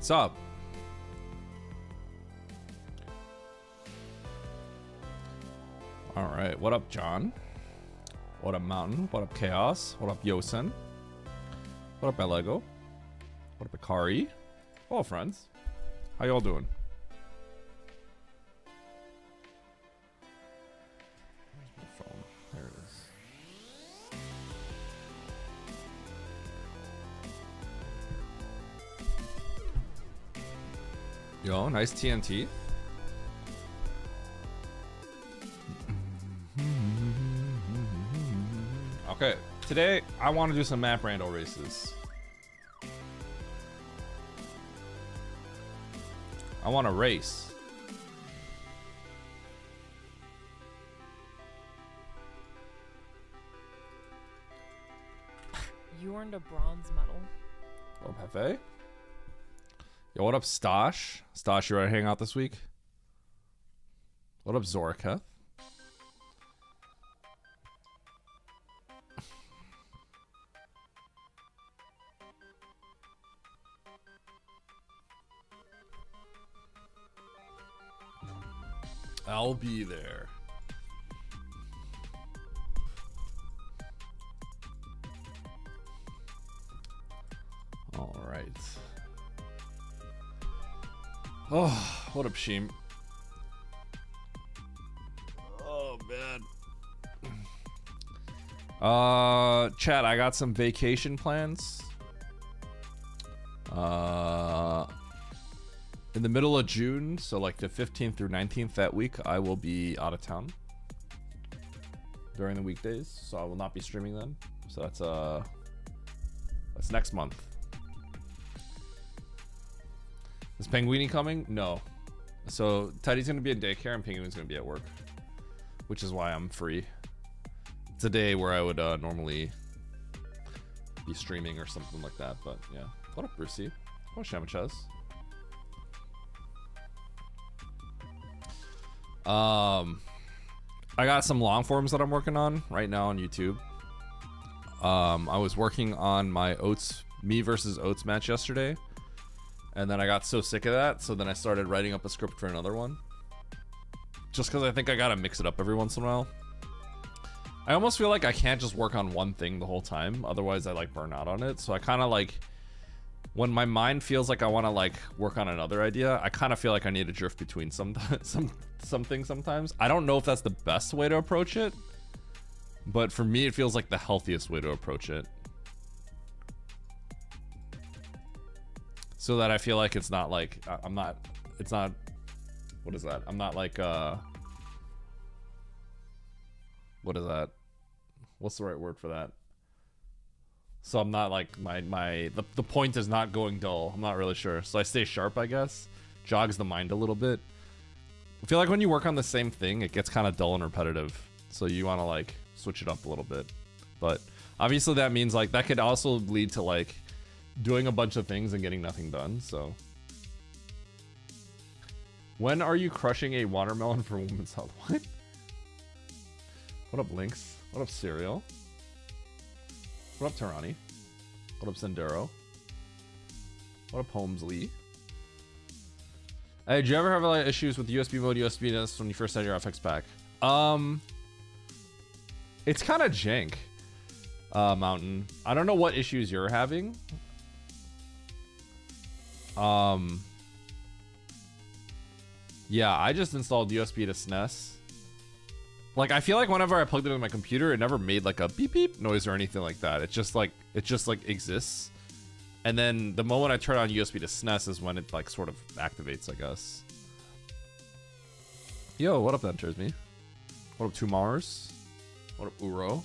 What's up? All right, what up, John? What up, Mountain? What up, Chaos? What up, Yosen? What up, Lego? What up, Akari? Hello, friends. How y'all doing? Where's my phone? There it is. Yo, nice TNT. Okay, today I want to do some map Rando races. I want to race. You earned a bronze medal. What up, Hefe? Yo, what up, Stosh? Stosh, you ready to hang out this week? What up, Zorka? I'll be there. All right. Oh, what up, Sheem? Oh, man. Chat, I got some vacation plans. In the middle of June, so like the 15th through 19th that week, I will be out of town during the weekdays, so I will not be streaming then. So that's next month. Is Penguini coming? No. So Teddy's gonna be in daycare and Penguin's gonna be at work, which is why I'm free. It's a day where I would normally be streaming or something like that, but yeah. What up, Brucey? What up, Shamachaz? I got some long forms that I'm working on right now on YouTube. I was working on my me versus Oats match yesterday, and then I got so sick of that, so then I started writing up a script for another one. Just because I think I gotta mix it up every once in a while. I almost feel like I can't just work on one thing the whole time, otherwise I like burn out on it. So I kind of like, when my mind feels like I want to like work on another idea, I kind of feel like I need to drift between something sometimes. I don't know if that's the best way to approach it, but for me it feels like the healthiest way to approach it. So that I feel like it's not like what is that? I'm not like what is that? What's the right word for that? So I'm not like the point is not going dull. I'm not really sure. So I stay sharp, I guess. Jogs the mind a little bit. I feel like when you work on the same thing, it gets kind of dull and repetitive. So you want to like switch it up a little bit. But obviously that means like that could also lead to like doing a bunch of things and getting nothing done. So when are you crushing a watermelon for women's health? What? What up, Lynx? What up, Cereal? What up, Tarani? What up, Sendero? What up, Holmesley? Hey, did you ever have a lot of issues with USB mode, USB-ness when you first had your FXPack? It's kind of jank, Mountain. I don't know what issues you're having. Yeah, I just installed USB to SNES. Like, I feel like whenever I plugged it in my computer, it never made like a beep beep noise or anything like that. It just like exists. And then the moment I turn on USB to SNES is when it like sort of activates, I guess. Yo, what up then, Tersme? What up, Two Mars? What up, Uro?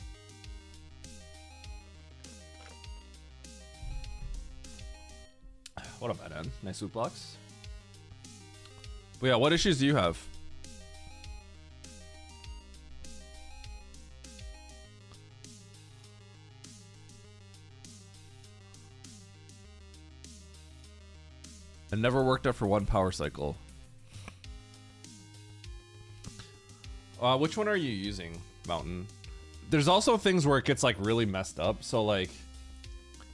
What up, Eden? Nice loot blocks. But yeah, what issues do you have? It never worked out for one power cycle. Which one are you using, Mountain? There's also things where it gets like really messed up. So like,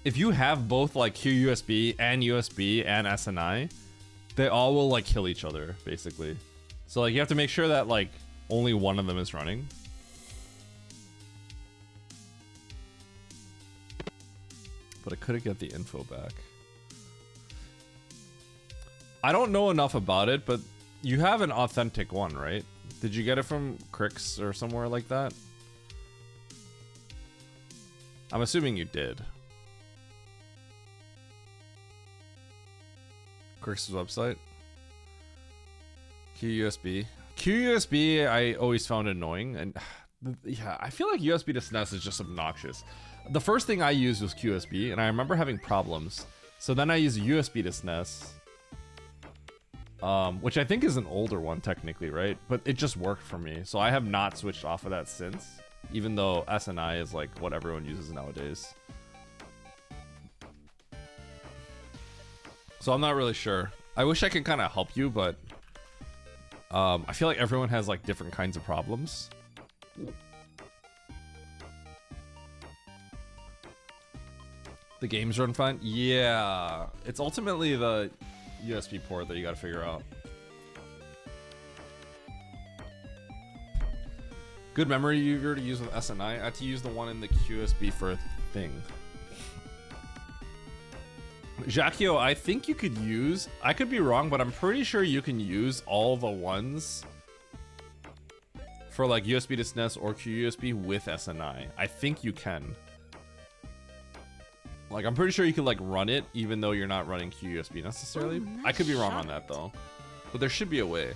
if you have both like QUSB and USB and SNI, they all will like kill each other basically. So like you have to make sure that like only one of them is running. But I couldn't get the info back. I don't know enough about it, but you have an authentic one, right? Did you get it from Crix or somewhere like that? I'm assuming you did. Crix's website. QUSB. QUSB I always found annoying, and yeah, I feel like USB to SNES is just obnoxious. The first thing I used was QSB, and I remember having problems. So then I used USB to SNES. Which I think is an older one technically, right? But it just worked for me. So I have not switched off of that since, even though SNI is like what everyone uses nowadays. So I'm not really sure. I wish I could kind of help you, but I feel like everyone has like different kinds of problems. The games run fine? Yeah. It's ultimately the USB port that you gotta figure out. Good memory you're to use with SNI. I had to use the one in the QSB for a thing. Jacquio, I think you could use, I could be wrong, but I'm pretty sure you can use all the ones for like USB to SNES or QUSB with SNI. I think you can. Like, I'm pretty sure you could like run it even though you're not running QUSB necessarily. Ooh, nice I could be wrong on shot. that though. But there should be a way.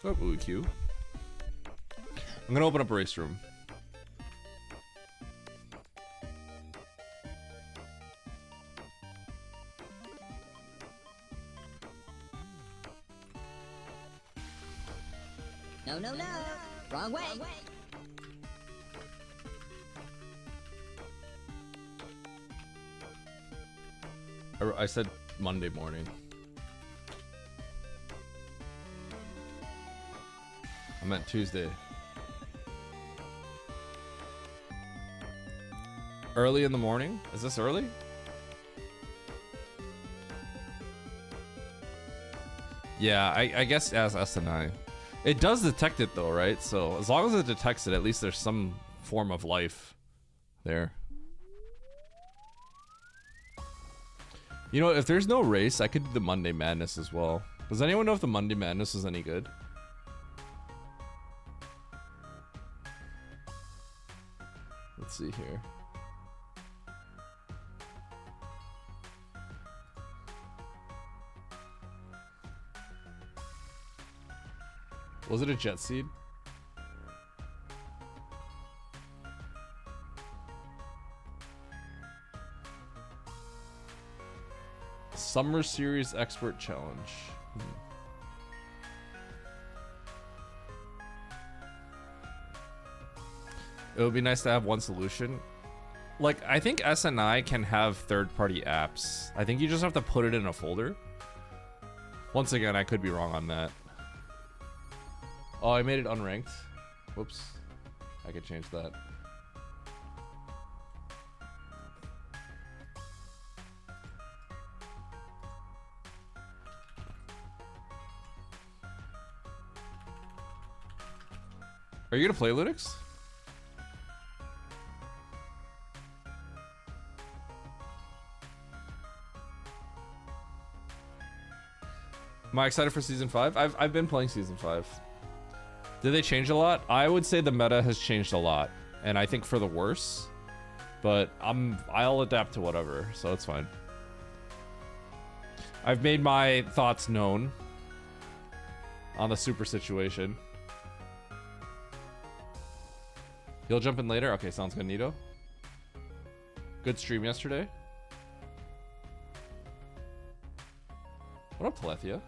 Oh, OOQ. I'm gonna open up a race room. No, no, no. Wrong way. I said Monday morning. I meant Tuesday. Early in the morning? Is this early? Yeah, I guess as SNI. It does detect it though, right? So as long as it detects it, at least there's some form of life there. You know, if there's no race, I could do the Monday Madness as well. Does anyone know if the Monday Madness is any good? Let's see here. Was it a jet seed? Summer Series Expert Challenge. It would be nice to have one solution. Like, I think SNI can have third-party apps. I think you just have to put it in a folder. Once again, I could be wrong on that. Oh, I made it unranked. Whoops. I could change that. Are you gonna play Linux? Am I excited for season 5? I've been playing season 5. Did they change a lot? I would say the meta has changed a lot, and I think for the worse. But I'll adapt to whatever, so it's fine. I've made my thoughts known on the super situation. You'll jump in later? Okay, sounds good, Nito. Good stream yesterday. What up, Telethia?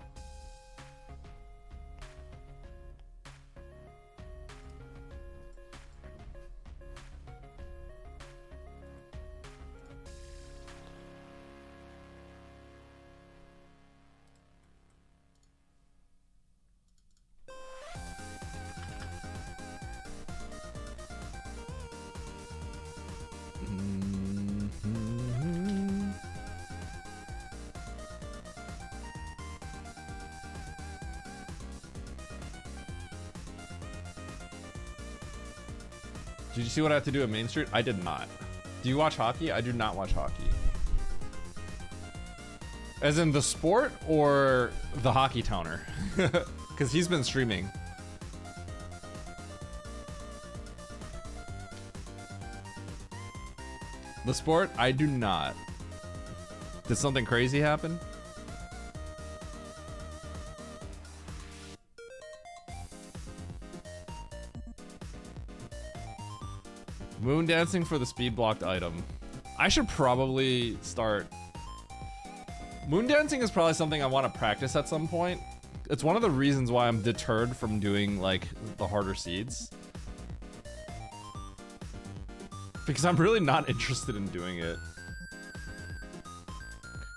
Did you see what I had to do at Main Street? I did not. Do you watch hockey? I do not watch hockey. As in the sport or the hockey towner? Because he's been streaming. The sport? I do not. Did something crazy happen? Moon dancing for the speed blocked item. I should probably start. Moon dancing is probably something I want to practice at some point. It's one of the reasons why I'm deterred from doing like the harder seeds. Because I'm really not interested in doing it.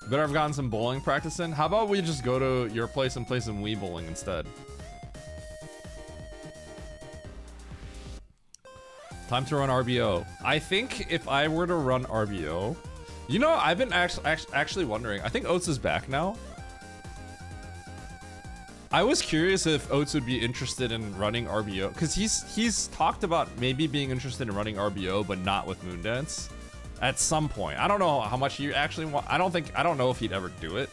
Better have gotten some bowling practice in. How about we just go to your place and play some Wii bowling instead? Time to run RBO. I think if I were to run RBO, you know, I've been actually wondering. I think Oats is back now. I was curious if Oats would be interested in running RBO because he's talked about maybe being interested in running RBO, but not with Moondance at some point. I don't know how much he actually want. I don't know if he'd ever do it,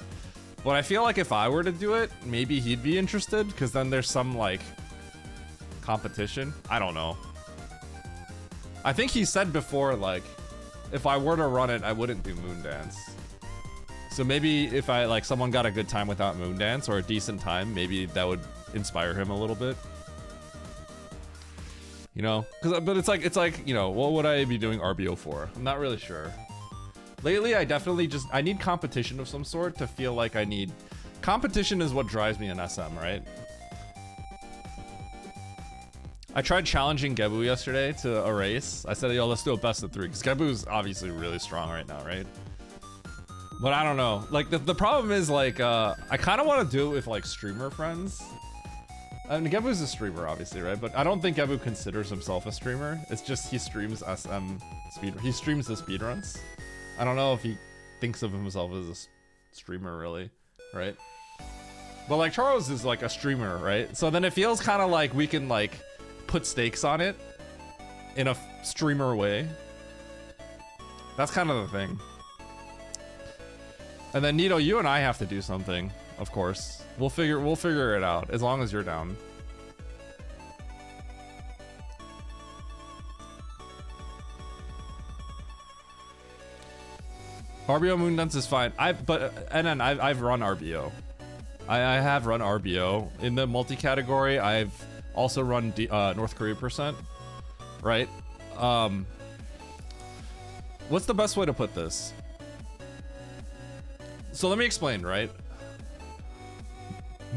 but I feel like if I were to do it, maybe he'd be interested because then there's some like competition. I don't know. I think he said before, like, if I were to run it, I wouldn't do Moondance. So maybe if I, like, someone got a good time without Moondance or a decent time, maybe that would inspire him a little bit. You know? But it's like, you know, what would I be doing RBO for? I'm not really sure. Lately, I definitely I need competition of some sort to feel like I need... Competition is what drives me in SM, right? I tried challenging Gebu yesterday to a race. I said, yo, let's do a best of 3, because Gebu's obviously really strong right now, right? But I don't know. Like, the problem is, like, I kind of want to do it with, like, streamer friends. I mean, Gebu's a streamer, obviously, right? But I don't think Gebu considers himself a streamer. It's just he streams SM speed. He streams the speedruns. I don't know if he thinks of himself as a streamer, really, right? But, like, Charles is, like, a streamer, right? So then it feels kind of like we can, like... put stakes on it in a streamer way. That's kind of the thing. And then Nito, you and I have to do something, of course. We'll figure it out as long as you're down. RBO Moondance is fine. I've run RBO. I have run RBO in the multi-category. I've also run North Korea %, right? What's the best way to put this? So let me explain, right?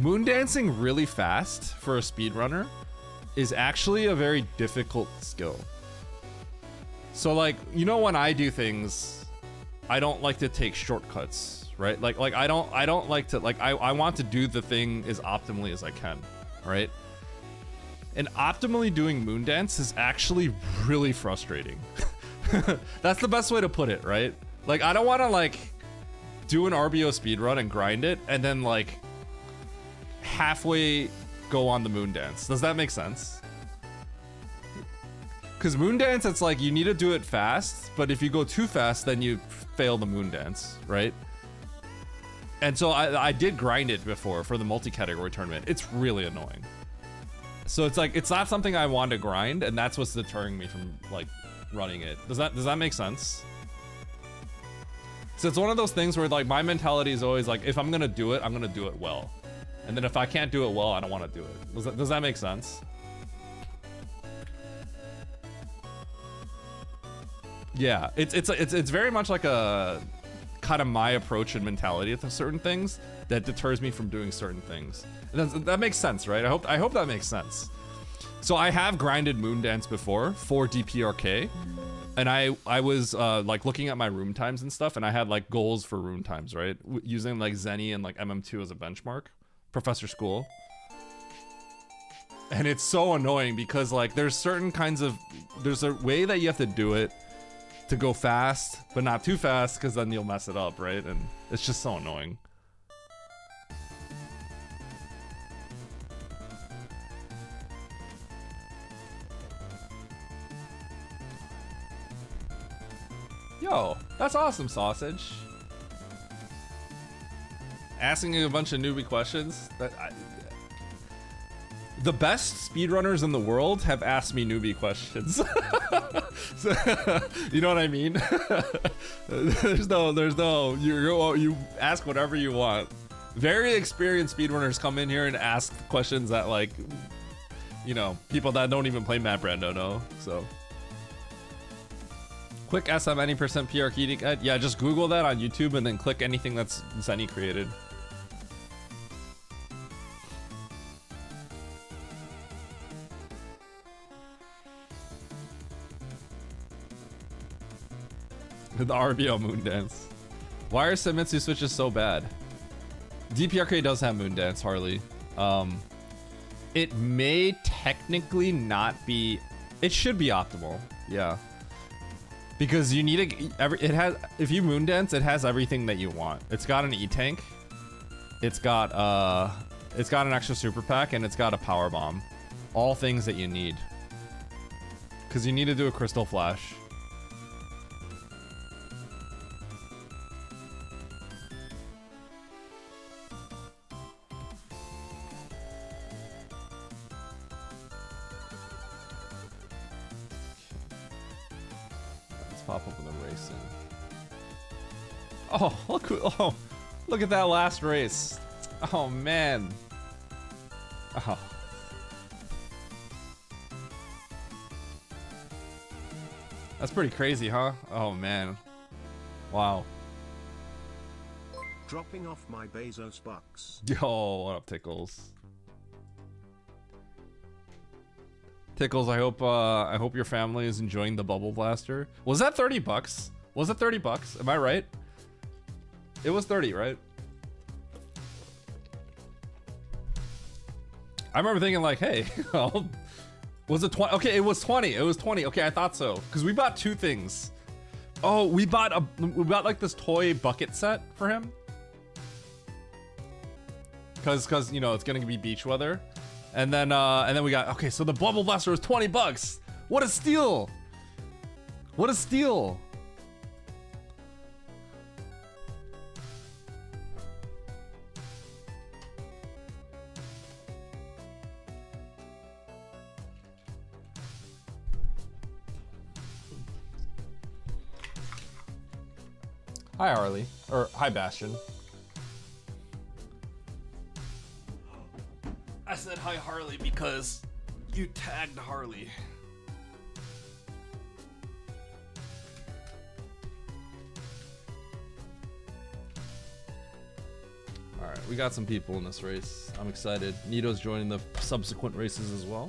Moon dancing really fast for a speedrunner is actually a very difficult skill. So like, you know, when I do things, I don't like to take shortcuts, right? Like I don't like to, like, I want to do the thing as optimally as I can, right? And optimally doing Moondance is actually really frustrating. That's the best way to put it, right? Like, I don't want to, like, do an RBO speedrun and grind it, and then, like, halfway go on the Moondance. Does that make sense? Because Moondance, it's like, you need to do it fast, but if you go too fast, then you fail the Moondance, right? And so I did grind it before for the multi-category tournament. It's really annoying. So it's like, it's not something I want to grind, and that's what's deterring me from, like, running it. Does that make sense? So it's one of those things where, like, my mentality is always like, if I'm gonna do it, I'm gonna do it well. And then if I can't do it well, I don't want to do it. Does that make sense? Yeah, it's very much like a kind of my approach and mentality to certain things that deters me from doing certain things. That makes sense, right? I hope that makes sense. So I have grinded Moondance before for DPRK, and I was like looking at my room times and stuff, and I had like goals for room times, right? Using like Zenny and like MM2 as a benchmark, Professor School. And it's so annoying because like there's a way that you have to do it to go fast, but not too fast, because then you'll mess it up, right? And it's just so annoying. Yo, that's awesome, Sausage. Asking you a bunch of newbie questions. The best speedrunners in the world have asked me newbie questions. So, you know what I mean? there's no, you ask whatever you want. Very experienced speedrunners come in here and ask questions that, like, you know, people that don't even play map Rando know, so. Quick SM any percent PR key to, yeah, just Google that on YouTube and then click anything that's Zenny created. The RBO moon dance. Why are Semitsu switches so bad? DPRK does have moon dance, Harley. It may technically not be. It should be optimal, yeah. Because you need it has. If you moon dance, it has everything that you want. It's got an E tank. It's got an extra super pack, and it's got a power bomb. All things that you need. Because you need to do a crystal flash. Pop up with a racing. Oh, look at that last race. Oh man. Oh. That's pretty crazy, huh? Oh man. Wow. Dropping off my Bezos bucks. Yo, what up, Tickles? Tickles, I hope your family is enjoying the Bubble Blaster. Was that 30 bucks? Was it 30 bucks? Am I right? It was 30, right? I remember thinking like, hey, was it 20? Okay, it was 20. It was 20. Okay, I thought so. Because we bought two things. Oh, we bought like this toy bucket set for him. Cause you know, it's gonna be beach weather. And then we got, okay, so the Bubble Blaster was 20 bucks. What a steal. What a steal. Hi, Harley. Or, hi, Bastion. I said hi, Harley, because you tagged Harley. Alright, we got some people in this race. I'm excited. Nito's joining the subsequent races as well.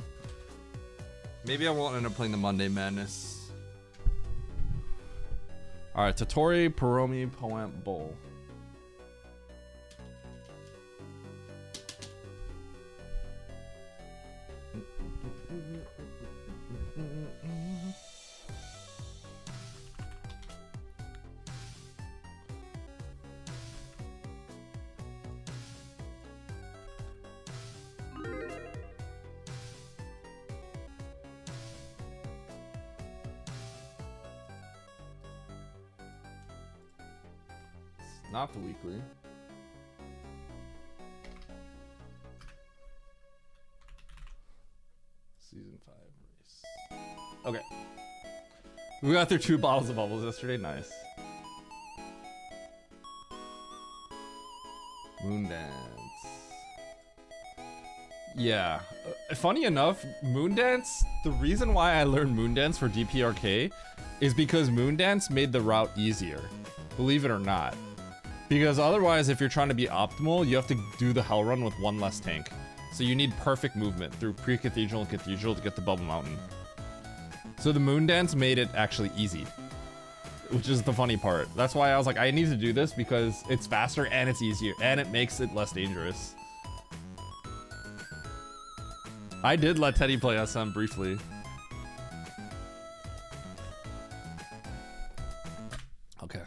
Maybe I won't end up playing the Monday Madness. Alright, Totori, Paromi, Poant, Bull. Not the weekly. Season 5 race. Okay. We got through 2 bottles of bubbles yesterday. Nice. Moon Dance. Yeah. Funny enough, Moon Dance, the reason why I learned Moon Dance for DPRK is because Moon Dance made the route easier. Believe it or not. Because otherwise, if you're trying to be optimal, you have to do the hell run with 1 less tank. So you need perfect movement through pre-cathedral and cathedral to get the Bubble Mountain. So the Moon Dance made it actually easy, which is the funny part. That's why I was like, I need to do this because it's faster and it's easier and it makes it less dangerous. I did let Teddy play SM briefly. Okay.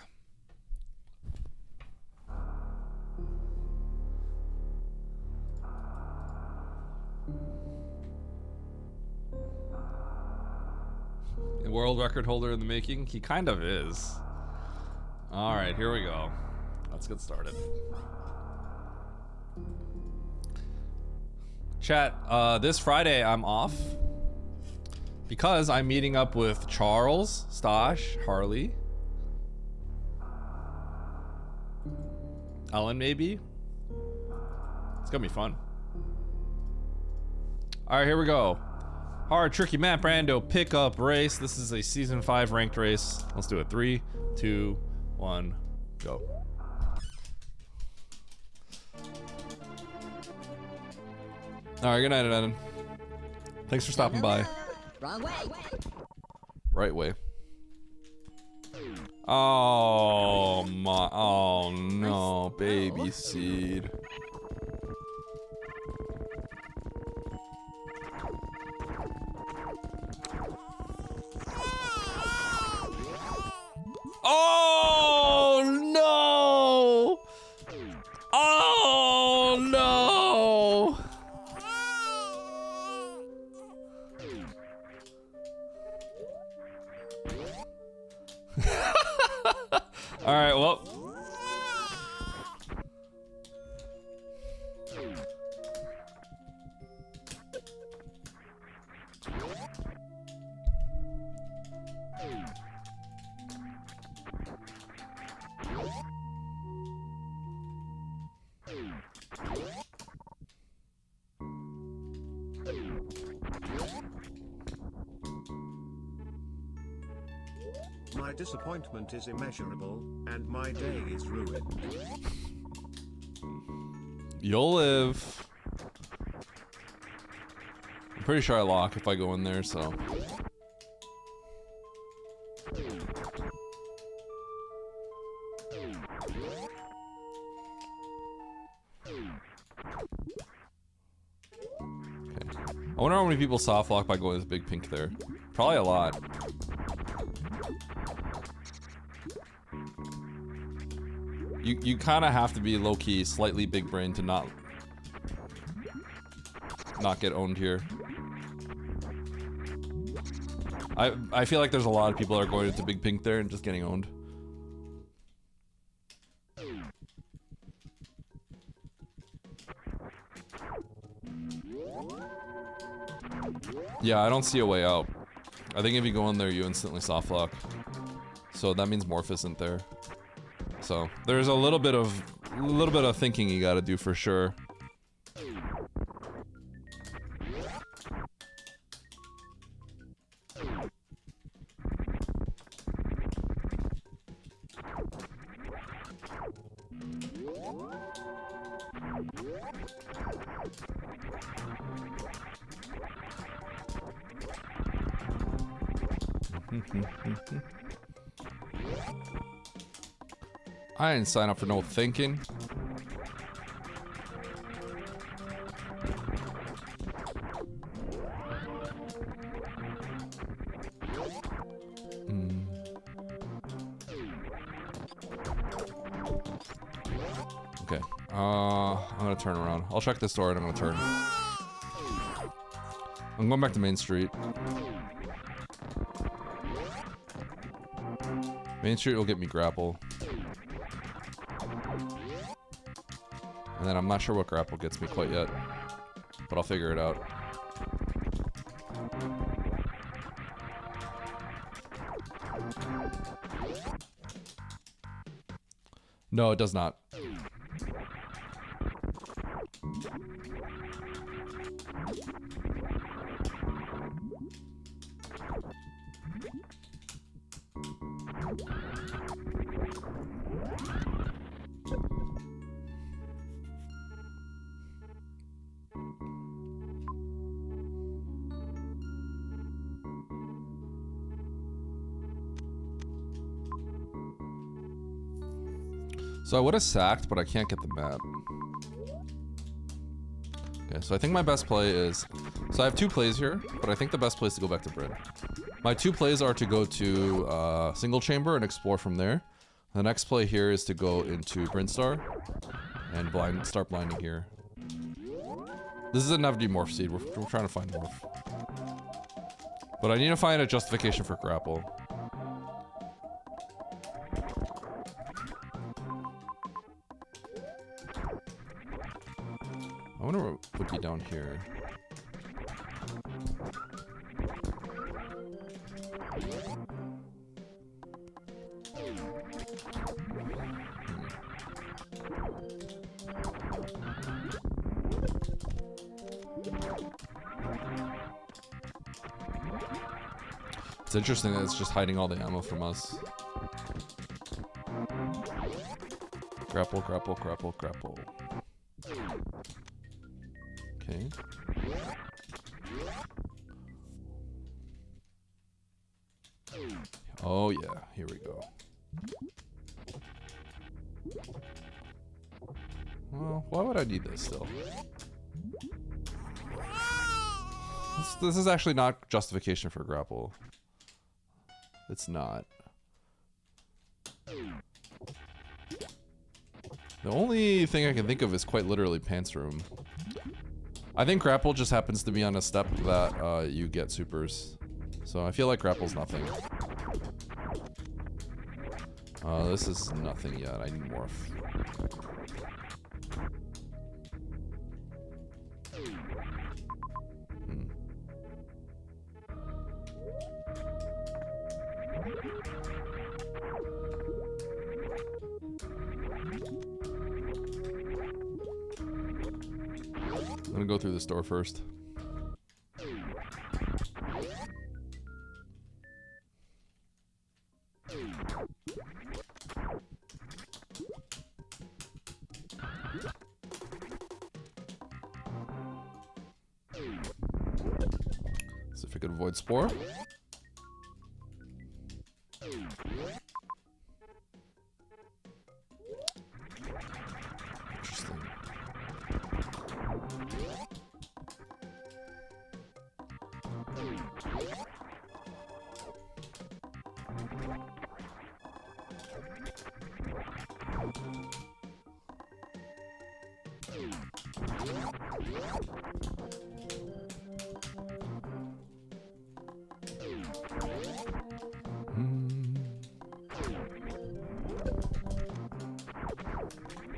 A world record holder in the making? He kind of is. All right, here we go. Let's get started. Chat, this Friday I'm off because I'm meeting up with Charles, Stosh, Harley, Ellen maybe. It's gonna be fun. All right, here we go. Hard, tricky map, Rando, pickup race. This is a season 5 ranked race. Let's do it. 3, 2, 1, go. All right, good night, Eden. Thanks for stopping by. Wrong way. Right way. Oh my! Oh no, baby seed. Oh no! Oh no! All right, well. My disappointment is immeasurable, and my day is ruined. You'll live. I'm pretty sure I lock if I go in there, so. I wonder how many people soft lock by going with big pink there. Probably a lot. You kind of have to be low-key, slightly big brain to not get owned here. I feel like there's a lot of people that are going into big pink there and just getting owned. Yeah, I don't see a way out. I think if you go in there, you instantly soft lock. So that means Morph isn't there. So there's a little bit of thinking you gotta do for sure. I didn't sign up for no thinking. Okay. I'm gonna turn around. I'll check this door and I'm gonna turn. I'm going back to Main Street. Main Street will get me grapple. And then I'm not sure what grapple gets me quite yet. But I'll figure it out. No, it does not. So I would have sacked, but I can't get the map. Okay, so I think my best play is... So I have 2 plays here, but I think the best play is to go back to Bryn. My 2 plays are to go to Single Chamber and explore from there. The next play here is to go into Brinstar and start blinding here. This is a Nev Morph seed. We're trying to find Morph. But I need to find a justification for grapple. I wonder what would be down here. It's interesting that it's just hiding all the ammo from us. Grapple, grapple, grapple, grapple. Okay. Oh yeah, here we go. Well, why would I need this still? This is actually not justification for grapple. It's not. The only thing I can think of is quite literally pants room. I think grapple just happens to be on a step that you get supers. So I feel like grapple's nothing. This is nothing yet. I need morph. I'm gonna go through this door first. See if I could avoid spore. Interesting.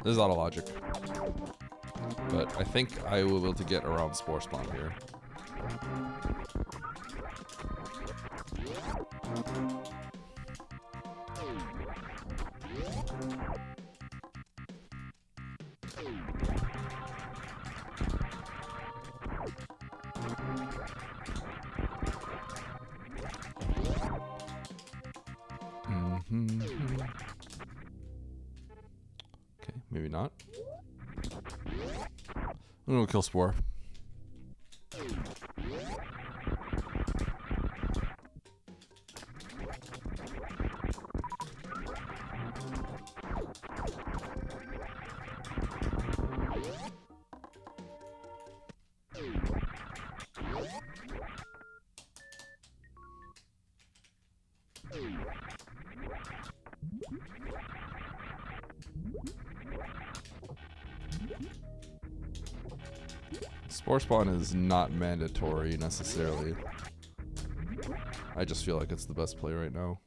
This is out of logic. But I think I will be able to get around spore spawn here. Okay, maybe not. I'm gonna kill spore. Spore spawn is not mandatory necessarily. I just feel like it's the best play right now.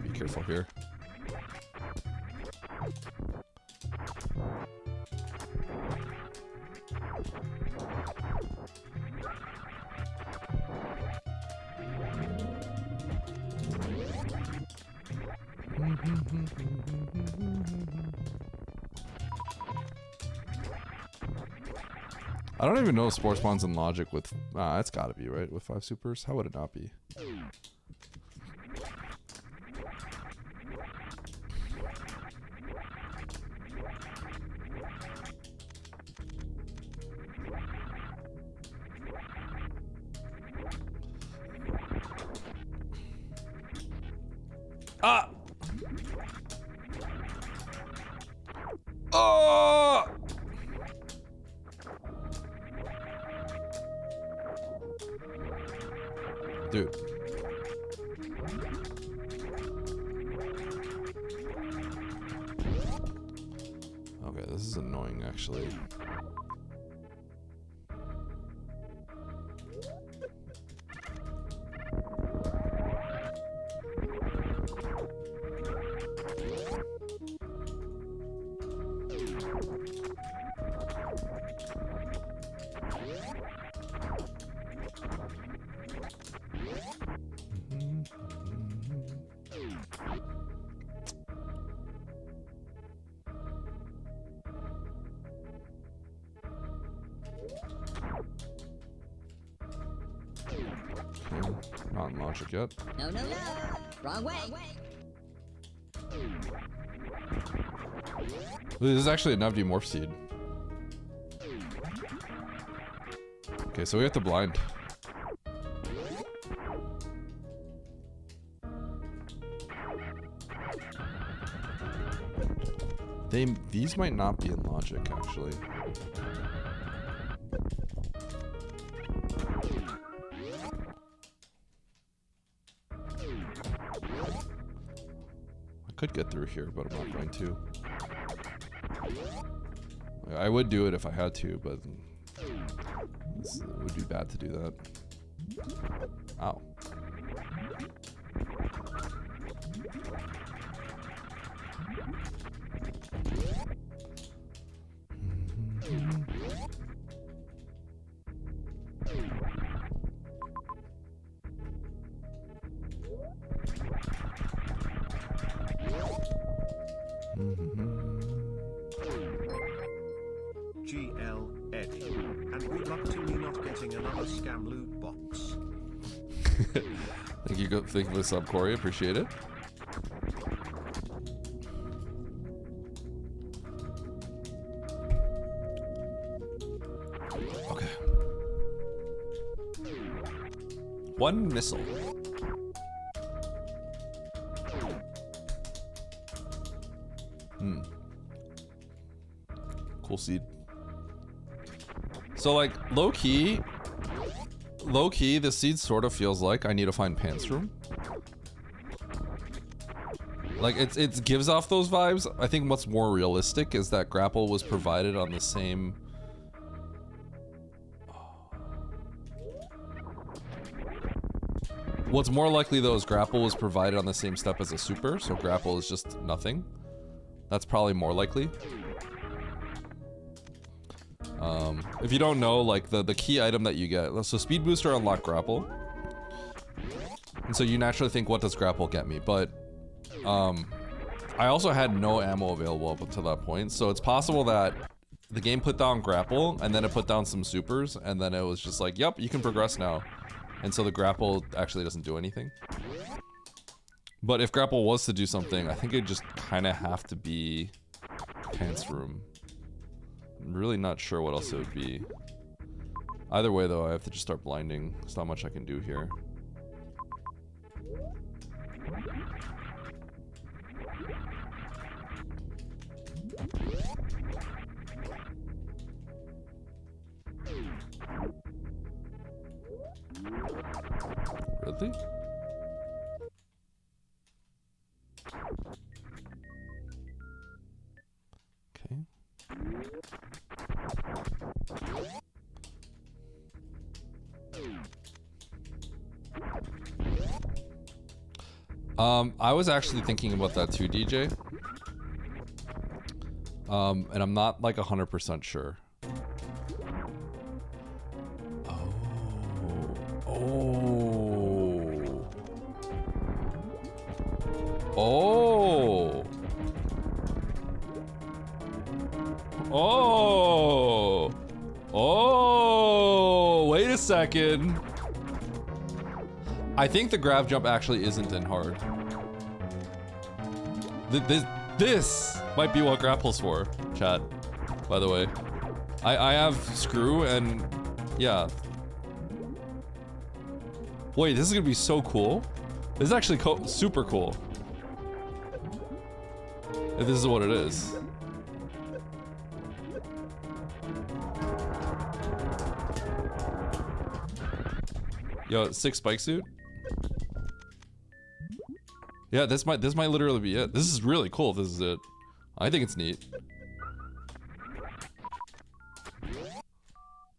Be careful here. I don't even know if spore spawns in logic with... it's gotta be, right? With 5 supers? How would it not be? Ah! Oh! Dude. Okay, this is annoying actually. Not in logic yet. No, no, no. Wrong way. This is actually a Navdi morph seed. Okay, so we have to blind. These might not be in logic actually. I could get through here, but I'm not going to. I would do it if I had to, but it would be bad to do that. Ow. GL Eddie. And good luck to me not getting another scam loot box. Thank you for the sub, Corey. Appreciate it. Okay. One missile. Cool seed. So like low key, this seed sort of feels like I need to find pants room. Like it gives off those vibes. I think what's more realistic is that grapple was provided on the same. What's more likely though is grapple was provided on the same step as a super, so grapple is just nothing. That's probably more likely. If you don't know, like the key item that you get, so speed booster unlock grapple, and so you naturally think, what does grapple get me? But I also had no ammo available up until that point, so it's possible that the game put down grapple and then it put down some supers, and then it was just like, yep, you can progress now, and so the grapple actually doesn't do anything. But if grapple was to do something, I think it'd just kind of have to be pants room. I'm really not sure what else it would be. Either way though, I have to just start blinding. There's not much I can do here. Really? Okay. I was actually thinking about that too, DJ. And I'm not like 100% sure. Wait a second. I think the grab jump actually isn't in hard. This might be what grapple's for, chat, by the way. I have screw and yeah. Wait, this is gonna be so cool. This is actually super cool. If this is what it is. Yo, 6 spike suit. Yeah, this might literally be it. This is really cool. If this is it. I think it's neat.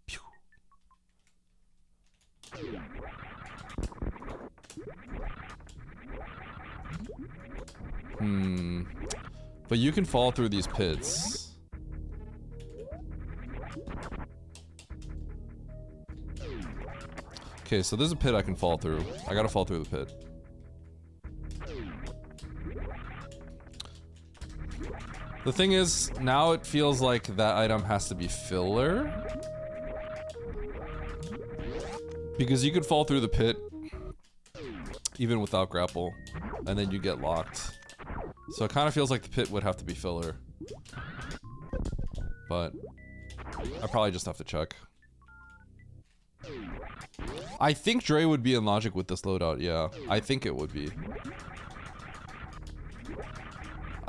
Pew. But you can fall through these pits. Okay, so there's a pit I can fall through. I gotta fall through the pit. The thing is, now it feels like that item has to be filler. Because you could fall through the pit even without grapple, and then you get locked. So it kind of feels like the pit would have to be filler. But I probably just have to check. I think Dre would be in logic with this loadout, yeah. I think it would be.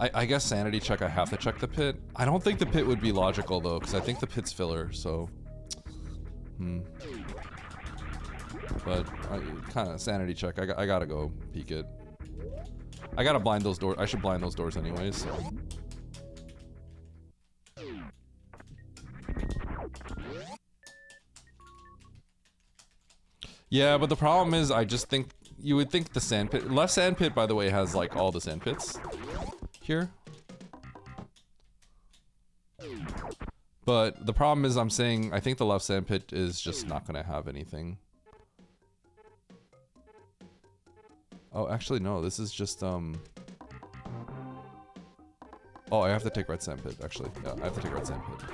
I guess sanity check, I have to check the pit. I don't think the pit would be logical though, because I think the pit's filler, so... But, kind of sanity check, I gotta go peek it. I gotta blind those doors, I should blind those doors anyways, so... Yeah, but the problem is, I just think... You would think the sand pit... Left sand pit, by the way, has like all the sand pits. Here. But the problem is I'm saying I think the left sand pit is just not gonna have anything. Oh, actually no, this is just Oh, I have to take red sand pit, actually. Yeah, I have to take red sand pit.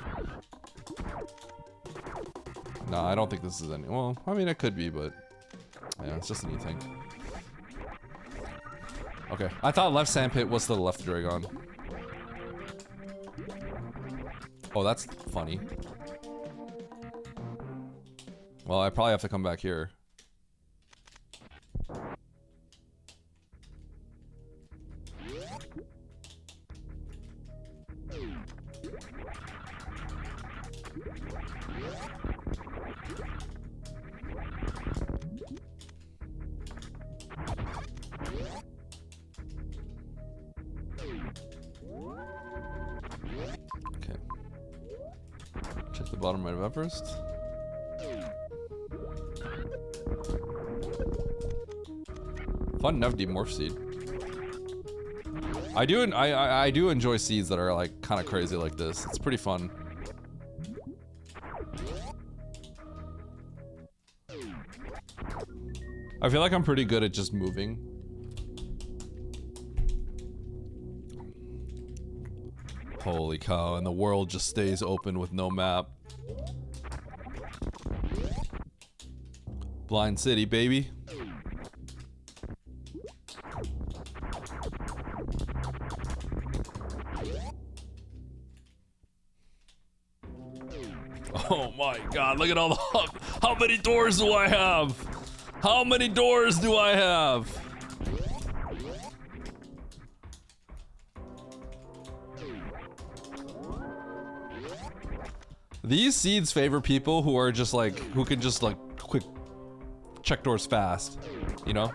No, I don't think this is any. Well, I mean it could be, but yeah, it's just a neat thing. Okay, I thought left sandpit was the left dragon. Oh, that's funny. Well, I probably have to come back here. Okay. Check the bottom right of Everest. Fun enough demorph seed. I do enjoy seeds that are like kind of crazy like this. It's pretty fun. I feel like I'm pretty good at just moving. Holy cow, and the world just stays open with no map. Blind City, baby. Oh my god, look at all the... How many doors do I have? How many doors do I have? These seeds favor people who are just like, who can just like quick check doors fast, you know?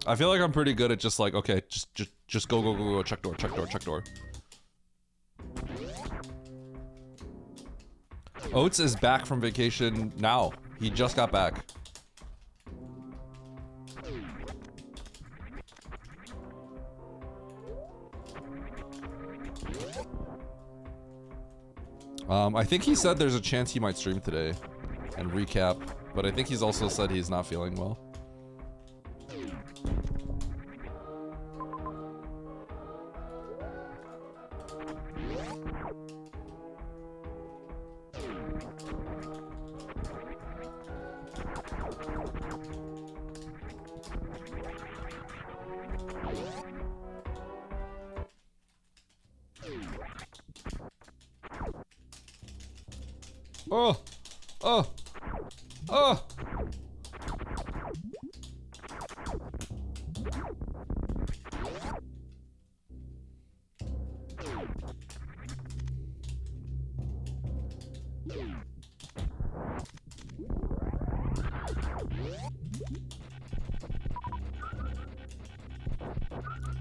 I feel like I'm pretty good at just like, okay, just go, check door. Oates is back from vacation now. He just got back. I think he said there's a chance he might stream today and recap, but I think he's also said he's not feeling well. Oh!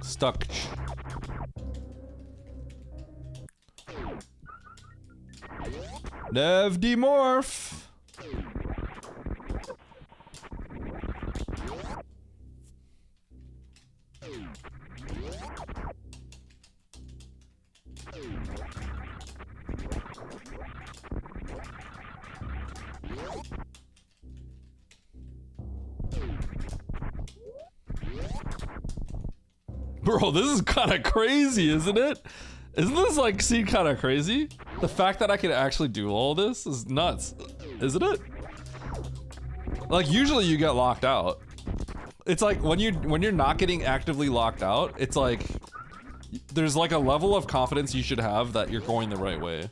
Stuck. Nev demorph. Bro, this is kind of crazy, isn't it? Isn't this like seed kind of crazy? The fact that I can actually do all this is nuts, isn't it? Like usually you get locked out. It's like when you're not getting actively locked out, it's like there's like a level of confidence you should have that you're going the right way.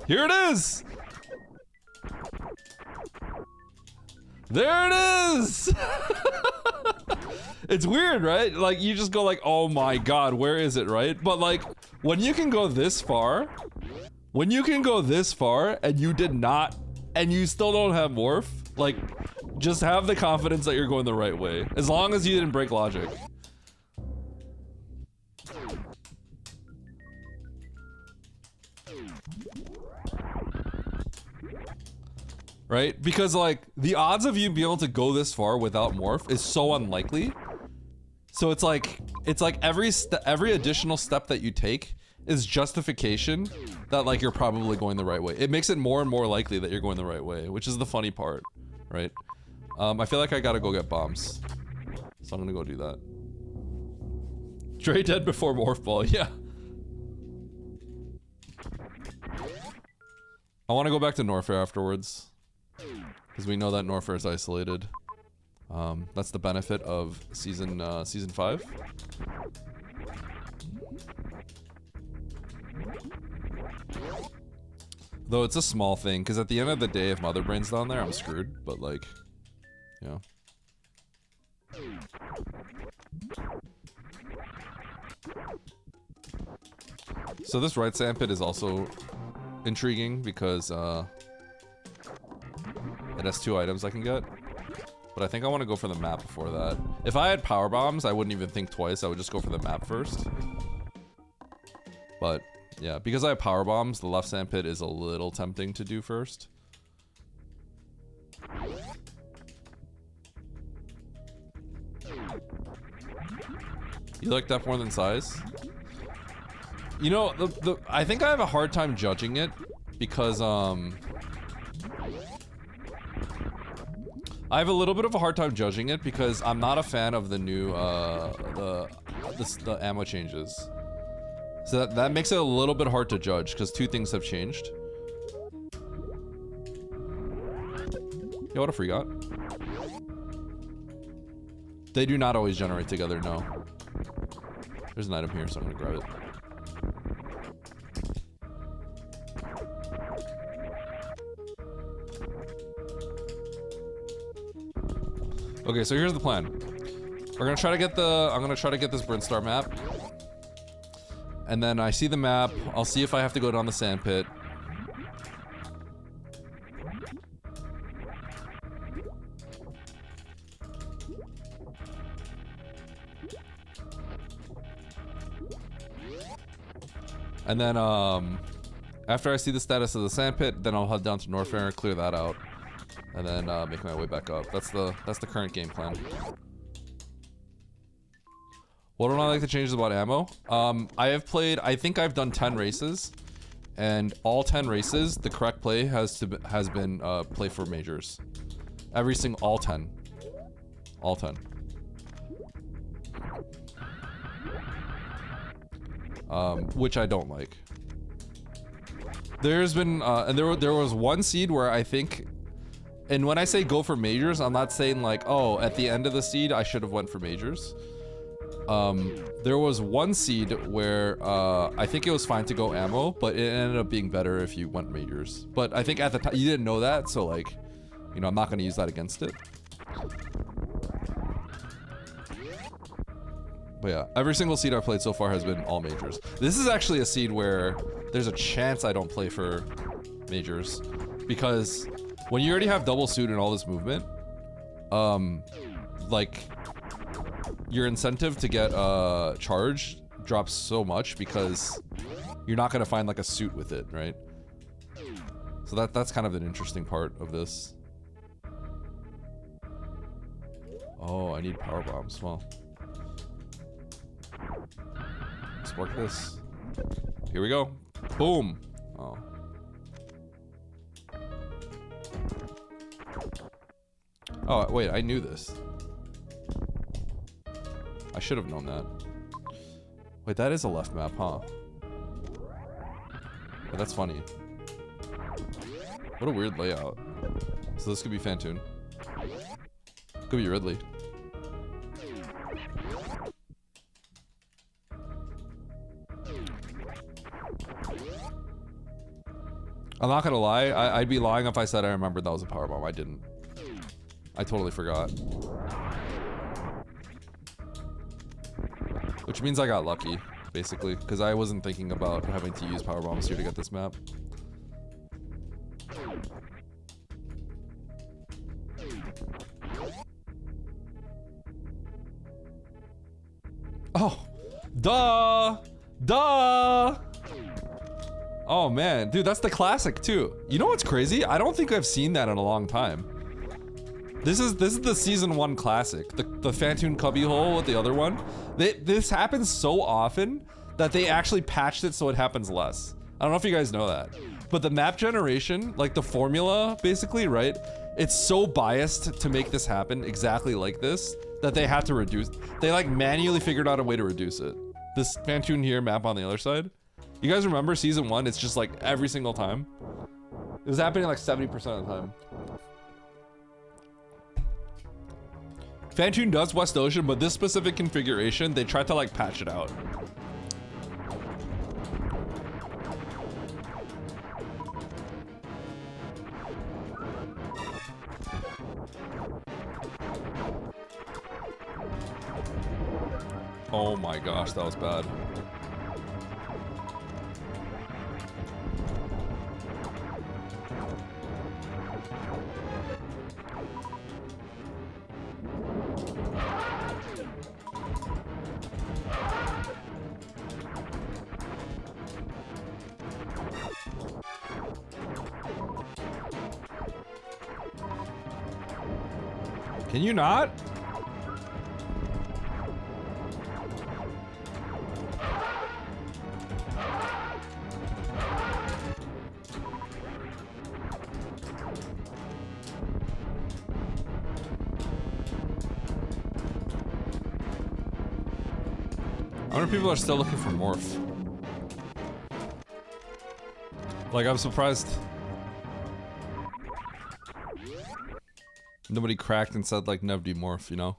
Here it is. There it is. It's weird, right? Like you just go like, oh my god, where is it, right? But like when you can go this far, and you did not, and you still don't have morph, like just have the confidence that you're going the right way. As long as you didn't break logic. Right? Because like the odds of you being able to go this far without morph is so unlikely. So it's like every additional step that you take is justification that like you're probably going the right way. It makes it more and more likely that you're going the right way, which is the funny part, right? I feel like I gotta go get bombs, so I'm gonna go do that. Dre dead before morph ball, yeah. I want to go back to Norfair afterwards, because we know that Norfair is isolated. That's the benefit of season 5. Though it's a small thing, because at the end of the day, if Mother Brain's down there, I'm screwed. But like, yeah. So this right sandpit is also intriguing because it has 2 items I can get. But I think I want to go for the map before that. If I had power bombs, I wouldn't even think twice. I would just go for the map first. But yeah, because I have power bombs, the left sandpit is a little tempting to do first. You like depth more than size? You know, I think I have a hard time judging it because I have a little bit of a hard time judging it because I'm not a fan of the new the ammo changes. So that makes it a little bit hard to judge because 2 things have changed. Yo, what a free got. They do not always generate together, no. There's an item here, so I'm gonna grab it. Okay, so here's the plan. We're gonna try to get I'm gonna try to get this Brinstar map. And then I see the map, I'll see if I have to go down the sandpit. And then after I see the status of the sandpit, then I'll head down to Norfair and clear that out. And then make my way back up. That's the current game plan. What don't I like to change about ammo? I think I've done 10 races, and all 10 races, the correct play has been play for majors. All 10. All 10. Which I don't like. There's been and there was one seed where I think, and when I say go for majors, I'm not saying like, oh, at the end of the seed I should have went for majors. There was one seed where I think it was fine to go ammo, but it ended up being better if you went majors. But I think at the time you didn't know that, so like, you know, I'm not gonna use that against it. But yeah, every single seed I've played so far has been all majors. This is actually a seed where there's a chance I don't play for majors, because when you already have double suit and all this movement, like, your incentive to get charge drops so much because you're not gonna find like a suit with it, right? So that's kind of an interesting part of this. Oh, I need power bombs. Well, let's work this. Here we go. Boom. Oh. Oh, wait, I knew this. I should have known that. Wait, that is a left map, huh? But that's funny. What a weird layout. So this could be Fantoon. Could be Ridley. I'm not gonna lie, I'd be lying if I said I remembered that was a powerbomb. I didn't. I totally forgot. Which means I got lucky, basically, because I wasn't thinking about having to use power bombs here to get this map. Oh, duh, duh. Oh man, dude, that's the classic too. You know what's crazy? I don't think I've seen that in a long time. This is the season 1 classic. The Fantoon cubbyhole with the other one. This happens so often that they actually patched it so it happens less. I don't know if you guys know that. But the map generation, like the formula, basically, right? It's so biased to make this happen exactly like this that they had to reduce. They like manually figured out a way to reduce it. This Fantoon here map on the other side. You guys remember season 1? It's just like every single time. It was happening like 70% of the time. Fantoon does West Ocean, but this specific configuration, they tried to like patch it out. Oh my gosh, that was bad. Can you not? I wonder if people are still looking for Morph. Like, I'm surprised nobody cracked and said, like, never demorph, you know?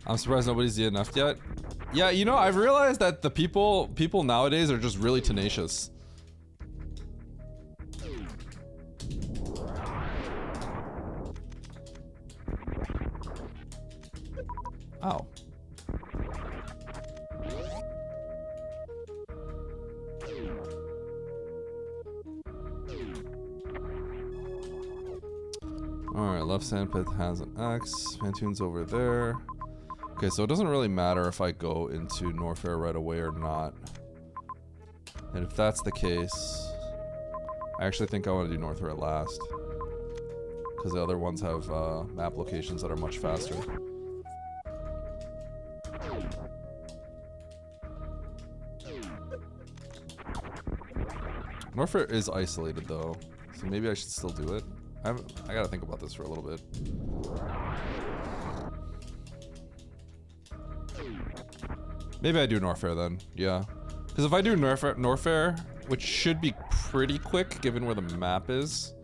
I'm surprised nobody's DNF'd yet. Yeah, you know, I've realized that the people nowadays are just really tenacious. Ow. Alright, left sandpit has an X. Fantoon's over there. Okay, so it doesn't really matter if I go into Norfair right away or not. And if that's the case, I actually think I want to do Norfair last. Because the other ones have map locations that are much faster. Norfair is isolated though, so maybe I should still do it. I gotta think about this for a little bit. Maybe I do Norfair then, yeah. Because if I do Norfair, which should be pretty quick given where the map is,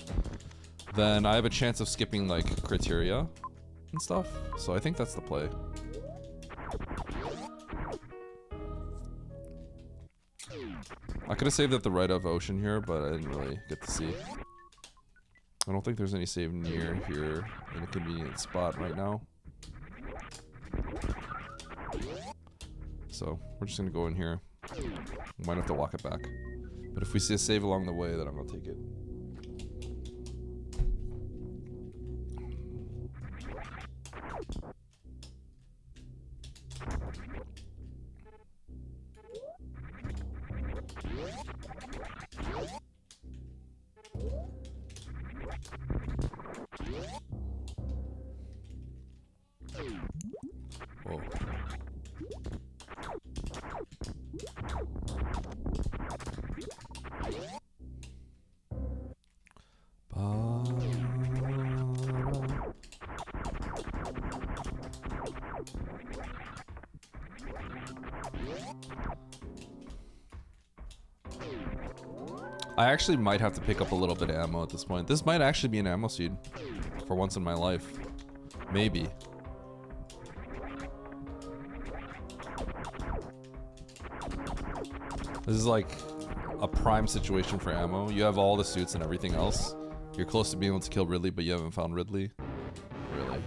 then I have a chance of skipping like criteria and stuff. So I think that's the play. I could have saved at the right of ocean here, but I didn't really get to see. I don't think there's any save near here in a convenient spot right now. So we're just gonna go in here. Might have to walk it back. But if we see a save along the way, then I'm gonna take it. Whoa. I actually might have to pick up a little bit of ammo at this point. This might actually be an ammo seed for once in my life. Maybe. This is like a prime situation for ammo. You have all the suits and everything else. You're close to being able to kill Ridley, but you haven't found Ridley. Really.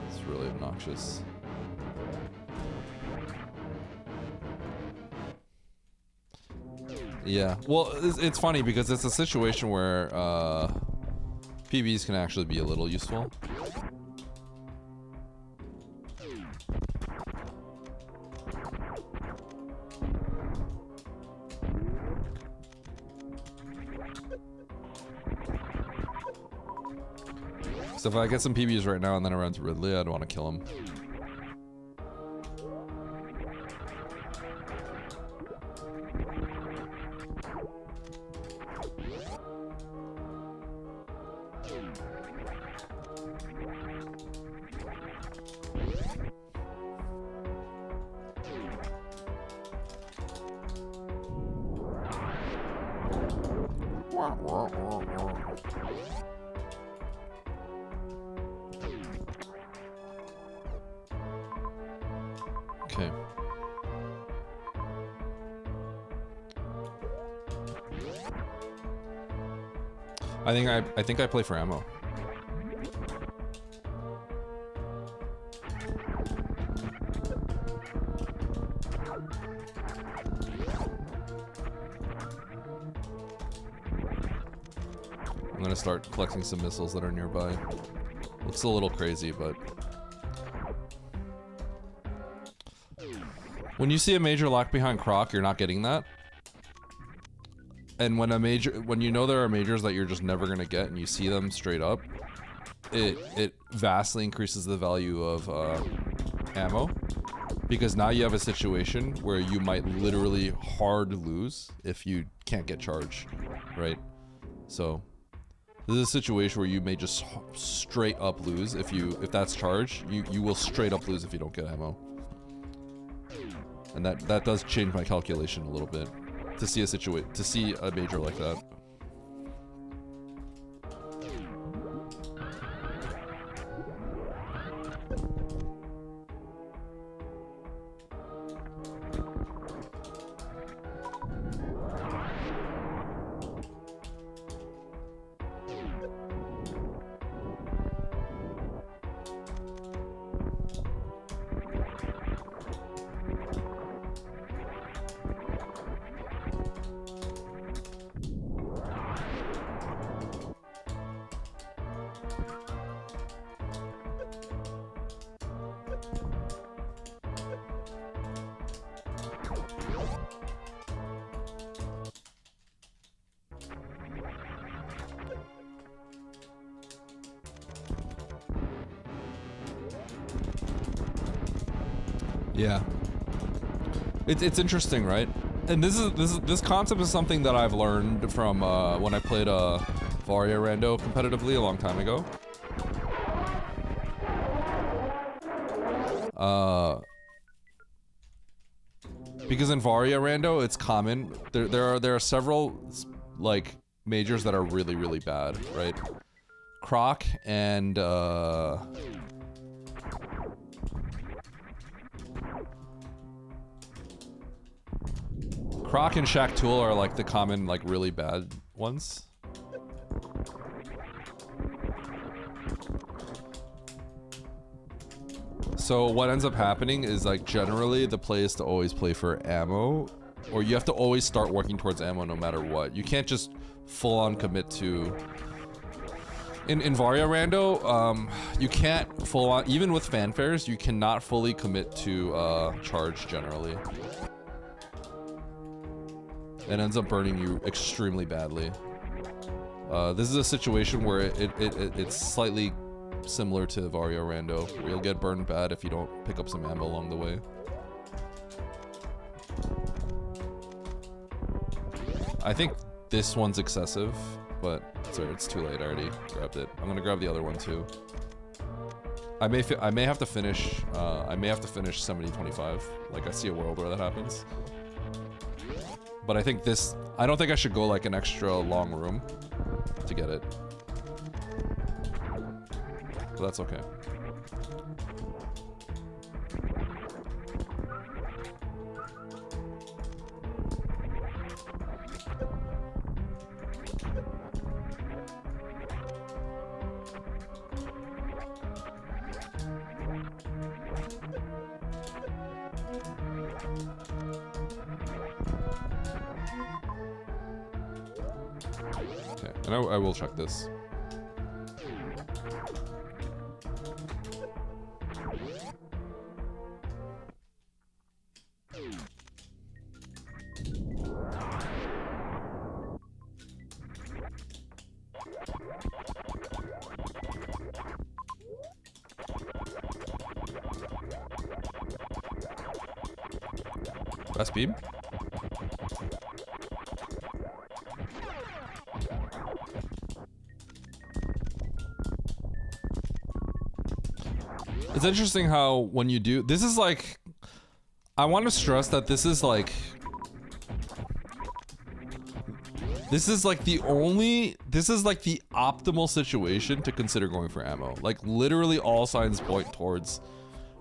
It's really obnoxious. Yeah, well, it's funny because it's a situation where PBs can actually be a little useful. So if I get some PBs right now and then I run into Ridley, I'd want to kill him. Okay. I think I play for ammo. I'm gonna start collecting some missiles that are nearby. Looks a little crazy, but when you see a major lock behind Croc, you're not getting that. And when you know there are majors that you're just never gonna get, and you see them straight up, it vastly increases the value of ammo, because now you have a situation where you might literally hard lose if you can't get charged, right? So this is a situation where you may just straight up lose if that's charged. You will straight up lose if you don't get ammo. And that does change my calculation a little bit to see a major like that. Yeah, it's interesting, right? And this concept is something that I've learned from when I played Varia Rando competitively a long time ago. Because in Varia Rando, it's common. There are several like majors that are really, really bad, right? Croc and Croc and Shaq Tool are like the common, like really bad ones. So what ends up happening is like generally the play is to always play for ammo or you have to always start working towards ammo no matter what. You can't just full on commit to. In Varia Rando, you can't full on, even with fanfares, you cannot fully commit to charge generally. It ends up burning you extremely badly. This is a situation where it's slightly similar to Varia Rando, where you'll get burned bad if you don't pick up some ammo along the way. I think this one's excessive, but sorry, it's too late. I already grabbed it. I'm gonna grab the other one too. I may have to finish. I may have to finish 70-25. Like I see a world where that happens. But I think this. I don't think I should go like an extra long room to get it. But that's okay. And I will check this. Best beam? It's interesting how when you do, this is like, I want to stress that this is like the optimal situation to consider going for ammo. Like literally all signs point towards,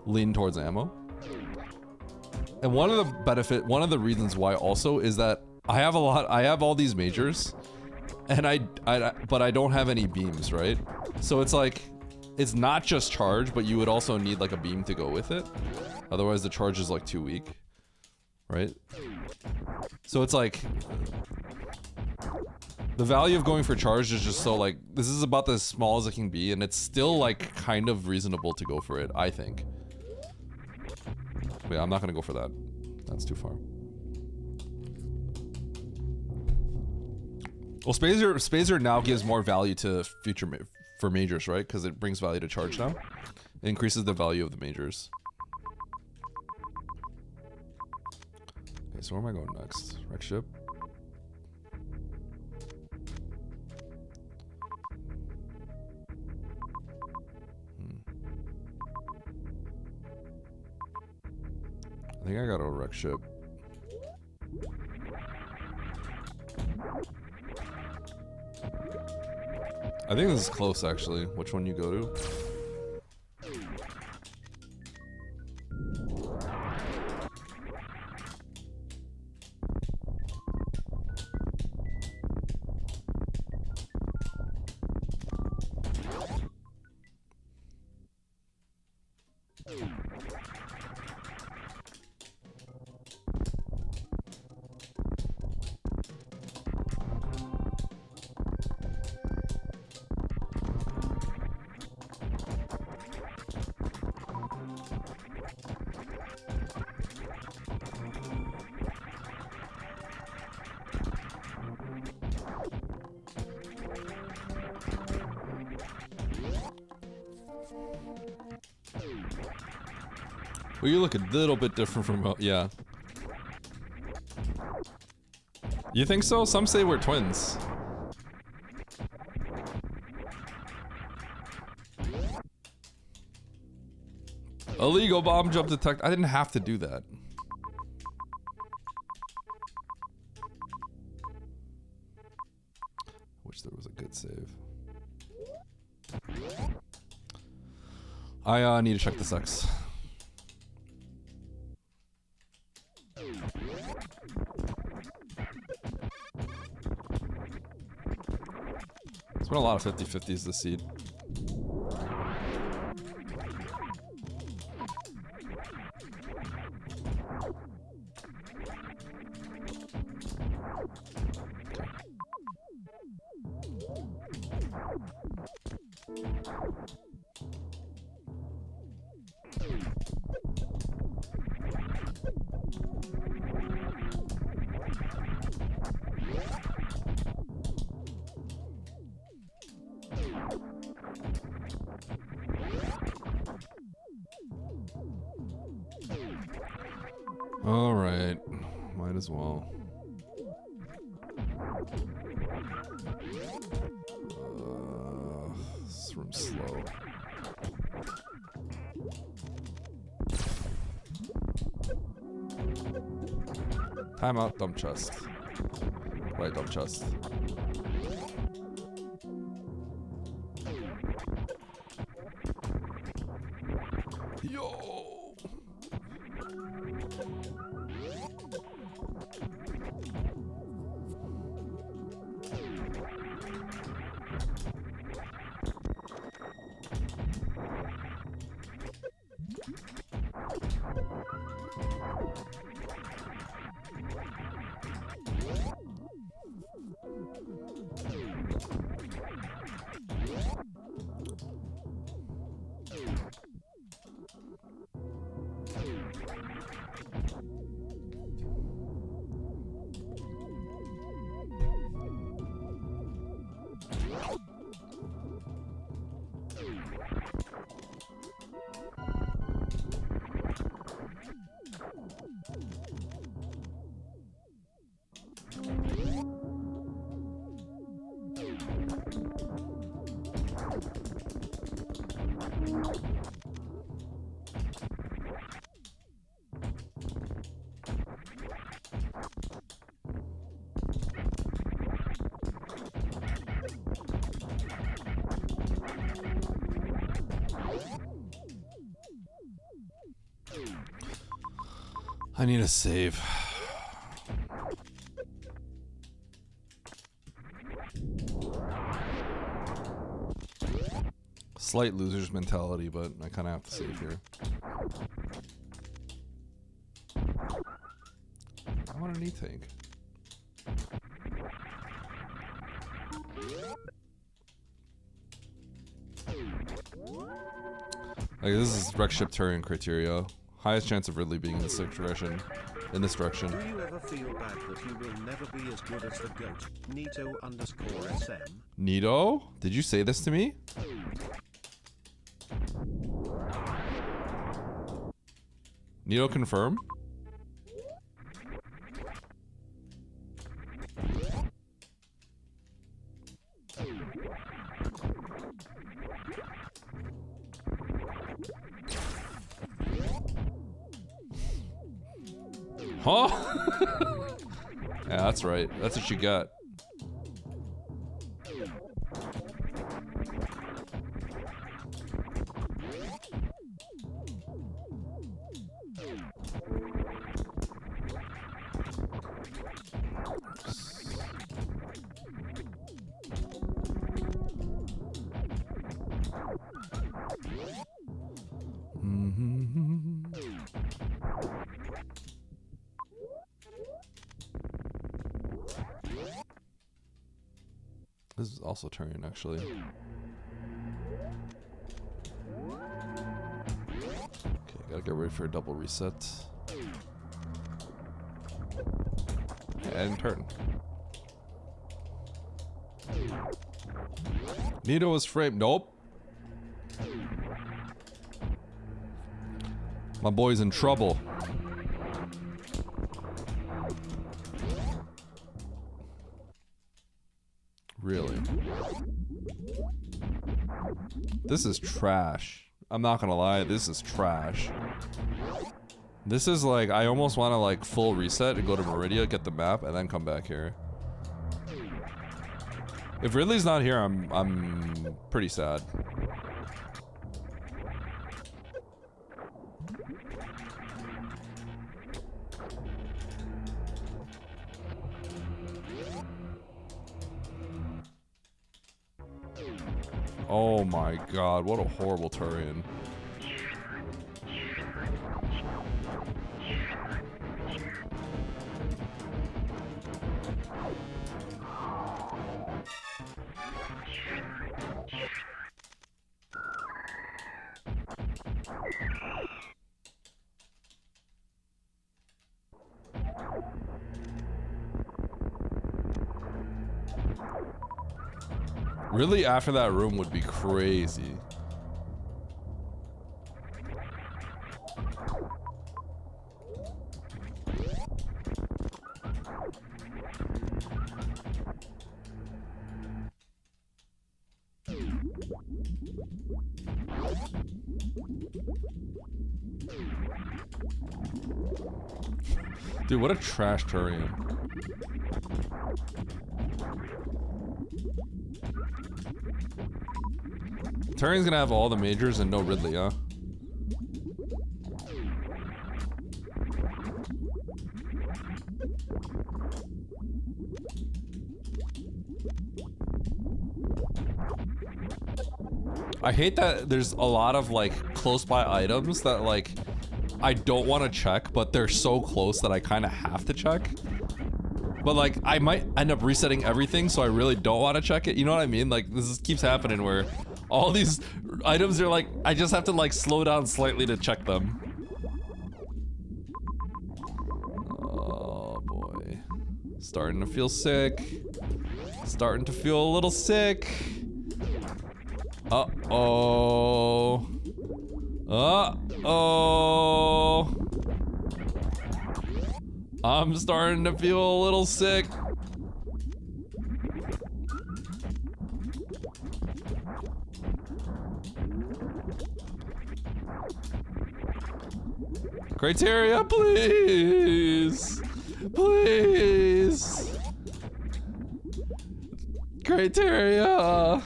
lean towards ammo. And one of the reasons why also is that I have all these majors and but I don't have any beams, right? So it's like, it's not just charge, but you would also need like a beam to go with it. Otherwise the charge is like too weak, right? So it's like, the value of going for charge is just so like, this is about as small as it can be, and it's still like kind of reasonable to go for it, I think. Wait, I'm not gonna go for that. That's too far. Well, Spazer now gives more value to for majors, right? Because it brings value to charge now. It increases the value of the majors. Okay, so where am I going next? Wreck ship? I think I got a wreck ship. I think this is close actually. Which one you go to? Well, you look a little bit different from, yeah. You think so? Some say we're twins. Illegal bomb jump detect. I didn't have to do that. Wish there was a good save. I need to check the sex. It's been a lot of 50-50s this seed. All right, might as well. This room's slow. Timeout, dump chest. Right, dump chest. Yo! I need a save. Slight loser's mentality, but I kind of have to save here. I want an E-tank. Like, this is wreck ship Turian criteria. Highest chance of Ridley being in this direction. In this direction. Do you ever feel bad that you will never be as good as the GOAT, Nito_SM? Nito? Did you say this to me? Nito confirm? Huh? Yeah, that's right. That's what you got. This is also Turian, actually. Okay, gotta get ready for a double reset. And turn. Nito was framed. Nope. My boy's in trouble. Really? This is trash. I'm not gonna lie, this is trash. This is like, I almost want to like full reset and go to Meridia, get the map, and then come back here. If Ridley's not here, I'm pretty sad. Oh my god, what a horrible Turian. Really, after that room would be crazy. Dude, what a trash terrarium. Terrarium's gonna have all the majors and no Ridley, huh? I hate that there's a lot of like close by items that like I don't want to check, but they're so close that I kind of have to check. But like I might end up resetting everything, so I really don't want to check it. You know what I mean? Like this keeps happening where all these items are like I just have to like slow down slightly to check them. Oh boy. Starting to feel sick. Starting to feel a little sick. Uh-oh. Uh-oh. I'm starting to feel a little sick. Criteria, please. Please. Criteria.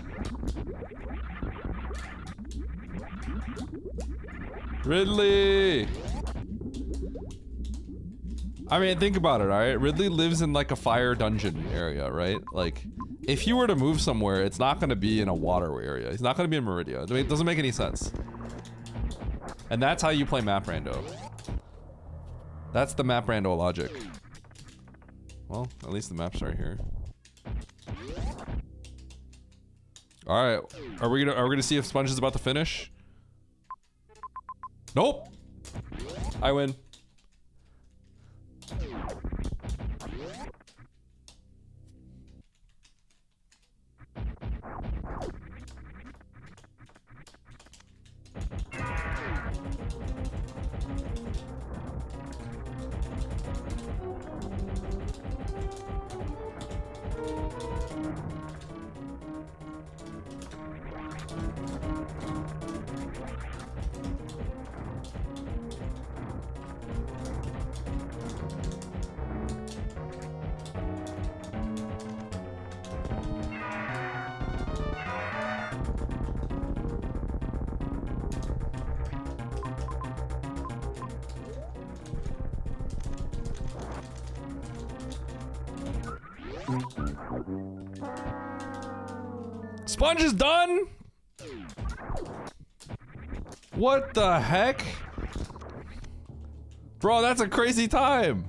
Ridley! I mean, think about it, alright? Ridley lives in like a fire dungeon area, right? Like, if he were to move somewhere, it's not gonna be in a water area. He's not gonna be in Meridia. It doesn't make any sense. And that's how you play map rando. That's the map rando logic. Well, at least the map's right here. Alright, are we gonna see if Sponge is about to finish? Nope. I win. Sponge is done? What the heck? Bro, that's a crazy time.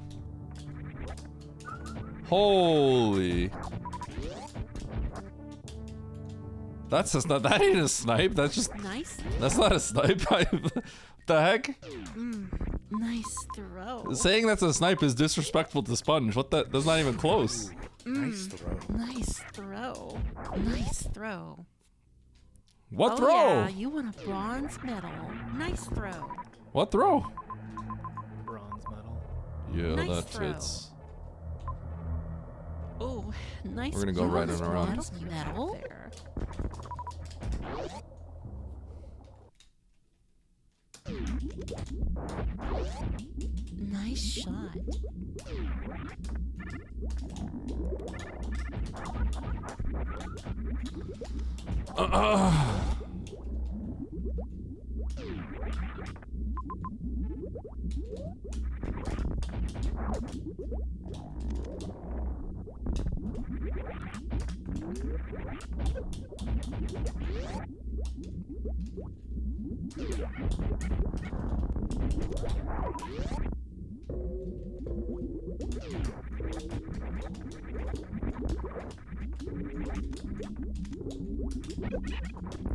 Holy. That's just not, that ain't a snipe. That's just, Nice. that's not a snipe. The heck? Nice throw. Saying that's a snipe is disrespectful to Sponge. What the, that's not even close. Nice throw. Nice throw. Nice throw. What Oh, throw? yeah, you want a bronze medal. Nice throw. What throw? Bronze medal. Yeah, Nice that throw. fits. Oh, nice. We're gonna go right bronze and around. medal. There. Nice shot.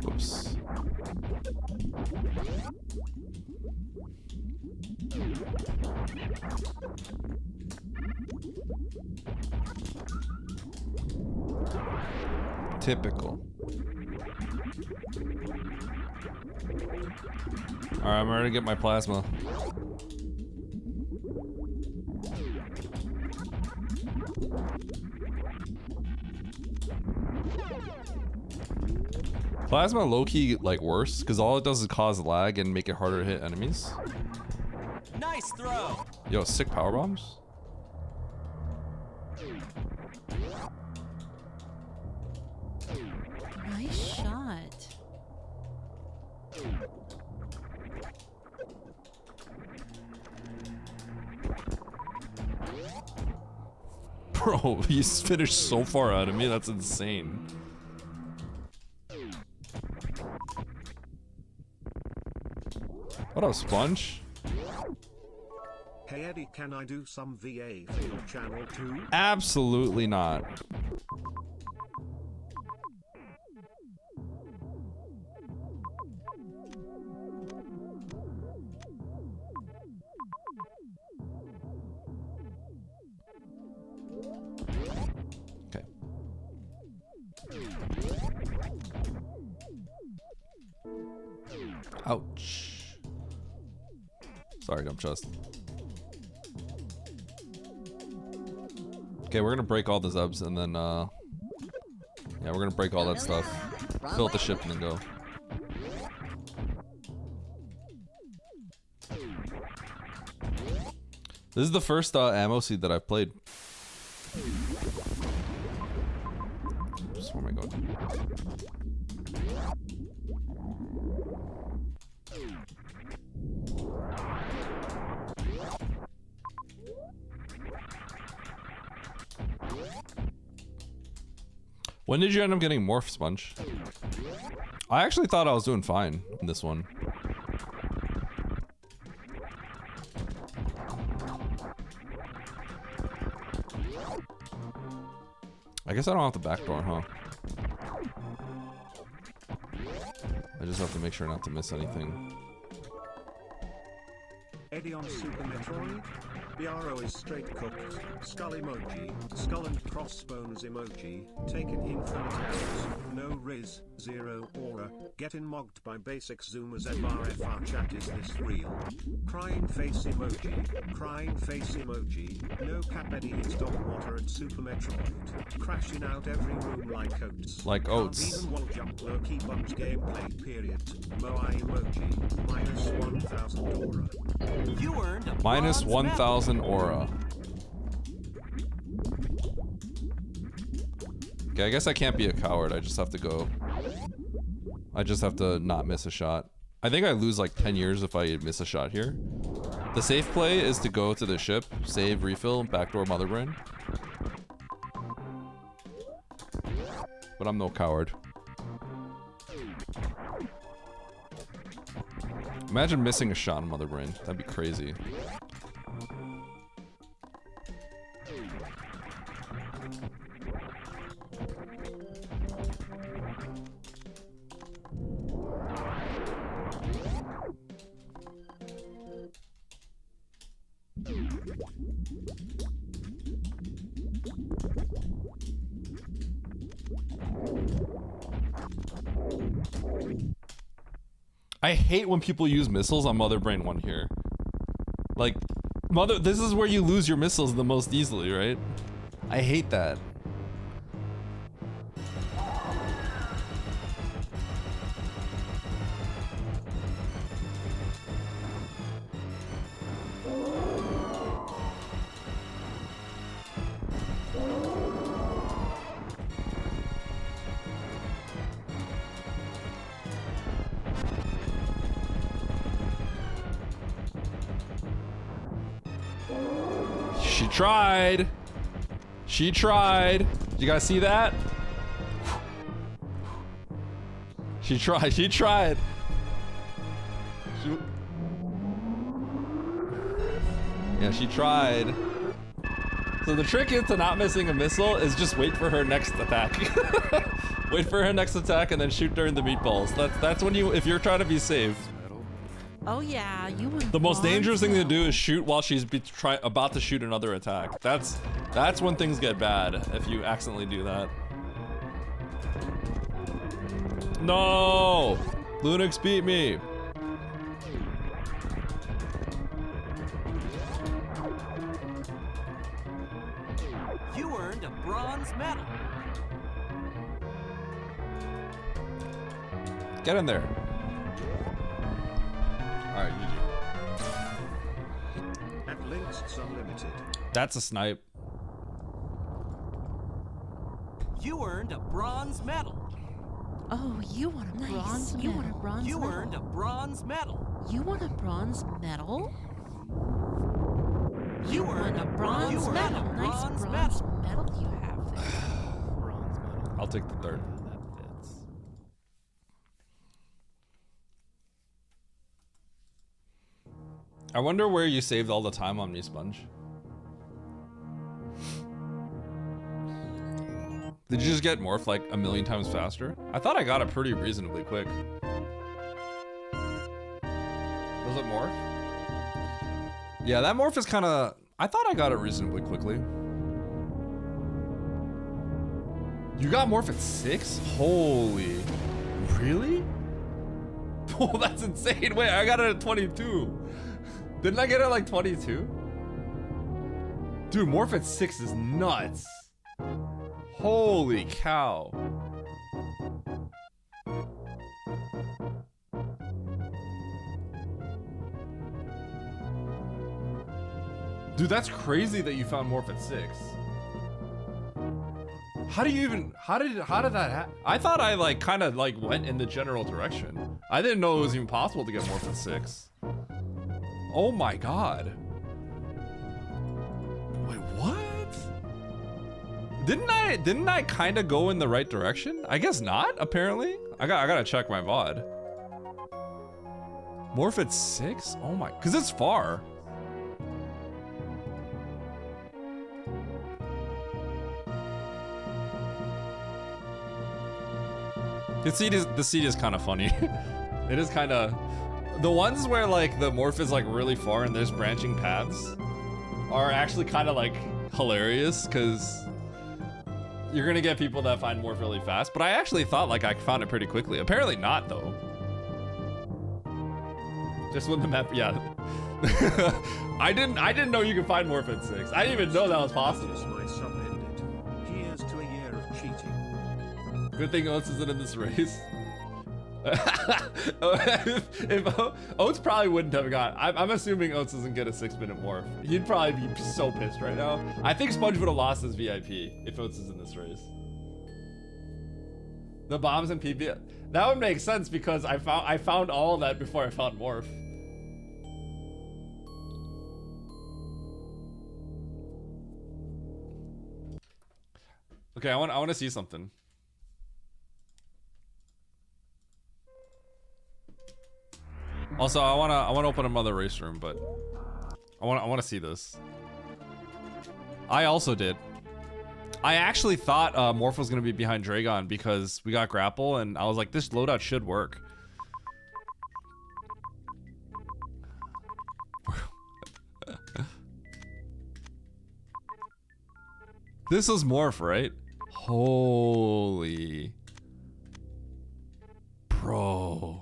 Oops. Typical. Alright, I'm ready to get my plasma. Plasma low-key like worse, because all it does is cause lag and make it harder to hit enemies. Nice throw. Yo, sick power bombs. Nice shot. Bro, he's finished so far out of me, that's insane. What up, Sponge? Hey Eddie, can I do some VA for your channel too? Absolutely not. Okay. Ouch. Sorry, dumb chest. Okay, we're gonna break all the zubs and then yeah, we're gonna break all that stuff. Fill up the ship and then go. This is the first ammo seed that I've played. Oops, where am I going? When did you end up getting morph, Sponge? I actually thought I was doing fine in this one. I guess I don't have the back door, huh? I just have to make sure not to miss anything. Eddie on Super Metroid? BRO is straight cooked. Skull emoji. Skull and crossbones emoji. Taking infinite arrows. No riz. Zero aura. Getting mogged by basic zoomers. FRFR chat. Is this real? Crying face emoji. Crying face emoji. No cap. Eddie is dog water and Super Metroid. Crashing out every room like oats. Like oats. Can't even wall jump low key bunch gameplay period. Moai emoji. Minus 1000 aura. You earned a Minus bronze 1000 aura. Okay, I guess I can't be a coward. I just have to go. I just have to not miss a shot. I think I lose like 10 years if I miss a shot here. The safe play is to go to the ship, save, refill, backdoor mother brain. But I'm no coward. Imagine missing a shot on mother brain. That'd be crazy. I hate when people use missiles on Mother Brain 1 here. Like, this is where you lose your missiles the most easily, right? I hate that. She tried. She tried. You guys see that? She tried. She tried. Yeah, she tried. So the trick is to not missing a missile is just wait for her next attack. Wait for her next attack and then shoot during the meatballs. That's when you, if you're trying to be safe. Oh yeah, you would. The most dangerous thing to do is shoot while she's about to shoot another attack. That's when things get bad if you accidentally do that. No! Lunix beat me. You earned a bronze medal. Get in there. Alright, GG. At Links Unlimited. That's a snipe. You earned a bronze medal. Oh, you want a bronze medal? You want a bronze You medal? earned a bronze medal. You want a bronze medal? You earned a bronze Bronze medal. medal. Nice Bronze bronze medal. medal you have there. Bronze medal. I'll take the third. That fits. I wonder where you saved all the time on me, Sponge. Did you just get morph like a million times faster? I thought I got it pretty reasonably quick. Was it morph? Yeah, that morph is kind of... I thought I got it reasonably quickly. You got morph at 6? Holy... Really? Oh, that's insane. Wait, I got it at 22. Didn't I get it at like 22? Dude, morph at 6 is nuts. Holy cow. Dude, that's crazy that you found morph at 6. How do you even, how did that happen? I thought I like kind of like went in the general direction. I didn't know it was even possible to get morph at 6. Oh my god. Wait, what? Didn't I kind of go in the right direction? I guess not, apparently. I gotta check my VOD. Morph at 6? Oh my, cause it's far. The seed is kind of funny. It is kind of, the ones where like the morph is like really far and there's branching paths are actually kind of like hilarious because you're gonna get people that find morph really fast. But I actually thought like I found it pretty quickly. Apparently not though. Just when the map, yeah. I didn't know you could find morph at 6. I didn't even know that was possible. My sub ended. Here's to a year of cheating. Good thing Oats isn't in this race. if Oats probably wouldn't have got. I'm assuming Oats doesn't get a 6-minute morph. He'd probably be so pissed right now. I think Sponge would have lost his VIP if Oats is in this race. The bombs and PP. That would make sense because I found all that before I found morph. Okay, I want to see something. Also, I wanna open another race room, but I wanna see this. I also did. I actually thought Morph was gonna be behind Dragon because we got grapple, and I was like, this loadout should work. This is Morph, right? Holy. Bro.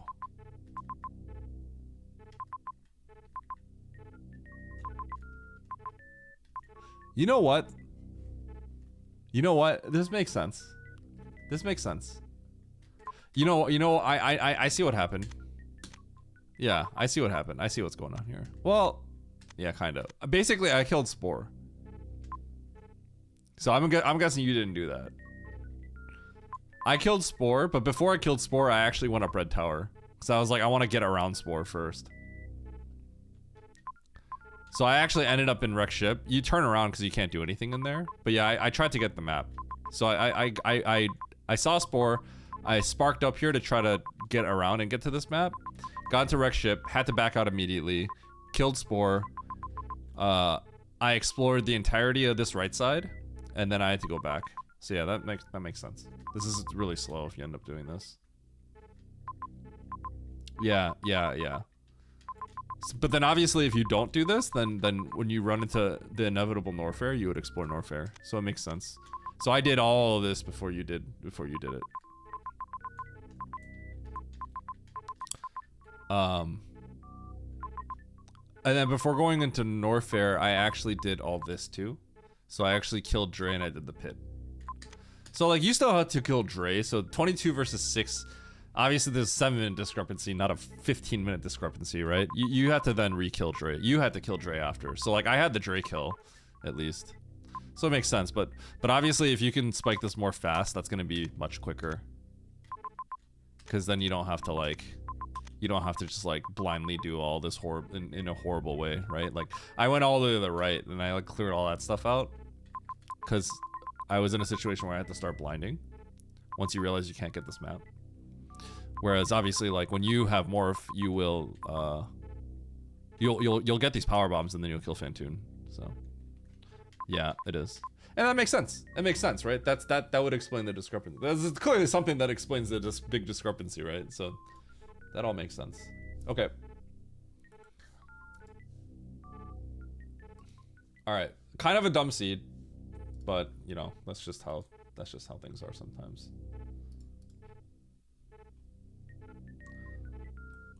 You know what? You know what? This makes sense. This makes sense. You know, I see what happened. Yeah, I see what happened. I see what's going on here. Well, yeah, kind of. Basically, I killed Spore. So I'm guessing you didn't do that. I killed Spore, but before I killed Spore, I actually went up Red Tower. So I was like, I want to get around Spore first. So I actually ended up in Wreck Ship. You turn around because you can't do anything in there. But yeah, I tried to get the map. So I saw Spore. I sparked up here to try to get around and get to this map. Got into Wreck Ship, had to back out immediately. Killed Spore. I explored the entirety of this right side, and then I had to go back. So yeah, that makes sense. This is really slow if you end up doing this. Yeah. But then obviously if you don't do this, then when you run into the inevitable Norfair, you would explore Norfair. So it makes sense. So I did all of this before you did it. And then before going into Norfair, I actually did all this too. So I actually killed Dre and I did the pit. So like you still had to kill Dre. So 22 versus 6. Obviously there's a 7-minute discrepancy, not a 15-minute discrepancy, right? You had to then re-kill Dre. You had to kill Dre after. So like I had the Dre kill, at least. So it makes sense. But obviously if you can spike this more fast, that's gonna be much quicker. Because then you don't have to like... You don't have to just like blindly do all this in a horrible way, right? Like I went all the way to the right and I like cleared all that stuff out because I was in a situation where I had to start blinding once you realize you can't get this map. Whereas obviously like when you have morph, you will you'll get these power bombs and then you'll kill Fantoon. So yeah, it is. And that makes sense. It makes sense, right? That would explain the discrepancy. That's clearly something that explains the big discrepancy, right? So that all makes sense. Okay. All right. Kind of a dumb seed, but you know, that's just how things are sometimes.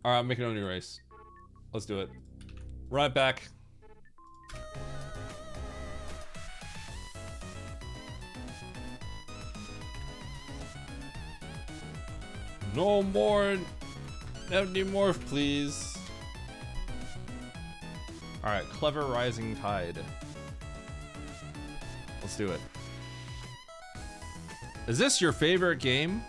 All right, I'm making a new race. Let's do it. Run it back. No more empty morph, please. All right, clever rising tide. Let's do it. Is this your favorite game?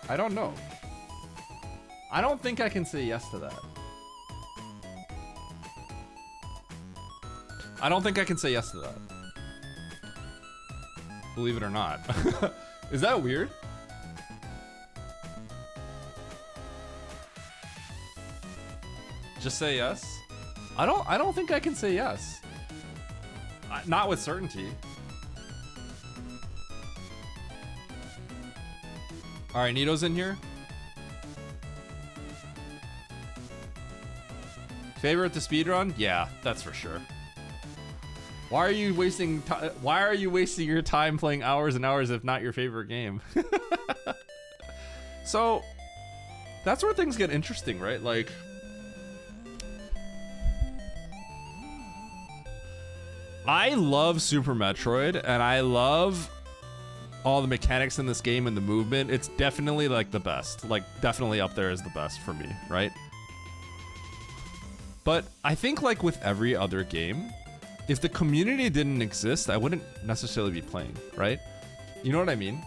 I don't know. I don't think I can say yes to that. I don't think I can say yes to that. Believe it or not. Is that weird? Just say yes? I don't think I can say yes. Not with certainty. All right, Nito's in here. Favorite to speedrun? Yeah, that's for sure. Why are you wasting your time playing hours and hours if not your favorite game? So that's where things get interesting, right? Like I love Super Metroid and I love all the mechanics in this game and the movement. It's definitely like the best, like definitely up there as the best for me, right? But I think like with every other game, if the community didn't exist, I wouldn't necessarily be playing, right? You know what I mean?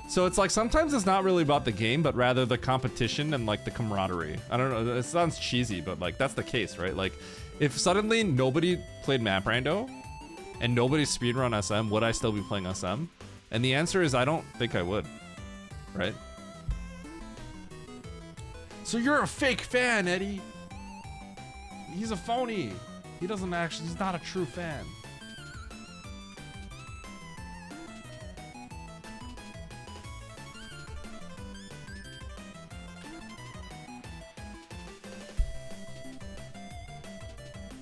So it's like sometimes it's not really about the game, but rather the competition and like the camaraderie. I don't know, it sounds cheesy, but like that's the case, right? Like if suddenly nobody played Map Rando and nobody speedrun SM, would I still be playing SM? And the answer is I don't think I would, right? So you're a fake fan, Eddie. He's a phony. He's not a true fan.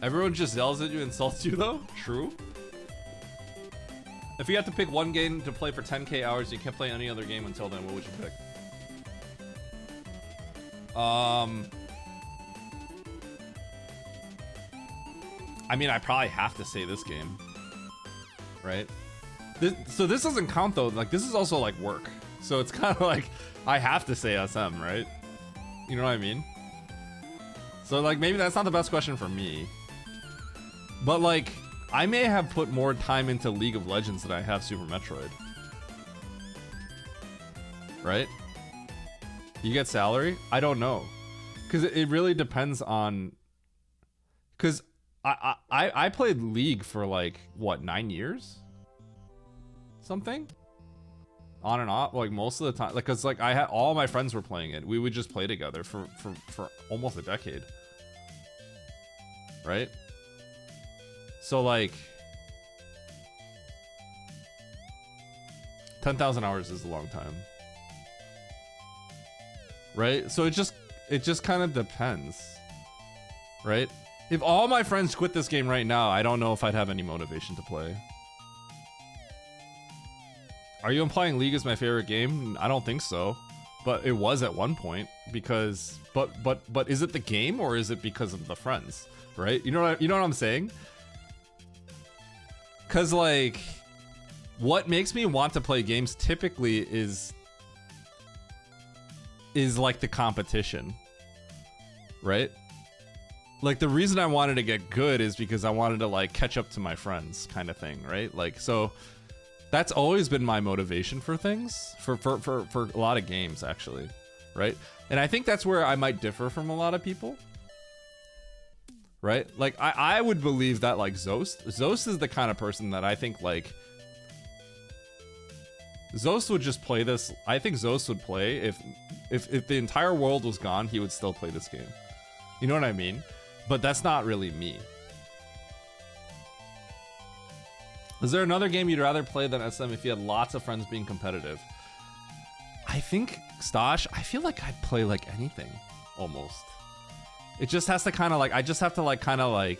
Everyone just yells at you, insults you though? True. If you have to pick one game to play for 10k hours, you can't play any other game until then, what would you pick? I mean, I probably have to say this game, right? So this doesn't count though. Like this is also like work. So it's kind of like I have to say SM, right? You know what I mean? So like maybe that's not the best question for me. But like I may have put more time into League of Legends than I have Super Metroid. Right? You get salary? I don't know. Cause it really depends on, cause I played League for like what 9 years, something, on and off, like most of the time. Like, cause like I had all my friends were playing it. We would just play together for almost a decade, right? So like 10,000 hours is a long time, right? So it just kind of depends. right? If all my friends quit this game right now, I don't know if I'd have any motivation to play. Are you implying League is my favorite game? I don't think so, but it was at one point because, but is it the game or is it because of the friends, right? You know what I'm saying? Cause like, what makes me want to play games typically is like the competition, right? Like the reason I wanted to get good is because I wanted to like catch up to my friends kind of thing, right? Like, so that's always been my motivation for things, for a lot of games actually, right? And I think that's where I might differ from a lot of people, right? Like I would believe that like Zost is the kind of person that I think like Zost would just play this. I think Zost would play if the entire world was gone, he would still play this game. You know what I mean? But that's not really me. Is there another game you'd rather play than SM if you had lots of friends being competitive? I think, Stosh, I feel like I'd play like anything, almost. It just has to kind of like, I just have to like kind of like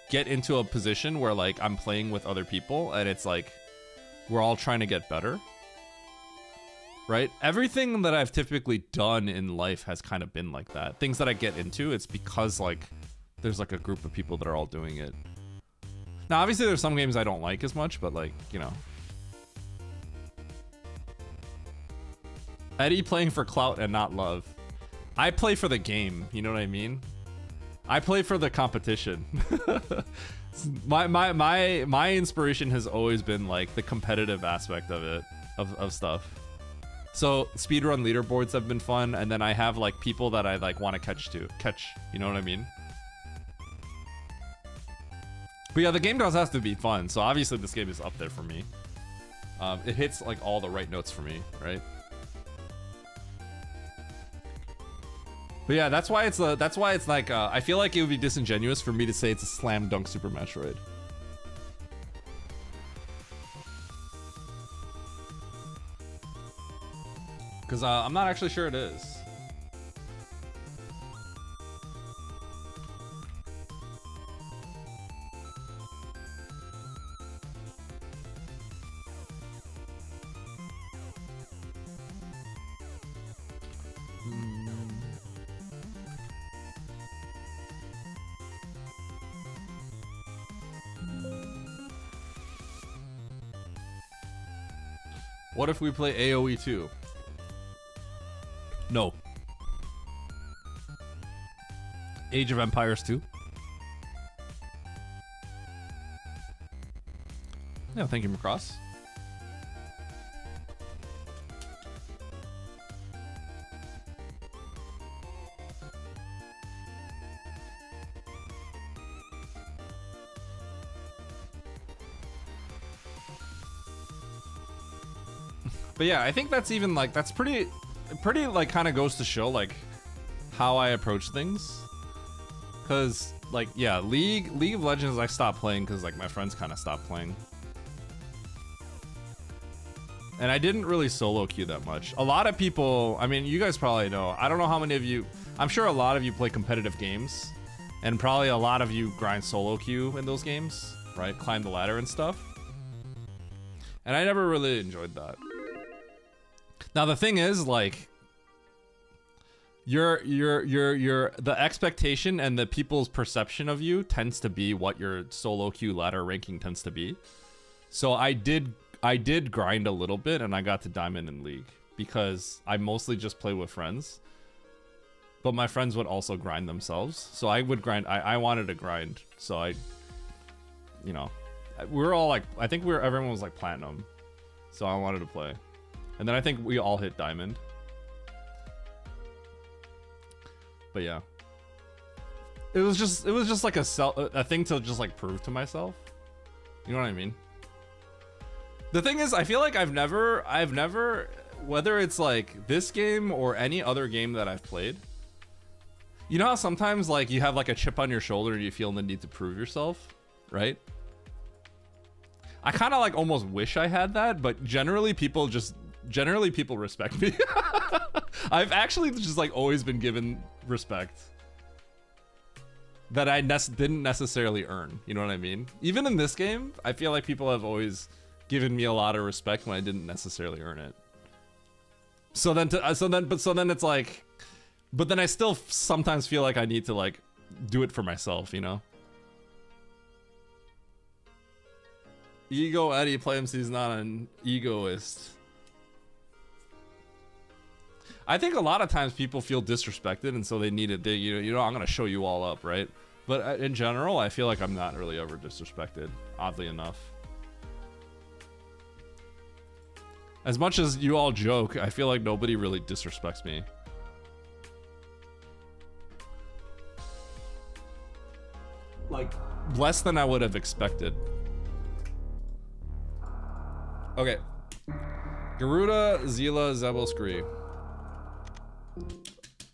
get into a position where like I'm playing with other people and it's like we're all trying to get better. Right? Everything that I've typically done in life has kind of been like that. Things that I get into, it's because like there's like a group of people that are all doing it. Now, obviously there's some games I don't like as much, but like, you know. Eddie playing for clout and not love. I play for the game, you know what I mean? I play for the competition. my inspiration has always been like the competitive aspect of it, of stuff. So speedrun leaderboards have been fun, and then I have like people that I like want to catch, you know what I mean? But yeah, the game does have to be fun, so obviously this game is up there for me. It hits like all the right notes for me, right? But yeah, that's why it's like I feel like it would be disingenuous for me to say it's a slam dunk Super Metroid. Because I'm not actually sure it is. What if we play AoE 2? No. Age of Empires 2? Yeah, thank you, Macross. But yeah, I think that's even like, that's pretty like kind of goes to show like how I approach things. Cause like, yeah, League of Legends I stopped playing cause like my friends kind of stopped playing. And I didn't really solo queue that much. A lot of people, I mean, you guys probably know, I don't know how many of you, I'm sure a lot of you play competitive games and probably a lot of you grind solo queue in those games, right? Climb the ladder and stuff. And I never really enjoyed that. Now the thing is, like, the expectation and the people's perception of you tends to be what your solo queue ladder ranking tends to be. So I did grind a little bit and I got to Diamond in League because I mostly just play with friends. But my friends would also grind themselves. So I would grind, I wanted to grind. So I, you know, we were all like, I think everyone was like platinum. So I wanted to play. And then I think we all hit diamond. But yeah. It was just like a thing to just like prove to myself. You know what I mean? The thing is, I feel like I've never, whether it's like this game or any other game that I've played, you know how sometimes like you have like a chip on your shoulder and you feel the need to prove yourself, right? I kind of like almost wish I had that, but generally people respect me. I've actually just like always been given respect. that I didn't necessarily earn. You know what I mean? Even in this game, I feel like people have always given me a lot of respect when I didn't necessarily earn it. So then it's like, but then I still sometimes feel like I need to like do it for myself, you know? Ego Eddie claims he's not an egoist. I think a lot of times people feel disrespected, and so they need it. You know, I'm gonna show you all up, right? But in general, I feel like I'm not really ever disrespected, oddly enough. As much as you all joke, I feel like nobody really disrespects me. Like, less than I would have expected. Okay. Garuda, Zila, Zebelskri.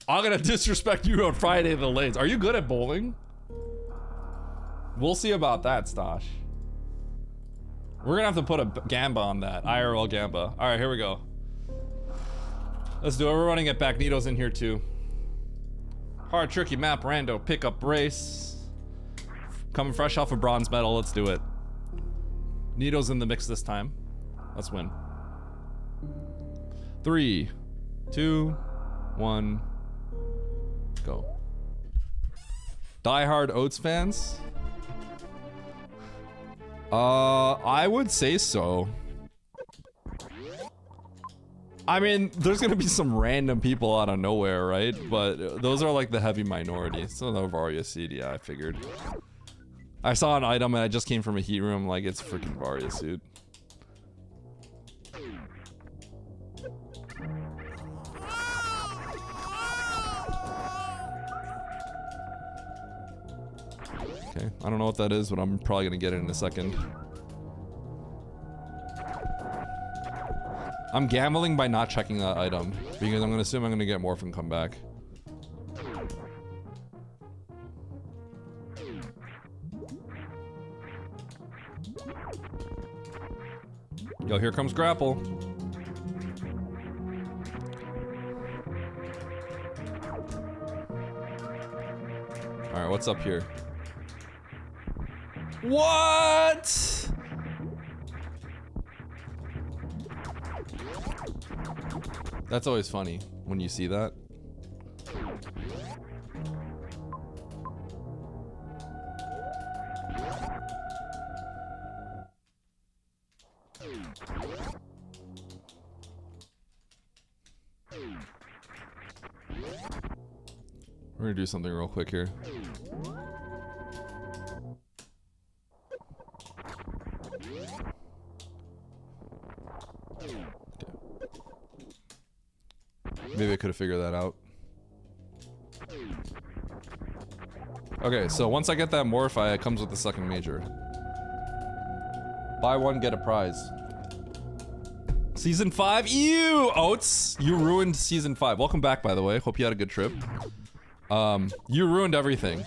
I'm gonna disrespect you on Friday the Lanes. Are you good at bowling? We'll see about that, Stosh. We're gonna have to put a gamba on that. IRL gamba. Alright, here we go. Let's do it. We're running it back. Nito's in here too. Hard, tricky map, rando, pickup race. Coming fresh off a bronze medal. Let's do it. Nito's in the mix this time. Let's win. 3, 2, 1, go. Die Hard Oats fans? I would say so. I mean, there's gonna be some random people out of nowhere, right? But those are like the heavy minority. So no Varia Seed, yeah, I figured. I saw an item and I just came from a heat room, like it's freaking Varia Suit. Okay, I don't know what that is, but I'm probably gonna get it in a second. I'm gambling by not checking that item, because I'm gonna assume I'm gonna get Morph and come back. Yo, here comes Grapple. Alright, what's up here? What? That's always funny when you see that. We're gonna do something real quick here. Maybe I could have figured that out. Okay, so once I get that Morphi, it comes with the second major. Buy one, get a prize. Season 5? Ew! Oats! You ruined Season 5. Welcome back, by the way. Hope you had a good trip. You ruined everything.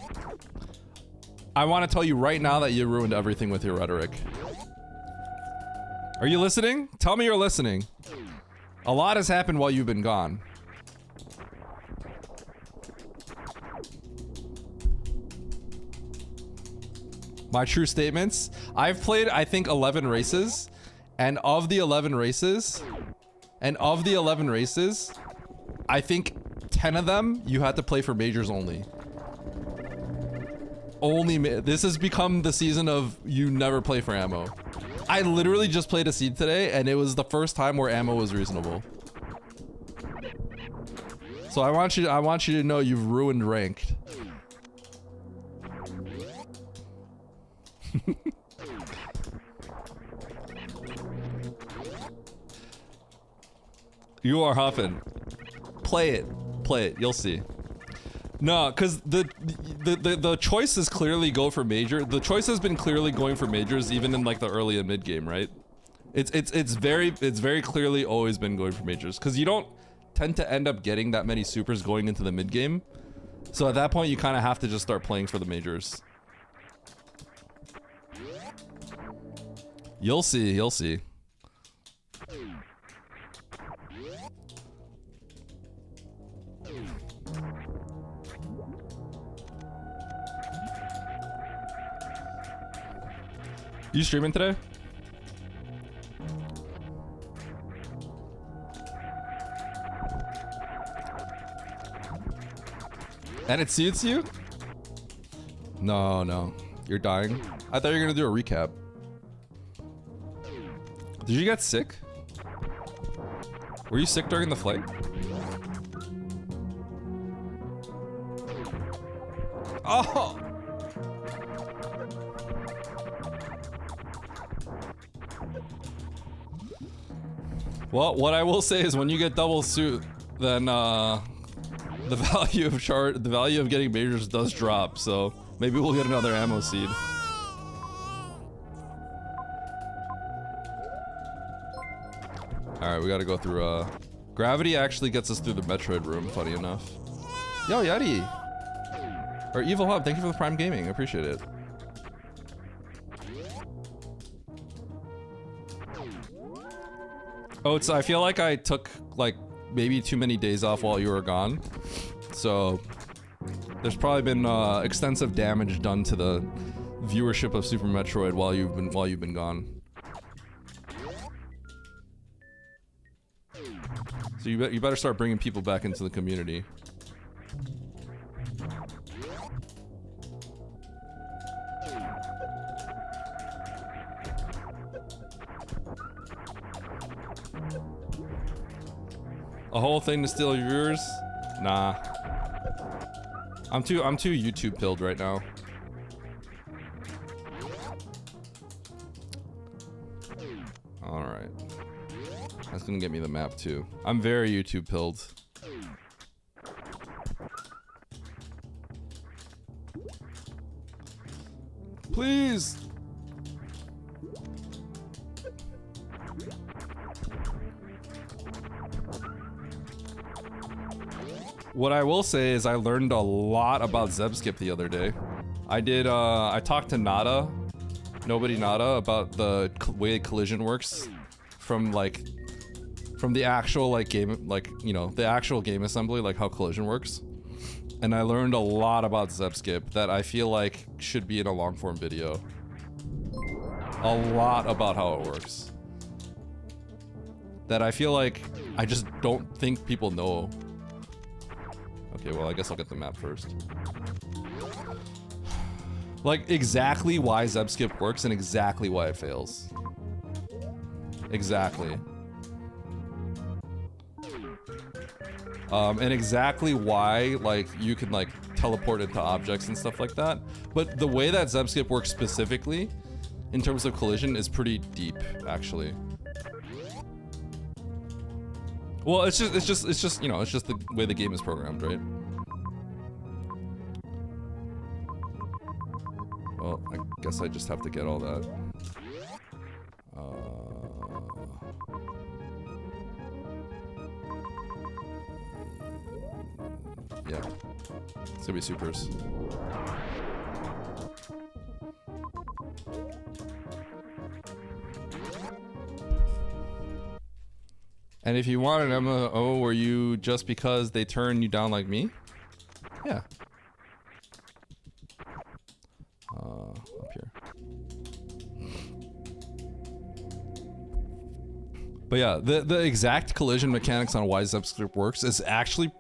I want to tell you right now that you ruined everything with your rhetoric. Are you listening? Tell me you're listening. A lot has happened while you've been gone. My true statements. I've played, I think, 11 races. And of the 11 races, I think 10 of them, you had to play for majors only. This has become the season of you never play for ammo. I literally just played a seed today, and it was the first time where ammo was reasonable. So I want you to know you've ruined ranked. You are huffing. Play it. You'll see. No, because the choice is clearly go for major. The choice has been clearly going for majors, even in like the early and mid game, right? It's very clearly always been going for majors, because you don't tend to end up getting that many supers going into the mid game. So at that point, you kind of have to just start playing for the majors. You'll see. You'll see. You streaming today? And it suits you? No, no. You're dying. I thought you were gonna do a recap. Did you get sick? Were you sick during the flight? Oh! Well, what I will say is when you get double suit, then the value of getting majors does drop, so maybe we'll get another ammo seed. Alright, we gotta go through gravity actually gets us through the Metroid room, funny enough. Yo, Yeti! Or Evil Hub, thank you for the Prime Gaming, I appreciate it. Oh, I feel like I took like maybe too many days off while you were gone. So there's probably been extensive damage done to the viewership of Super Metroid while you've been gone. So you better start bringing people back into the community. A whole thing to steal your viewers? Nah. I'm too YouTube pilled right now. Alright. That's gonna get me the map too. I'm very YouTube pilled. Please! What I will say is I learned a lot about Zebskip the other day. I talked to Nada, Nobody Nada, about the way collision works from the actual like game, like, you know, the actual game assembly, like how collision works. And I learned a lot about Zebskip that I feel like should be in a long form video. A lot about how it works. That I feel like I just don't think people know. Okay, well, I guess I'll get the map first. Like, exactly why Zebskip works and exactly why it fails. Exactly. And exactly why, like, you can, like, teleport into objects and stuff like that. But the way that Zebskip works specifically, in terms of collision, is pretty deep, actually. Well, it's just, you know, it's just the way the game is programmed, right? Well, I guess I just have to get all that. Yeah. It's gonna be supers. And if you want an MMO where you just because they turn you down like me? Yeah. Up here. But yeah, the exact collision mechanics on why Zebskip works is actually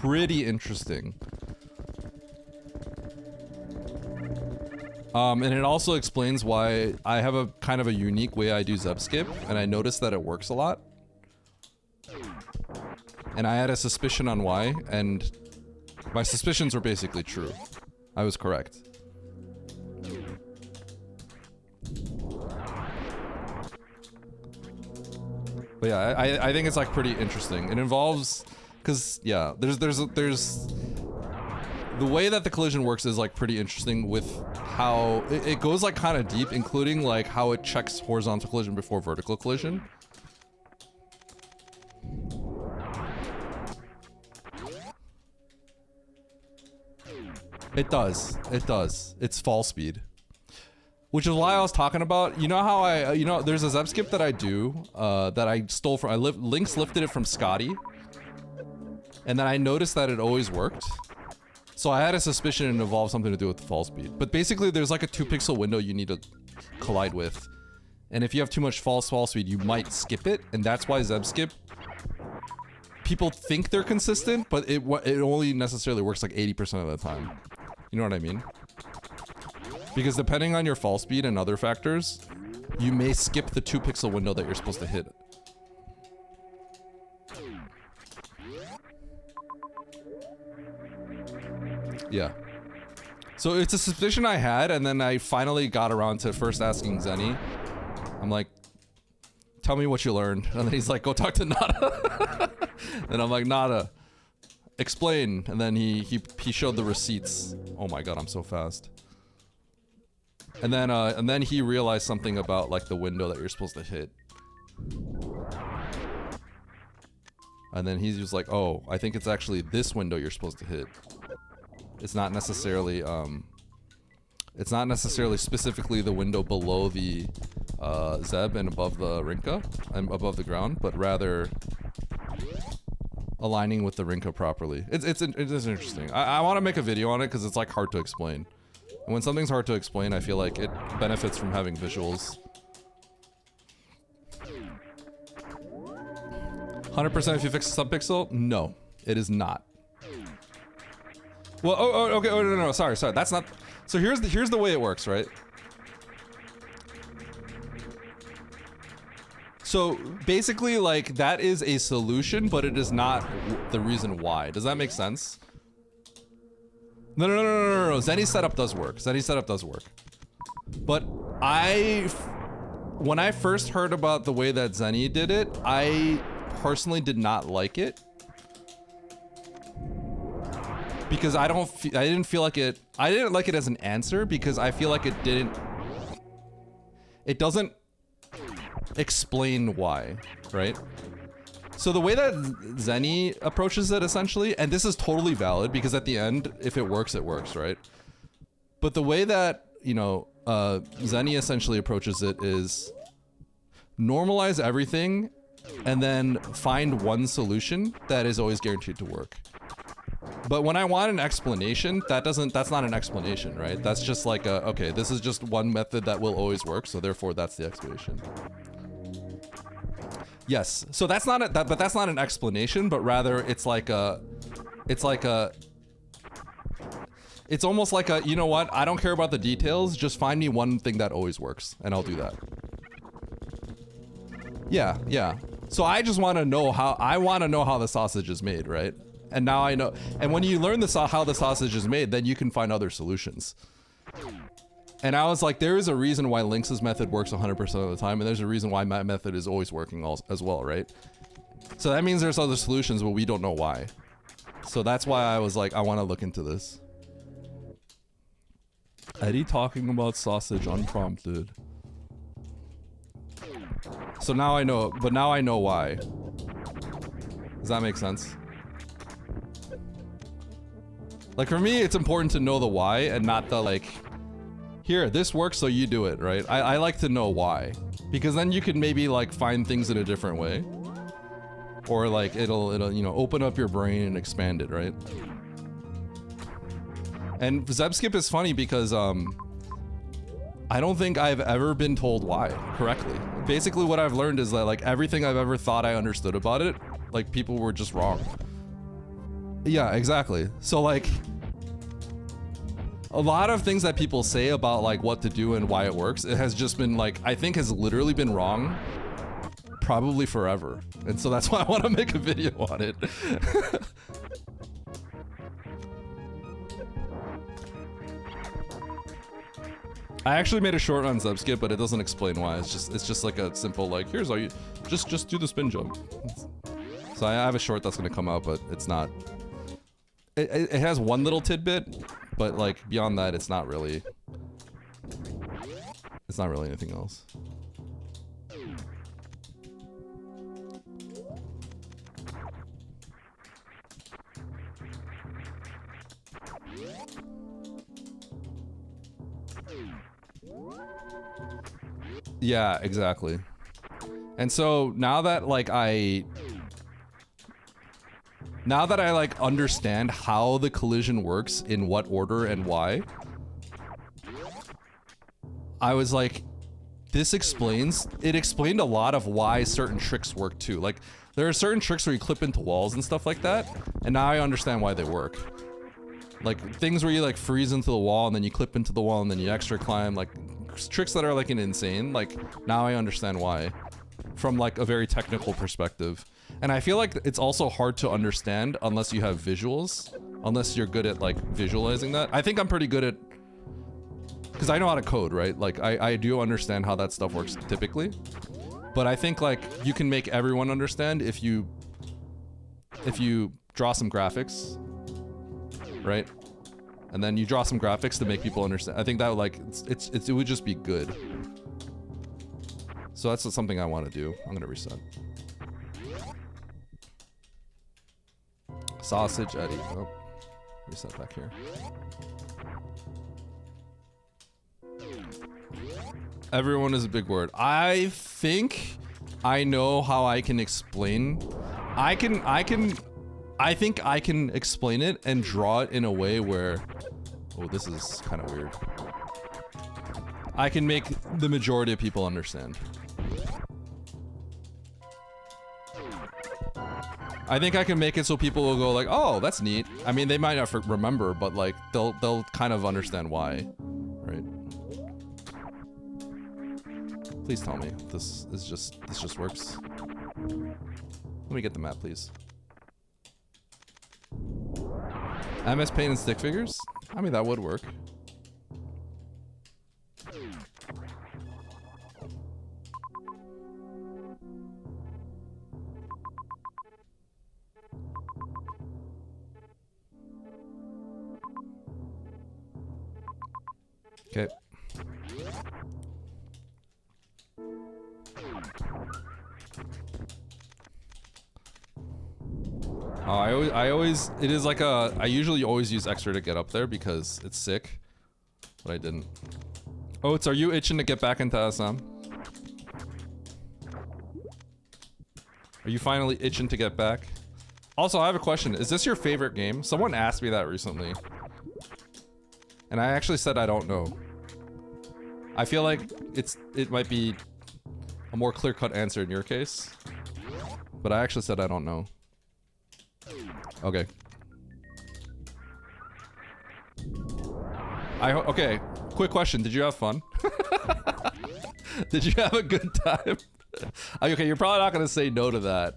pretty interesting. And it also explains why I have a kind of a unique way I do Zebskip, and I noticed that it works a lot. And I had a suspicion on why, and my suspicions were basically true. I was correct. But yeah, I think it's like pretty interesting. It involves, cause yeah, there's the way that the collision works is like pretty interesting with how it goes like kind of deep, including like how it checks horizontal collision before vertical collision. It does. It does. It's fall speed. Which is why I was talking about, you know how you know, there's a Zebskip that I do, that I stole from, Lynx lifted it from Scotty. And then I noticed that it always worked. So I had a suspicion it involved something to do with the fall speed. But basically there's like a 2 pixel window you need to collide with. And if you have too much false fall speed, you might skip it, and that's why Zeb skip. People think they're consistent, but it only necessarily works like 80% of the time. You know what I mean? Because depending on your fall speed and other factors, you may skip the 2 pixel window that you're supposed to hit. Yeah. So it's a suspicion I had, and then I finally got around to first asking Zenny. I'm like, tell me what you learned. And then he's like, go talk to Nada. And I'm like, Nada, explain. And then he showed the receipts. Oh my god, I'm so fast. And then he realized something about like the window that you're supposed to hit. And then he's just like, oh, I think it's actually this window you're supposed to hit. It's not necessarily specifically the window below the Zeb and above the Rinka and above the ground, but rather aligning with the Rinka properly. It's interesting. I want to make a video on it because it's like hard to explain. And when something's hard to explain, I feel like it benefits from having visuals. 100% if you fix a subpixel? No, it is not. Well, okay, no, sorry, that's not. So here's the way it works, right? So basically, like, that is a solution, but it is not the reason why. Does that make sense? No. Zenny's setup does work. But when I first heard about the way that Zenny did it, I personally did not like it. Because I didn't feel like it. I didn't like it as an answer because I feel like it doesn't explain why, right? So the way that Zenny approaches it essentially, and this is totally valid because at the end, if it works, right? But the way that, you know, Zenny essentially approaches it is normalize everything and then find one solution that is always guaranteed to work. But when I want an explanation, that's not an explanation, right? That's just like okay, this is just one method that will always work, so therefore that's the explanation. Yes, so that's not but that's not an explanation, but rather it's almost like a, you know what, I don't care about the details, just find me one thing that always works, and I'll do that. Yeah. So I just want to know how the sausage is made, right? And now I know. And when you learn how the sausage is made, then you can find other solutions. And I was like, there is a reason why Lynx's method works 100% of the time, and there's a reason why my method is always working as well, right? So that means there's other solutions, but we don't know why. So that's why I was like, I want to look into this. Eddie talking about sausage unprompted. So now I know, but now I know why. Does that make sense? Like for me, it's important to know the why and not the like, here, this works so you do it, right? I like to know why. Because then you can maybe like find things in a different way. Or like it'll you know, open up your brain and expand it, right? And Zebskip is funny because I don't think I've ever been told why correctly. Basically what I've learned is that like everything I've ever thought I understood about it, like people were just wrong. Yeah, exactly. So like a lot of things that people say about like what to do and why it works, it has just been like, I think has literally been wrong probably forever. And so that's why I want to make a video on it. I actually made a short on Zebskip, but it doesn't explain why. It's just like a simple like, here's how you just do the spin jump. So I have a short that's gonna come out, but it's not. It has one little tidbit, but like beyond that, it's not really anything else. Yeah, exactly. And so now that like I like understand how the collision works in what order and why, I was like, this explained a lot of why certain tricks work too. Like, there are certain tricks where you clip into walls and stuff like that, and now I understand why they work. Like, things where you like freeze into the wall and then you clip into the wall and then you extra climb, like tricks that are like an insane, like now I understand why. From like a very technical perspective. And I feel like it's also hard to understand unless you have visuals, unless you're good at like visualizing that. I think I'm pretty good at, because I know how to code, right? Like I do understand how that stuff works typically. But I think like you can make everyone understand if you draw some graphics, right? And then you draw some graphics to make people understand. I think that would like, it would just be good. So that's something I want to do. I'm gonna reset. Sausage Eddie. Oh, reset back here. Everyone is a big word. I think I know how I can explain. I think I can explain it and draw it in a way where, oh, this is kind of weird. I can make the majority of people understand. I think I can make it so people will go like, oh, that's neat. I mean, they might not remember, but like they'll kind of understand why, right? Please tell me this just works. Let me get the map, please. MS Paint and stick figures? I mean, that would work. Okay. Oh, I always, it is like I usually always use extra to get up there because it's sick, but I didn't. Oats, are you itching to get back into SM? Are you finally itching to get back? Also, I have a question. Is this your favorite game? Someone asked me that recently. And I actually said I don't know. I feel like it might be a more clear-cut answer in your case. But I actually said I don't know. Okay. Okay, quick question. Did you have fun? Did you have a good time? Okay, you're probably not gonna say no to that.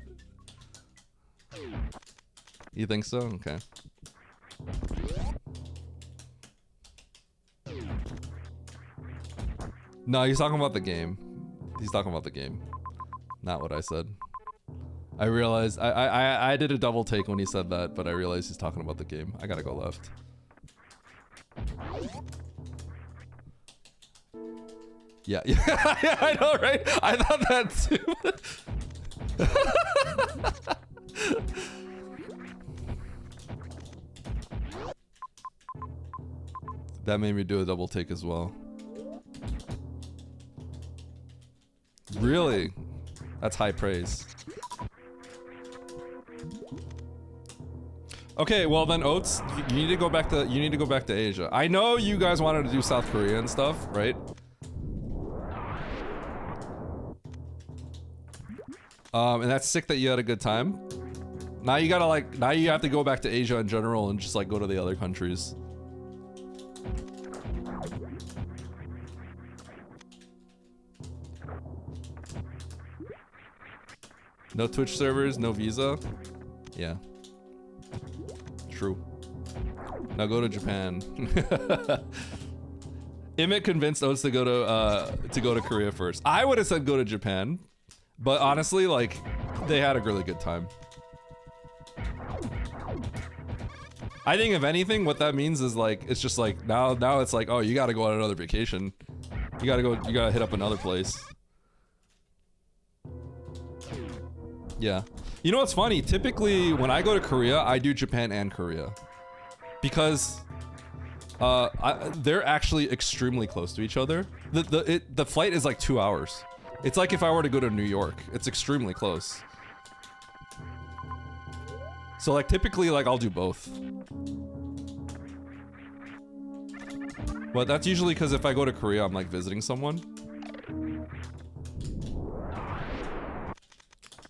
You think so? Okay. No, he's talking about the game. He's talking about the game. Not what I said. I realized I did a double take when he said that, but I realized he's talking about the game. I gotta go left. Yeah, yeah, yeah, I know, right? I thought that too. That made me do a double take as well. Really? That's high praise. Okay, well then, Oats, you need to go back to Asia. I know you guys wanted to do South Korea and stuff, right? And that's sick that you had a good time. Now you gotta now you have to go back to Asia in general and just like go to the other countries. No Twitch servers, no visa. Yeah. True. Now go to Japan. Emmett convinced Oats to go to Korea first. I would have said go to Japan, but honestly, like, they had a really good time. I think if anything, what that means is like, it's just like now it's like, oh, you gotta go on another vacation. You gotta hit up another place. Yeah. You know what's funny? Typically, when I go to Korea, I do Japan and Korea. Because they're actually extremely close to each other. The flight is like 2 hours. It's like if I were to go to New York. It's extremely close. So like typically like I'll do both. But that's usually because if I go to Korea, I'm like visiting someone.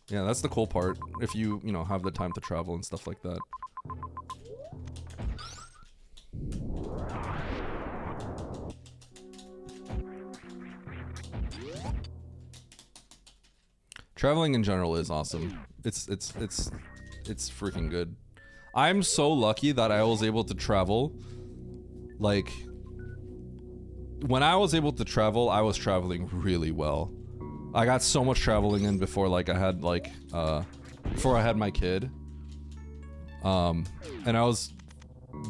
Yeah, that's the cool part. If you know, have the time to travel and stuff like that. Traveling in general is awesome. It's freaking good. I'm so lucky that I was able to travel. Like, when I was able to travel, I was traveling really well. I got so much traveling in before, like, I had, like, before I had my kid. And I was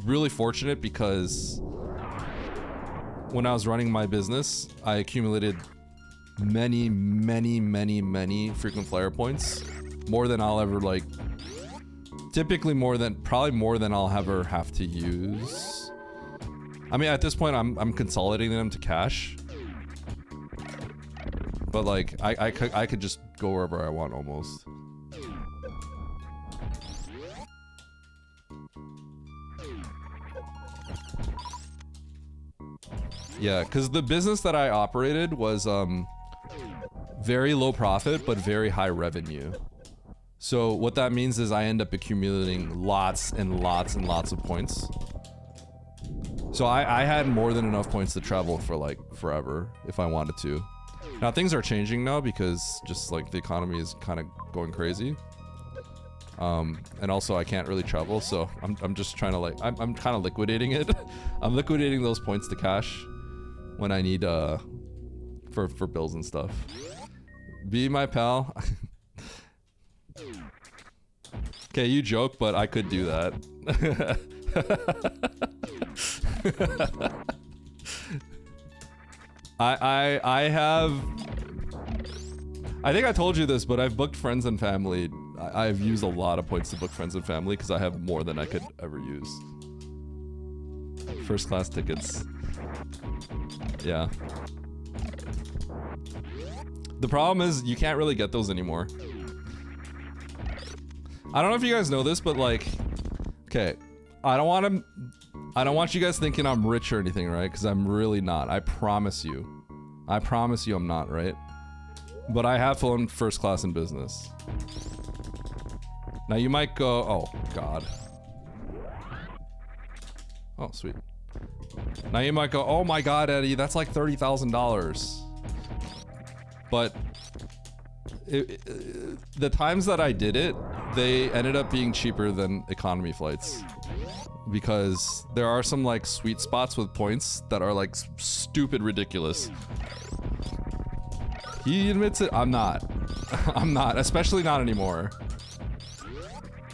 really fortunate because when I was running my business, I accumulated many frequent flyer points. More than I'll ever, like, typically probably more than I'll ever have to use. I mean, at this point, I'm consolidating them to cash. But like, I could just go wherever I want almost. Yeah, because the business that I operated was very low profit, but very high revenue. So what that means is I end up accumulating lots and lots and lots of points. So I had more than enough points to travel for like forever if I wanted to. Now things are changing now because just like the economy is kind of going crazy. And also I can't really travel, so I'm just trying to like, I'm kind of liquidating it. I'm liquidating those points to cash when I need for bills and stuff. Be my pal. Okay, you joke, but I could do that. I think I told you this, but I've booked friends and family. I've used a lot of points to book friends and family because I have more than I could ever use. First class tickets. Yeah. The problem is you can't really get those anymore. I don't know if you guys know this, but like, okay, I don't want you guys thinking I'm rich or anything, right? Because I'm really not. I promise you I'm not, right? But I have flown first class in business. Now you might go, oh god. Oh, sweet. Now you might go, oh my god, Eddie, that's like $30,000. But the times that I did it, they ended up being cheaper than economy flights. Because there are some like sweet spots with points that are like stupid ridiculous. He admits it, I'm not. I'm not, especially not anymore.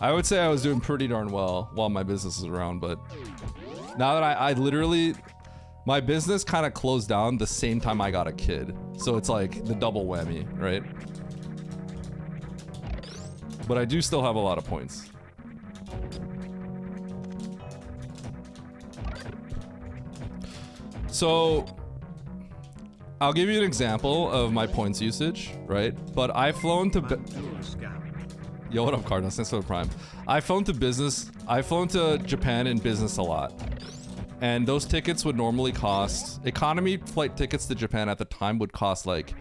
I would say I was doing pretty darn well while my business is around, but now that I literally, my business kind of closed down the same time I got a kid. So it's like the double whammy, right? But I do still have a lot of points. So I'll give you an example of my points usage, right? But I've flown to Yo, what up, Cardinals? Thanks for the Prime. I've flown to Japan in business a lot. And those tickets would normally cost, economy flight tickets to Japan at the time would cost like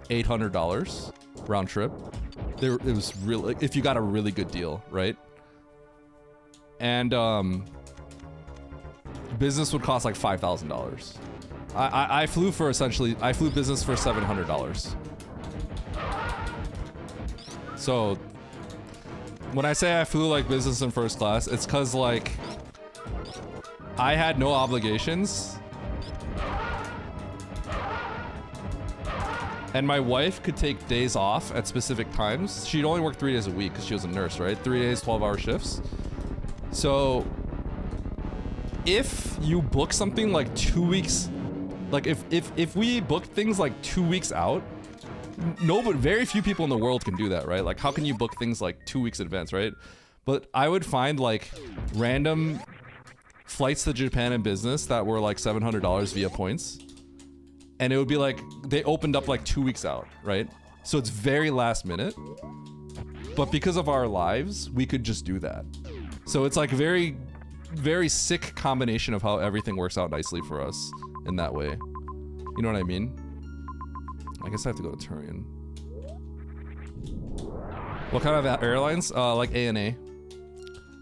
$800 round trip. It was really, if you got a really good deal, right? And business would cost like $5,000. I flew business for $700. So when I say I flew like business in first class, it's cause like I had no obligations. And my wife could take days off at specific times. She'd only work 3 days a week because she was a nurse, right? 3 days, 12-hour shifts. So if you book something like 2 weeks, like if we booked things like 2 weeks out, very few people in the world can do that, right? Like how can you book things like 2 weeks in advance, right? But I would find like random flights to Japan in business that were like $700 via points. And it would be like, they opened up like 2 weeks out, right? So it's very last minute. But because of our lives, we could just do that. So it's like very, very sick combination of how everything works out nicely for us in that way. You know what I mean? I guess I have to go to Turian. What kind of airlines? Like ANA.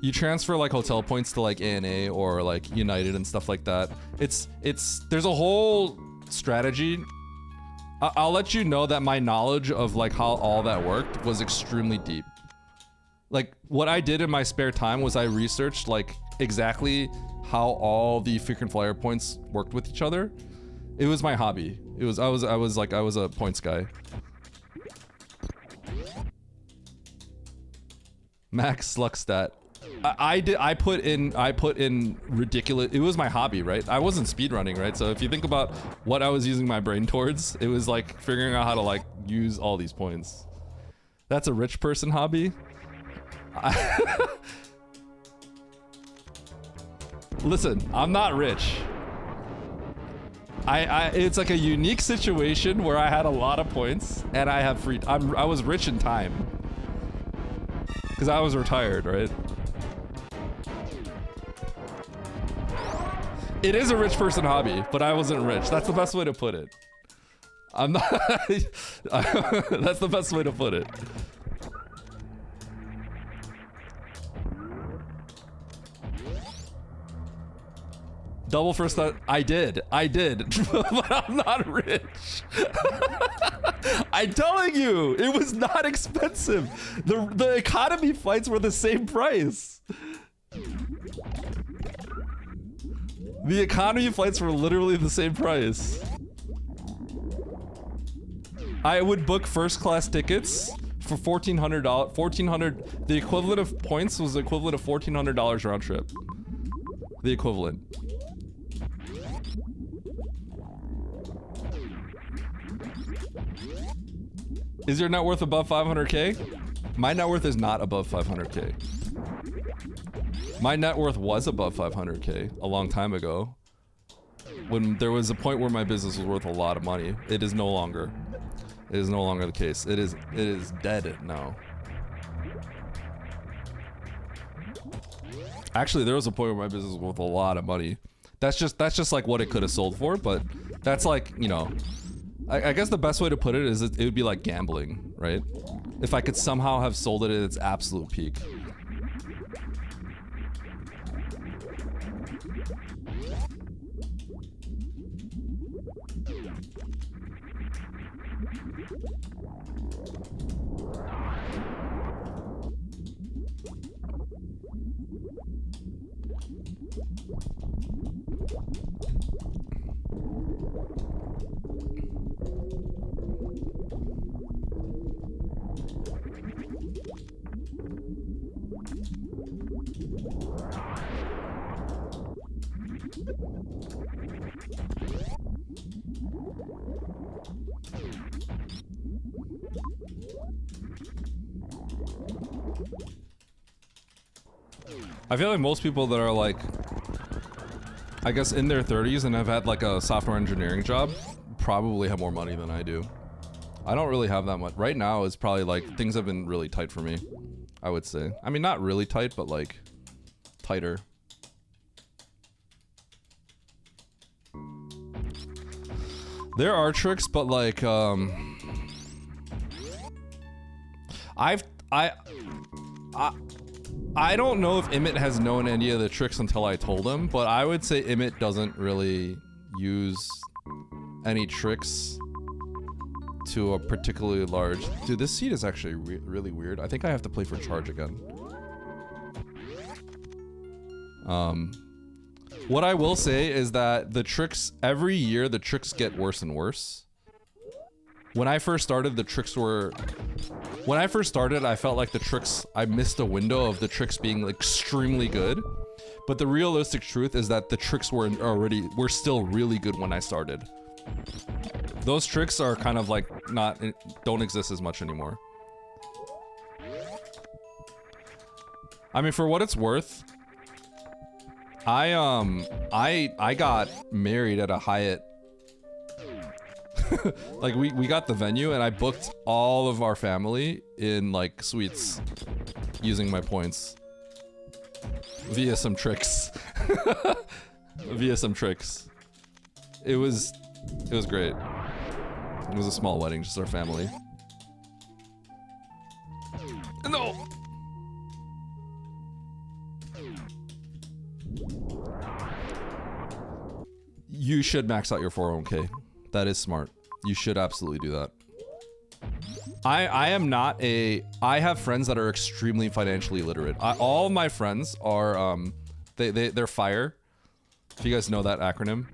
You transfer like hotel points to like ANA or like United and stuff like that. There's a whole strategy. I'll let you know that my knowledge of like how all that worked was extremely deep. Like what I did in my spare time was I researched like exactly how all the frequent flyer points worked with each other. It was my hobby. I was a points guy. Max Sluckstat. I put in ridiculous. It was my hobby, right? I wasn't speedrunning, right? So if you think about what I was using my brain towards, it was like figuring out how to like use all these points. That's a rich person hobby. Listen, I'm not rich. It's like a unique situation where I had a lot of points and I have free. I was rich in time because I was retired, right? It is a rich person hobby, but I wasn't rich. That's the best way to put it. I'm not. That's the best way to put it. Double first. I did, but I'm not rich. I'm telling you, it was not expensive. The economy flights were the same price. The economy flights were literally the same price. I would book first class tickets for $1,400. $1,400. The equivalent of points was the equivalent of $1,400 round trip. The equivalent. Is your net worth above 500K? My net worth is not above 500K. My net worth was above 500K a long time ago. When there was a point where my business was worth a lot of money. It is no longer. It is no longer the case. It is dead now. Actually, there was a point where my business was worth a lot of money. That's just like what it could have sold for, but that's like, you know, I guess the best way to put it is it would be like gambling, right? If I could somehow have sold it at its absolute peak. I feel like most people that are like, I guess in their 30s and have had like a software engineering job probably have more money than I do. I don't really have that much. Right now is probably like, things have been really tight for me, I would say. I mean, not really tight, but like tighter. There are tricks, but like, I don't know if Emmett has known any of the tricks until I told him, but I would say Emmett doesn't really use any tricks to a particularly large... Dude, this seat is actually really weird. I think I have to play for charge again. What I will say is that the tricks, every year the tricks get worse and worse. When I first started, the tricks were... When I first started, I felt like the tricks, I missed a window of the tricks being extremely good. But the realistic truth is that the tricks were still really good when I started. Those tricks are kind of like don't exist as much anymore. I mean, for what it's worth, I got married at a Hyatt. Like we got the venue and I booked all of our family in like suites using my points via some tricks. Via some tricks. It was great. It was a small wedding, just our family. You should max out your 401k. That is smart. You should absolutely do that. I am not a... I have friends that are extremely financially literate. All my friends are, they're FIRE. If you guys know that acronym.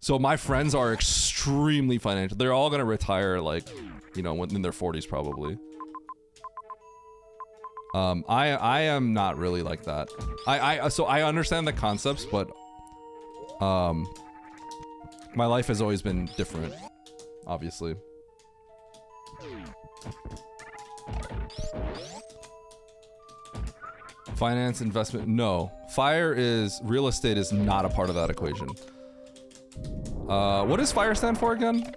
So my friends are extremely financial. They're all gonna retire, like, you know, in their 40s probably. I am not really like that. So I understand the concepts, but my life has always been different, obviously. Finance, investment, no. FIRE is, real estate is not a part of that equation. What does FIRE stand for again?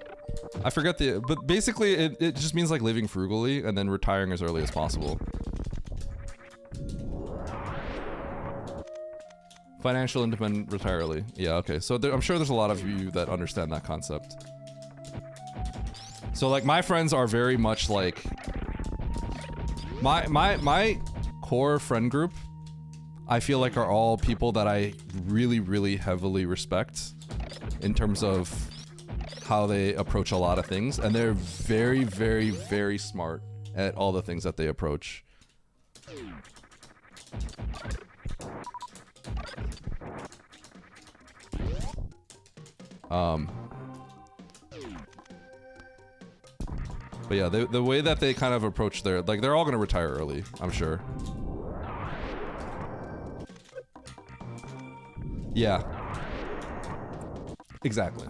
I forget but basically it just means like living frugally and then retiring as early as possible. Financial independent, retire early. Yeah, okay. So I'm sure there's a lot of you that understand that concept. So like my friends are very much like my core friend group, I feel like are all people that I really, really heavily respect in terms of how they approach a lot of things, and they're very, very, very smart at all the things that they approach. But yeah, the way that they kind of approach their, like, they're all gonna retire early, I'm sure. Yeah. Exactly.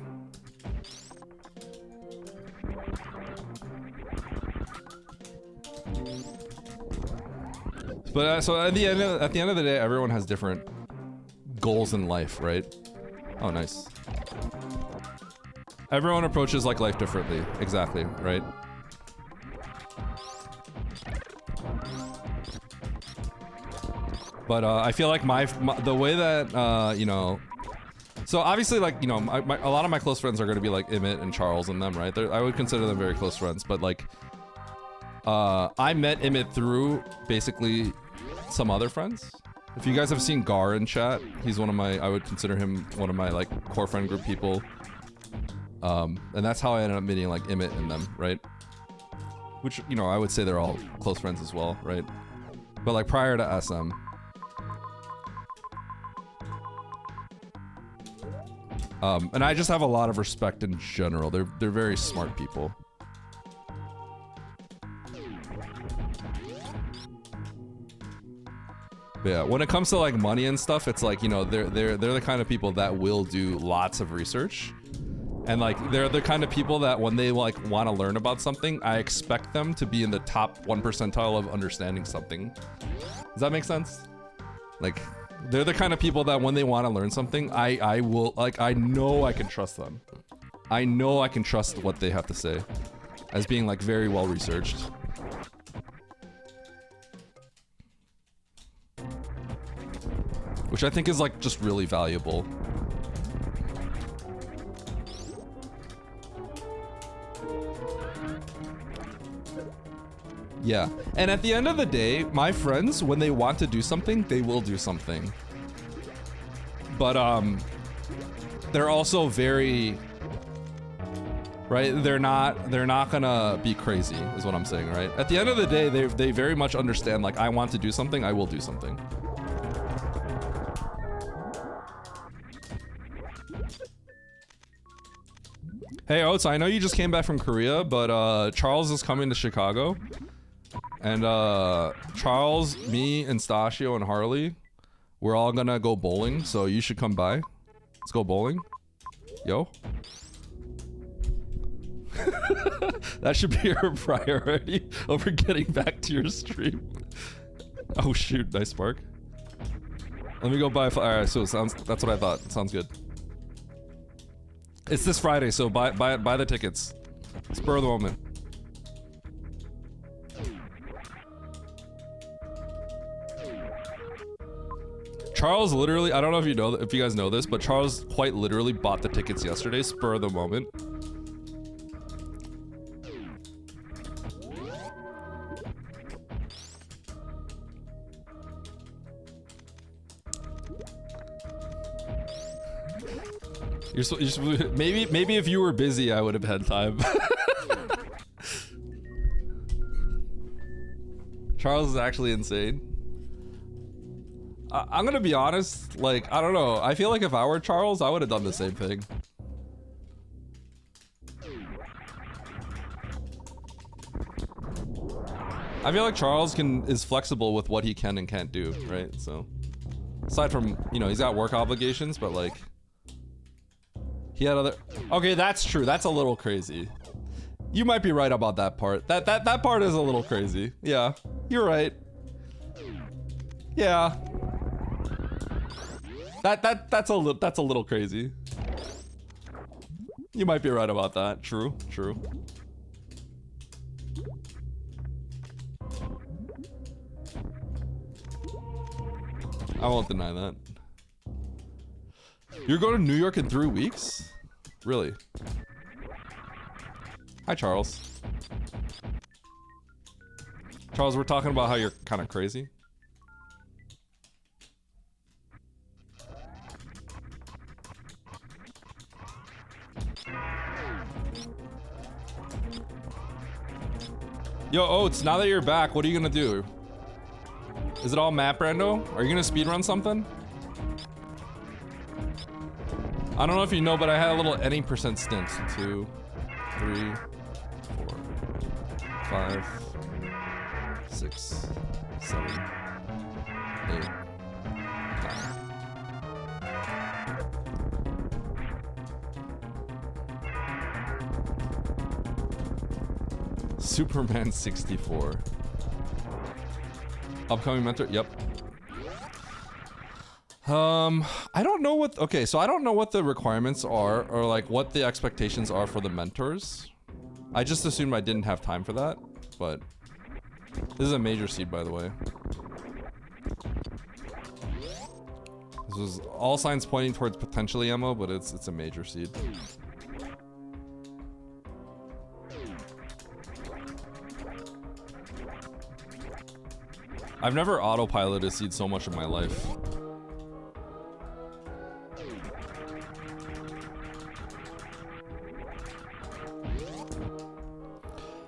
But so at the end of the day, everyone has different goals in life, right? Oh, nice. Everyone approaches like life differently. Exactly, right? But I feel like the way that you know, so obviously, like, you know, a lot of my close friends are going to be like Emmett and Charles and them, right? I would consider them very close friends, but like I met Emmett through basically some other friends. If you guys have seen Gar in chat, he's one of my, I would consider him one of my like core friend group people. And that's how I ended up meeting like Emmett and them, right? Which, you know, I would say they're all close friends as well, right? But like prior to SM, and I just have a lot of respect in general. They're very smart people. But yeah, when it comes to like money and stuff, it's like, you know, they're the kind of people that will do lots of research. And like they're the kind of people that when they like want to learn about something, I expect them to be in the top 1 percentile of understanding something. Does that make sense? Like they're the kind of people that when they want to learn something, I will, like, I know I can trust them. I know I can trust what they have to say as being like very well researched. Which I think is like just really valuable. Yeah, and at the end of the day, my friends, when they want to do something, they will do something. But they're also very, right? They're not gonna be crazy, is what I'm saying, right? At the end of the day, they very much understand, like, I want to do something, I will do something. Hey Oates, I know you just came back from Korea, but Charles is coming to Chicago. And Charles, me, and Stasio and Harley, we're all gonna go bowling, so you should come by. Let's go bowling. Yo. That should be your priority over getting back to your stream. Oh shoot, nice spark. Let me go buy. Alright, so that's what I thought. Sounds good. It's this Friday, so buy the tickets. Spur of the moment. Charles literally, I don't know if you guys know this, but Charles quite literally bought the tickets yesterday, spur of the moment. Maybe if you were busy, I would have had time. Charles is actually insane. I'm gonna be honest, like, I don't know. I feel like if I were Charles, I would have done the same thing. I feel like Charles is flexible with what he can and can't do, right? So, aside from, you know, he's got work obligations, but like, he had other. Okay, that's true. That's a little crazy. You might be right about that part. That part is a little crazy. Yeah, you're right. Yeah. That's a little crazy. You might be right about that. True. I won't deny that. You're going to New York in 3 weeks? Really? Hi, Charles. Charles, we're talking about how you're kind of crazy. Yo, Oats, now that you're back, what are you gonna do? Is it all map rando? Are you gonna speedrun something? I don't know if you know, but I had a little any percent stint. 2, 3, 4, 5, 6, 7, 8, 9. Superman 64. Upcoming mentor, yep. I don't know what, okay, so I don't know what the requirements are or like what the expectations are for the mentors. I just assumed I didn't have time for that, but this is a major seed, by the way. This was all signs pointing towards potentially ammo, but it's a major seed. I've never autopiloted a seed so much in my life.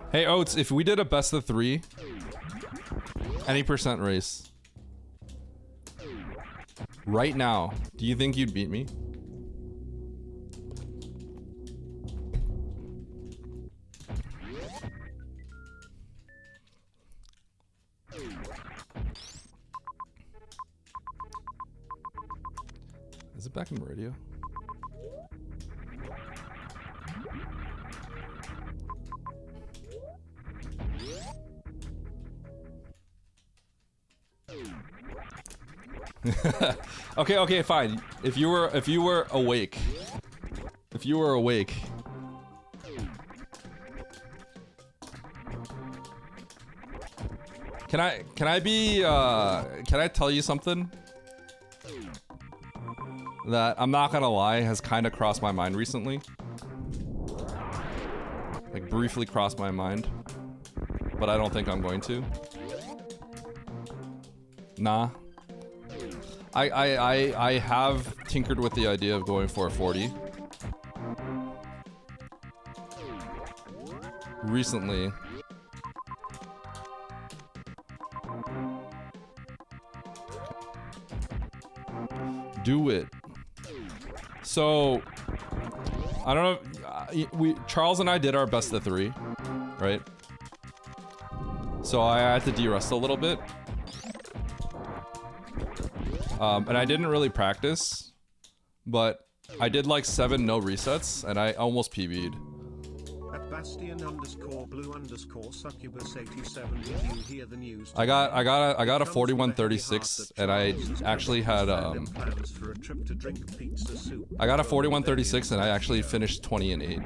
Hey Oats, if we did a best of 3, any percent race, right now, do you think you'd beat me? Is it back in radio? Okay, fine. If you were awake. Can I tell you something that I'm not gonna lie has kind of crossed my mind recently? Like briefly crossed my mind, but I don't think I'm going to. Nah. I have tinkered with the idea of going for a 40 recently. Do it. So I don't know. Charles and I did our best of 3, right? So I had to de-rust a little bit. And I didn't really practice, but I did like 7 no resets, and I almost PB'd. At Bastion_blue_succubus87, did you hear the news? I got a 4136, and I actually had I got a 4136, and I actually finished 20 and 8.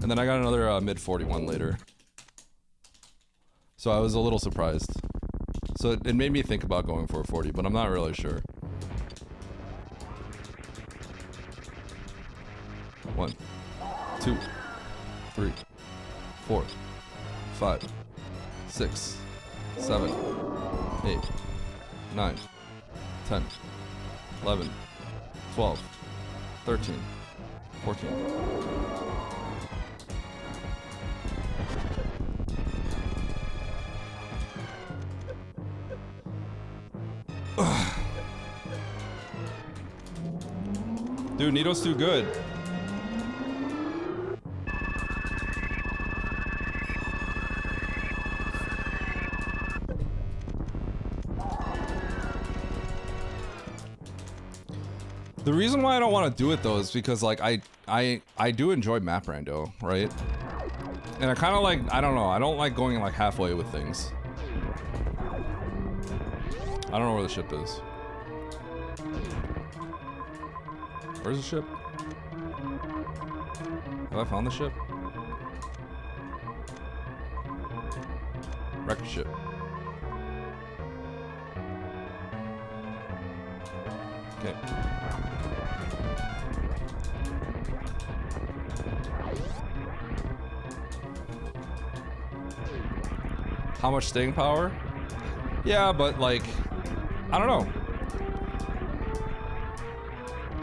And then I got another mid 41 later. So I was a little surprised. So it made me think about going for a 40, but I'm not really sure. 1, 2, 3, 4, 5, 6, 7, 8, 9, 10, 11, 12, 13, 14. Dude, Nito's too good. The reason why I don't want to do it though is because like I do enjoy map rando, right? And I kind of like, I don't know, I don't like going like halfway with things. I don't know where the ship is. Where's the ship? Have I found the ship? Wrecked ship. Okay. How much staying power? Yeah, but like, I don't know.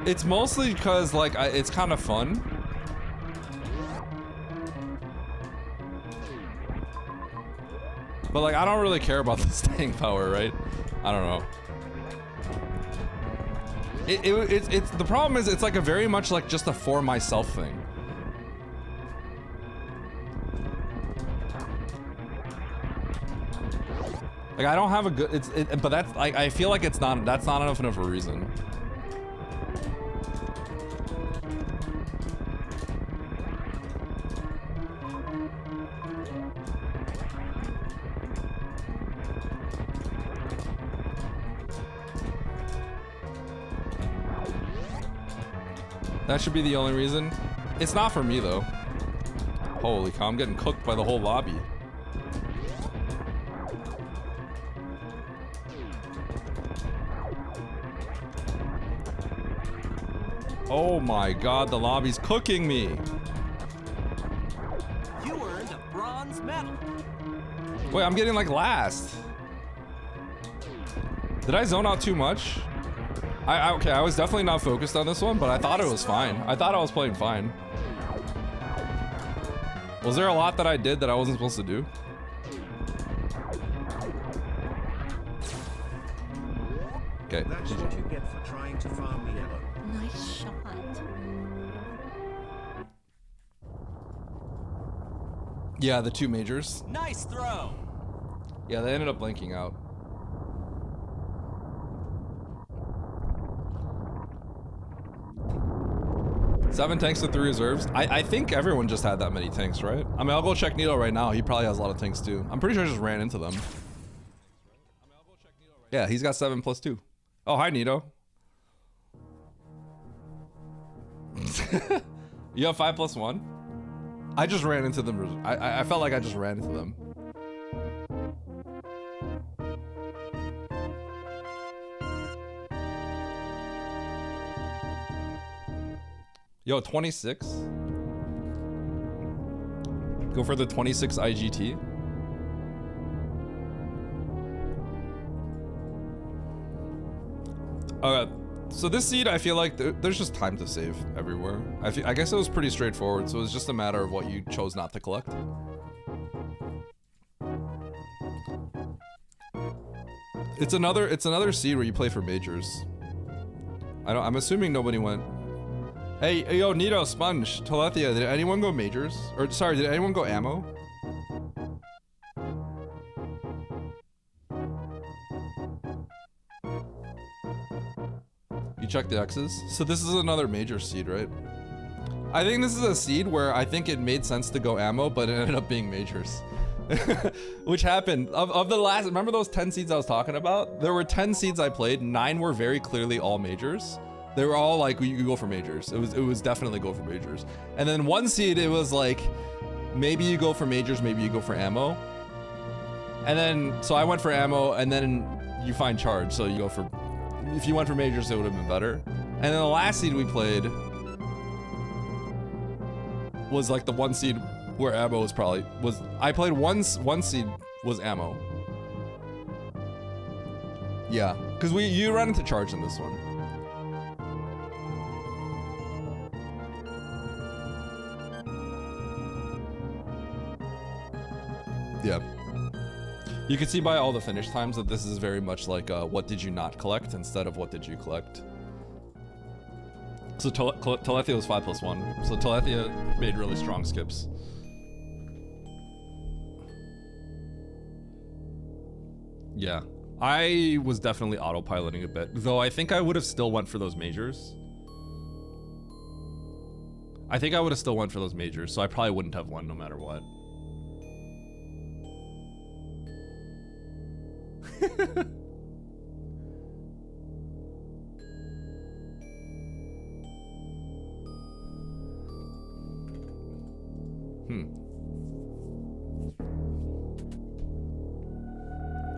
It's mostly because like it's kind of fun. But like I don't really care about the staying power, right? I don't know. It's the problem is it's like a very much like just a for myself thing. Like I don't have a good but that's like I feel like that's not enough of a reason. That should be the only reason. It's not for me though. Holy cow, I'm getting cooked by the whole lobby. Oh my god, the lobby's cooking me. You earned a bronze medal. Wait, I'm getting like last. Did I zone out too much? Okay, I was definitely not focused on this one, but I thought it was fine. I thought I was playing fine. Was there a lot that I did that I wasn't supposed to do? Okay. That's what you get for trying to farm the yellow. Nice shot. Yeah, the 2 majors. Nice throw. Yeah, they ended up blanking out. Seven tanks to 3 reserves. I think everyone just had that many tanks, right? I mean, I'll go check Nito right now. He probably has a lot of tanks too. I'm pretty sure I just ran into them. Yeah, he's got 7 plus 2. Oh, hi, Nito. You have 5 plus 1? I just ran into them. I felt like I just ran into them. Yo, 26? Go for the 26 IGT. So this seed, I feel like there's just time to save everywhere. I guess it was pretty straightforward, so it was just a matter of what you chose not to collect. It's another seed where you play for majors. I'm assuming nobody went. Hey, yo, Nito, Sponge, Telethia, did anyone go majors? Or, sorry, did anyone go ammo? You checked the X's? So this is another major seed, right? I think this is a seed where I think it made sense to go ammo, but it ended up being majors. Which happened. Of the last, remember those 10 seeds I was talking about? There were 10 seeds I played, 9 were very clearly all majors. They were all like, you go for majors. It was definitely go for majors. And then 1 seed, it was like, maybe you go for majors, maybe you go for ammo. And then, so I went for ammo, and then you find charge, so you go for, if you went for majors, it would have been better. And then the last seed we played was like the 1 seed where ammo was probably, I played one seed was ammo. Yeah, because you run into charge in this one. Yeah. You can see by all the finish times that this is very much like what did you not collect instead of what did you collect. So Telethia was 5+1. So Telethia made really strong skips. Yeah. I was definitely autopiloting a bit, though I think I would have still went for those majors. I think I would have still went for those majors, so I probably wouldn't have won no matter what.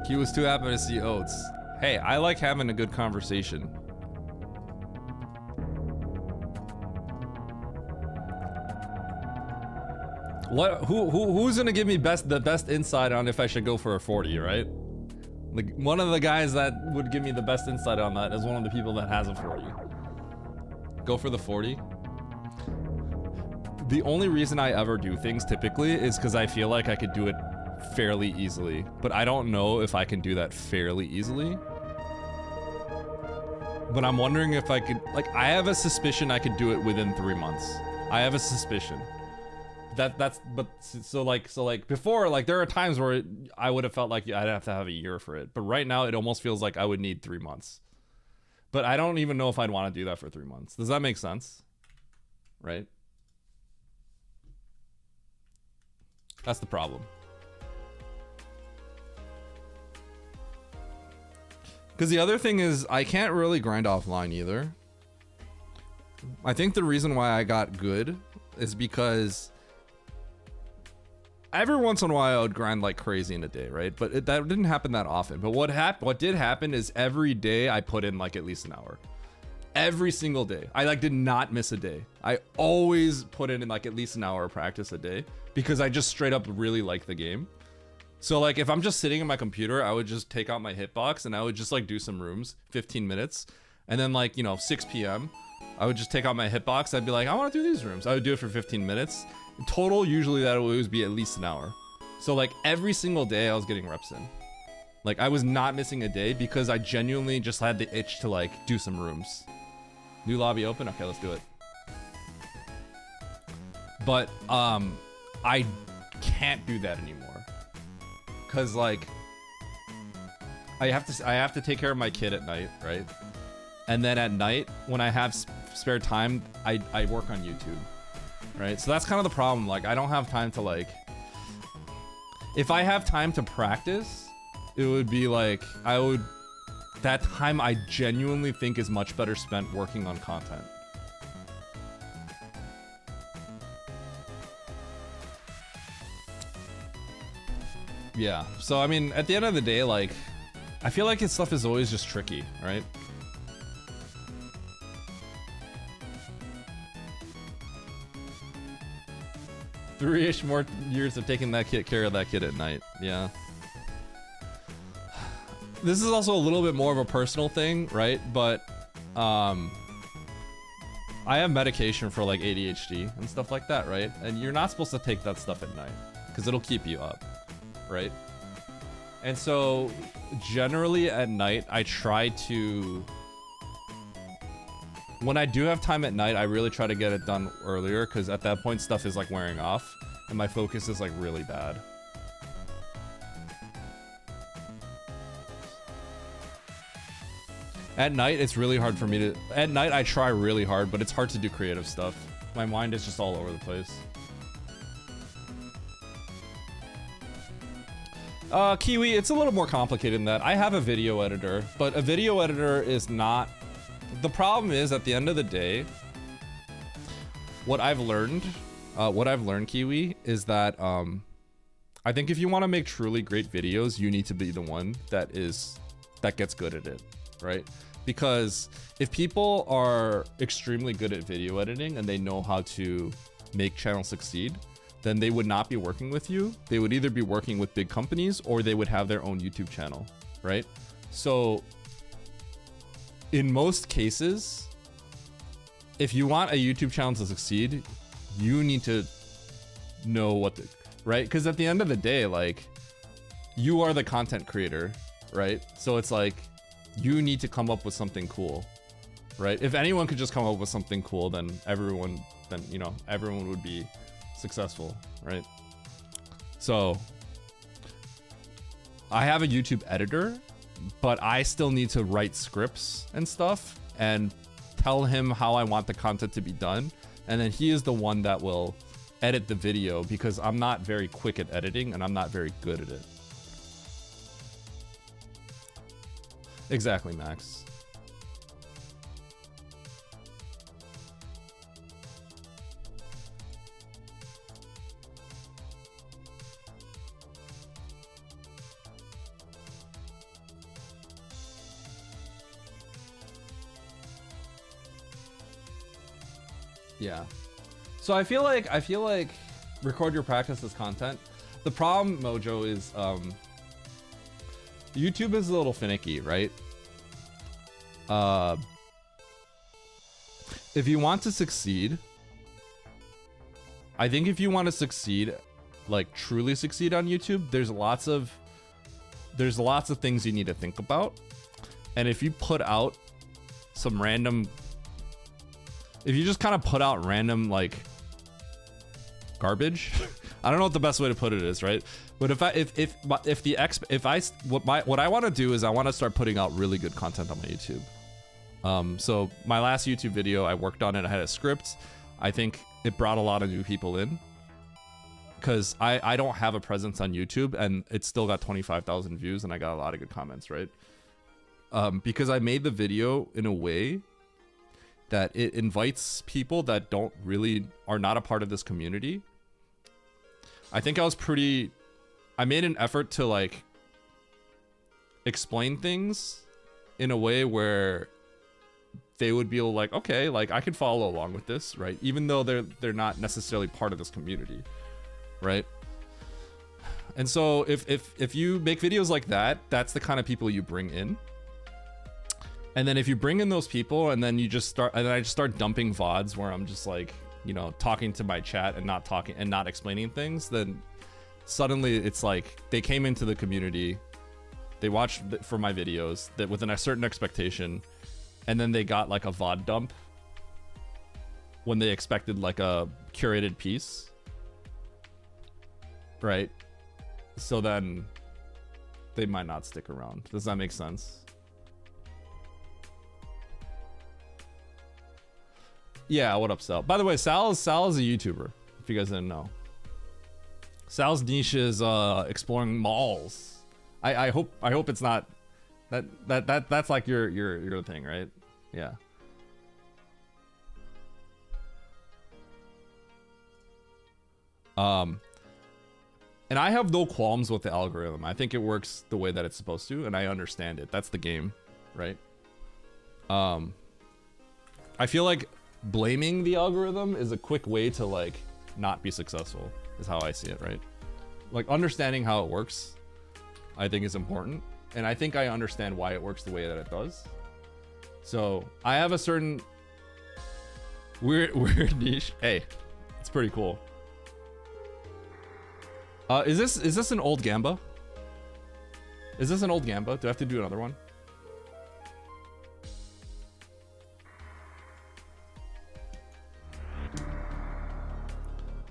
He was too happy to see Oats. Hey, I like having a good conversation. Who's gonna give me the best insight on if I should go for a 40, right? Like, one of the guys that would give me the best insight on that is one of the people that has a 40. Go for the 40. The only reason I ever do things typically is because I feel like I could do it fairly easily, but I don't know if I can do that fairly easily. But I'm wondering if I could, like, I have a suspicion I could do it within 3 months. I have a suspicion. So like before, like, there are times where I would have felt like I'd have to have a year for it, but right now it almost feels like I would need 3 months. But I don't even know if I'd want to do that for 3 months. Does that make sense? Right? That's the problem. Because the other thing is, I can't really grind offline either. I think the reason why I got good is because every once in a while I would grind like crazy in a day, right? But that didn't happen that often. But what did happen is every day I put in like at least an hour. Every single day. I like did not miss a day. I always put in like at least an hour of practice a day because I just straight up really like the game. So like if I'm just sitting in my computer, I would just take out my hitbox and I would just like do some rooms, 15 minutes. And then like, you know, 6 p.m. I would just take out my hitbox. I'd be like, I want to do these rooms. I would do it for 15 minutes. In total, usually that would always be at least an hour. So like every single day I was getting reps in. Like I was not missing a day because I genuinely just had the itch to like do some rooms. New lobby open? Okay, let's do it. But I can't do that anymore. Cause like I have to take care of my kid at night, right? And then at night when I have spare time, I work on YouTube, right? So that's kind of the problem. Like I don't have time to like, if I have time to practice, it would be like that time I genuinely think is much better spent working on content. Yeah, so I mean, at the end of the day, like, I feel like his stuff is always just tricky, right? Three-ish more years of taking that care of that kid at night, yeah. This is also a little bit more of a personal thing, right? But, I have medication for like ADHD and stuff like that, right? And you're not supposed to take that stuff at night, because it'll keep you up. Right? And so generally at night I try to, when I do have time at night, I really try to get it done earlier because at that point stuff is like wearing off and my focus is like really bad. At night it's really hard for me to, at night I try really hard, but it's hard to do creative stuff. My mind is just all over the place. Kiwi, it's a little more complicated than that. I have a video editor, but a video editor is not... The problem is, at the end of the day, what I've learned, Kiwi, is that I think if you want to make truly great videos, you need to be the one that gets good at it, right? Because if people are extremely good at video editing and they know how to make channels succeed, then they would not be working with you. They would either be working with big companies or they would have their own YouTube channel, right? So in most cases, if you want a YouTube channel to succeed, you need to know what the, right? Because at the end of the day, like, you are the content creator, right? So it's like, you need to come up with something cool, right? If anyone could just come up with something cool, then everyone would be successful, right? So I have a YouTube editor, but I still need to write scripts and stuff and tell him how I want the content to be done. And then he is the one that will edit the video because I'm not very quick at editing and I'm not very good at it. Exactly, Max. Yeah. So I feel like record your practice as content. The problem, Mojo, is YouTube is a little finicky, right? If you want to succeed, I think if you want to succeed, like truly succeed on YouTube, there's lots of things you need to think about. And if you put out some random, if you just kind of put out random like garbage, I don't know what the best way to put it is, right? But what I want to do is I want to start putting out really good content on my YouTube. So my last YouTube video, I worked on it. I had a script. I think it brought a lot of new people in because I don't have a presence on YouTube and it still got 25,000 views and I got a lot of good comments, right? Because I made the video in a way that it invites people that are not a part of this community. I think I made an effort to like explain things in a way where they would be like, okay, like I can follow along with this, right? Even though they're not necessarily part of this community, right? And so if you make videos like that, that's the kind of people you bring in. And then if you bring in those people and then I just start dumping VODs where I'm just like, you know, talking to my chat and not explaining things, then suddenly it's like they came into the community, they watched for my videos that within a certain expectation, and then they got like a VOD dump when they expected like a curated piece, right? So then they might not stick around. Does that make sense? Yeah, what up, Sal? By the way, Sal is a YouTuber, if you guys didn't know. Sal's niche is exploring malls. I hope it's not that's like your thing, right? Yeah. And I have no qualms with the algorithm. I think it works the way that it's supposed to, and I understand it. That's the game, right? I feel like blaming the algorithm is a quick way to like not be successful, is how I see it, right? Like understanding how it works, I think is important. And I think I understand why it works the way that it does. So I have a certain weird niche. Hey, it's pretty cool. Is this an old Gamba? Is this an old Gamba? Do I have to do another one?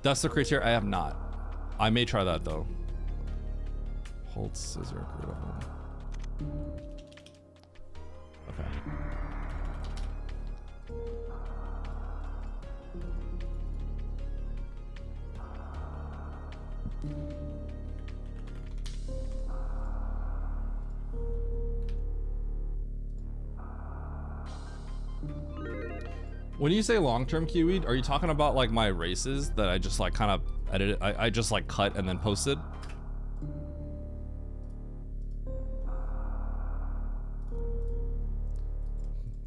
That's the criteria. I have not. I may try that though. Hold scissor. Go to home. Okay. When you say long-term Kiwi, are you talking about like my races that I just like kind of edited? I just like cut and then posted?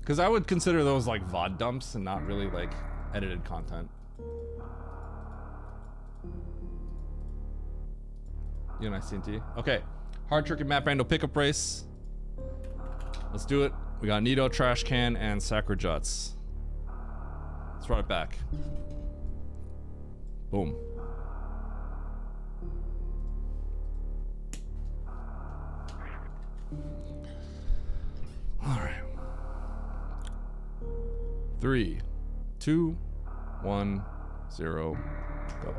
Because I would consider those like VOD dumps and not really like edited content. You and I, CNT. Okay. Hard Trick and Matt Rando pickup race. Let's do it. We got Nito, Trash Can, and Sacrajuts. Let's run it back. Boom. All right. 3, 2, 1, 0, go.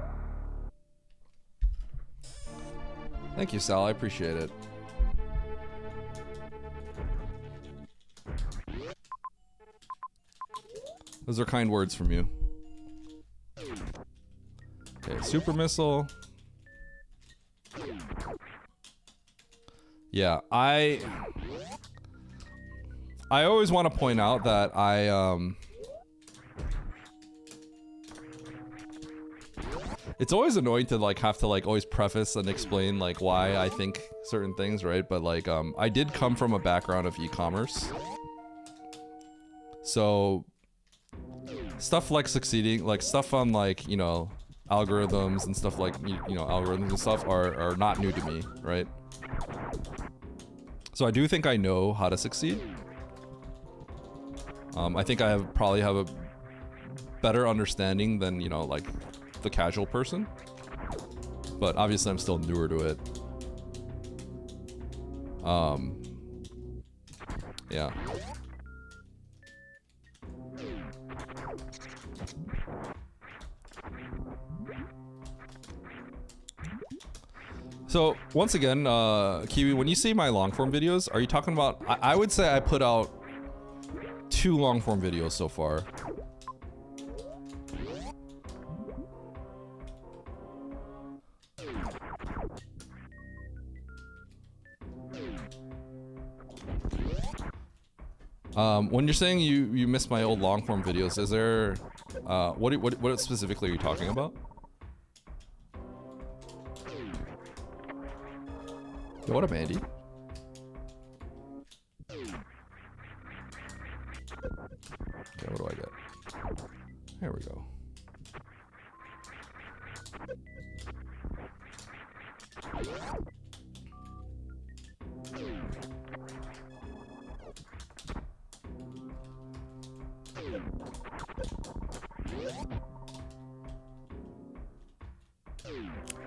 Thank you, Sal. I appreciate it. Those are kind words from you. Okay, super missile. Yeah, I always want to point out that it's always annoying to like have to like always preface and explain like why I think certain things, right? But like I did come from a background of e-commerce. So stuff like succeeding, like stuff on like, you know, algorithms and stuff like, you know, algorithms and stuff are not new to me, right? So I do think I know how to succeed. I think I probably have a better understanding than, you know, like the casual person. But obviously I'm still newer to it. Yeah. So once again, Kiwi, when you see my long form videos, are you talking about? I would say I put out 2 long form videos so far. When you're saying you missed my old long form videos, is there what specifically are you talking about? Yo, what up, Andy? Okay, what do I get? There we go.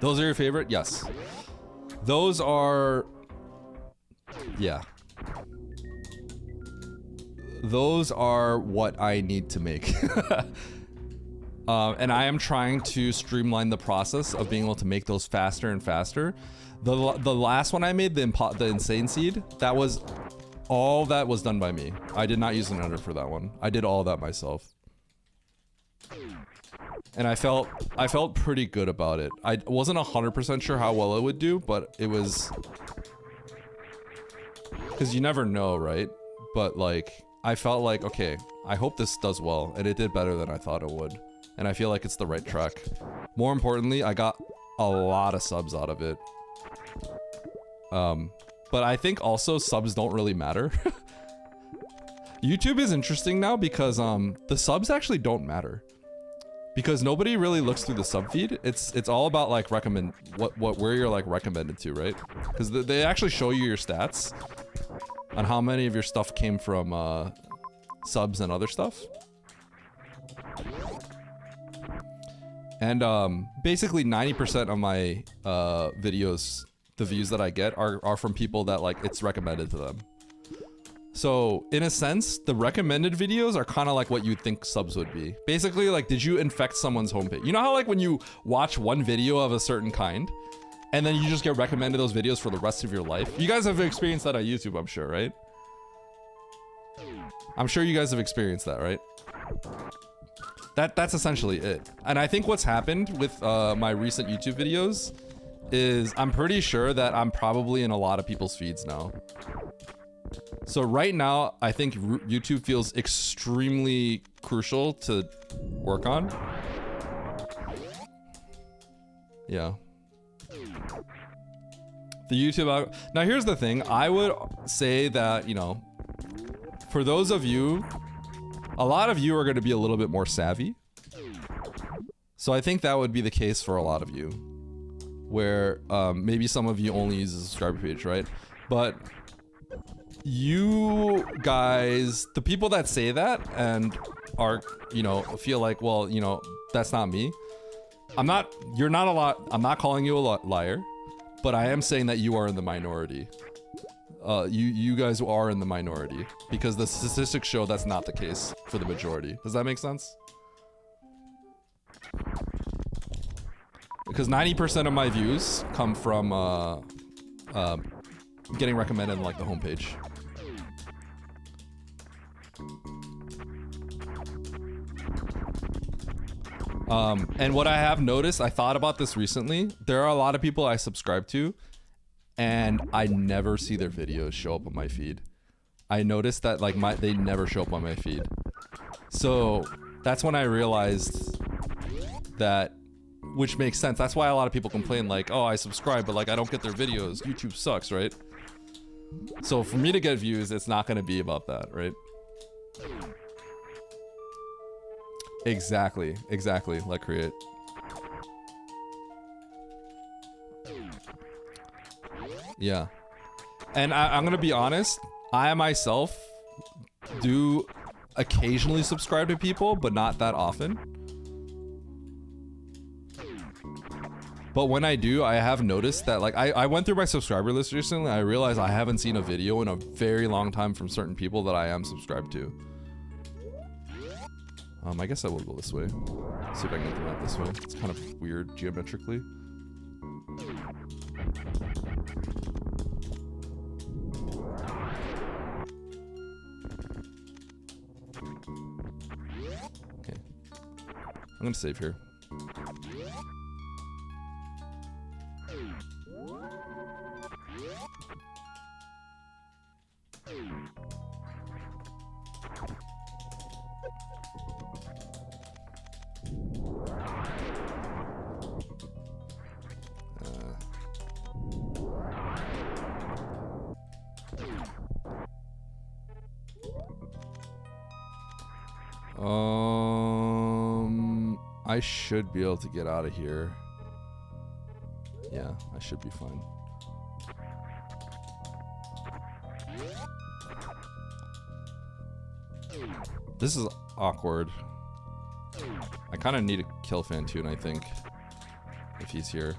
Those are your favorite? Yes. Those are... Yeah. Those are what I need to make. And I am trying to streamline the process of being able to make those faster and faster. The last one I made, the Insane Seed, that was... all that was done by me. I did not use an editor for that one. I did all that myself. And I felt pretty good about it. I wasn't 100% sure how well it would do, but it was... because you never know, right? But like, I felt like, okay, I hope this does well, and it did better than I thought it would. And I feel like it's the right track. More importantly, I got a lot of subs out of it. But I think also subs don't really matter. YouTube is interesting now because the subs actually don't matter. Because nobody really looks through the sub feed. It's all about like where you're like recommended to, right? Because they actually show you your stats on how many of your stuff came from subs and other stuff. And basically 90% of my videos, the views that I get are from people that like it's recommended to them. So in a sense, the recommended videos are kind of like what you'd think subs would be. Basically, like, did you infect someone's homepage? You know how like when you watch one video of a certain kind and then you just get recommended those videos for the rest of your life? You guys have experienced that on YouTube, I'm sure, right? I'm sure you guys have experienced that, right? That's essentially it. And I think what's happened with my recent YouTube videos is I'm pretty sure that I'm probably in a lot of people's feeds now. So right now, I think YouTube feels extremely crucial to work on. Yeah. The YouTube... Now here's the thing. I would say that, you know, for those of you, a lot of you are going to be a little bit more savvy. So I think that would be the case for a lot of you. Where maybe some of you only use the subscriber page, right? But you guys, the people that say that and are, you know, feel like, well, you know, that's not me. You're not a lot. I'm not calling you a liar, but I am saying that you are in the minority. You guys are in the minority because the statistics show that's not the case for the majority. Does that make sense? Because 90% of my views come from getting recommended on like the homepage. And what I have noticed, I thought about this recently. There are a lot of people I subscribe to, and I never see their videos show up on my feed. I noticed that like they never show up on my feed. So that's when I realized that, which makes sense. That's why a lot of people complain like, oh, I subscribe, but like I don't get their videos. YouTube sucks, right? So for me to get views, it's not gonna be about that, right? Exactly, like create. Yeah. And I'm gonna be honest, I myself do occasionally subscribe to people, but not that often. But when I do, I have noticed that like I went through my subscriber list recently. I realized I haven't seen a video in a very long time from certain people that I am subscribed to. I guess I will go this way. See if I can get the map this way. It's kind of weird geometrically. Okay. I'm gonna save here. I should be able to get out of here. Yeah, I should be fine. This is awkward. I kind of need to kill Fantoon, I think, if he's here.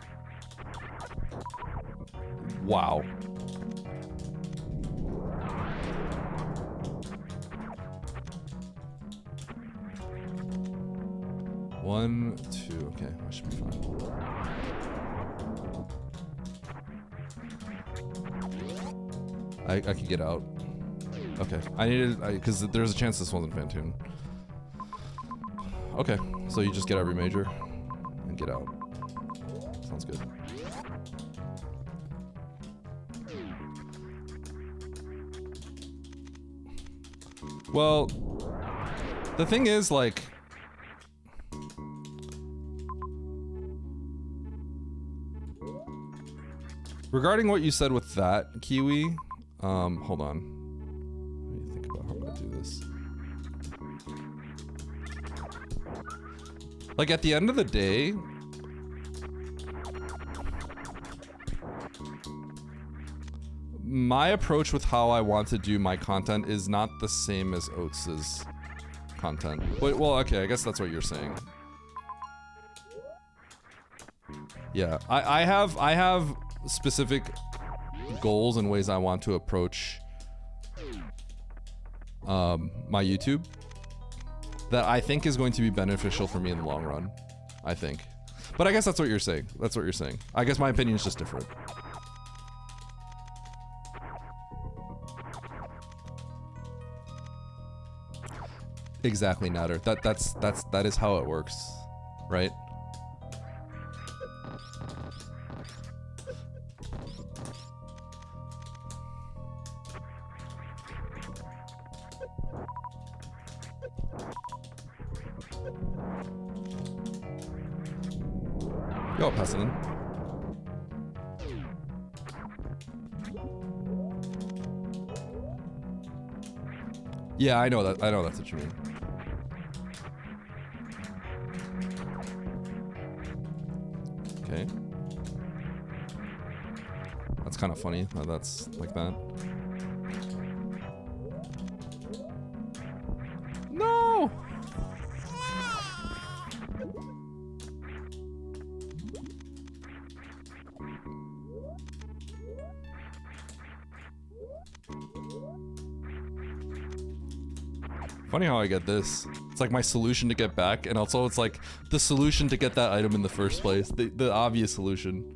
Wow. One, two, okay, I should be fine. I could get out. Okay, I needed, because there's a chance this wasn't Fantoon. Okay, so you just get every major and get out. Sounds good. Well, the thing is, like, regarding what you said with that, Kiwi, hold on. Let me think about how I'm gonna do this. Like, at the end of the day, my approach with how I want to do my content is not the same as Oats's content. Wait, well, okay, I guess that's what you're saying. Yeah, I have specific goals and ways I want to approach my YouTube that I think is going to be beneficial for me in the long run. I think. But I guess that's what you're saying. That's what you're saying. I guess my opinion is just different. Exactly, Natter. That is how it works, right? Yo, I'll pass it in. Yeah, I know that. I know that's what you mean. Okay. That's kind of funny. That's like that. Funny how I get this. It's like my solution to get back, and also it's like the solution to get that item in the first place. The obvious solution.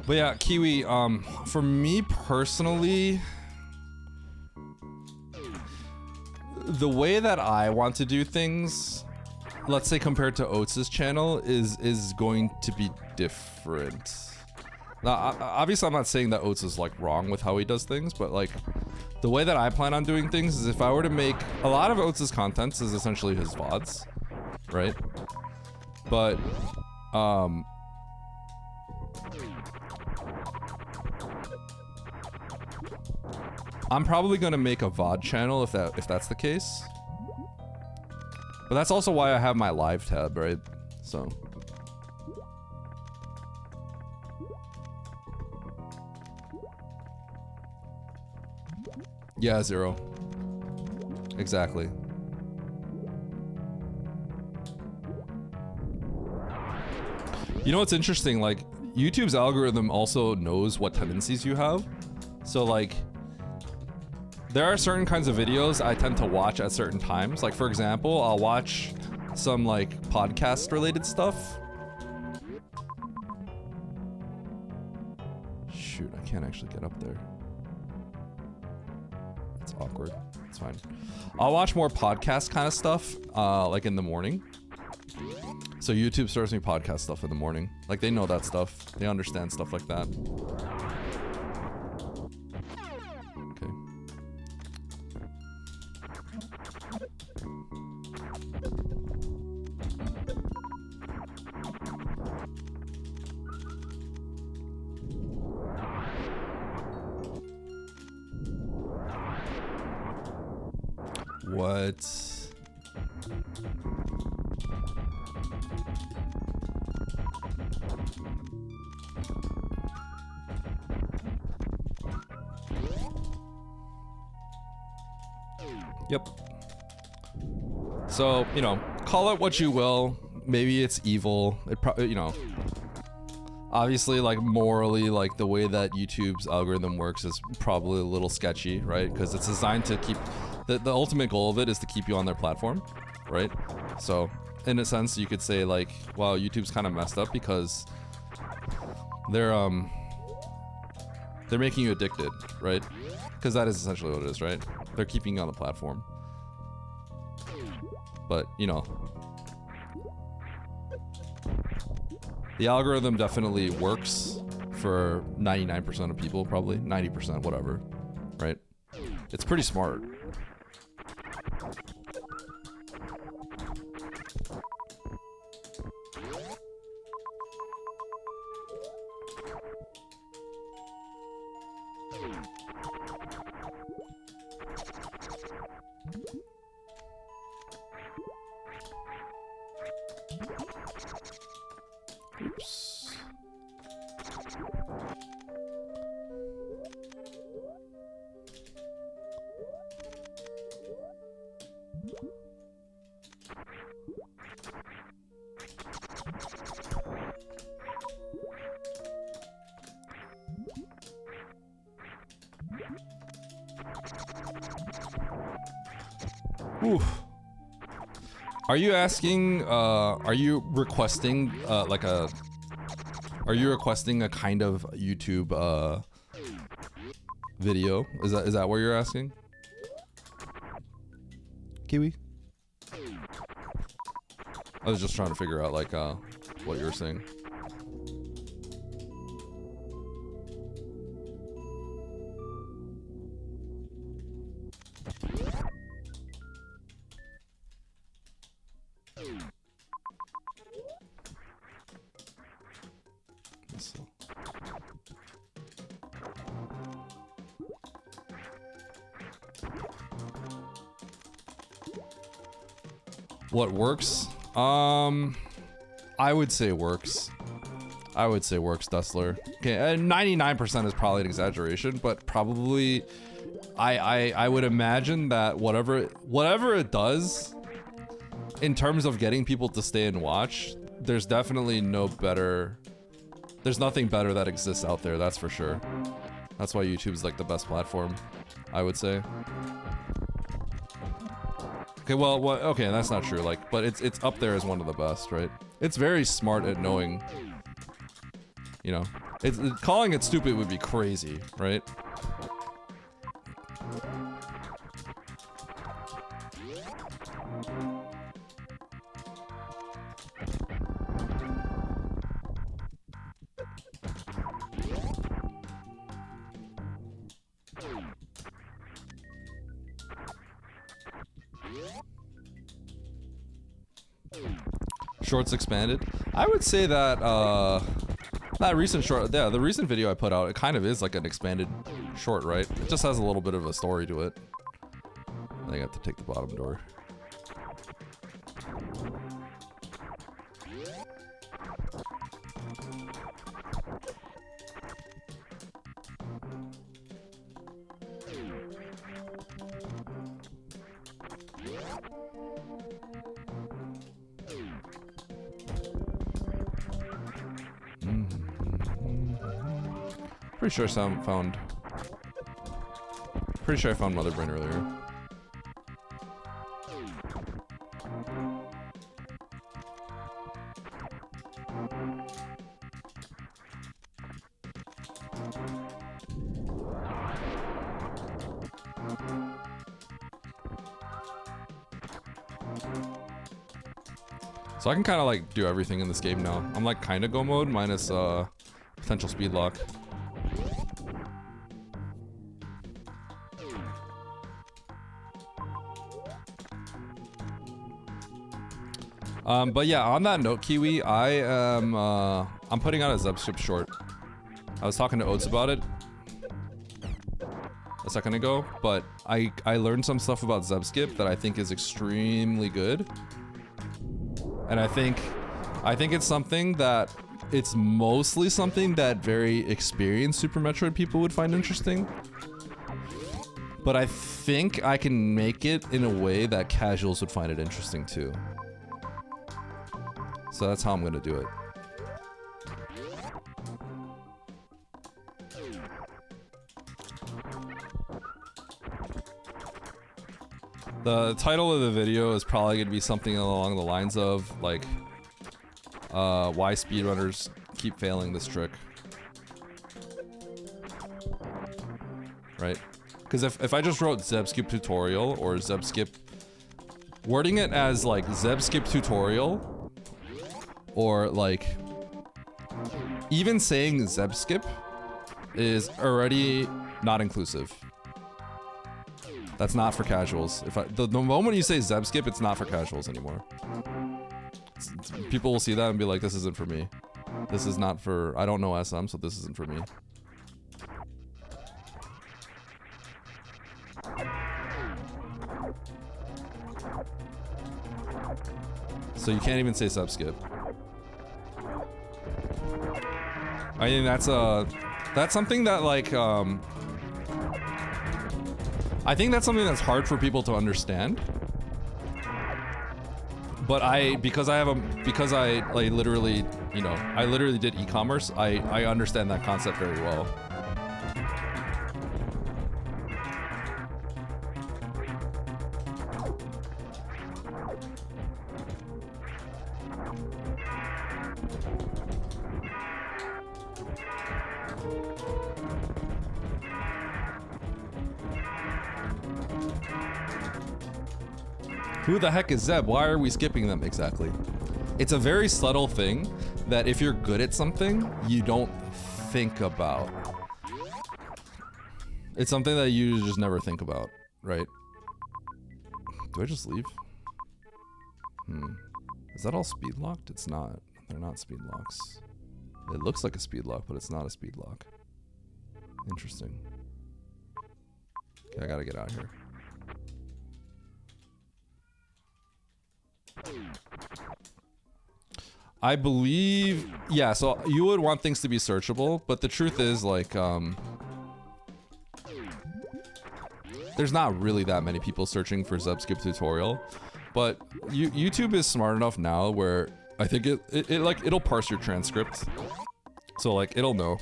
But yeah, Kiwi, for me personally, the way that I want to do things, let's say compared to Oates' channel, is going to be different. Now, obviously I'm not saying that Oates is like wrong with how he does things, but like the way that I plan on doing things is if I were to make a lot of Oates' contents is essentially his VODs, right? But I'm probably gonna make a VOD channel if that's the case. But that's also why I have my live tab, right? So. Yeah, 0. Exactly. You know what's interesting? Like, YouTube's algorithm also knows what tendencies you have. So like, there are certain kinds of videos I tend to watch at certain times. Like, for example, I'll watch some like podcast related stuff. Shoot, I can't actually get up there. It's awkward. It's fine. I'll watch more podcast kind of stuff, like in the morning. So YouTube serves me podcast stuff in the morning. Like, they know that stuff. They understand stuff like that. Okay. What? Yep. So, you know, call it what you will. Maybe it's evil. It probably, you know, obviously, like, morally, like, the way that YouTube's algorithm works is probably a little sketchy, right? Because it's designed to keep, the ultimate goal of it is to keep you on their platform, right? So, in a sense, you could say, like, well, YouTube's kind of messed up because they're making you addicted, right? Because that is essentially what it is, right? They're keeping you on the platform. But, you know, the algorithm definitely works for 99% of people, probably 90%, whatever, right? It's pretty smart. Oops. Oof. Are you asking, are you requesting, are you requesting a kind of YouTube, video? Is that what you're asking? Kiwi? I was just trying to figure out, like, what you were saying. What works? I would say works. I would say works, Dustler. Okay, 99% is probably an exaggeration, but probably I would imagine that whatever it does, in terms of getting people to stay and watch, there's definitely there's nothing better that exists out there, that's for sure. That's why YouTube's like the best platform, I would say. Okay, well, okay, that's not true, like, but it's up there as one of the best, right? It's very smart at knowing, you know, calling it stupid would be crazy, right? Shorts expanded. I would say that that recent short, yeah, the recent video I put out, it kind of is like an expanded short, right? It just has a little bit of a story to it. I think I have to take the bottom door. Pretty sure I found Mother Brain earlier. So I can kind of like do everything in this game now. I'm like kind of go mode minus potential speed lock. But yeah, on that note, Kiwi, I'm putting out a Zeb skip short. I was talking to Oates about it a second ago, but I learned some stuff about Zeb skip that I think is extremely good. And I think it's something that, it's mostly something that very experienced Super Metroid people would find interesting. But I think I can make it in a way that casuals would find it interesting too. So that's how I'm gonna do it. The title of the video is probably gonna be something along the lines of like, why speedrunners keep failing this trick. Right? Because if I just wrote Zeb skip tutorial or Zeb skip, wording it as like Zeb skip tutorial, or like even saying Zeb skip is already not inclusive. That's not for casuals. The moment you say Zeb skip, it's not for casuals anymore. People will see that and be like, this isn't for me. This is not for, I don't know SM, so this isn't for me. So you can't even say Zeb skip. I mean, that's something that like, I think that's something that's hard for people to understand. But because I literally, you know, I literally did e-commerce, I understand that concept very well. Who the heck is Zeb? Why are we skipping them exactly? It's a very subtle thing that if you're good at something, you don't think about. It's something that you just never think about, right? Do I just leave? Is that all speed locked? It's not. They're not speed locks. It looks like a speed lock, but it's not a speed lock. Interesting. Okay, I gotta get out of here. I believe, yeah, so you would want things to be searchable, but the truth is, like, there's not really that many people searching for Zeb skip tutorial. but YouTube is smart enough now where I think it like it'll parse your transcript, so like it'll know.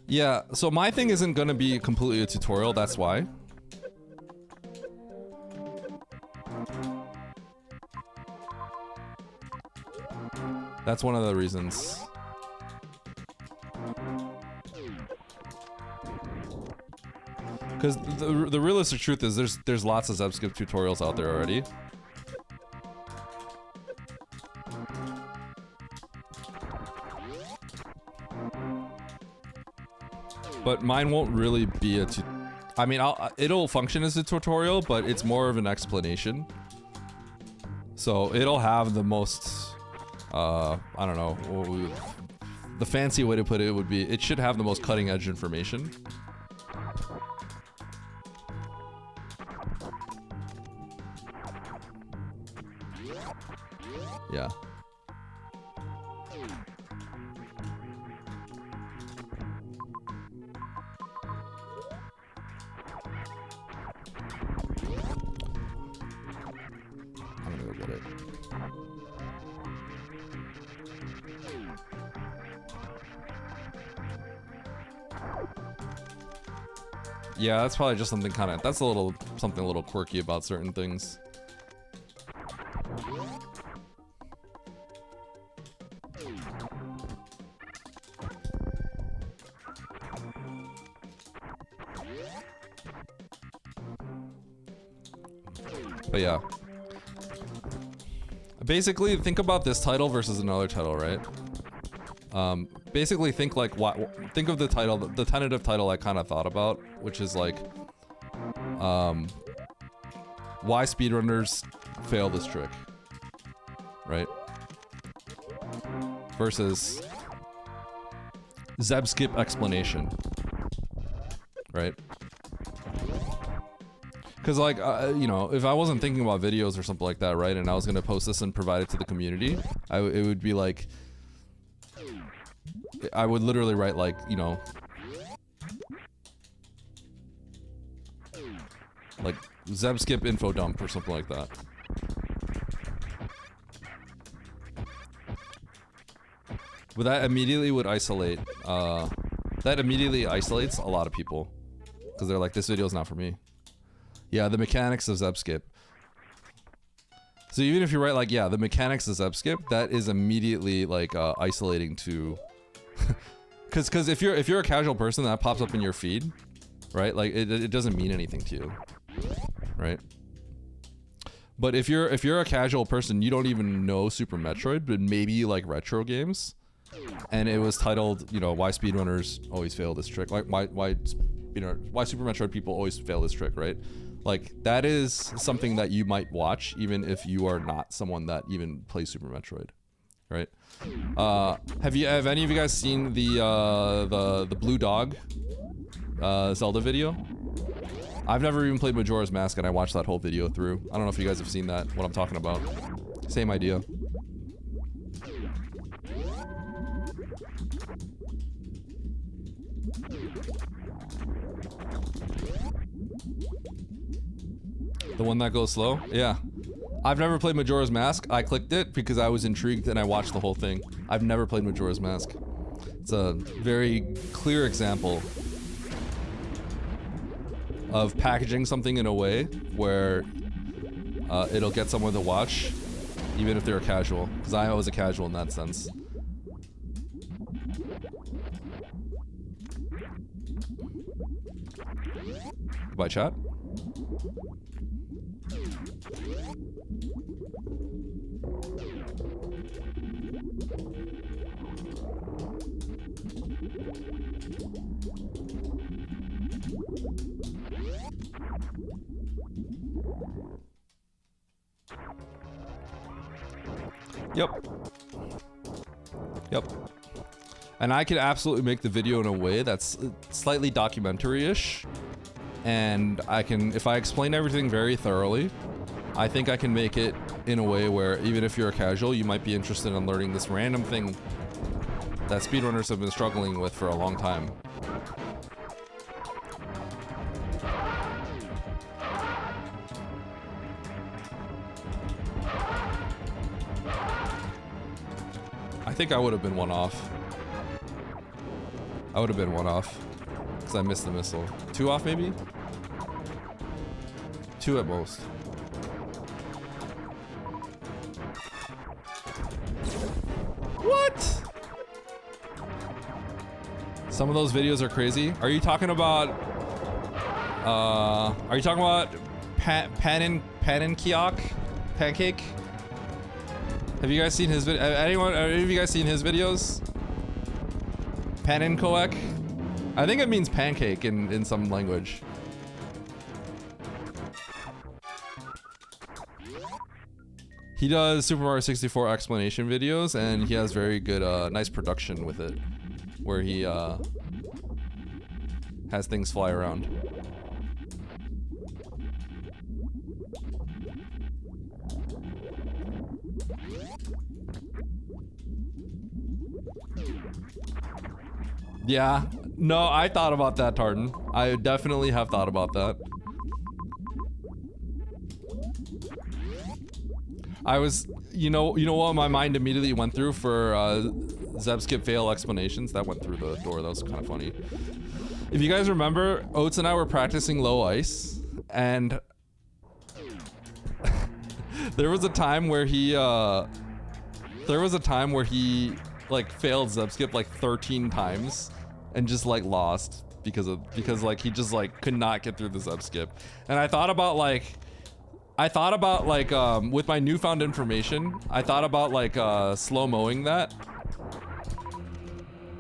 Yeah, so my thing isn't gonna be completely a tutorial, that's why. That's one of the reasons. Because the realistic truth is there's lots of Zebskip tutorials out there already. But mine won't really be a I mean, it'll function as a tutorial, but it's more of an explanation. So it'll have the most, I don't know, the fancy way to put it would be, it should have the most cutting edge information. Yeah. I'm gonna go get it. Yeah, that's probably just something kind of, that's something a little quirky about certain things. But yeah. Basically, think about this title versus another title, right? Basically think like think of the title, the tentative title I kind of thought about, which is like why speedrunners fail this trick, right? Versus Zebskip explanation, right? Because like, you know, if I wasn't thinking about videos or something like that, right, and I was gonna post this and provide it to the community, it would be like, I would literally write like, you know, like Zebskip info dump or something like that. But that immediately would isolate, that immediately isolates a lot of people. Because they're like, this video's not for me. Yeah, the mechanics of Zebskip. So even if you write like, yeah, the mechanics of Zebskip, that is immediately like isolating to, because if you're a casual person, that pops up in your feed, right? Like it doesn't mean anything to you, right? But if you're a casual person, you don't even know Super Metroid, but maybe like retro games, and it was titled, you know, why speedrunners always fail this trick, like why Super Metroid people always fail this trick, right? Like, that is something that you might watch, even if you are not someone that even plays Super Metroid, right? Have any of you guys seen the Blue Dog Zelda video? I've never even played Majora's Mask, and I watched that whole video through. I don't know if you guys have seen that, what I'm talking about. Same idea. The one that goes slow? Yeah. I've never played Majora's Mask. I clicked it because I was intrigued and I watched the whole thing. I've never played Majora's Mask. It's a very clear example of packaging something in a way where it'll get someone to watch, even if they're a casual. Because I was a casual in that sense. Goodbye, chat. Yep. And I could absolutely make the video in a way that's slightly documentary-ish. And I can, if I explain everything very thoroughly, I think I can make it in a way where even if you're a casual, you might be interested in learning this random thing that speedrunners have been struggling with for a long time. I think I would have been one off. I would have been one off because I missed the missile. 2 off maybe? 2 at most. What? Some of those videos are crazy. Are you talking about Pancake? Have you guys seen his video? Any of you guys seen his videos? Paninkoek? I think it means pancake in some language. He does Super Mario 64 explanation videos, and he has very good, nice production with it, where he has things fly around. Yeah, no, I thought about that, Tartan. I definitely have thought about that. I was, you know what my mind immediately went through for Zeb skip fail explanations? That went through the door. That was kind of funny. If you guys remember, Oates and I were practicing low ice, and there was a time where he like failed Zeb skip like 13 times and just like lost because like he just like could not get through the Zeb skip. And I thought about like with my newfound information, I thought about like slow-moing that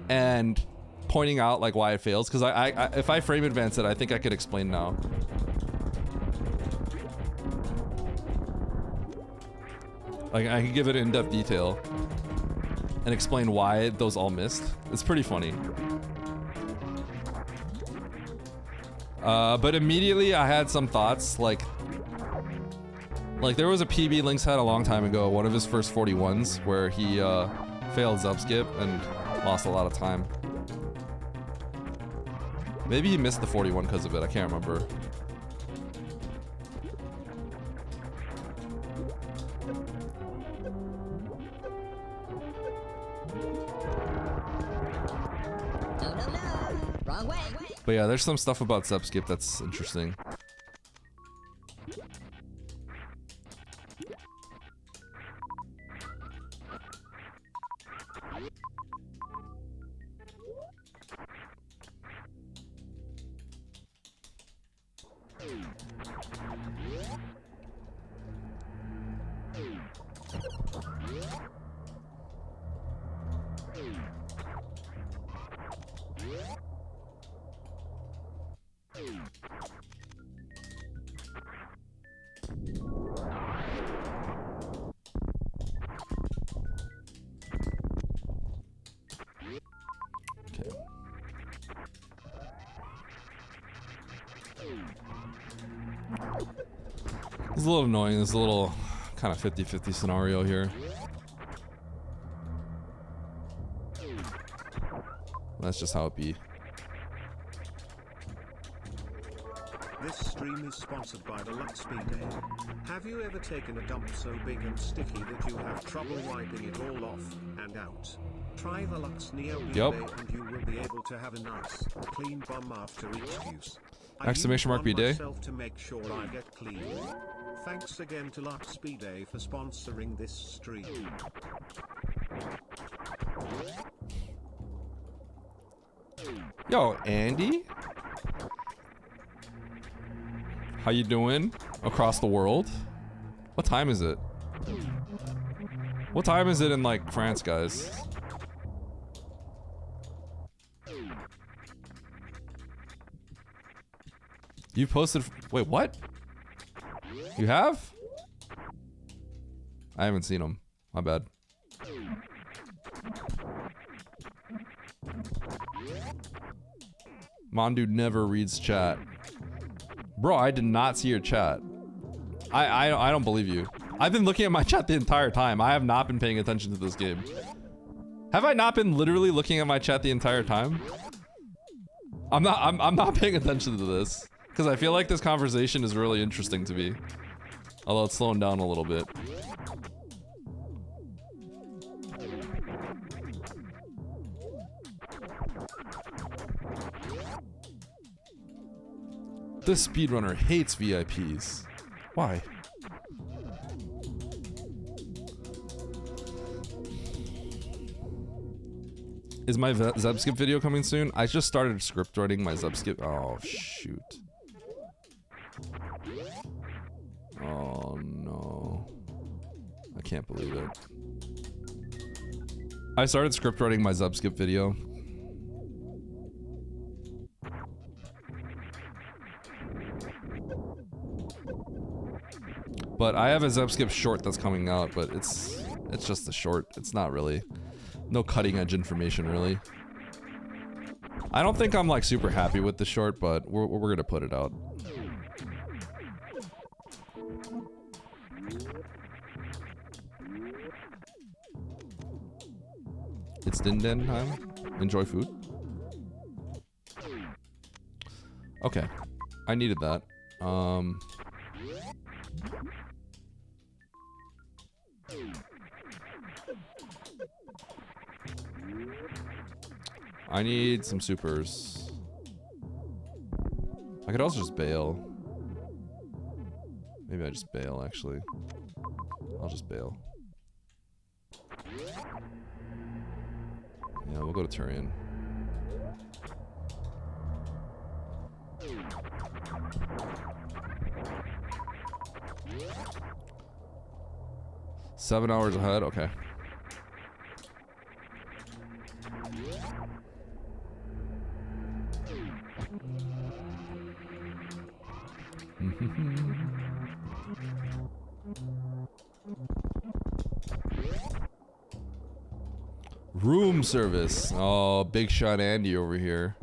and pointing out like why it fails, because I if I frame advance it, I think I could explain now. Like I could give it in-depth detail and explain why those all missed. It's pretty funny. But immediately I had some thoughts like there was a PB Lynx had a long time ago, one of his first 41s, where he failed Zub skip and lost a lot of time. Maybe he missed the 41 because of it, I can't remember. No. Wrong way. But yeah, there's some stuff about Zub skip that's interesting. It's a little annoying. There's a little kind of 50-50 scenario here. That's just how it be. This stream is sponsored by the Lux Speedrun. Have you ever taken a dump so big and sticky that you have trouble wiping it all off and out? Try the Lux Neo Bidet and you will be able to have a nice, clean bum after each use. Exclamation mark Bidet. To make sure I get clean. Thanks again to Lux Speedrun for sponsoring this stream. Yo, Andy? How you doing across the world? What time is it? What time is it in like France, guys? You posted, wait, what? You have? I haven't seen them. My bad. Mondude never reads chat. Bro, I did not see your chat. I don't believe you. I've been looking at my chat the entire time. I have not been paying attention to this game. Have I not been literally looking at my chat the entire time? I'm not paying attention to this because I feel like this conversation is really interesting to me. Although it's slowing down a little bit. This speedrunner hates VIPs. Why? Is my Zebskip video coming soon? I just started script writing my Zebskip. Oh, shoot. Oh, no. I can't believe it. I started script writing my Zebskip video. But I have a Zebskip short that's coming out, but it's just a short. It's not really, no cutting edge information really. I don't think I'm like super happy with the short, but we're gonna put it out. It's din din time. Enjoy food. Okay, I needed that. I need some supers. I could also just bail. Maybe I just bail, actually. I'll just bail. Yeah, we'll go to Turian. Seven hours ahead, okay. Room service. Oh, Big Shot Andy over here.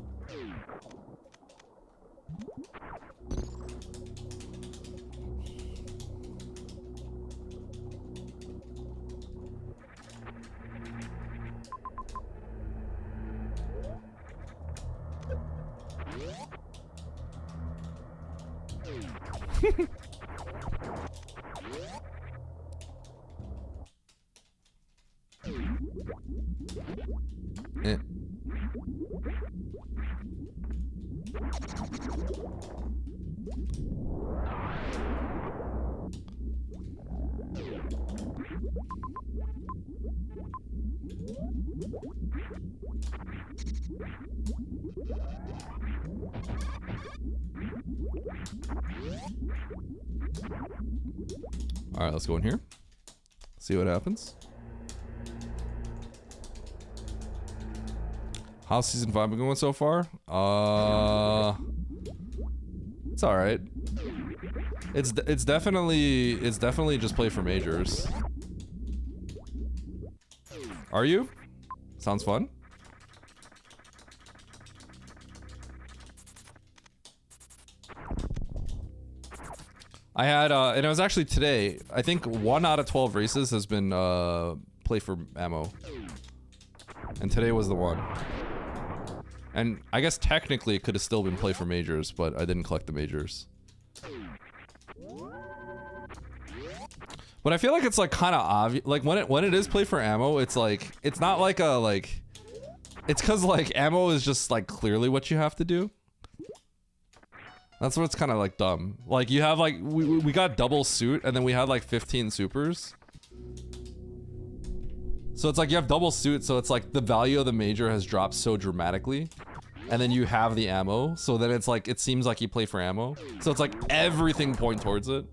Eh. All right, let's go in here. See what happens. How's season 5 been going so far? It's all right. It's definitely just play for majors. Are you? Sounds fun. I had and it was actually today. I think 1 out of 12 races has been play for ammo, and today was the one. And I guess technically it could have still been play for majors, but I didn't collect the majors. But I feel like it's like kind of obvious. Like when it is play for ammo, it's like it's not like a like. It's because like ammo is just like clearly what you have to do. That's what's kind of like dumb. Like you have like we got double suit and then we had like 15 supers. So it's like you have double suit, so it's like the value of the major has dropped so dramatically. And then you have the ammo, so then it's like it seems like you play for ammo. So it's like everything point towards it.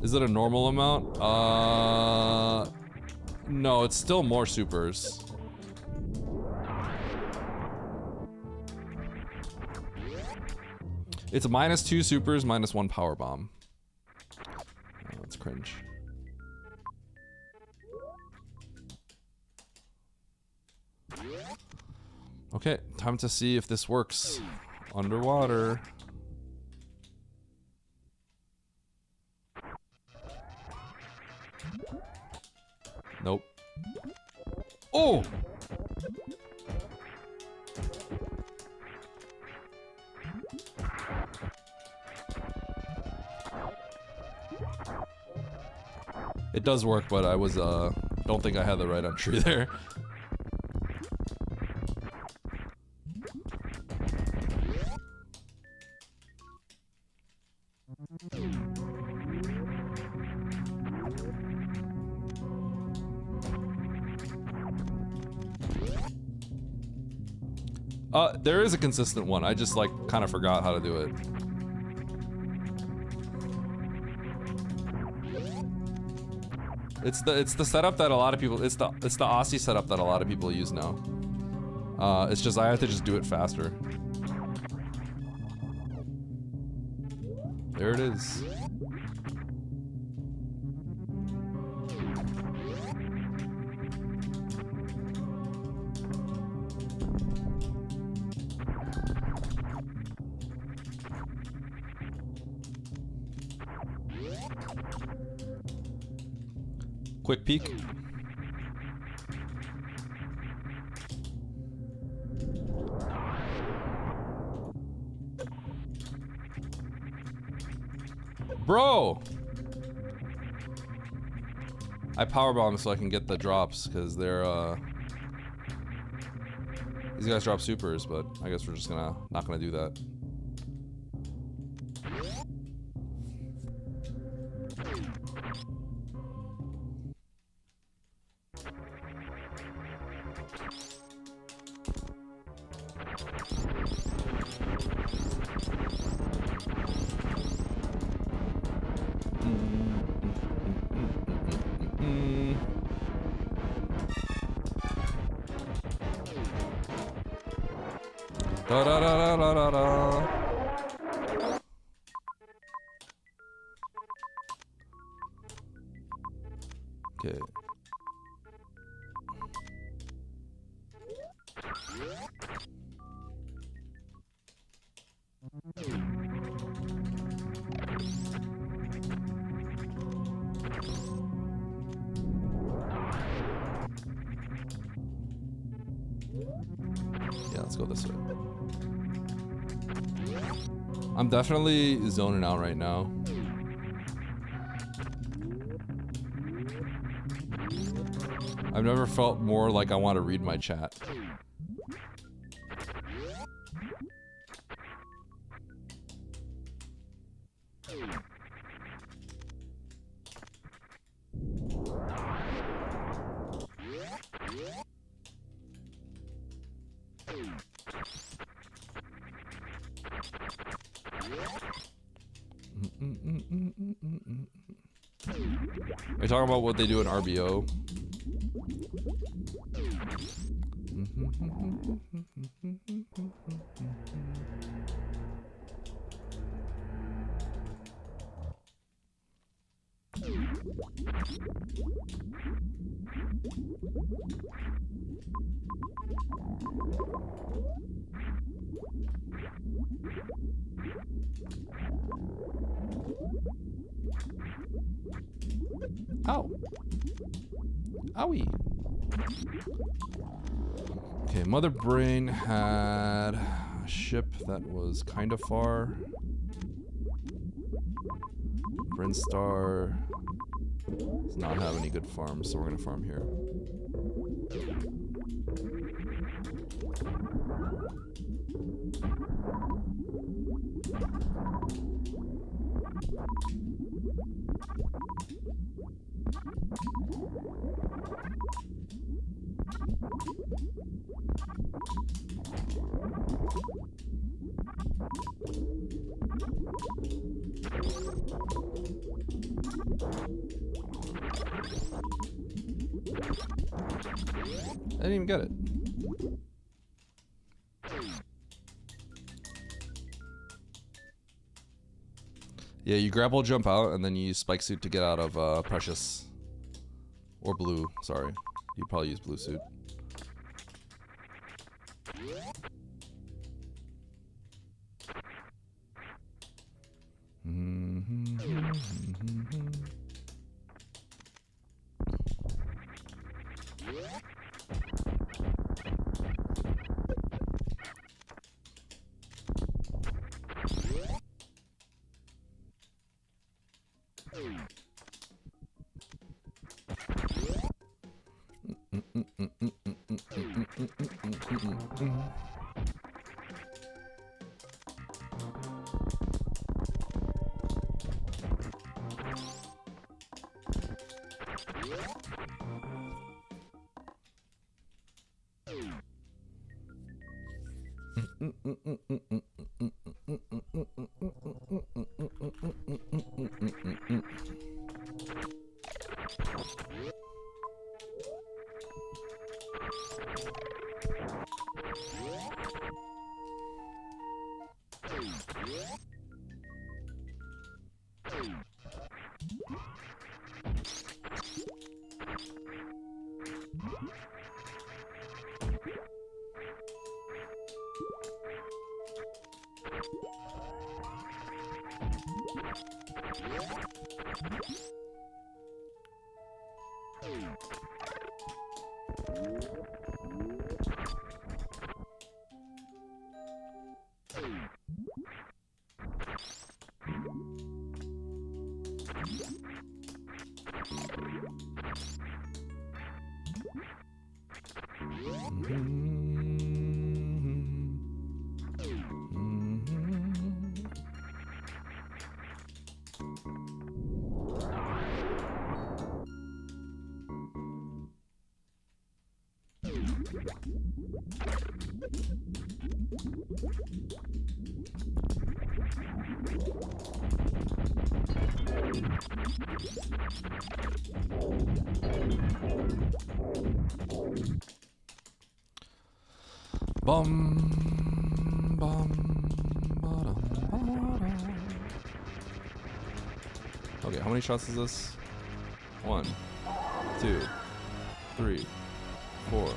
Is it a normal amount? No, it's still more supers. It's -2 supers, -1 power bomb. Oh, that's cringe. Okay, time to see if this works underwater. Oh! It does work, but I was, don't think I had the right entry there. There is a consistent one. I just, like, kind of forgot how to do it. It's the setup that a lot of people, it's the Aussie setup that a lot of people use now. It's just I have to just do it faster. There it is. Quick peek. Bro! I powerbomb so I can get the drops, because they're, these guys drop supers, but I guess we're just not gonna do that. Da da da da da da. Okay. Yeah, let's go this way. I'm definitely zoning out right now. I've never felt more like I want to read my chat. Are you talking about what they do in RBO? Ow. Owie. Okay, Mother Brain had a ship that was kind of far. Brinstar does not have any good farms, so we're gonna farm here. I didn't even get it. Yeah, you grapple jump out and then you use spike suit to get out of precious. Or blue, sorry. You'd probably use blue suit. Bum, bum, ba-dum, ba-dum. Okay, how many shots is this? 1, 2, 3, 4,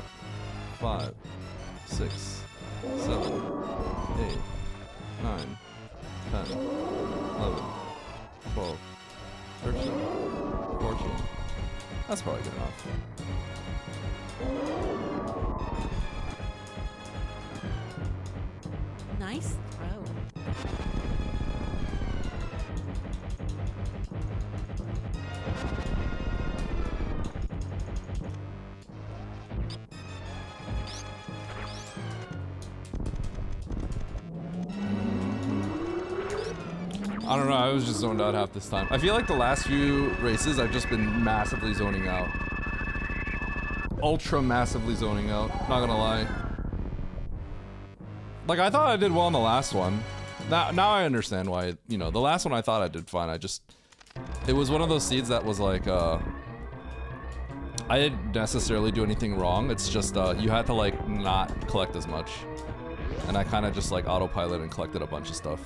5, 6, 7, 8, 9, 10, 11, 12, 13, 14. That's probably good enough. Nice throw. I don't know, I was just zoned out half this time. I feel like the last few races I've just been massively zoning out. Ultra massively zoning out, not gonna lie. Like, I thought I did well on the last one. Now I understand why, you know, the last one I thought I did fine. It was one of those seeds that was like, I didn't necessarily do anything wrong. It's just, you had to like not collect as much. And I kind of just like autopilot and collected a bunch of stuff.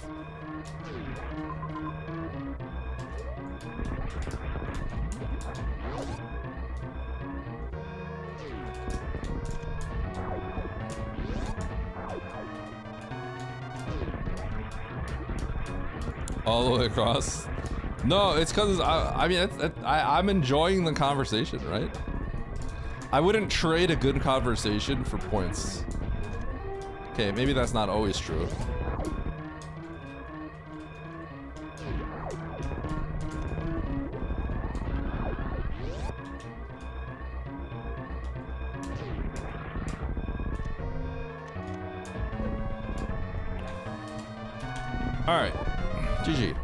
All the way across. No, it's because I mean I'm enjoying the conversation, right? I wouldn't trade a good conversation for points. Okay, maybe that's not always true. All right. GG.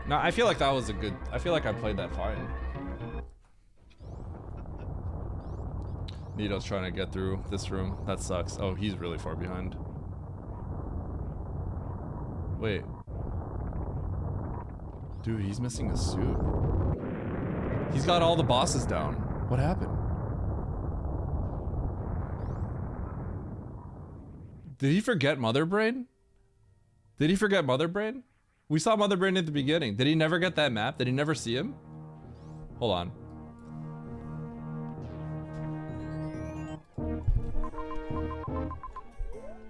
No, I feel like that was a good... I feel like I played that fine. Nito's trying to get through this room. That sucks. Oh, he's really far behind. Wait. Dude, he's missing a suit. He's got all the bosses down. What happened? Did he forget Mother Brain? Did he forget Mother Brain? We saw Mother Brain at the beginning. Did he never get that map? Did he never see him? Hold on.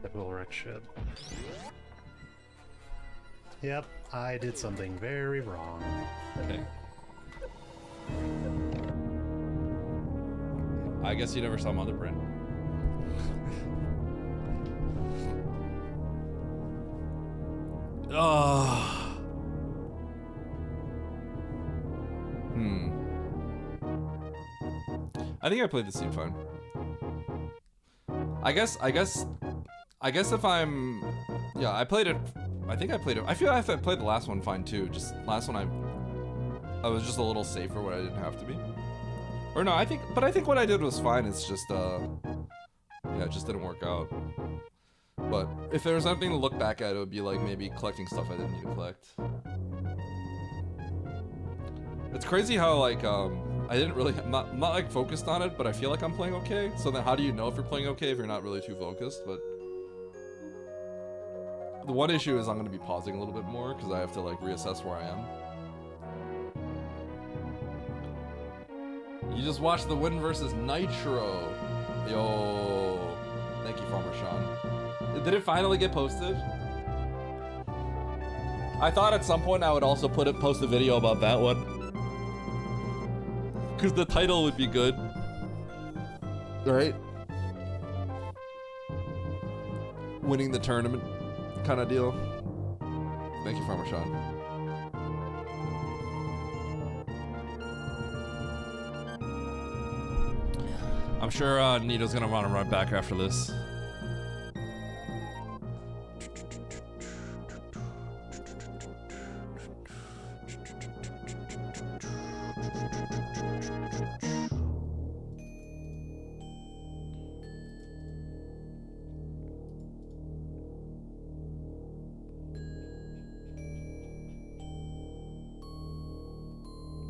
That will wreck shit. Yep, I did something very wrong. Okay. I guess you never saw Mother Brain. I think I played the scene fine. I guess if I'm, yeah, I played it. I think I played it. I feel like I played the last one fine too. Just last one I was just a little safer when I didn't have to be. Or no, I think what I did was fine. It's just yeah, it just didn't work out. But if there was anything to look back at, it would be like maybe collecting stuff I didn't need to collect. It's crazy how like I didn't really, I'm not like focused on it, but I feel like I'm playing okay. So then how do you know if you're playing okay if you're not really too focused? But the one issue is I'm going to be pausing a little bit more because I have to like reassess where I am. You just watched the Win versus Nitro. Yo, thank you, Farmer Sean. Did it finally get posted? I thought at some point I would also post a video about that one. Because the title would be good. Right? Winning the tournament kind of deal. Thank you, Farmer Sean. I'm sure Nito's gonna want to run back after this.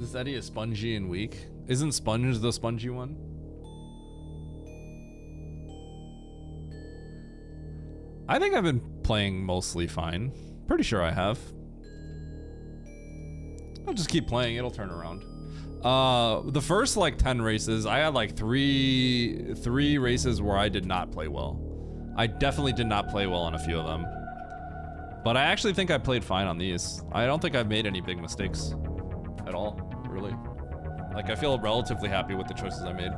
Is Eddie a spongy and weak? Isn't Sponge the spongy one? I think I've been playing mostly fine. Pretty sure I have. I'll just keep playing, it'll turn around. The first like 10 races, I had like three races where I did not play well. I definitely did not play well on a few of them. But I actually think I played fine on these. I don't think I've made any big mistakes at all, really. Like, I feel relatively happy with the choices I made.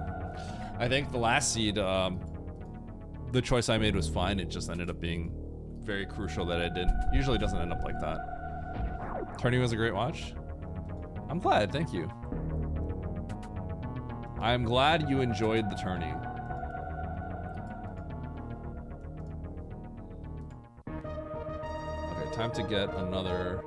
I think the last seed, the choice I made was fine. It just ended up being very crucial that I didn't. Usually doesn't end up like that. Tourney was a great watch. I'm glad, thank you. I'm glad you enjoyed the tourney. Okay, time to get another.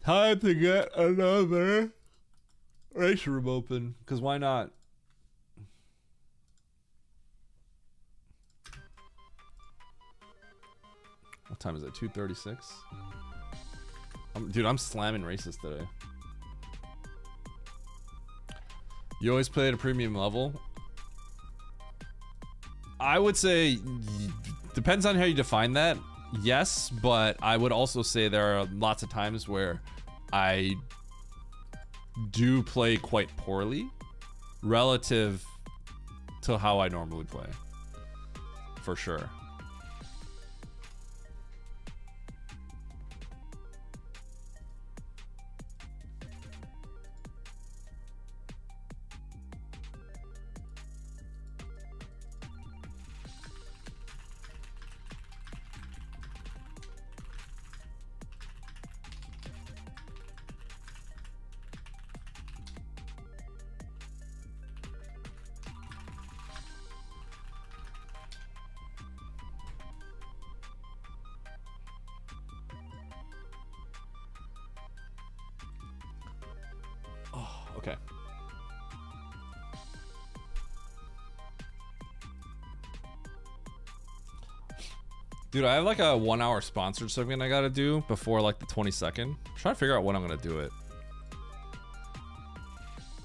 Time to get another race room open, because why not? What time is it? 2:36? Dude, I'm slamming races today. You always play at a premium level? I would say, depends on how you define that. Yes, but I would also say there are lots of times where I do play quite poorly relative to how I normally play. For sure. Okay. Dude, I have like a 1 hour sponsored segment I gotta do before like the 22nd. I'm trying to figure out when I'm gonna do it.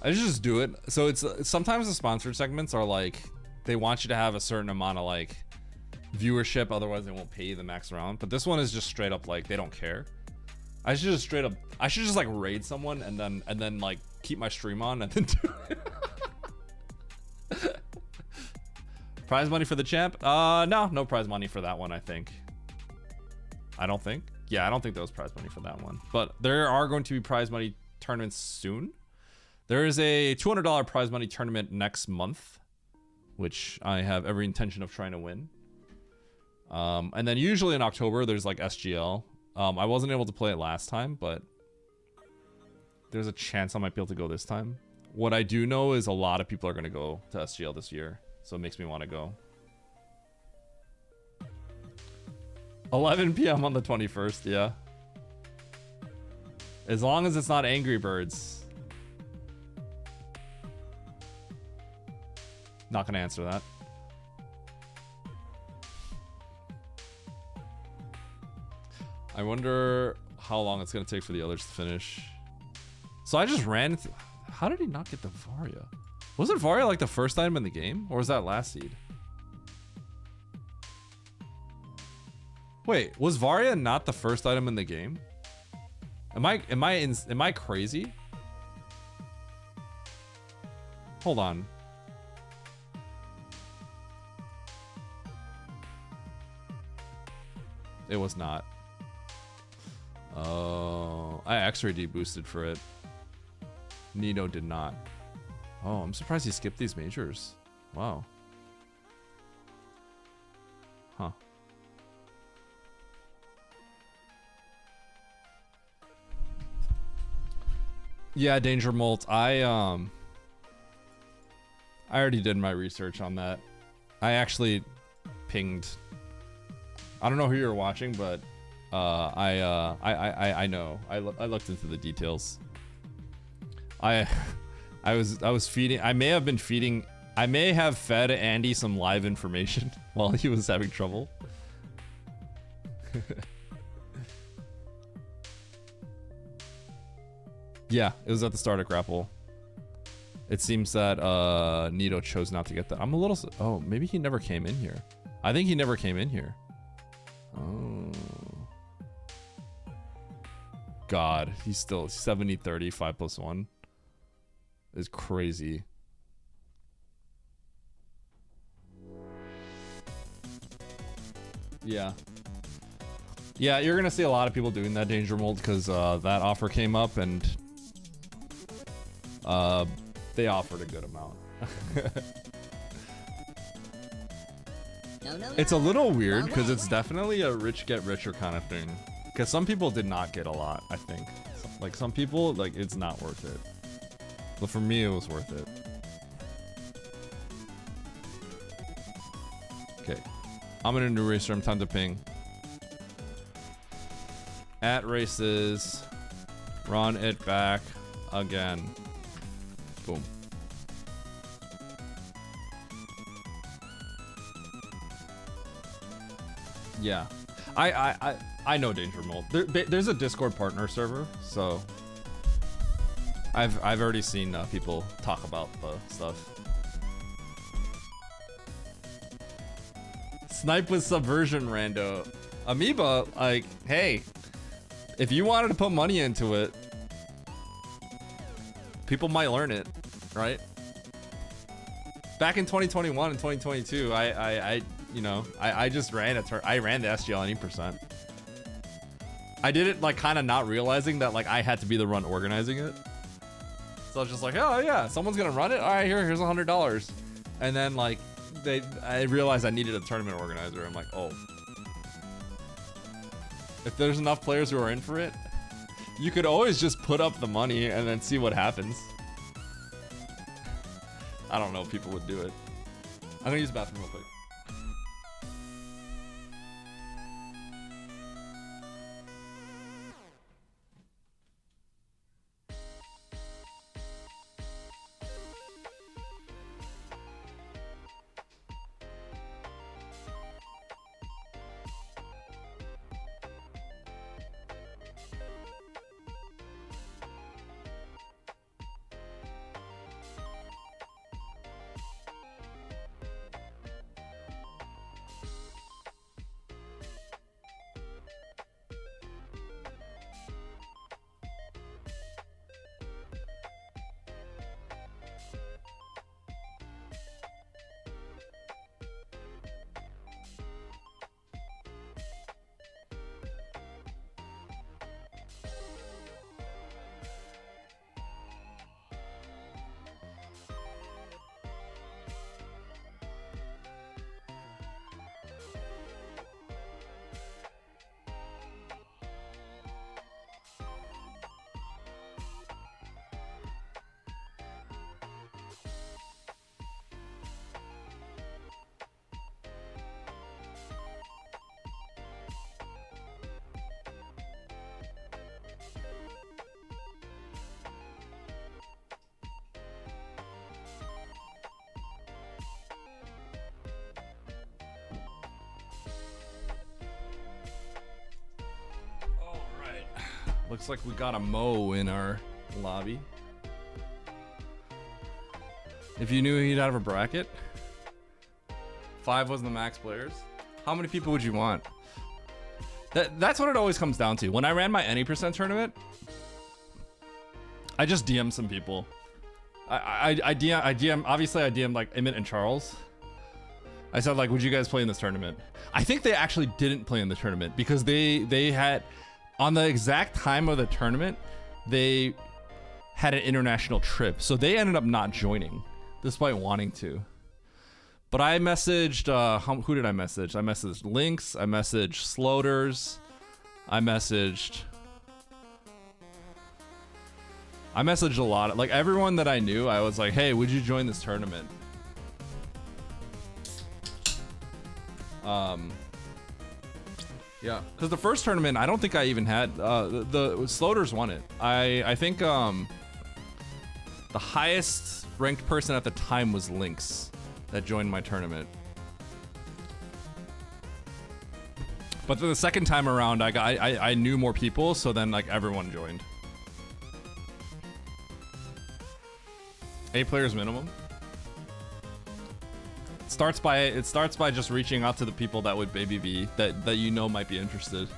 I just do it. So it's sometimes the sponsored segments are like, they want you to have a certain amount of like viewership, otherwise they won't pay you the max round. But this one is just straight up like, they don't care. I should just like raid someone and then like keep my stream on and then do it. Prize money for the champ? No prize money for that one, I think. I don't think. Yeah, I don't think there was prize money for that one. But there are going to be prize money tournaments soon. There is a $200 prize money tournament next month, which I have every intention of trying to win. And then usually in October there's like SGL. I wasn't able to play it last time, but there's a chance I might be able to go this time. What I do know is a lot of people are going to go to SGL this year, so it makes me want to go. 11 p.m. on the 21st, yeah. As long as it's not Angry Birds. Not gonna answer that. I wonder how long it's gonna take for the others to finish. So I just ran. How did he not get the Varia? Wasn't Varia like the first item in the game, or was that last seed? Wait, was Varia not the first item in the game? Am I crazy? Hold on. It was not. Oh, I X-ray deboosted for it. Nino did not. Oh, I'm surprised he skipped these majors. Wow. Huh. Yeah, Danger Molt. I already did my research on that. I actually pinged. I don't know who you're watching, but I know. I looked into the details. I was feeding. I may have fed Andy some live information while he was having trouble. Yeah, it was at the start of Grapple. It seems that Nito chose not to get that. I'm a little. Oh, maybe he never came in here. I think he never came in here. Oh. God, he's still 70-30, 5+1. Is crazy. Yeah. Yeah, you're gonna see a lot of people doing that Danger Mold because that offer came up and they offered a good amount. No, no, It's a no. little weird Wrong because way. it's definitely a rich get richer kind of thing. Because some people did not get a lot, I think. Like some people, like it's not worth it. But for me, it was worth it. Okay, I'm in a new race room. Time to ping. At races, run it back again. Boom. Yeah, I know Danger Mold. There's a Discord partner server, so I've already seen people talk about the stuff. Snipe with Subversion, Rando. Amoeba, like, hey, if you wanted to put money into it, people might learn it, right? Back in 2021 and 2022, I just ran I ran the SGL at 80%. I did it like kind of not realizing that like I had to be the one organizing it. So I was just like, oh yeah, someone's gonna run it. All right, here's $100. And then like I realized I needed a tournament organizer. I'm like, oh, if there's enough players who are in for it, you could always just put up the money and then see what happens. I don't know if people would do it. I'm gonna use the bathroom real quick. Looks like we got a Mo in our lobby. If you knew he'd have a bracket, 5 was the max players. How many people would you want? That's what it always comes down to. When I ran my any percent tournament, I just DM'd some people. I DM obviously I DM'd like Emmett and Charles. I said like, would you guys play in this tournament? I think they actually didn't play in the tournament because they had, on the exact time of the tournament, they had an international trip. So they ended up not joining despite wanting to. But I messaged, who did I message? I messaged Lynx, I messaged Sloters, I messaged a lot. Like everyone that I knew, I was like, hey, would you join this tournament? Yeah, because the first tournament, I don't think I even had, the Sloters won it. I think the highest ranked person at the time was Lynx that joined my tournament. But then the second time around, I knew more people, so then like everyone joined. 8 players minimum. It starts by just reaching out to the people that would maybe be that you know might be interested.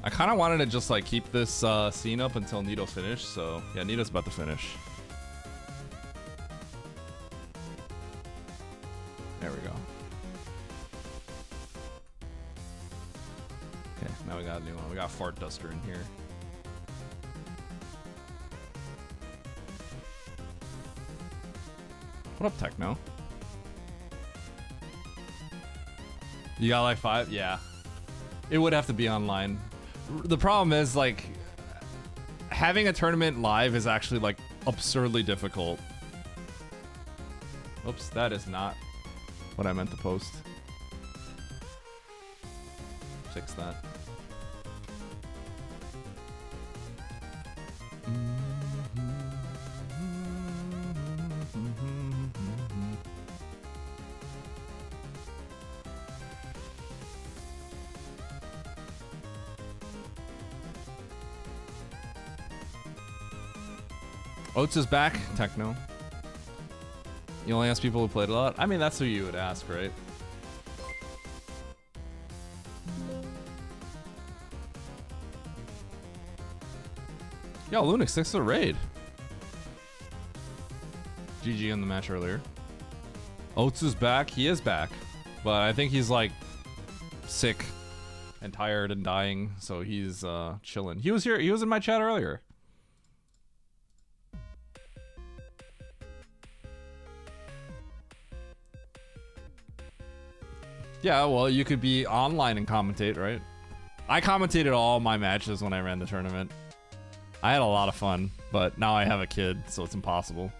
I kind of wanted to just like keep this scene up until Nito finished, so yeah, Nito's about to finish. There we go. Okay, now we got a new one. We got Fart Duster in here. What up, Techno? You got like 5? Yeah. It would have to be online. The problem is like having a tournament live is actually like absurdly difficult. Oops, that is not what I meant to post. Fix that. Oats is back, Techno. You only ask people who played a lot? I mean, that's who you would ask, right? Yo, Lunix, thanks for the raid. GG in the match earlier. Oats is back. He is back. But I think he's like sick and tired and dying, so he's chilling. He was here. He was in my chat earlier. Yeah, well, you could be online and commentate, right? I commentated all my matches when I ran the tournament. I had a lot of fun, but now I have a kid, so it's impossible.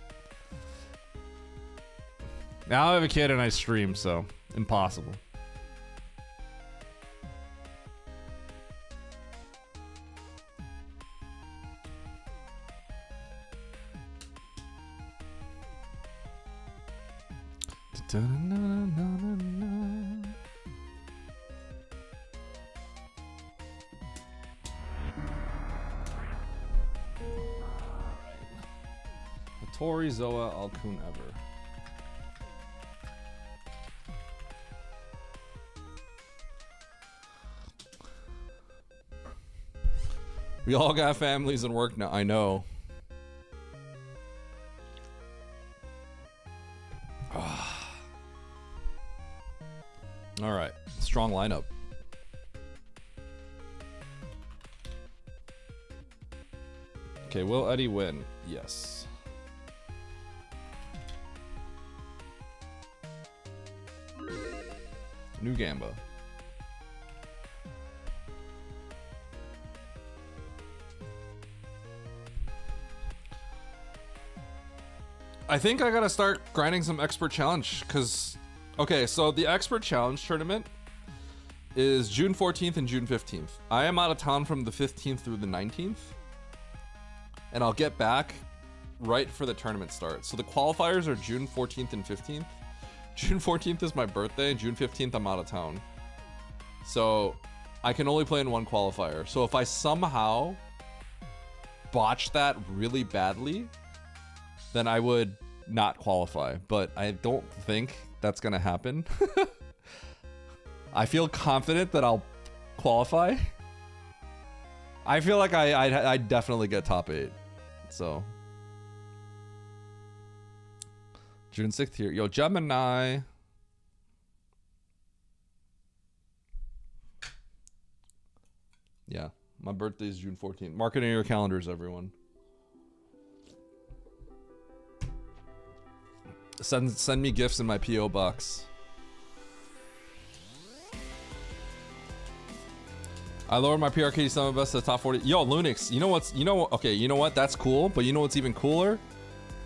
Now I have a kid and I stream, so impossible. Tori Zoa Alkun ever. We all got families and work now. I know. All right, strong lineup. Okay, will Eddie win? Yes. New Gamba. I think I gotta start grinding some expert challenge because, okay, so the expert challenge tournament is June 14th and June 15th. I am out of town from the 15th through the 19th, and I'll get back right for the tournament start. So the qualifiers are June 14th and 15th, June 14th is my birthday. June 15th, I'm out of town. So I can only play in one qualifier. So if I somehow botch that really badly, then I would not qualify. But I don't think that's gonna happen. I feel confident that I'll qualify. I feel like I'd definitely get top 8. So June 6th here. Yo, Gemini. Yeah, my birthday is June 14th. Mark it in your calendars, everyone. Send me gifts in my P.O. box. I lowered my PRKD summon best to the top 40. Yo, Lunix, you know what? That's cool, but you know what's even cooler?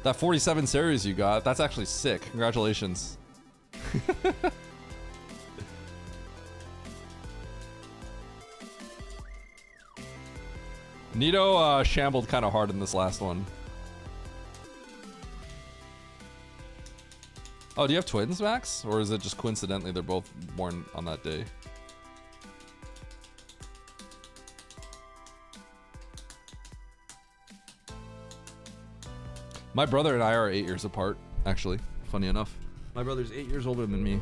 That 47 series you got, that's actually sick. Congratulations. Nito shambled kind of hard in this last one. Oh, do you have twins, Max? Or is it just coincidentally they're both born on that day? My brother and I are 8 years apart, actually. Funny enough. My brother's 8 years older than me.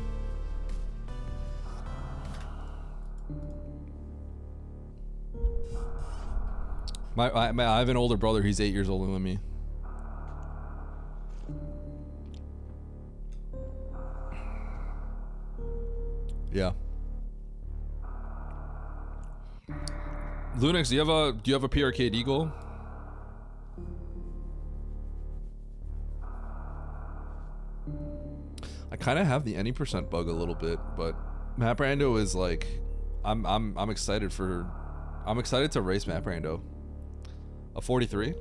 I have an older brother. He's 8 years older than me. Yeah. Lunix, do you have a PRK Eagle? I kind of have the any percent bug a little bit, but Map Rando is like, I'm excited to race Map Rando. A 43?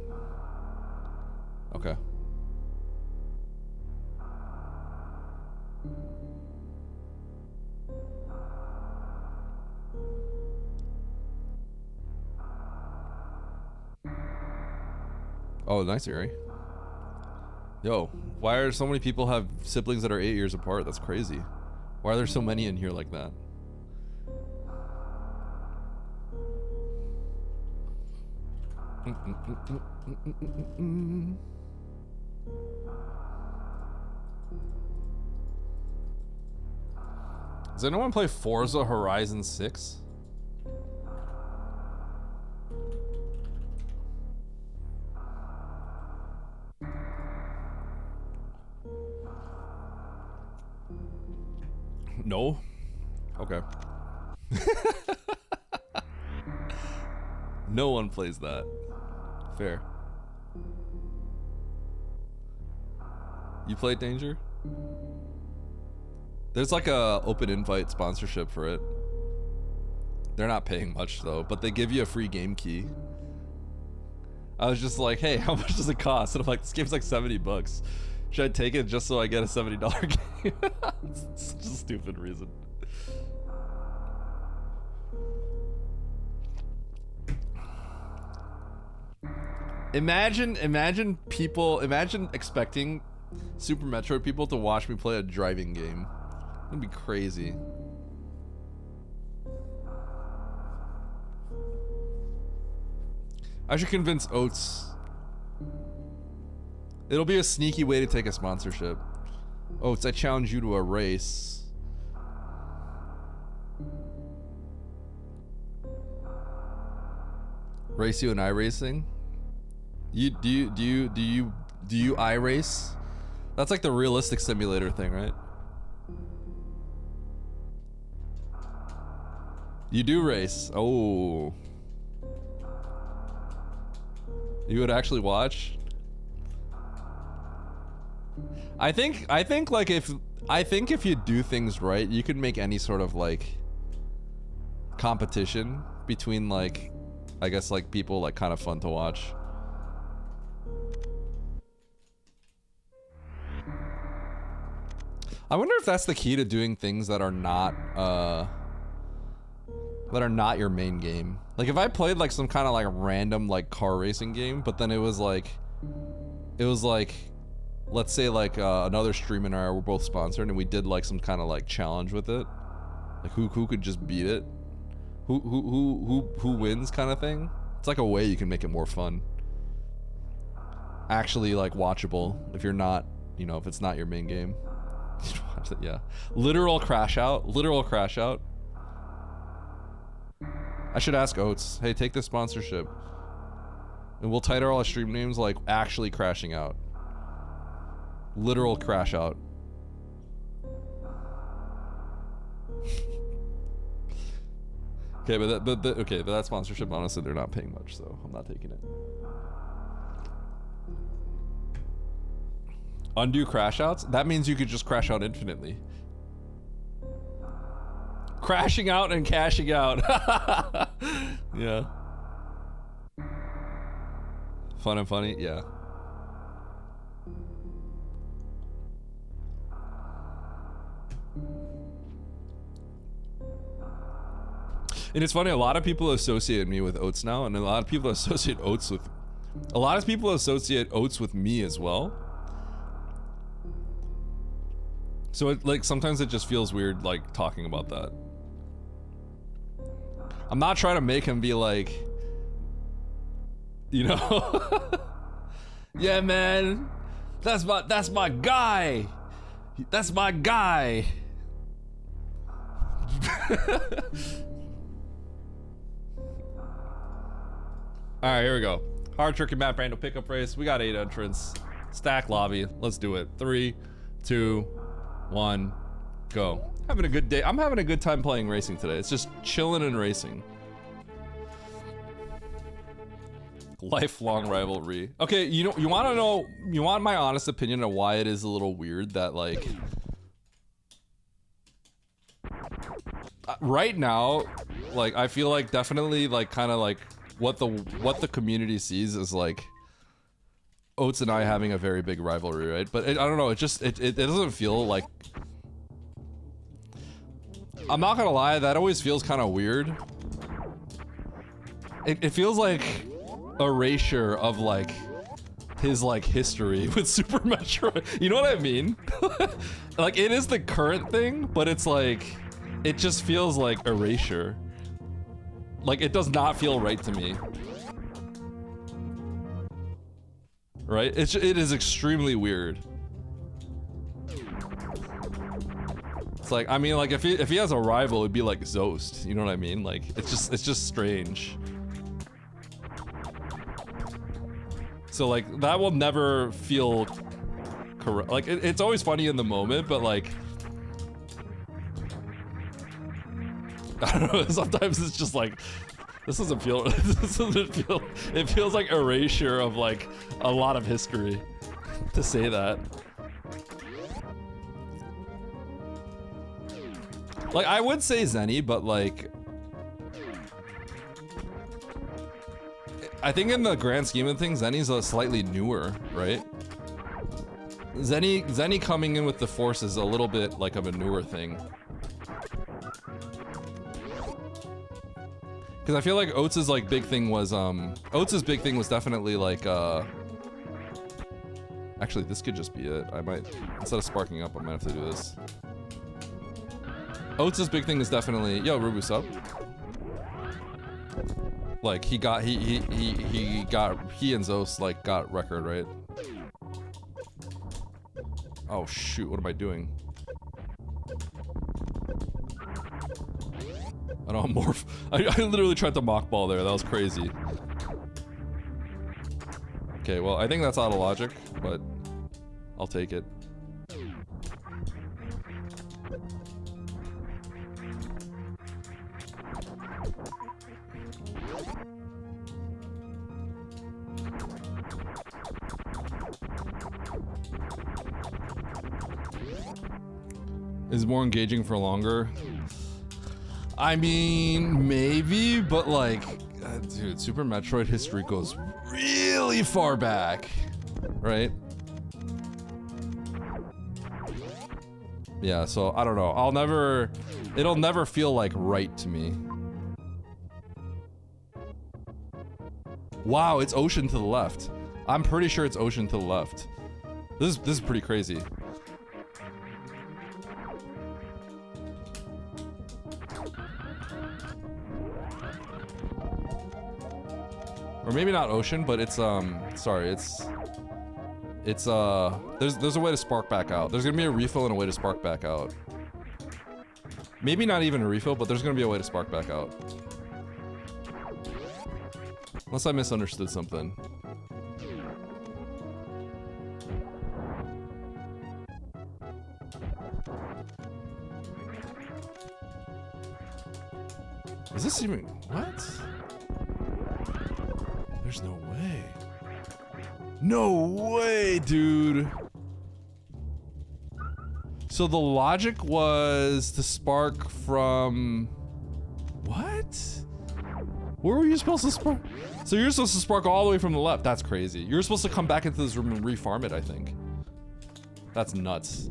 Okay. Oh, nice, Ari. Yo, why are so many people have siblings that are 8 years apart? That's crazy. Why are there so many in here like that? Does anyone play Forza Horizon 6? No? Okay. No one plays that. Fair. You play Danger? There's like a open invite sponsorship for it. They're not paying much though, but they give you a free game key. I was just like, hey, how much does it cost? And I'm like, this game's like 70 bucks. Should I take it just so I get a $70 game? It's such a stupid reason. Imagine expecting Super Metroid people to watch me play a driving game. That'd be crazy. I should convince Oats. It'll be a sneaky way to take a sponsorship. Oats, I challenge you to a race. Race you and iRacing? Do you iRace? That's like the realistic simulator thing, right? You do race. Oh. You would actually watch? I think like if you do things right, you could make any sort of like competition between like, I guess like people like kind of fun to watch. I wonder if that's the key to doing things that are not your main game. Like if I played like some kind of like random like car racing game, but then it was like let's say like another stream and I were both sponsored and we did like some kind of like challenge with it, like who could just beat it, who wins kind of thing. It's like a way you can make it more fun, actually like watchable if you're not, you know, if it's not your main game. Yeah, literal crash out. I should ask Oats, hey, take this sponsorship and we'll title all our stream names like actually crashing out. Literal crash out. Okay, but that sponsorship, honestly, they're not paying much, so I'm not taking it. Undo crash outs? That means you could just crash out infinitely. Crashing out and cashing out. Yeah. Fun and funny? Yeah. And it's funny, a lot of people associate me with Oats now, and a lot of people associate Oats with me as well. So it, like, sometimes it just feels weird, like, talking about that. I'm not trying to make him be like, you know, yeah, man, that's my guy. That's my guy. All right, here we go. Hard Turkey Map Rando pickup race. We got 8 entrants. Stack lobby. Let's do it. 3, 2, 1, go. Having a good day. I'm having a good time playing racing today. It's just chilling and racing. Lifelong rivalry. Okay, you want my honest opinion on why it is a little weird that, like, right now, like, I feel like definitely, like, kind of like what the community sees is like Oats and I having a very big rivalry, right? But I don't know, it doesn't feel like, I'm not gonna lie, that always feels kind of weird. It feels like erasure of like his like history with Super Metroid. You know what I mean? Like, it is the current thing, but it's like, it just feels like erasure. Like, it does not feel right to me. Right? It is extremely weird. It's like, I mean, like, if he has a rival, it'd be like Zost. You know what I mean? Like, it's just strange. So, like, that will never feel correct. Like, it's always funny in the moment, but like, I don't know, sometimes it's just like, this doesn't feel, it feels like erasure of like a lot of history to say that. Like, I would say Zenny, but like, I think in the grand scheme of things, Zenny's a slightly newer, right? Zenny coming in with the Force is a little bit like of a newer thing. Because I feel like Oats's like big thing was definitely like actually, this could just be it. I might, instead of sparking up, I might have to do this. Oats's big thing is definitely, yo, Rubu sub. Like, he and Zos like got record, right? Oh shoot, what am I doing? I don't morph. I literally tried to mock ball there. That was crazy. Okay, well, I think that's out of logic, but I'll take it. Is more engaging for longer? I mean, maybe, but like, dude, Super Metroid history goes really far back, right? Yeah, so I don't know. It'll never feel like right to me. Wow, it's ocean to the left. I'm pretty sure it's ocean to the left. This is pretty crazy. Or maybe not ocean, but it's sorry, it's there's a way to spark back out. There's gonna be a refill and a way to spark back out. Maybe not even a refill, but there's gonna be a way to spark back out. Unless I misunderstood something. Is this even what? There's no way. No way, dude. So the logic was to spark from what? Where were you supposed to spark? So you're supposed to spark all the way from the left. That's crazy. You're supposed to come back into this room and refarm it, I think. That's nuts.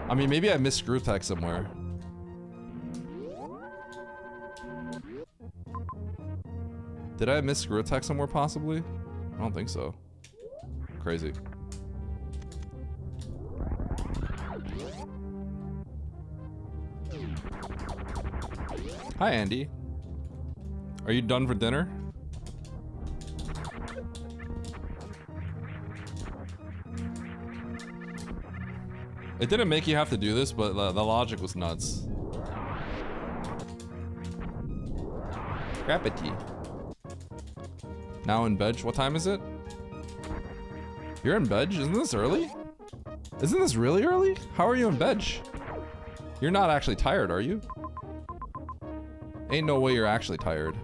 I mean, maybe I missed screw attack somewhere. Did I miss screw attack somewhere possibly? I don't think so. Crazy. Hi, Andy. Are you done for dinner? It didn't make you have to do this, but the logic was nuts. Grappity. Now in bed. What time is it? You're in bed? Isn't this early? Isn't this really early? How are you in bed? You're not actually tired, are you? Ain't no way you're actually tired.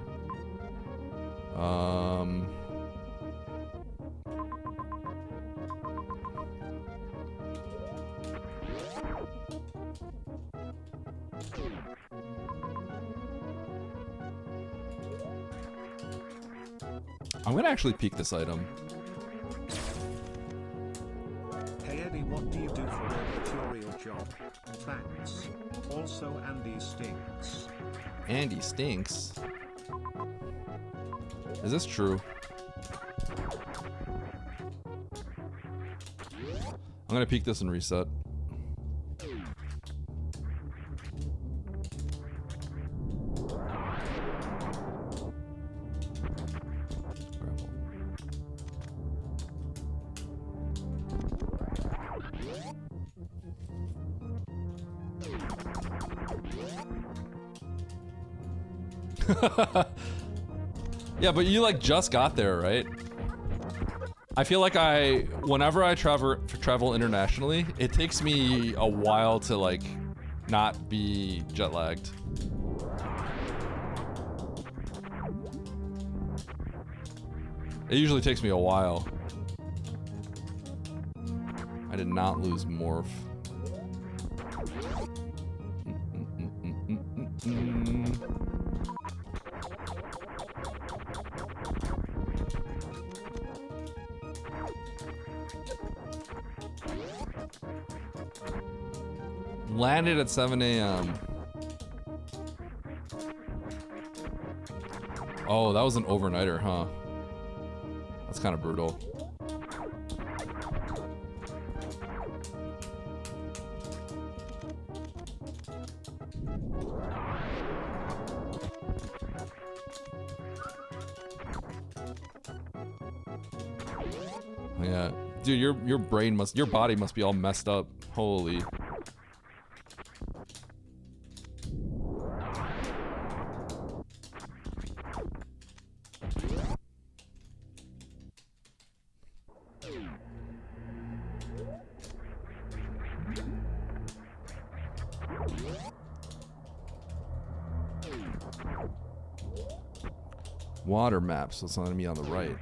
I'm gonna actually peek this item. Hey Eddie, what do you do for a tutorial job? Thanks. Also, Andy stinks. Andy stinks. Is this true? I'm gonna peek this and reset. Yeah, but you like just got there, right? I feel like whenever I travel internationally, it takes me a while to like not be jet lagged. It usually takes me a while. I did not lose morph. Landed at 7 a.m. Oh, that was an overnighter, huh? That's kind of brutal. Yeah, dude, your body must be all messed up. Holy. Water map, so it's not gonna be on the right.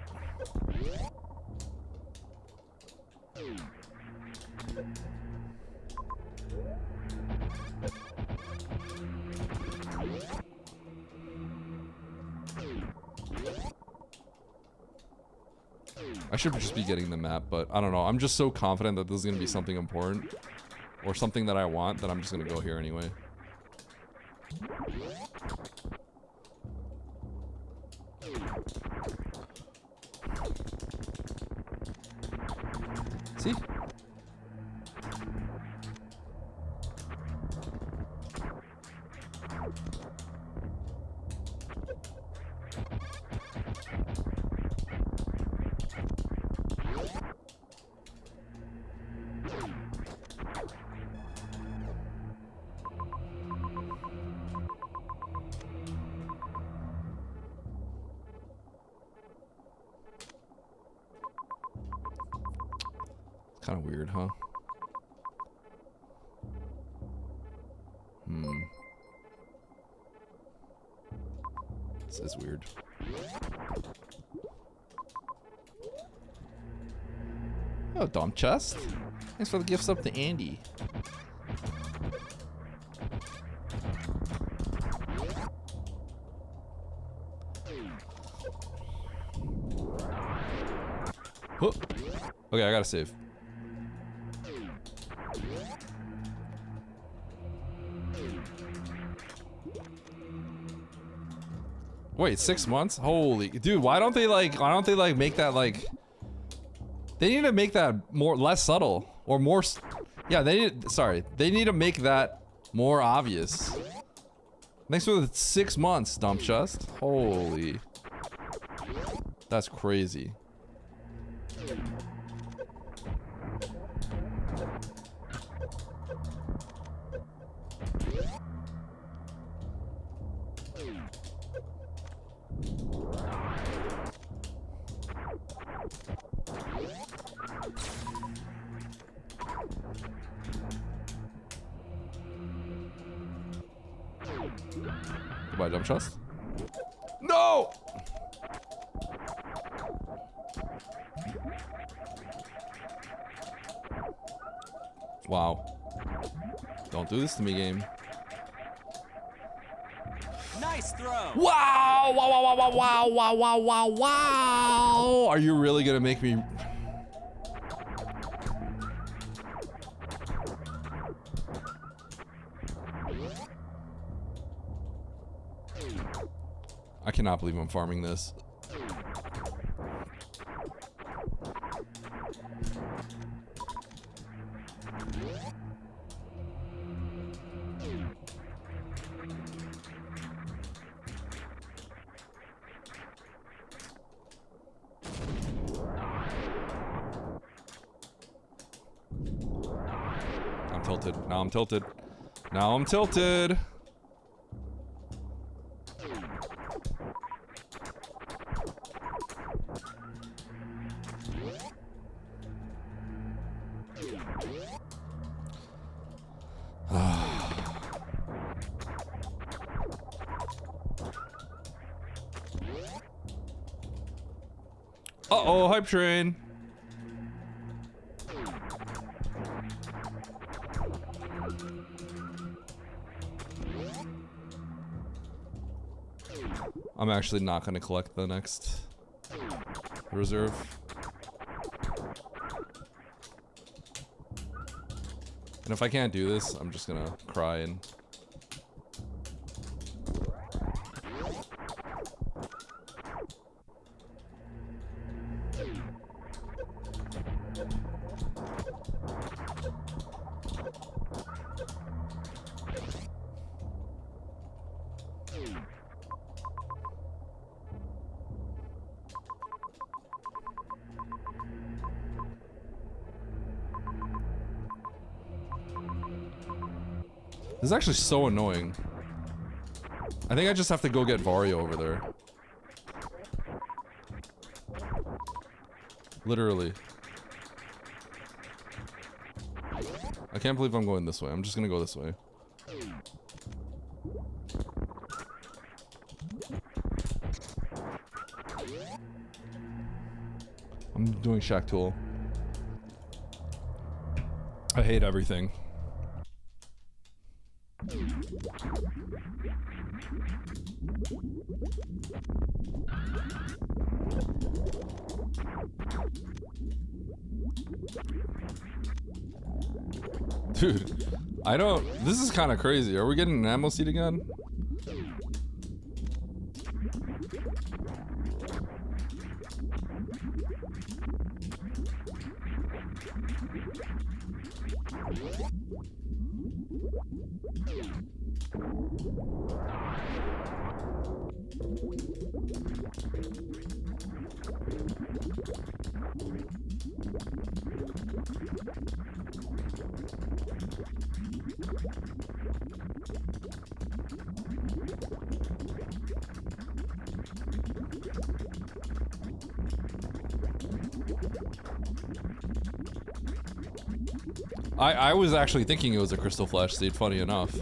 I should just be getting the map, but I don't know. I'm just so confident that this is gonna be something important or something that I want that I'm just gonna go here anyway. See? Kind of weird, huh? This is weird. Oh, dump chest. Thanks for the gifts up to Andy. Huh. Okay, I gotta save. Wait, 6 months? Holy dude, why don't they like make that like they need to make that less subtle or more yeah, they need to make that more obvious. Thanks for the 6 months, dump chest. Holy. That's crazy. Goodbye, dump chest. No! Wow. Don't do this to me, game. Nice throw. Wow! Wow, wow, wow, wow, wow, wow, wow, wow, wow! Are you really gonna make me... I cannot believe I'm farming this. I'm tilted. Now I'm tilted. Now I'm tilted. Uh-oh, hype train. I'm actually not going to collect the next reserve. And if I can't do this, I'm just going to cry and... This is actually so annoying. I think I just have to go get Vario over there. Literally. I can't believe I'm going this way. I'm just gonna go this way. I'm doing Shack Tool. I hate everything. Dude, I don't... This is kind of crazy. Are we getting an ammo seat again? I was actually thinking it was a crystal flash seed, funny enough.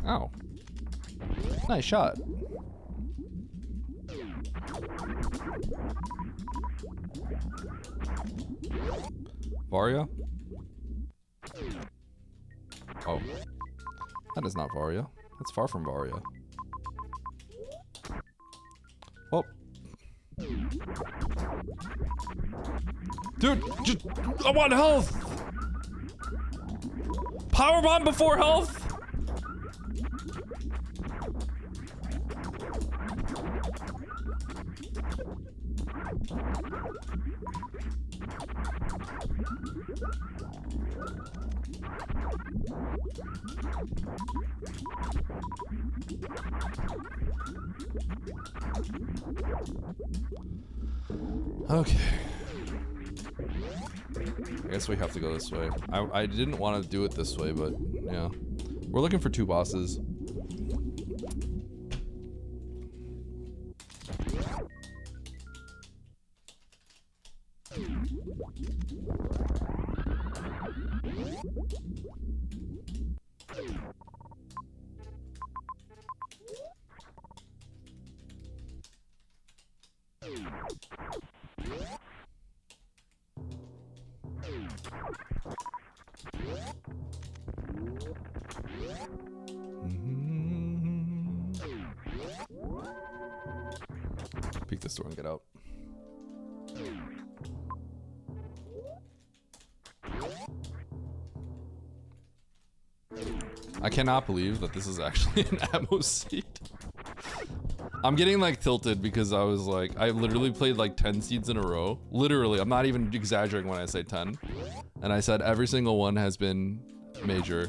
Oh. Nice shot. Varia? Oh. That is not Varia. That's far from Varia. Oh. Dude, just, I want health! Powerbomb before health? Okay. I guess we have to go this way. I didn't want to do it this way, but yeah. We're looking for 2 bosses. Peek this door and get out. I cannot believe that this is actually an ammo seed. I'm getting like tilted because I was like, I literally played like 10 seeds in a row. Literally, I'm not even exaggerating when I say 10. And I said every single one has been major.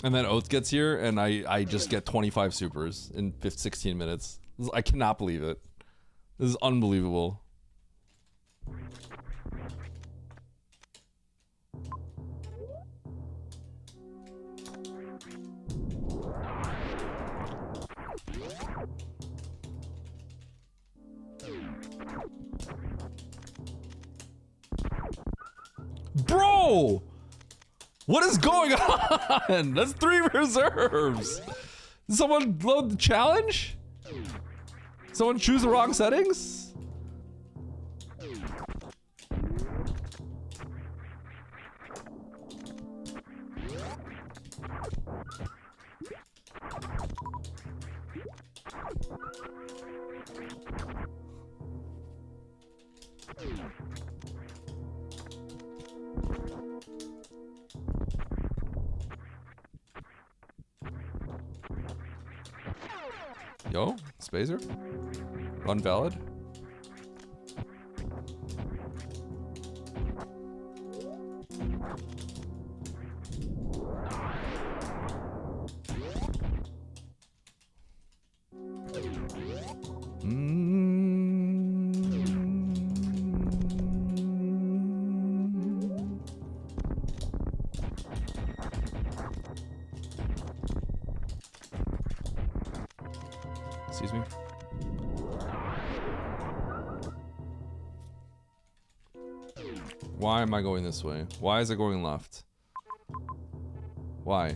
And then Oath gets here and I just get 25 supers in 16 minutes. I cannot believe it. This is unbelievable. Bro! What is going on? That's 3 reserves. Did someone load the challenge? Someone choose the wrong settings? Yo, Spazer? Run valid? Excuse me. Why am I going this way? Why is it going left? Why?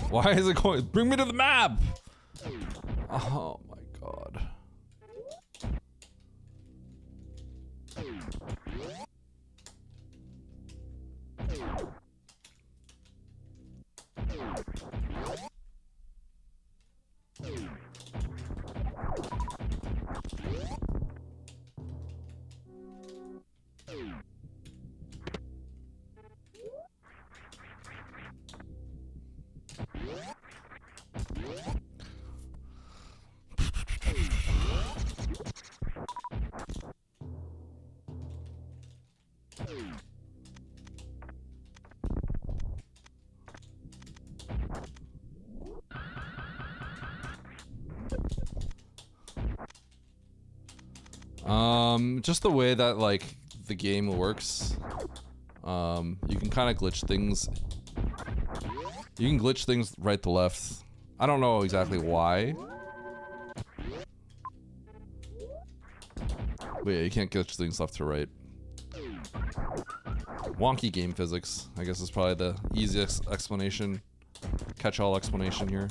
Why is it going? Bring me to the map! Oh my god. Just the way that like the game works. You can kind of glitch things. You can glitch things right to left. I don't know exactly why. But yeah, you can't glitch things left to right. Wonky game physics, I guess, is probably the easiest explanation. Catch-all explanation here.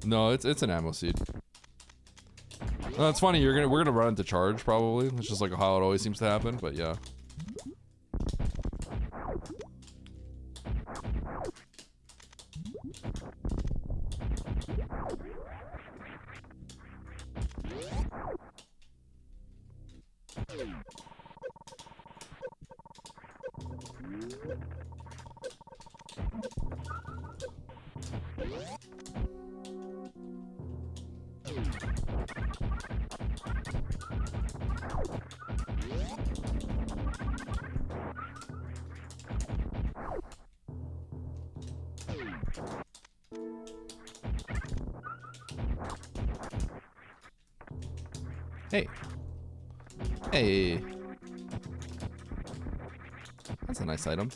No, it's an ammo seed. It's funny. We're gonna run into charge probably. It's just like how it always seems to happen. But yeah. Hey. Hey. That's a nice item.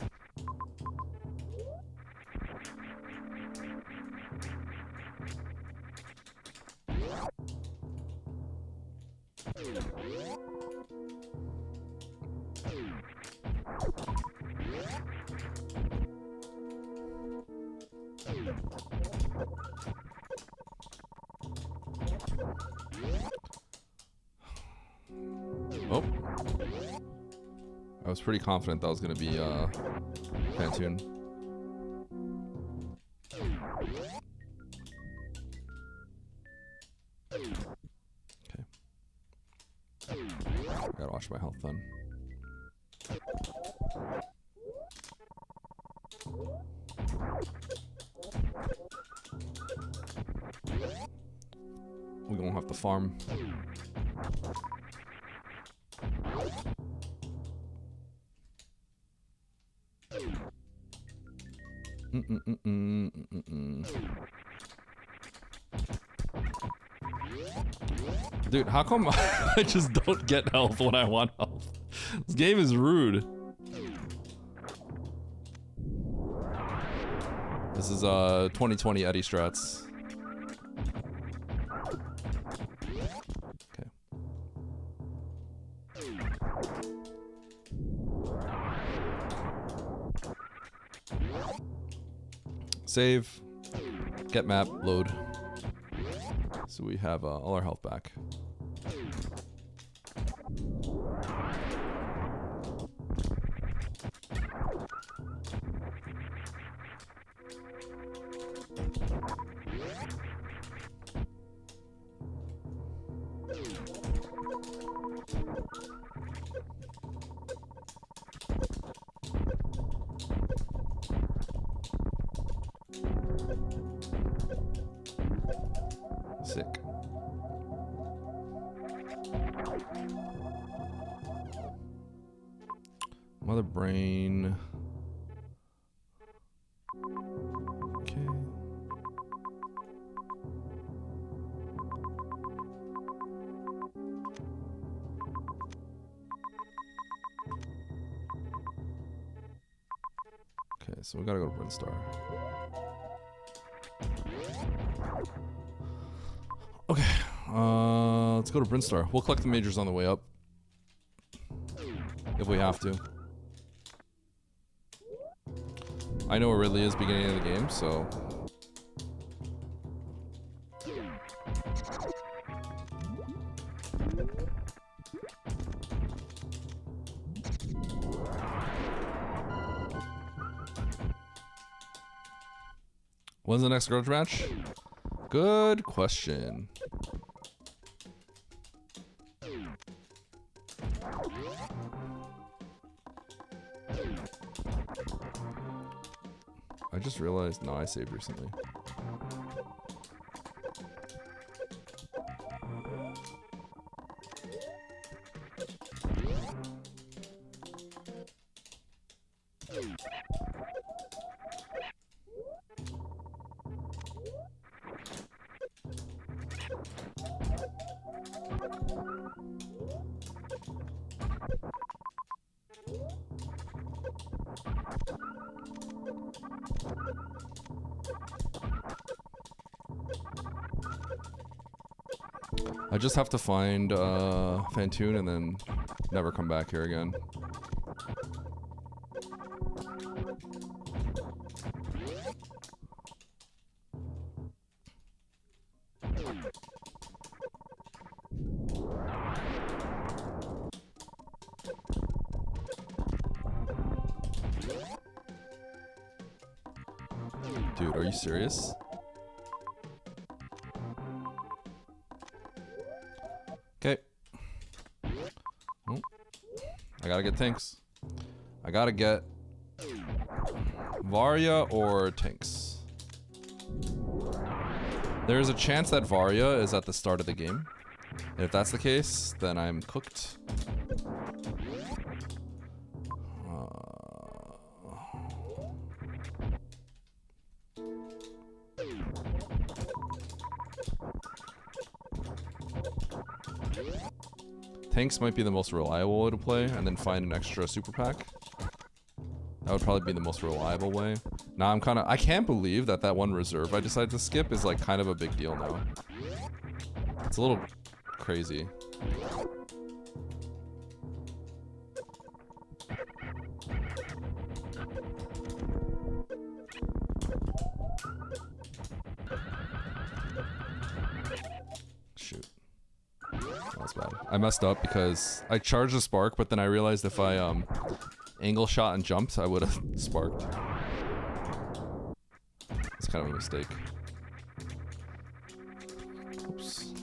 Oh. I was pretty confident that was going to be Pantune. Okay. Gotta watch my health then. We're gonna have to farm. Dude, how come I just don't get health when I want health? This game is rude. This is 2020 Eddie strats. Okay. Save, get map, load. So we have all our health back. Sick. Mother brain. Okay. Okay, so we gotta go to Brinstar. Okay, let's go to Brinstar. We'll collect the majors on the way up. If we have to. I know it really is beginning of the game, so... When's the next grudge match? Good question. I just realized, no, I saved recently. I just have to find Fantoon and then never come back here again. Dude, are you serious? Okay. Oh. I gotta get tanks. I gotta get Varya or tanks. There's a chance that Varya is at the start of the game. And if that's the case, then I'm cooked. Tanks might be the most reliable way to play, and then find an extra super pack. That would probably be the most reliable way. Now I can't believe that one reserve I decided to skip is like kind of a big deal now. It's a little crazy. Shoot. That was bad. I messed up because I charged a spark, but then I realized if I angle shot and jumped, I would have sparked. It's kind of a mistake. Oops.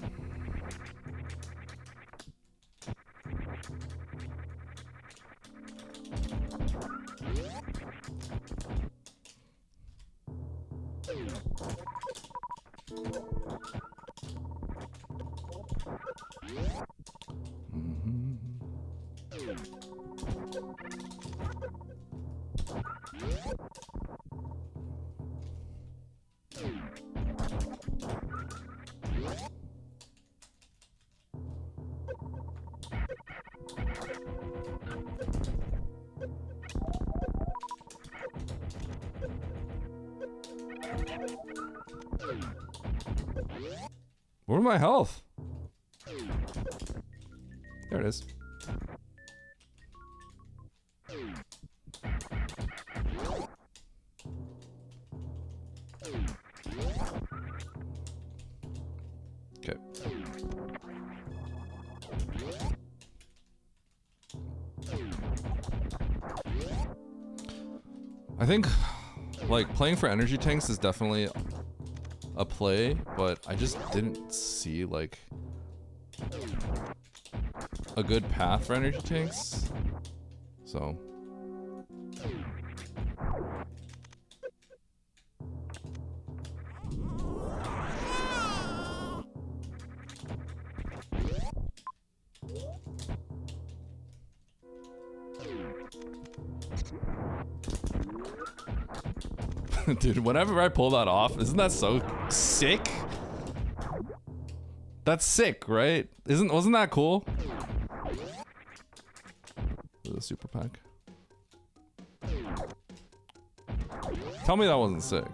Where's my health? There it is. Okay. I think, like, playing for energy tanks is definitely a play, but I just didn't see, like, a good path for energy tanks. So. Dude, whenever I pull that off, isn't that so sick? That's sick, right? Wasn't that cool? The super pack. Tell me that wasn't sick.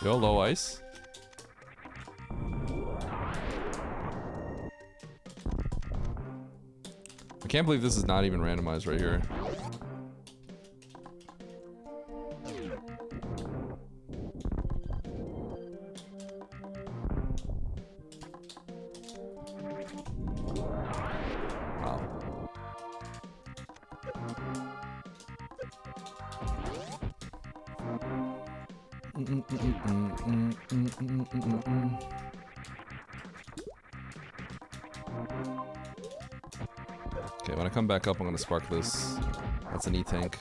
Yo, low ice. I can't believe this is not even randomized right here. Okay, when I come back up, I'm gonna spark this. That's an E-tank.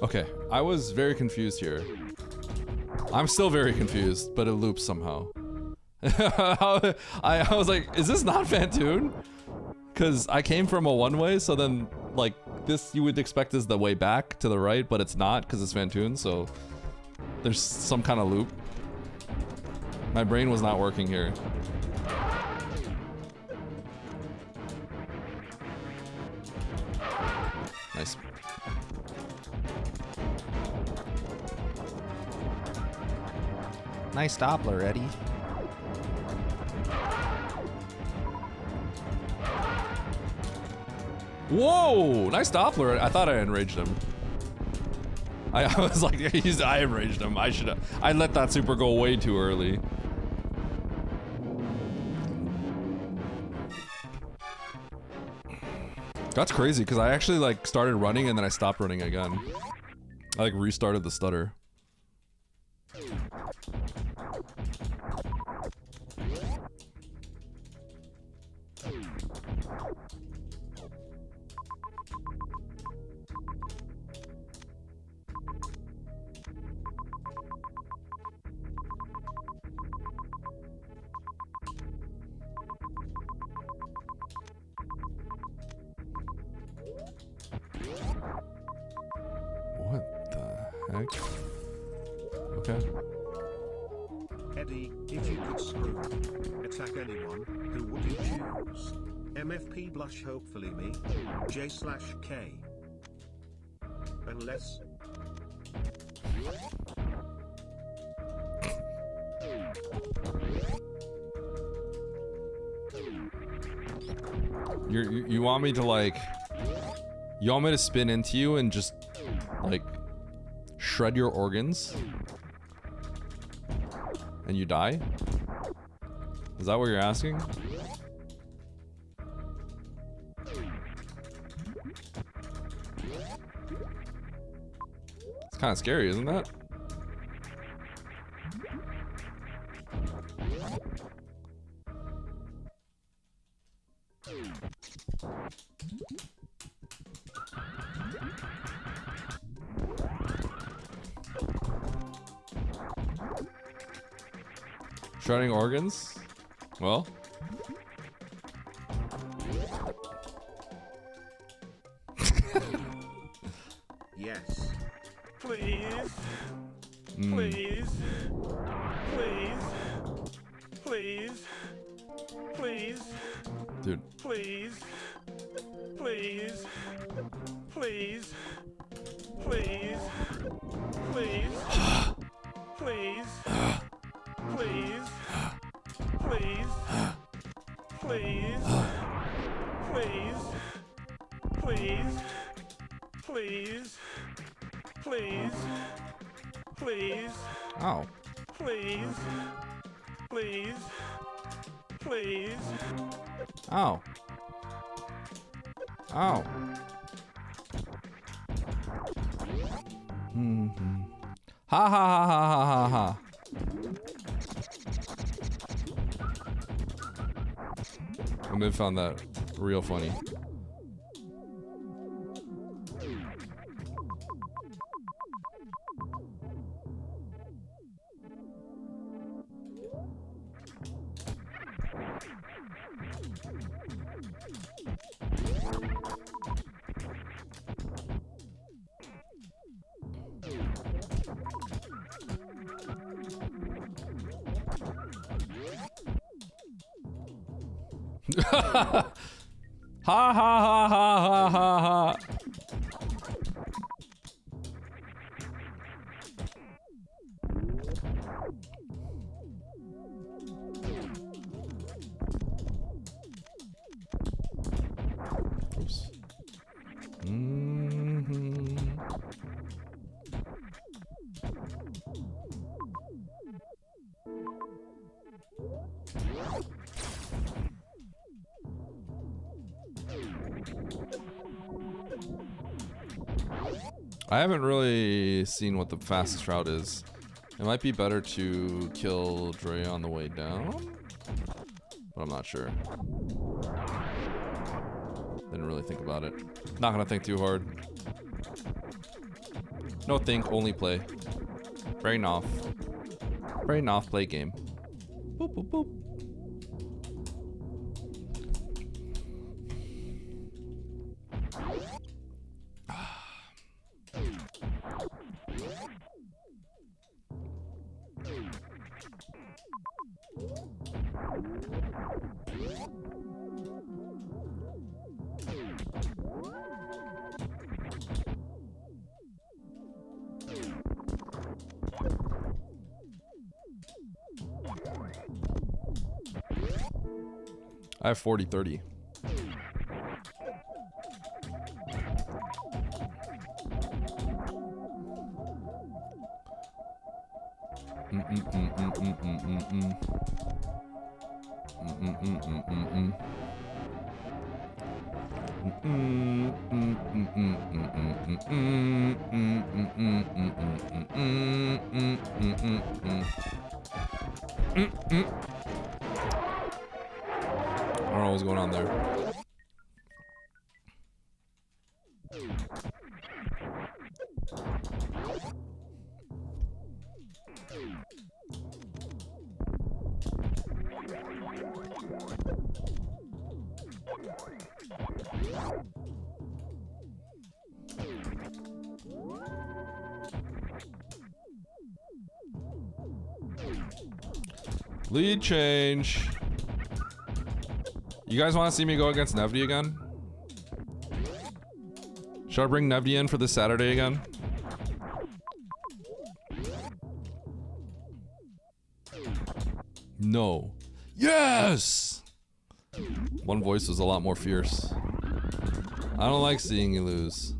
Okay, I was very confused here. I'm still very confused, but it loops somehow. I was like, is this not Fantoon? Because I came from a one-way, so then, like, this you would expect is the way back to the right, but it's not because it's Fantoon, so there's some kind of loop. My brain was not working here. Nice. Nice Doppler, Eddie. Whoa! Nice Doppler. I thought I enraged him. I was like, I enraged him. I let that super go way too early. That's crazy because I actually like started running and then I stopped running again. I like restarted the stutter. What the heck? Okay. Eddie, if you could screw attack anyone, who would you choose? MFP blush, hopefully me. J/K. Unless. You want me to like, you want me to spin into you and just like shred your organs and you die? Is that what you're asking? It's kind of scary, isn't that? Shredding organs? Well. Yes. Please. Mm. Please. Please. Please. Please. Dude. Please. Please. Please. Please. Please. Please. Please. Please. Please. Please. Please. Please. Please. Please. Oh. Please. Please. Please. Oh. Oh. Mm-hmm. Ha ha ha ha ha ha ha. I may have found that real funny. Ha ha ha ha ha ha. I haven't really seen what the fastest route is. It might be better to kill Dre on the way down, but I'm not sure. Didn't really think about it. Not gonna think too hard. No think, only play. Very Noff. Very Noff play game. Boop, boop, boop. I have 40-30. I don't know what's going on there. Lead change. You guys want to see me go against Nevdi again? Should I bring Nevdi in for this Saturday again? No. Yes! One voice was a lot more fierce. I don't like seeing you lose.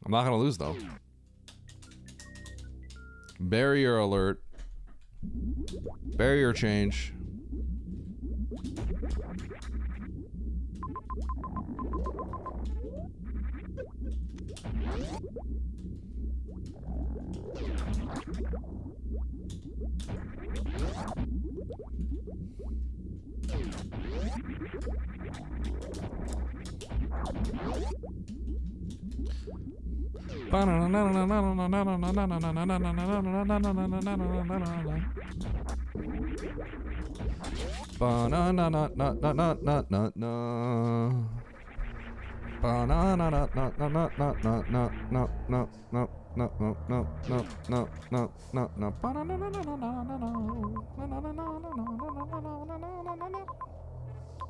I'm not gonna lose though. Barrier alert. Barrier change.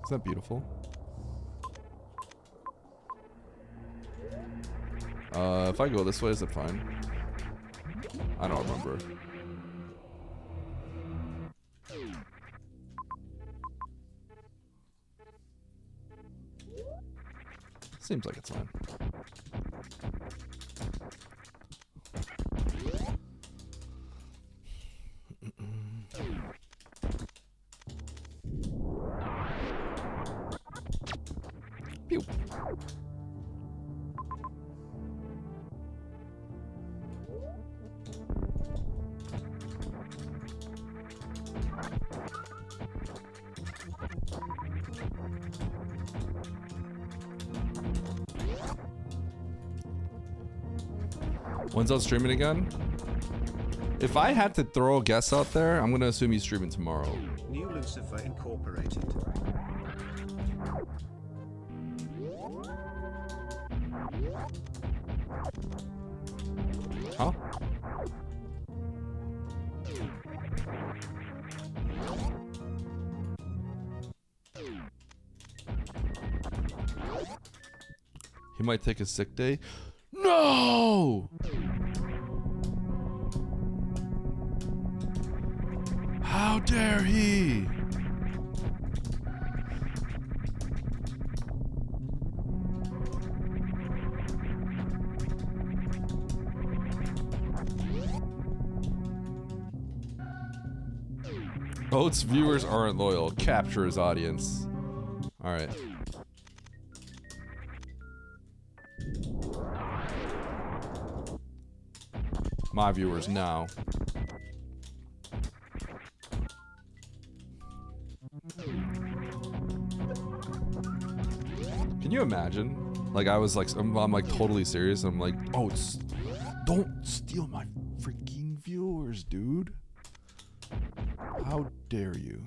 Is that beautiful? If I go this way, is it fine? I don't remember. Seems like it's fine. Pew. When's out streaming again? If I had to throw a guess out there, I'm gonna assume he's streaming tomorrow. New Lucifer Incorporated. Huh? He might take a sick day. No! How dare he? Oats viewers aren't loyal. Capture his audience. Alright. My viewers now. Can you imagine? Like I was like, I'm like totally serious. I'm like, oh, don't steal my freaking viewers, dude. How dare you?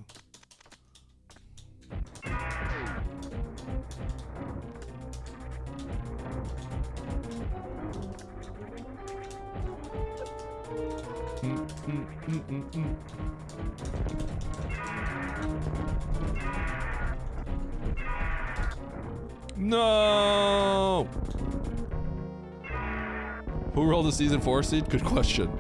No! Who rolled the season 4 seed? Good question.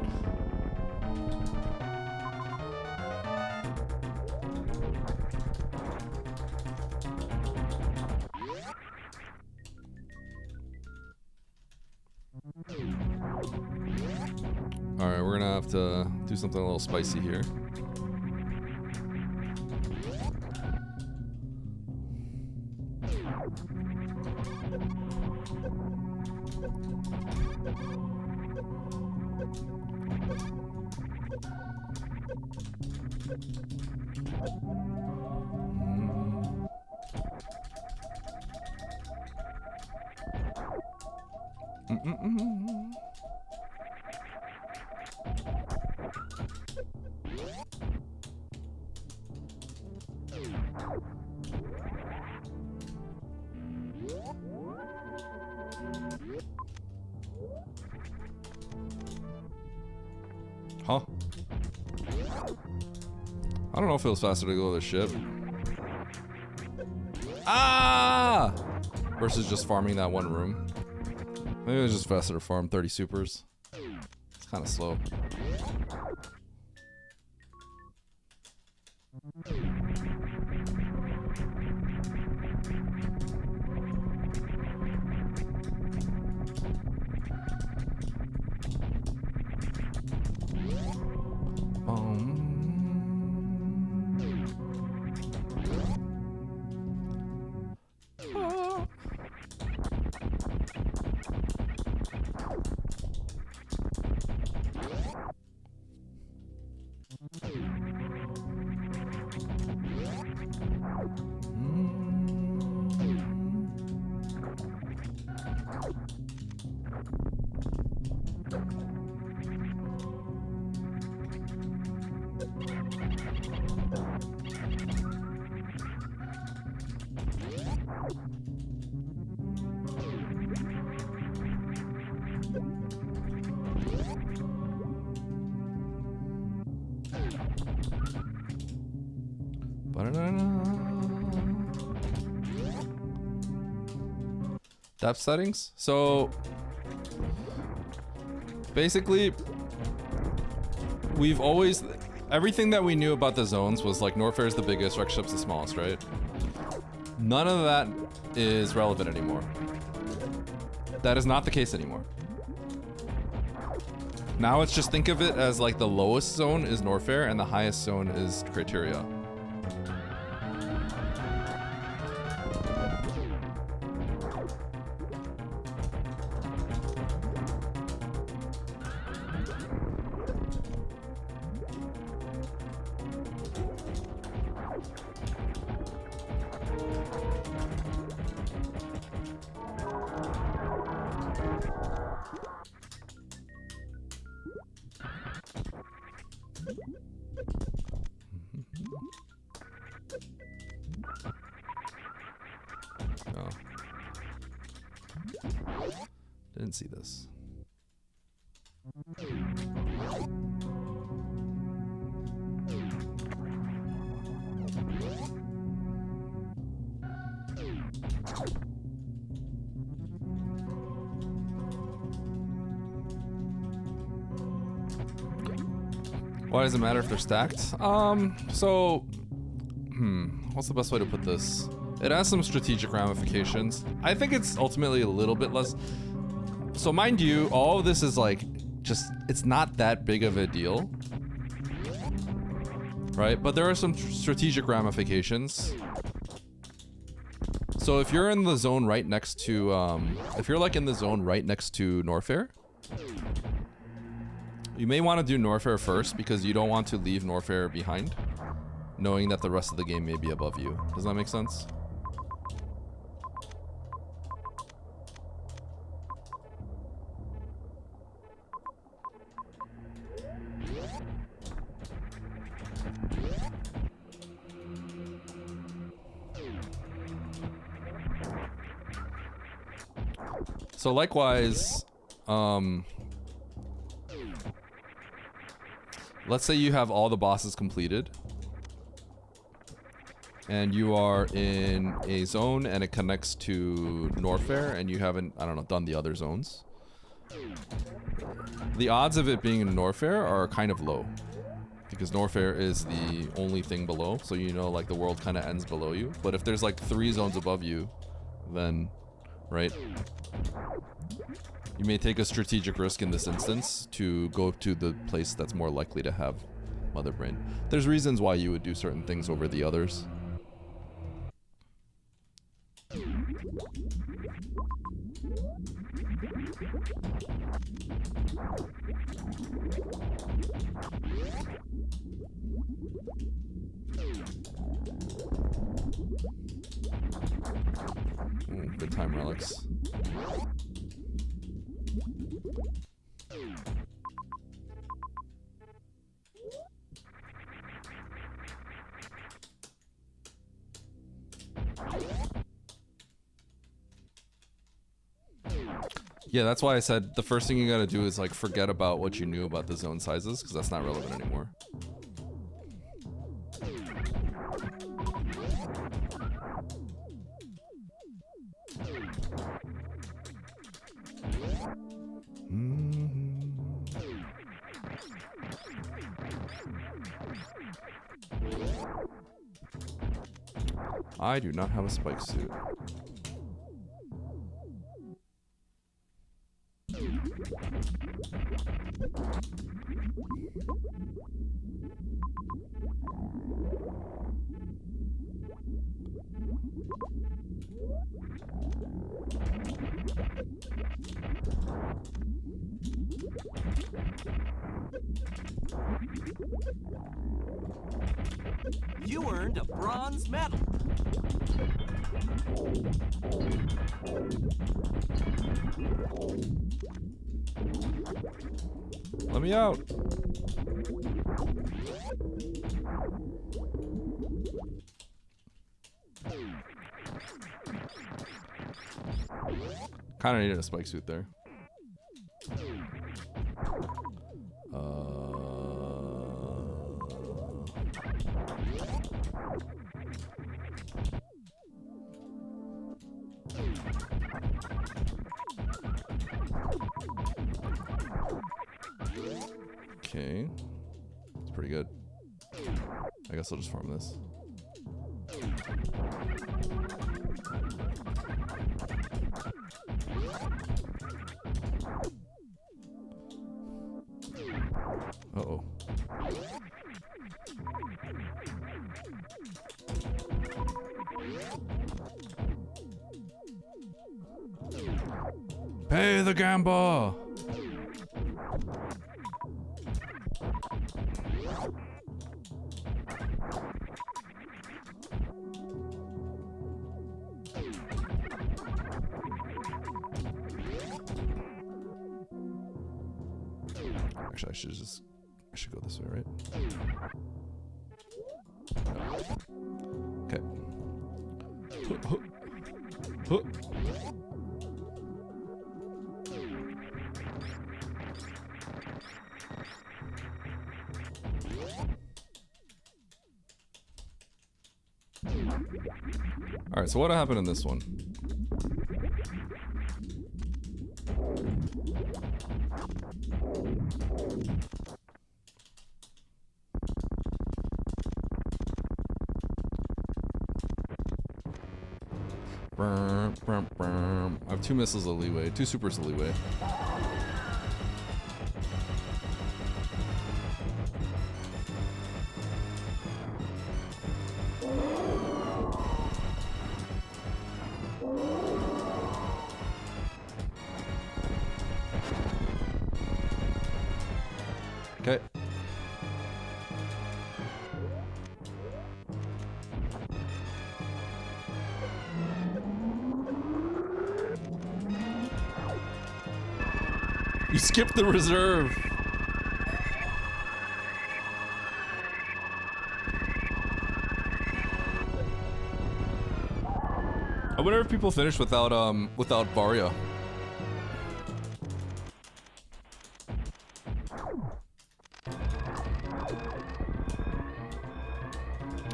Alright, we're gonna have to do something a little spicy here. Huh? I don't know if it feels faster to go to the ship. Ah! Versus just farming that one room. Maybe it's just faster to farm 30 supers. It's kind of slow. Depth settings. So basically, we've always, everything that we knew about the zones was like Norfair is the biggest, Rex Ship's the smallest, right? None of that is relevant anymore. That is not the case anymore. Now it's just think of it as like the lowest zone is Norfair and the highest zone is Criteria. Didn't see this. Why does it matter if they're stacked? What's the best way to put this? It has some strategic ramifications. I think it's ultimately a little bit less. So mind you, all of this is like, just, it's not that big of a deal. right? But there are some strategic ramifications. So if you're in the zone right next to, if you're like in the zone right next to Norfair, you may want to do Norfair first because you don't want to leave Norfair behind, knowing that the rest of the game may be above you. Does that make sense? So likewise, let's say you have all the bosses completed and you are in a zone and it connects to Norfair and you haven't, I don't know, done the other zones. The odds of it being in Norfair are kind of low because Norfair is the only thing below, so you know, like the world kind of ends below you. But if there's like 3 zones above you, then, right, you may take a strategic risk in this instance to go to the place that's more likely to have Mother Brain. There's reasons why you would do certain things over the others. Good time relics. Yeah, that's why I said the first thing you gotta do is like forget about what you knew about the zone sizes, because that's not relevant anymore. I do not have a spike suit. You earned a bronze medal. Let me out. Kind of needed a spike suit there. Okay, it's pretty good. I guess I'll just farm this. Uh-oh. Pay the gamble! Actually, I should go this way, right? Okay. Alright, so what happened in this one? I have 2 missiles of leeway, 2 supers of leeway. You skipped the reserve. I wonder if people finish without Varia.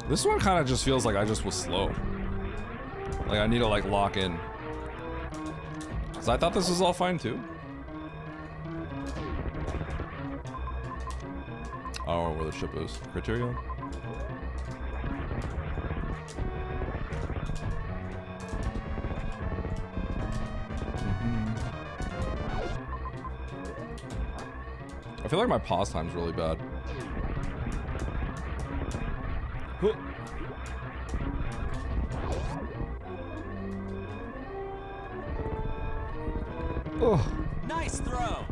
This one kind of just feels like I just was slow. Like I need to like lock in. So I thought this was all fine too. I don't know where the ship is. Criteria? I feel like my pause time's really bad. Huh. Oh. Nice throw.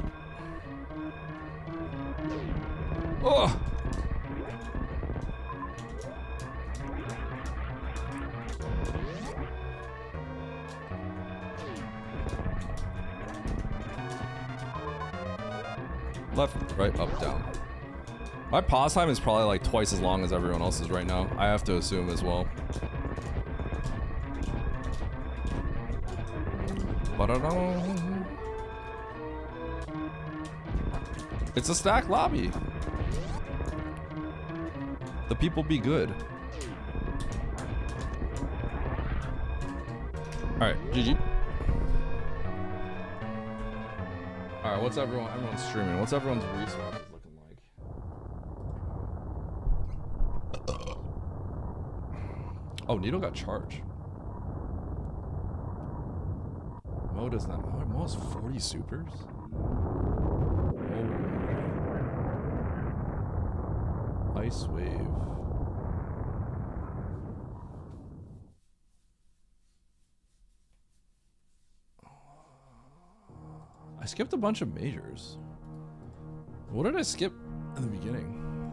Oh. Left, right, up, down. My pause time is probably like twice as long as everyone else's right now. I have to assume as well. It's a stack lobby. The people be good. Alright, GG. Alright, what's everyone's streaming? What's everyone's resources looking like? Oh, Nito got charged. Mo does not. Mo has 40 supers? Oh. Ice wave. I skipped a bunch of majors. What did I skip in the beginning?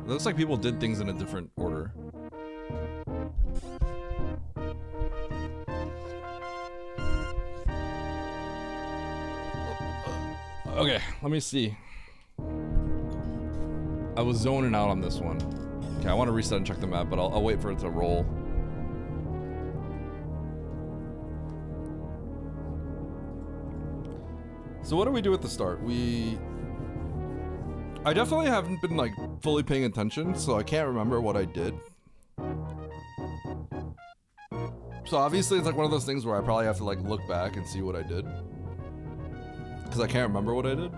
It looks like people did things in a different order. Okay, let me see. I was zoning out on this one. Okay, I want to reset and check the map, but I'll wait for it to roll. So what do we do at the start? I definitely haven't been like fully paying attention, so I can't remember what I did. So obviously it's like one of those things where I probably have to like look back and see what I did. Because I can't remember what I did.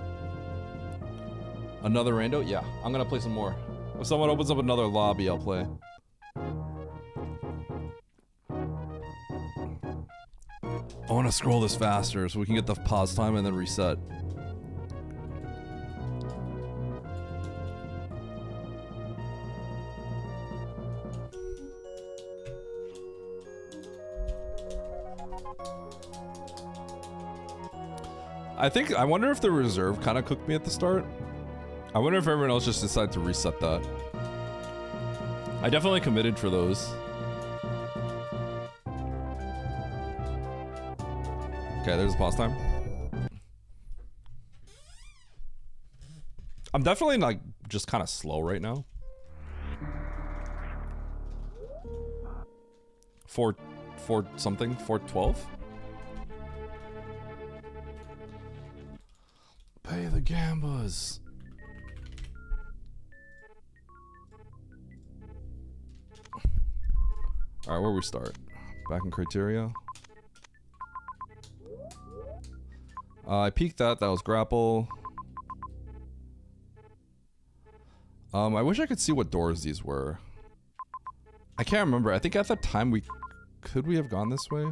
Another rando? Yeah, I'm gonna play some more. If someone opens up another lobby, I'll play. I want to scroll this faster so we can get the pause time and then reset. I wonder if the reserve kind of cooked me at the start. I wonder if everyone else just decided to reset that. I definitely committed for those. Okay, there's the pause time. I'm definitely like just kind of slow right now. 412. Pay the gambas. All right, where we start? Back in criteria. I peeked that. That was grapple. I wish I could see what doors these were. I can't remember. I think at the time could we have gone this way?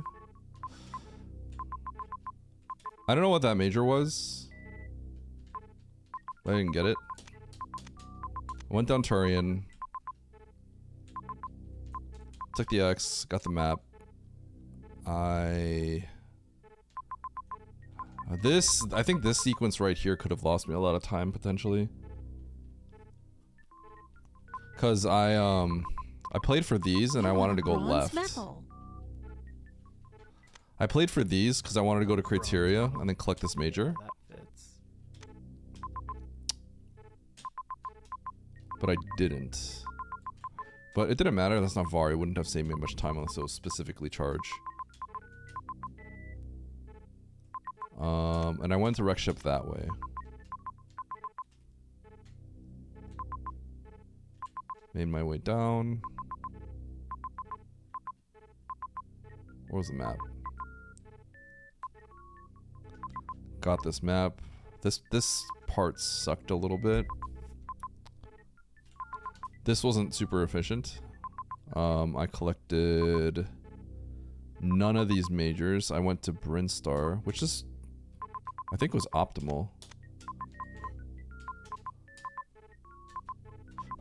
I don't know what that major was. I didn't get it. I went down Turian. Took the X, got the map. I think this sequence right here could have lost me a lot of time potentially. Cause I played for these and I wanted to go left. Metal. I played for these because I wanted to go to criteria and then collect this major. That fits. but I didn't. But it didn't matter. That's not Varia. It wouldn't have saved me much time unless it was specifically charge. And I went to wreck ship that way. Made my way down. Where was the map? Got this map. This part sucked a little bit. This wasn't super efficient. I collected none of these majors. I went to Brinstar, which is, I think, was optimal.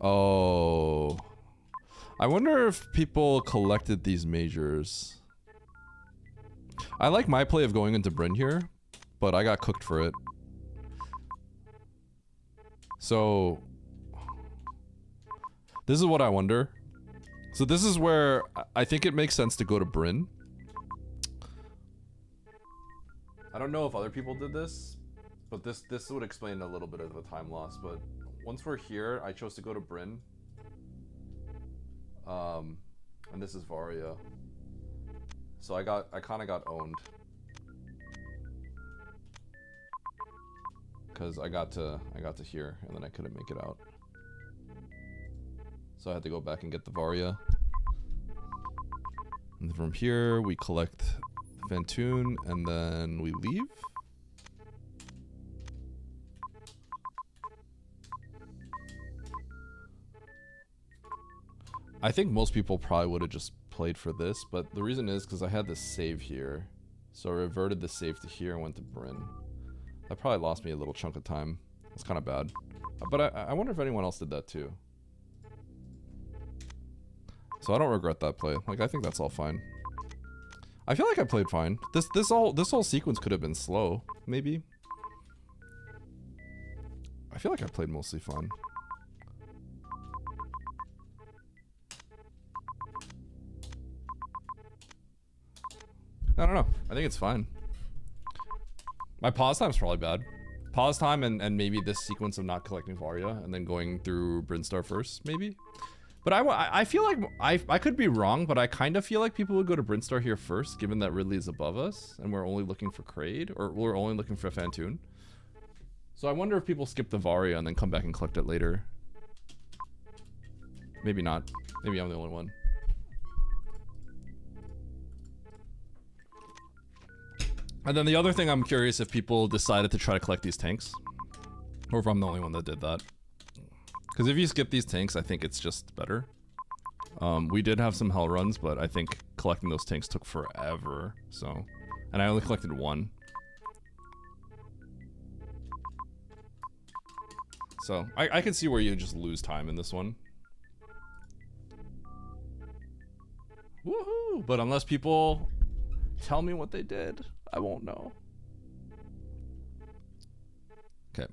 Oh. I wonder if people collected these majors. I like my play of going into Bryn here, but I got cooked for it. So this is what I wonder. So this is where I think it makes sense to go to Bryn. I don't know if other people did this, but this would explain a little bit of the time loss. But once we're here, I chose to go to Bryn. And this is Varia. So I kind of got owned. Cause I got to here and then I couldn't make it out. So I had to go back and get the Varia. And then from here we collect Fantoon and then we leave. I think most people probably would have just played for this, but the reason is because I had this save here. So I reverted the save to here and went to Bryn. That probably lost me a little chunk of time. It's kind of bad. But I wonder if anyone else did that too. So I don't regret that play. Like, I think that's all fine. I feel like I played fine. This whole sequence could have been slow, maybe. I feel like I played mostly fine. I don't know. I think it's fine. My pause time's probably bad. Pause time and maybe this sequence of not collecting Varia and then going through Brinstar first, maybe. But I feel like I could be wrong, but I kind of feel like people would go to Brinstar here first, given that Ridley is above us and we're only looking for Kraid, or we're only looking for Fantoon. So I wonder if people skip the Varia and then come back and collect it later. Maybe not. Maybe I'm the only one. And then the other thing, I'm curious if people decided to try to collect these tanks, or if I'm the only one that did that. Because if you skip these tanks, I think it's just better. We did have some hell runs, but I think collecting those tanks took forever. So, and I only collected one. So I can see where you just lose time in this one. Woohoo! But unless people tell me what they did, I won't know. Okay.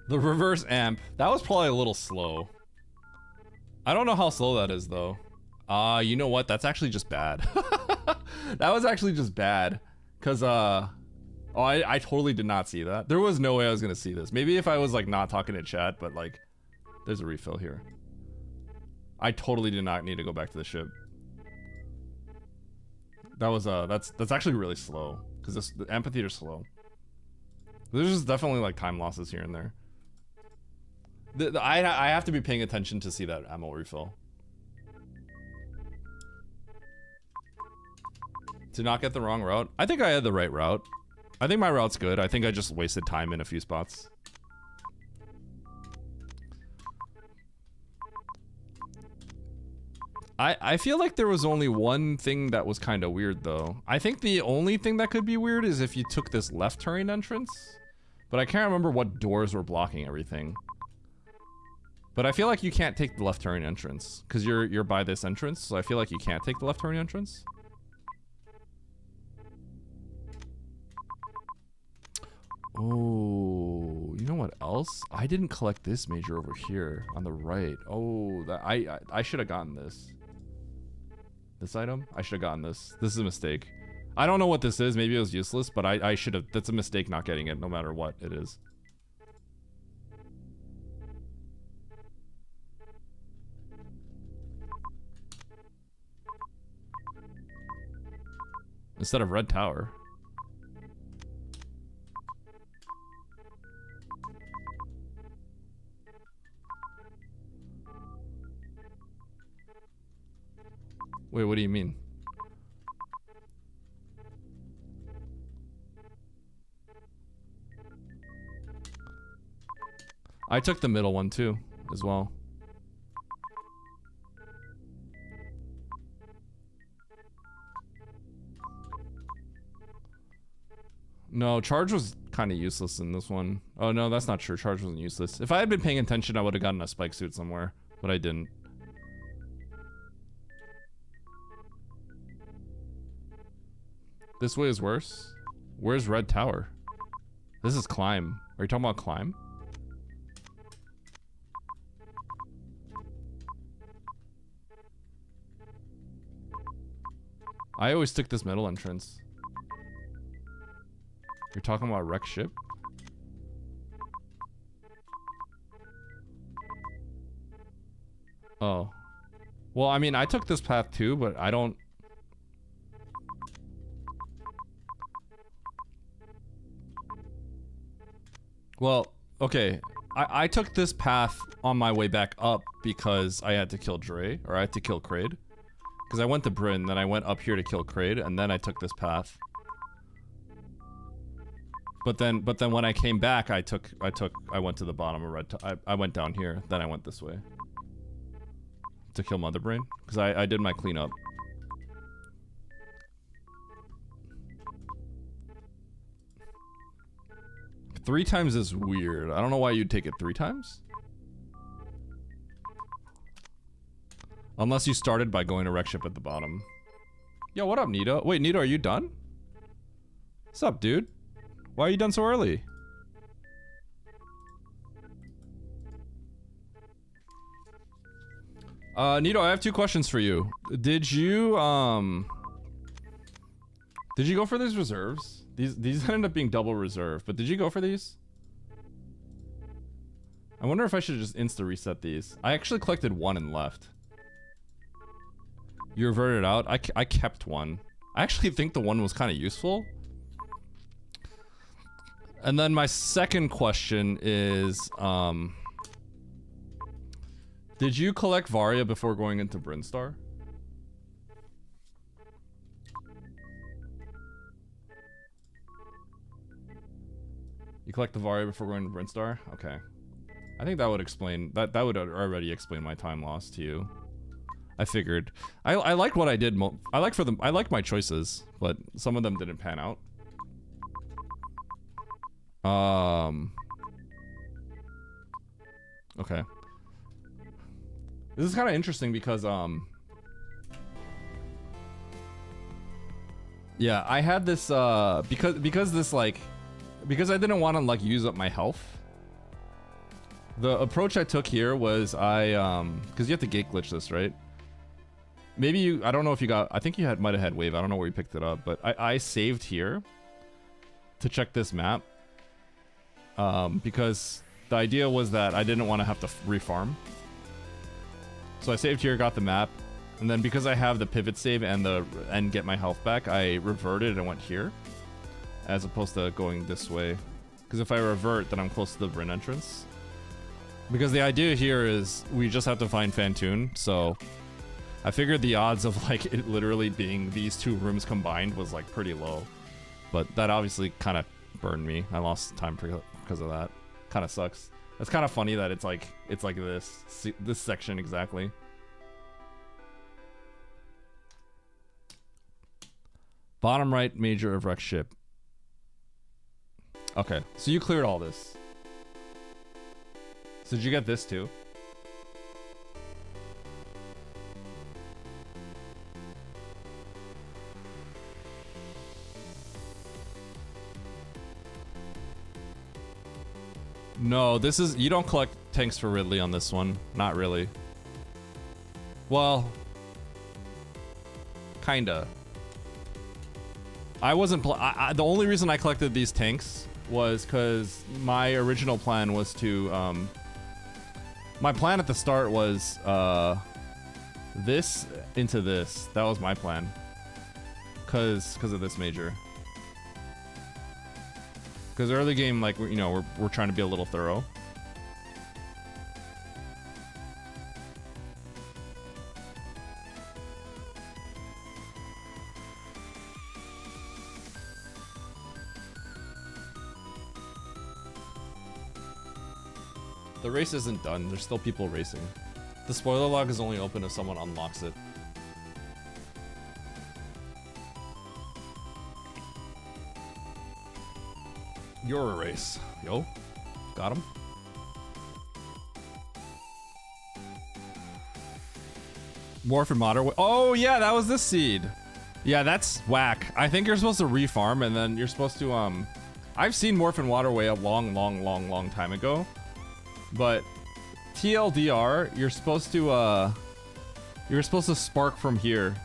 The reverse amp. That was probably a little slow. I don't know how slow that is though. You know what? That's actually just bad. That was actually just bad. Cause oh, I totally did not see that. There was no way I was gonna see this. Maybe if I was like not talking to chat, but like there's a refill here. I totally did not need to go back to the ship. That was that's actually really slow because the amphitheater's slow. There's just definitely like time losses here and there. I have to be paying attention to see that ammo refill. To not get the wrong route. I think I had the right route. I think my route's good. I think I just wasted time in a few spots. I feel like there was only one thing that was kind of weird though. I think the only thing that could be weird is if you took this left turning entrance. But I can't remember what doors were blocking everything. But I feel like you can't take the left turning entrance because you're by this entrance, so I feel like you can't take the left turning entrance. Oh, you know what else? I didn't collect this major over here on the right. Oh, that I should have gotten this. This item? I should have gotten this. This is a mistake. I don't know what this is. Maybe it was useless, but I should have. That's a mistake not getting it, no matter what it is. Instead of red tower. Wait, what do you mean? I took the middle one too, as well. No, charge was kind of useless in this one. Oh no, that's not true. Charge wasn't useless. If I had been paying attention, I would have gotten a spike suit somewhere, but I didn't. This way is worse. Where's red tower? This is climb. Are you talking about climb? I always took this middle entrance. You're talking about wreck ship? Oh. Well, I mean, I took this path too, but I don't... Well, okay. I took this path on my way back up because I had to kill Dre, or I had to kill Kraid. Because I went to Bryn, then I went up here to kill Kraid, and then I took this path. But then when I came back, I went to the bottom of red. I went down here, then I went this way to kill Mother Brain because I did my cleanup. Three times is weird. I don't know why you'd take it 3 times. Unless you started by going to wreck ship at the bottom. Yo, what up, Nito? Wait, Nito, are you done? What's up, dude? Why are you done so early? Nito, I have 2 questions for you. Did you go for these reserves? These ended up being double reserve, but did you go for these? I wonder if I should just insta reset these. I actually collected 1 and left. You reverted out? I kept 1. I actually think the 1 was kind of useful. And then my second question is, did you collect Varia before going into Brinstar? You collect the Varia before going to Brinstar? Okay. I think that would explain, that would already explain my time loss to you. I figured. I liked what I did. I like my choices, but some of them didn't pan out. Okay. This is kind of interesting because yeah, I had this because this because I didn't want to like use up my health. The approach I took here was because you have to gate glitch this, right? Maybe you, I don't know if you got, I think you might have had wave. I don't know where you picked it up, but I saved here to check this map. Because the idea was that I didn't want to have to refarm. So I saved here, got the map, and then because I have the pivot save and get my health back, I reverted and went here, as opposed to going this way. Because if I revert, then I'm close to the Bryn entrance. Because the idea here is we just have to find Fantoon, so I figured the odds of like it literally being these 2 rooms combined was like pretty low. But that obviously kind of burned me. I lost time because of that. Kind of sucks. It's kind of funny that it's like this section exactly. Bottom right major of wreck ship. Okay, so you cleared all this. So did you get this too? No, this is, you don't collect tanks for Ridley on this one. Not really. Well, kinda. I wasn't. The only reason I collected these tanks was because my original plan was to. My plan at the start was this into this. That was my plan. Cause of this major. Cause early game, like you know, we're trying to be a little thorough. The race isn't done. There's still people racing. The spoiler log is only open if someone unlocks it. You're a race. Yo. Got him. Morphin Modder. Oh, yeah, that was this seed. Yeah, that's whack. I think you're supposed to refarm and then you're supposed to, I've seen Morphin Waterway a long time ago. But TLDR, you're supposed to spark from here.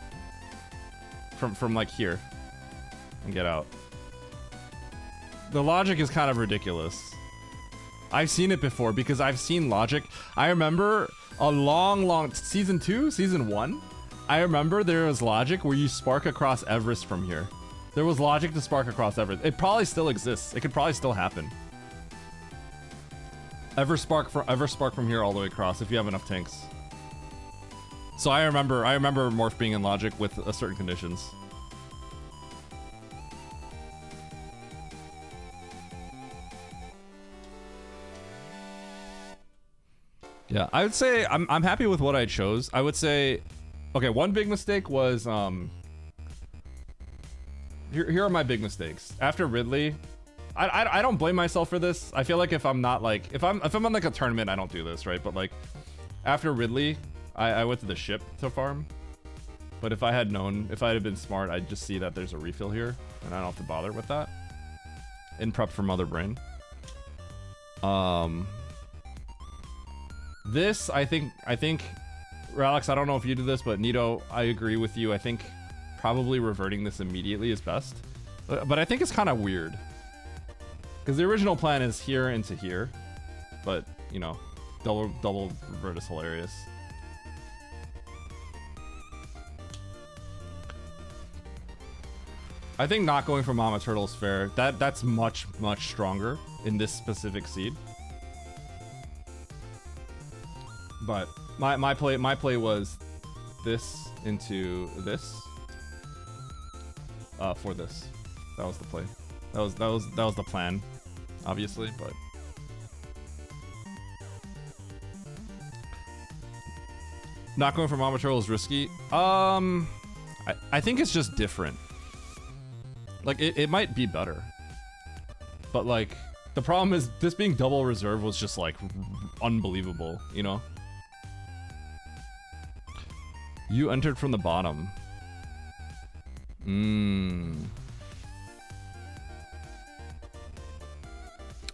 From like here. And get out. The logic is kind of ridiculous. I've seen it before because I've seen logic. I remember a long season 2, season 1. I remember there was logic where you spark across Everest from here. There was logic to spark across Everest. It probably still exists. It could probably still happen. Ever spark from here all the way across if you have enough tanks. So I remember Morph being in logic with certain conditions. Yeah, I would say I'm happy with what I chose. I would say, okay, one big mistake was here are my big mistakes. After Ridley, I don't blame myself for this. I feel like if I'm not like if I'm on like a tournament, I don't do this, right? But like after Ridley, I went to the ship to farm. But if I had known, if I had been smart, I'd just see that there's a refill here, and I don't have to bother with that. In prep for Mother Brain. This, I think, Ralex, I don't know if you did this, but Nito, I agree with you. I think probably reverting this immediately is best. But I think it's kind of weird. Because the original plan is here into here. But, you know, double revert is hilarious. I think not going for Mama Turtle is fair. That's much stronger in this specific seed. But my play was this into this. For this. That was the play. That was the plan, obviously, but not going for Mama Turtle is risky. I think it's just different. Like it might be better. But like the problem is this being double reserve was just like unbelievable, you know? You entered from the bottom.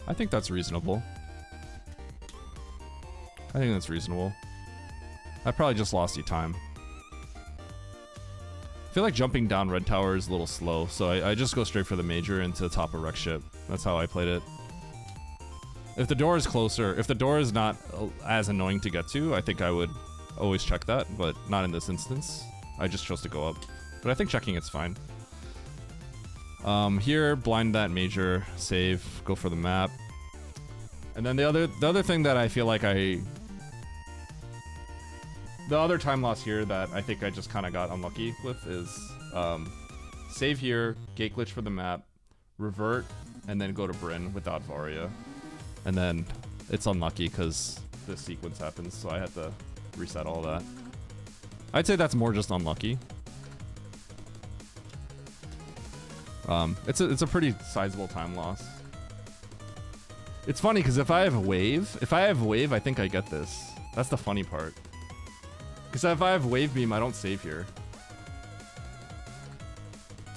I think that's reasonable. I think that's reasonable. I probably just lost you time. I feel like jumping down Red Tower is a little slow, so I just go straight for the major into the top of Wreck Ship. That's how I played it. If the door is closer, if the door is not as annoying to get to, I think I would always check that, but not in this instance. I just chose to go up. But I think checking it's fine. Here, blind that major, save, go for the map. And then the other thing that I feel like the other time loss here that I think I just kind of got unlucky with is save here, gate glitch for the map, revert, and then go to Bryn without Varia. And then it's unlucky because this sequence happens, so I had to reset all that. I'd say that's more just unlucky. It's a pretty sizable time loss. It's funny because if I have wave, I think I get this. That's the funny part. Because if I have wave beam, I don't save here.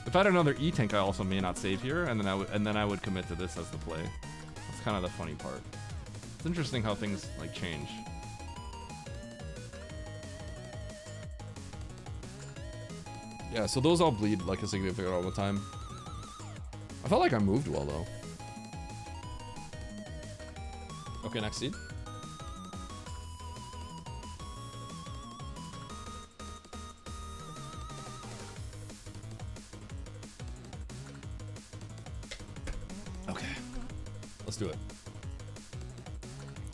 If I had another E tank, I also may not save here, and then I would commit to this as the play. That's kind of the funny part. It's interesting how things like change. Yeah, so those all bleed like a significant all the time. I felt like I moved well though. Okay, next seed. Okay, let's do it.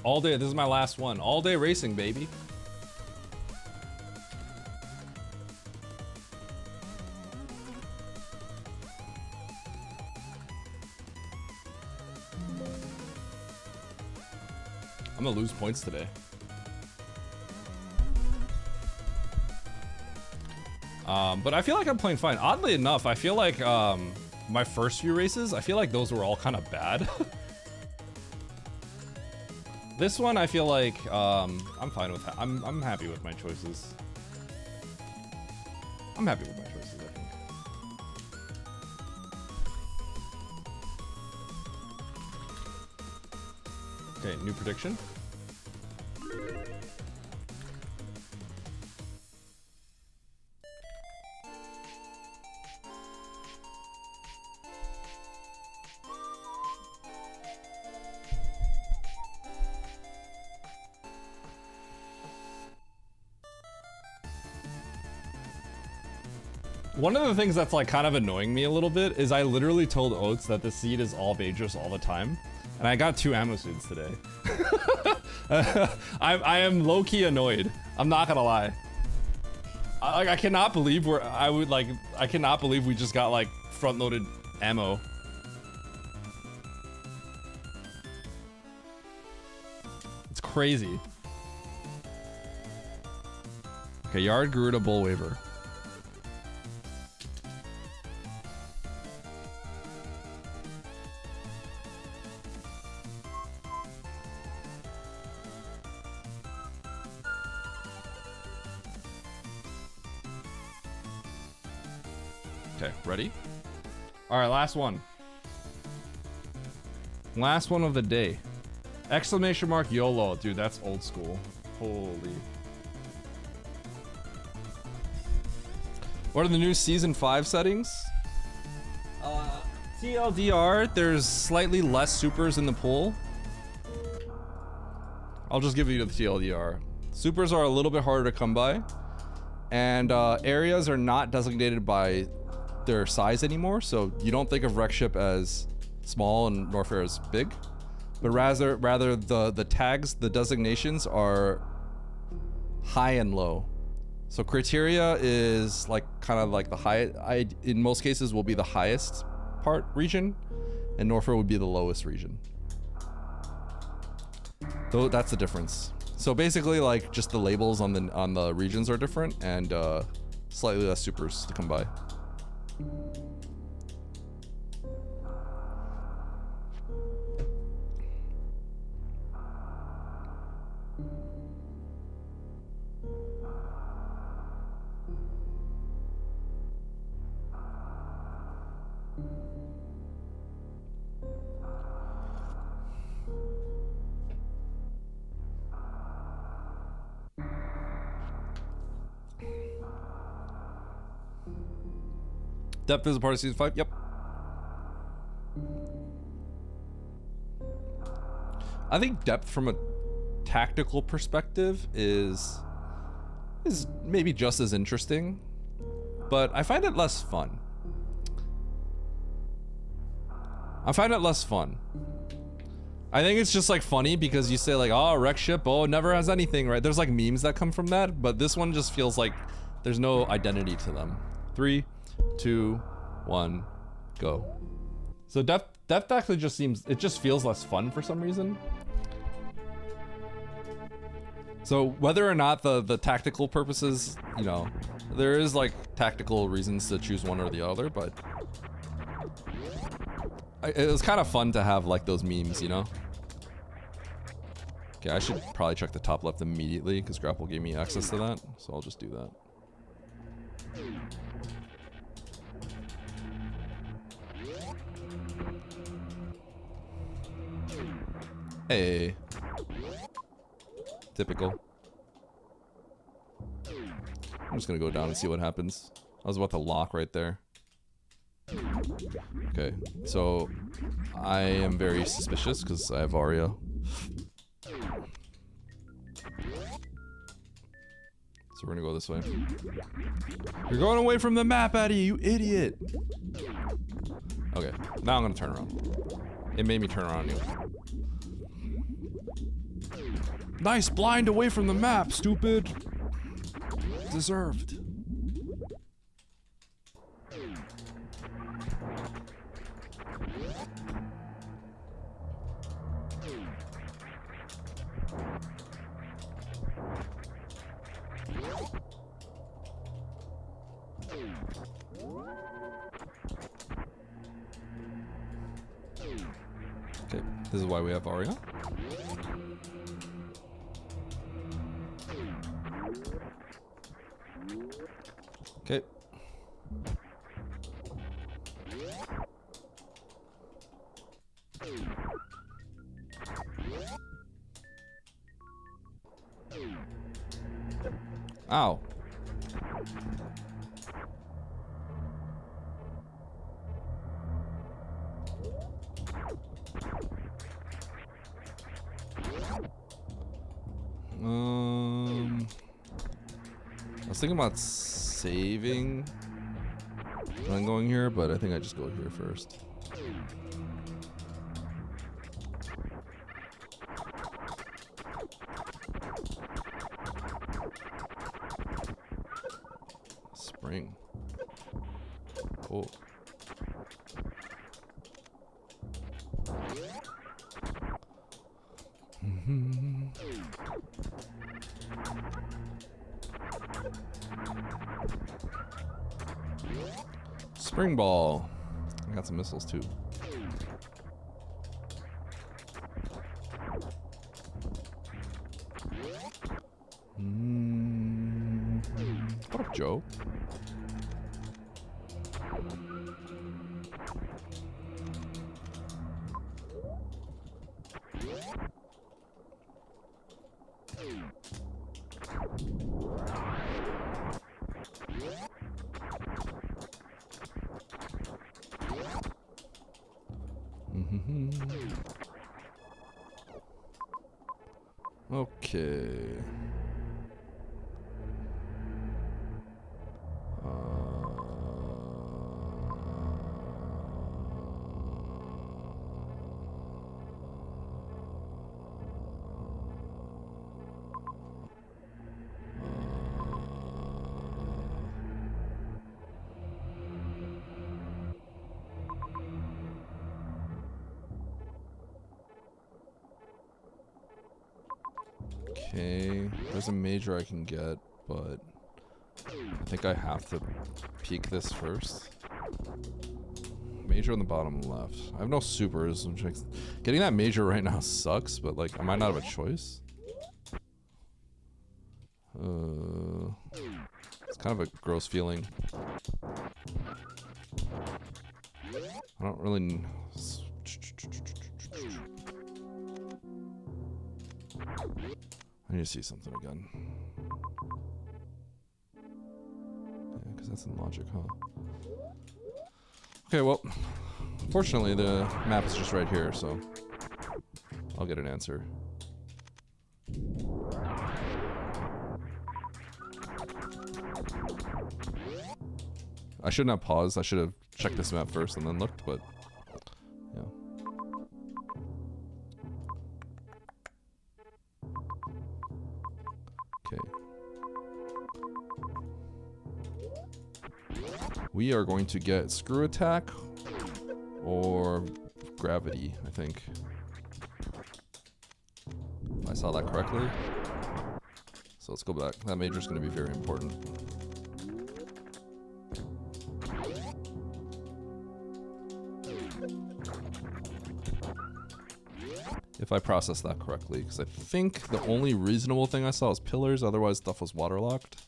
All day, this is my last one. All day racing, baby. I'm gonna lose points today. But I feel like I'm playing fine. Oddly enough, I feel like my first few races, I feel like those were all kind of bad. This one, I feel like I'm fine with. I'm happy with my choices. I'm happy with my choices, I think. Okay, new prediction. One of the things that's like kind of annoying me a little bit is I literally told Oates that the seed is all Vagers all the time, and I got 2 ammo seeds today. I am low-key annoyed. I'm not gonna lie. I cannot believe I cannot believe we just got like front-loaded ammo. It's crazy. Okay, Yard, Garuda, Bull Waver. Okay, ready? All right, last one. Last one of the day. Exclamation mark YOLO. Dude, that's old school. Holy. What are the new season 5 settings? TLDR, there's slightly less supers in the pool. I'll just give you the TLDR. Supers are a little bit harder to come by. And areas are not designated by their size anymore, so you don't think of wreck ship as small and Norfair as big, but rather the tags, the designations are high and low. So criteria is like kind of like the high, in most cases will be the highest part region, and Norfair would be the lowest region. So that's the difference. So basically, like just the labels on the regions are different, and slightly less supers to come by. Depth is a part of season 5. Yep. I think depth from a tactical perspective is maybe just as interesting, but I find it less fun. I think it's just like funny because you say like, oh, wreck ship, oh, it never has anything, right? There's like memes that come from that, but this one just feels like there's no identity to them. 3, 2, 1, go. So depth actually just feels less fun for some reason. So whether or not the tactical purposes, you know, there is like tactical reasons to choose one or the other, but it was kind of fun to have like those memes, you know? Okay, I should probably check the top left immediately because Grapple gave me access to that, so I'll just do that. Hey. Typical. I'm just gonna go down and see what happens. I was about to lock right there. Okay, so I am very suspicious because I have Aria. So we're gonna go this way. You're going away from the map, Eddie, you idiot! Okay, now I'm gonna turn around. It made me turn around anyway. Nice blind away from the map, stupid! Deserved. Okay, this is why we have Aria. Okay. Ow. I was thinking about saving when I'm going here, but I think I just go here first. Spring. Cool. Spring ball. I got some missiles too. What up, Joe? Okay. Okay, there's a major I can get, but I think I have to peek this first. Major on the bottom left. I have no supers. Getting that major right now sucks, but like, I might not have a choice. It's kind of a gross feeling. I don't really... I need to see something again. Yeah, because that's in logic, huh? Okay, well, fortunately the map is just right here, so I'll get an answer. I shouldn't have paused. I should have checked this map first and then looked, but yeah. We are going to get screw attack or gravity, I think. If I saw that correctly. So let's go back. That major is going to be very important. If I process that correctly, because I think the only reasonable thing I saw was pillars, otherwise stuff was waterlocked.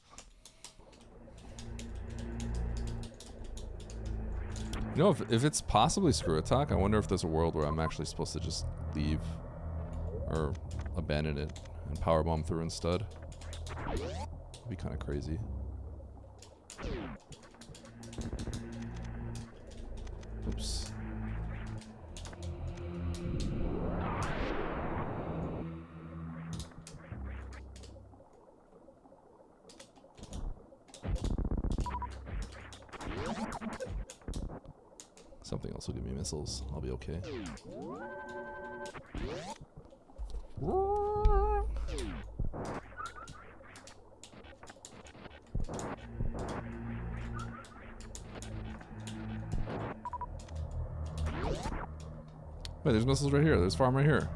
You know, if it's possibly screw attack, I wonder if there's a world where I'm actually supposed to just leave or abandon it and powerbomb through instead. It'd be kind of crazy. Oops. Something else will give me missiles. I'll be okay. Wait, there's missiles right here. There's farm right here.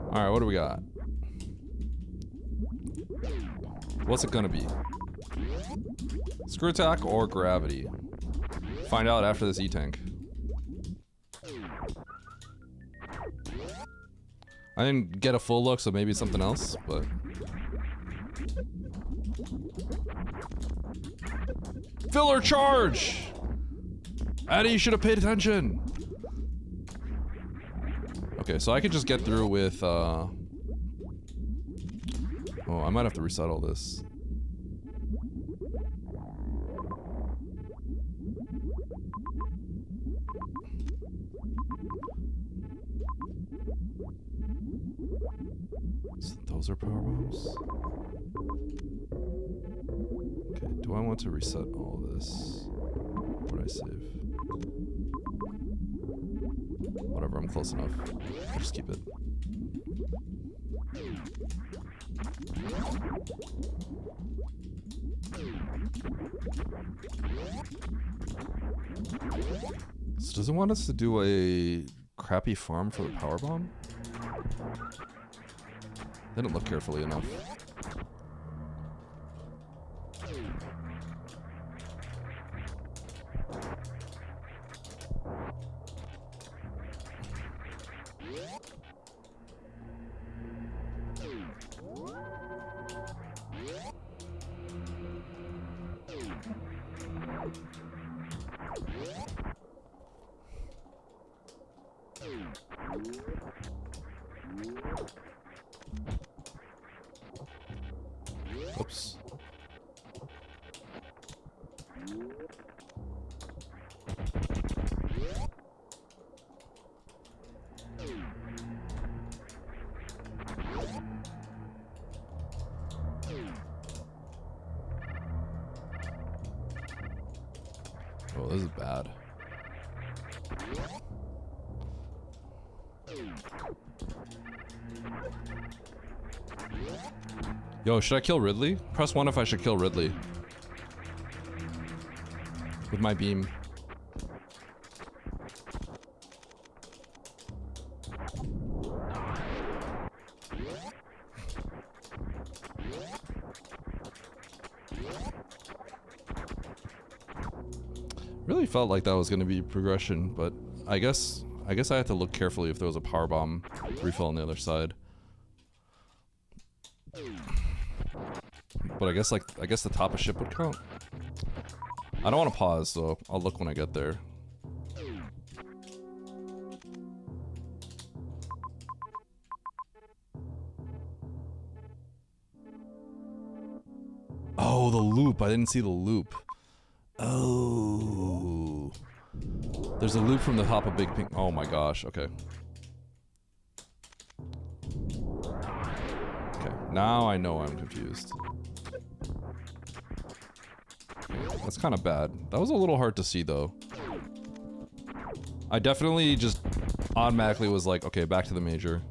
Alright, what do we got? What's it gonna be? Screw attack or gravity? Find out after this E-tank. I didn't get a full look, so maybe it's something else, but... Filler charge! Addy, you should have paid attention! Okay, so I could just get through with, Oh, I might have to reset all this. So those are power bombs. Okay, do I want to reset all this? What did I save? Whatever, I'm close enough. I'll just keep it. So does it want us to do a crappy farm for the power bomb? They didn't look carefully enough. Oops. Oh, this is bad. Yo, should I kill Ridley? Press 1 if I should kill Ridley. With my beam. Really felt like that was going to be progression, but I guess I had to look carefully if there was a power bomb refill on the other side. But I guess the top of ship would count. I don't want to pause, so I'll look when I get there. Oh, the loop. I didn't see the loop. Oh. There's a loop from the top of Big Pink. Oh my gosh, okay. Okay, now I know I'm confused. Okay, that's kind of bad. That was a little hard to see though. I definitely just automatically was like, okay, back to the major.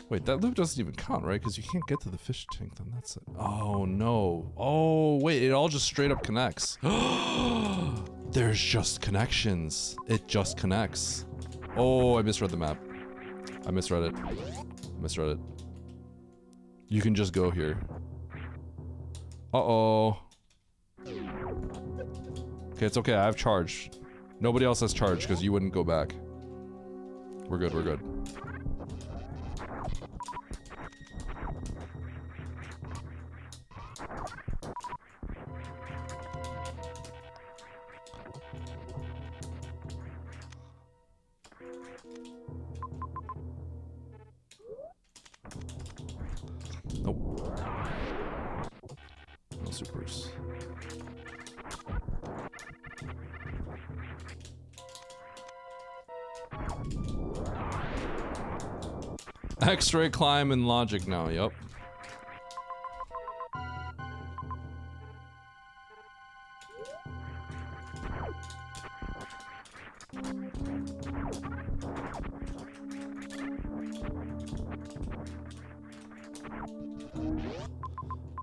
Wait, that loop doesn't even count, right? Because you can't get to the fish tank, then that's it. Oh, no. Oh, wait, it all just straight up connects. There's just connections. It just connects. Oh, I misread the map. I misread it. Misread it. You can just go here. Uh-oh. Okay, it's okay. I have charge. Nobody else has charge because you wouldn't go back. We're good. We're good. Nope. No supers. X-ray climb and logic now, yep.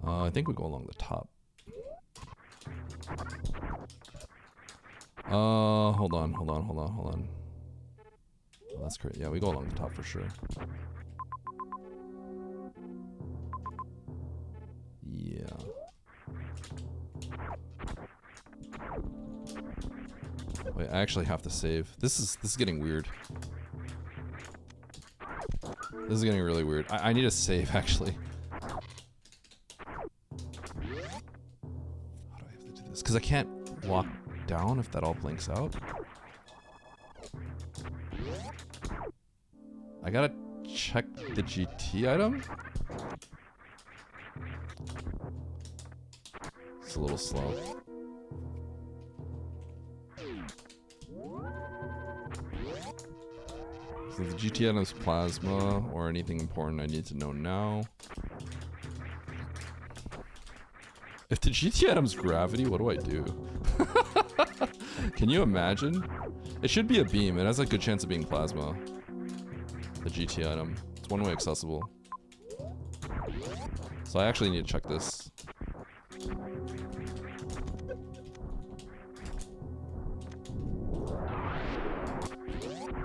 I think we go along the top. Hold on. Oh, that's great. Yeah, we go along the top for sure. Yeah. Wait, I actually have to save. This is getting weird. This is getting really weird. I need to save actually. How do I have to do this? Because I can't walk down if that all blinks out. I gotta check the GT item. It's a little slow. So the GT item is plasma or anything important I need to know now. If the GT item's gravity, what do I do? Can you imagine? It should be a beam. It has a good chance of being plasma. The GT item. It's one-way accessible. So I actually need to check this.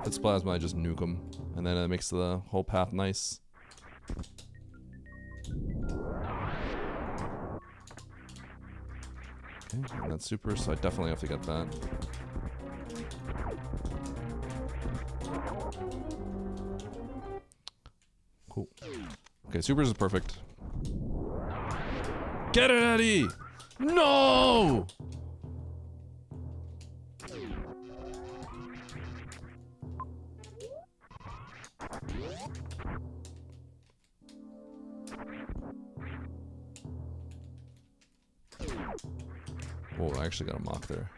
If it's plasma, I just nuke them. And then it makes the whole path nice. Okay, and that's super, so I definitely have to get that. Cool. Okay, supers is perfect. Get it, Eddie! No! Oh, I actually got a mock there.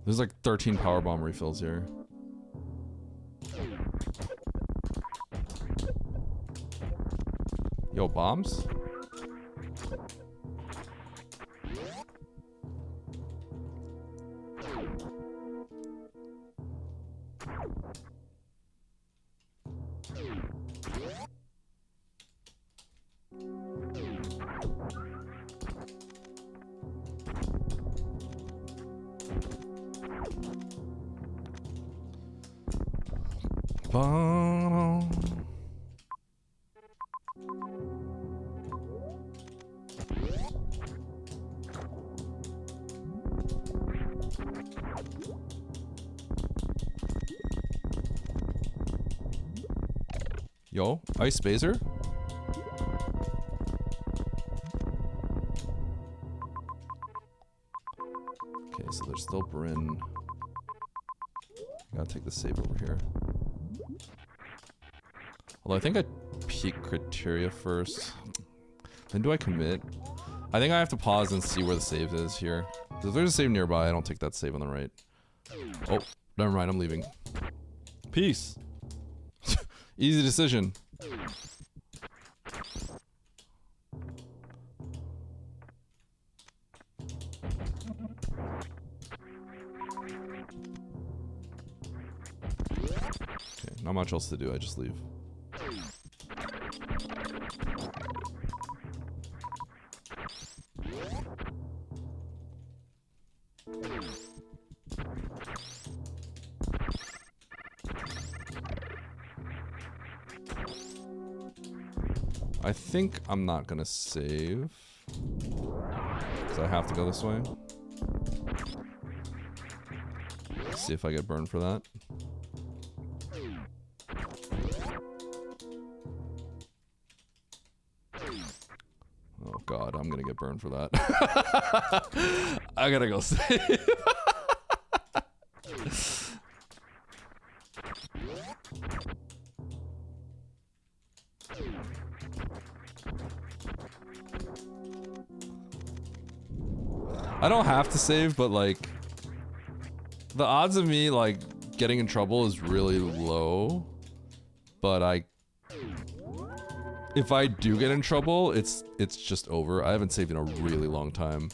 There's like 13 power bomb refills here. Yo, bombs? Ba-dum. Yo, Ice Baser? Okay, so there's still Bryn. Gotta take the save over here. Although I think I peek criteria first. Then do I commit? I think I have to pause and see where the save is here. If there's a save nearby, I don't take that save on the right. Oh, never mind, I'm leaving. Peace. Easy decision. Okay, not much else to do, I just leave. I think I'm not gonna save, because I have to go this way. See if I get burned for that. Oh god, I'm gonna get burned for that. I gotta go save. I don't have to save, but like the odds of me like getting in trouble is really low. But if I do get in trouble, it's just over. I haven't saved in a really long time.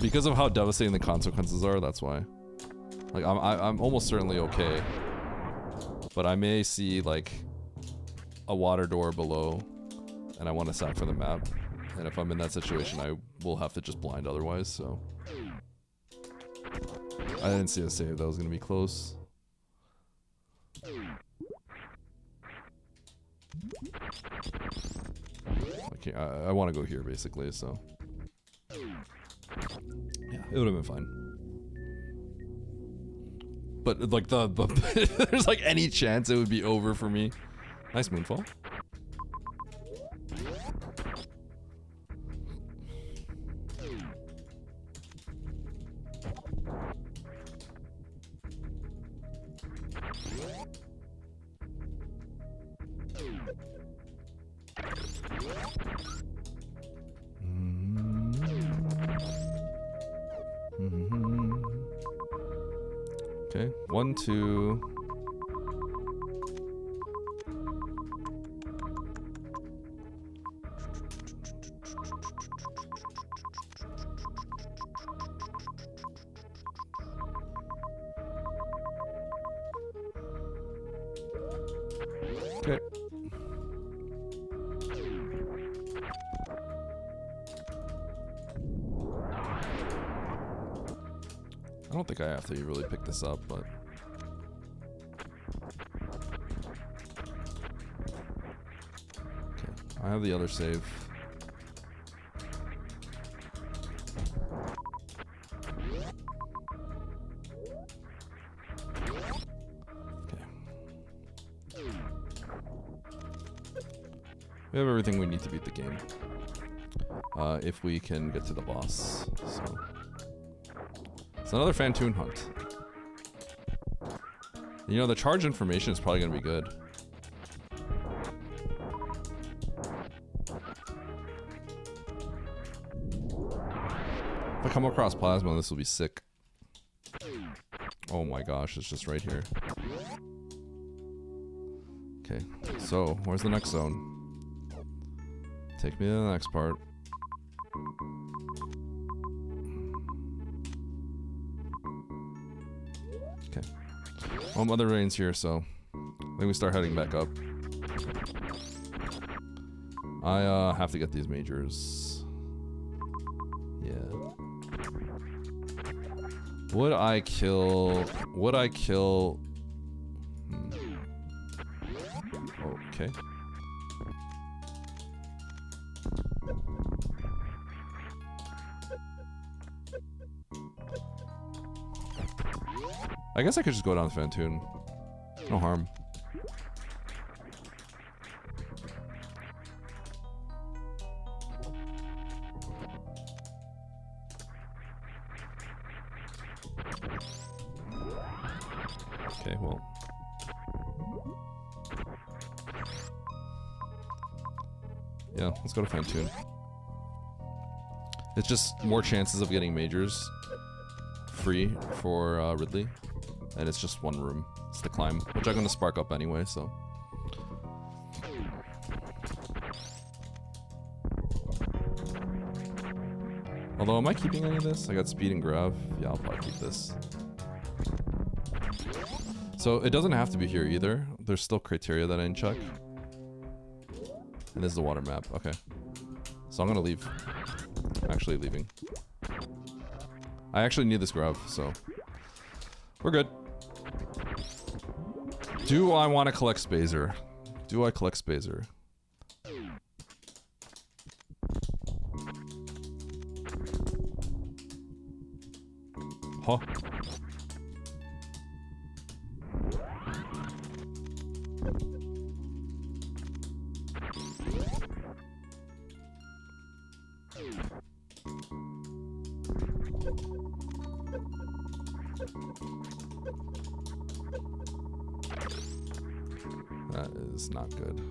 Because of how devastating the consequences are, that's why. Like I'm almost certainly okay. But I may see like a water door below and I want to sack for the map. And if I'm in that situation, I will have to just blind otherwise, so. I didn't see a save, that was gonna be close. I want to go here basically, so. Yeah, it would have been fine. But like there's like any chance it would be over for me. Nice moonfall. Okay, 1, 2. Okay. I don't think I have to really pick this up, but... Okay, I have the other save. Okay. We have everything we need to beat the game. If we can get to the boss, so... It's another Fantoon hunt. You know, the charge information is probably going to be good. If I come across Plasma, this will be sick. Oh my gosh, it's just right here. Okay, so where's the next zone? Take me to the next part. Okay. Well, Mother Rain's here, so I think we start heading back up. I have to get these majors. Yeah. Would I kill... Okay. I guess I could just go down Fantoon. No harm. Okay, well. Yeah, let's go to Fantoon. It's just more chances of getting majors free for Ridley. And it's just one room. It's the climb, which I'm going to spark up anyway, so. Although, am I keeping any of this? I got speed and grav. Yeah, I'll probably keep this. So, it doesn't have to be here either. There's still criteria that I didn't check. And this is the water map. Okay. So, I'm going to leave. Actually leaving. I actually need this grav, so. We're good. Do I want to collect Spazer? Do I collect Spazer? Huh? That is not good.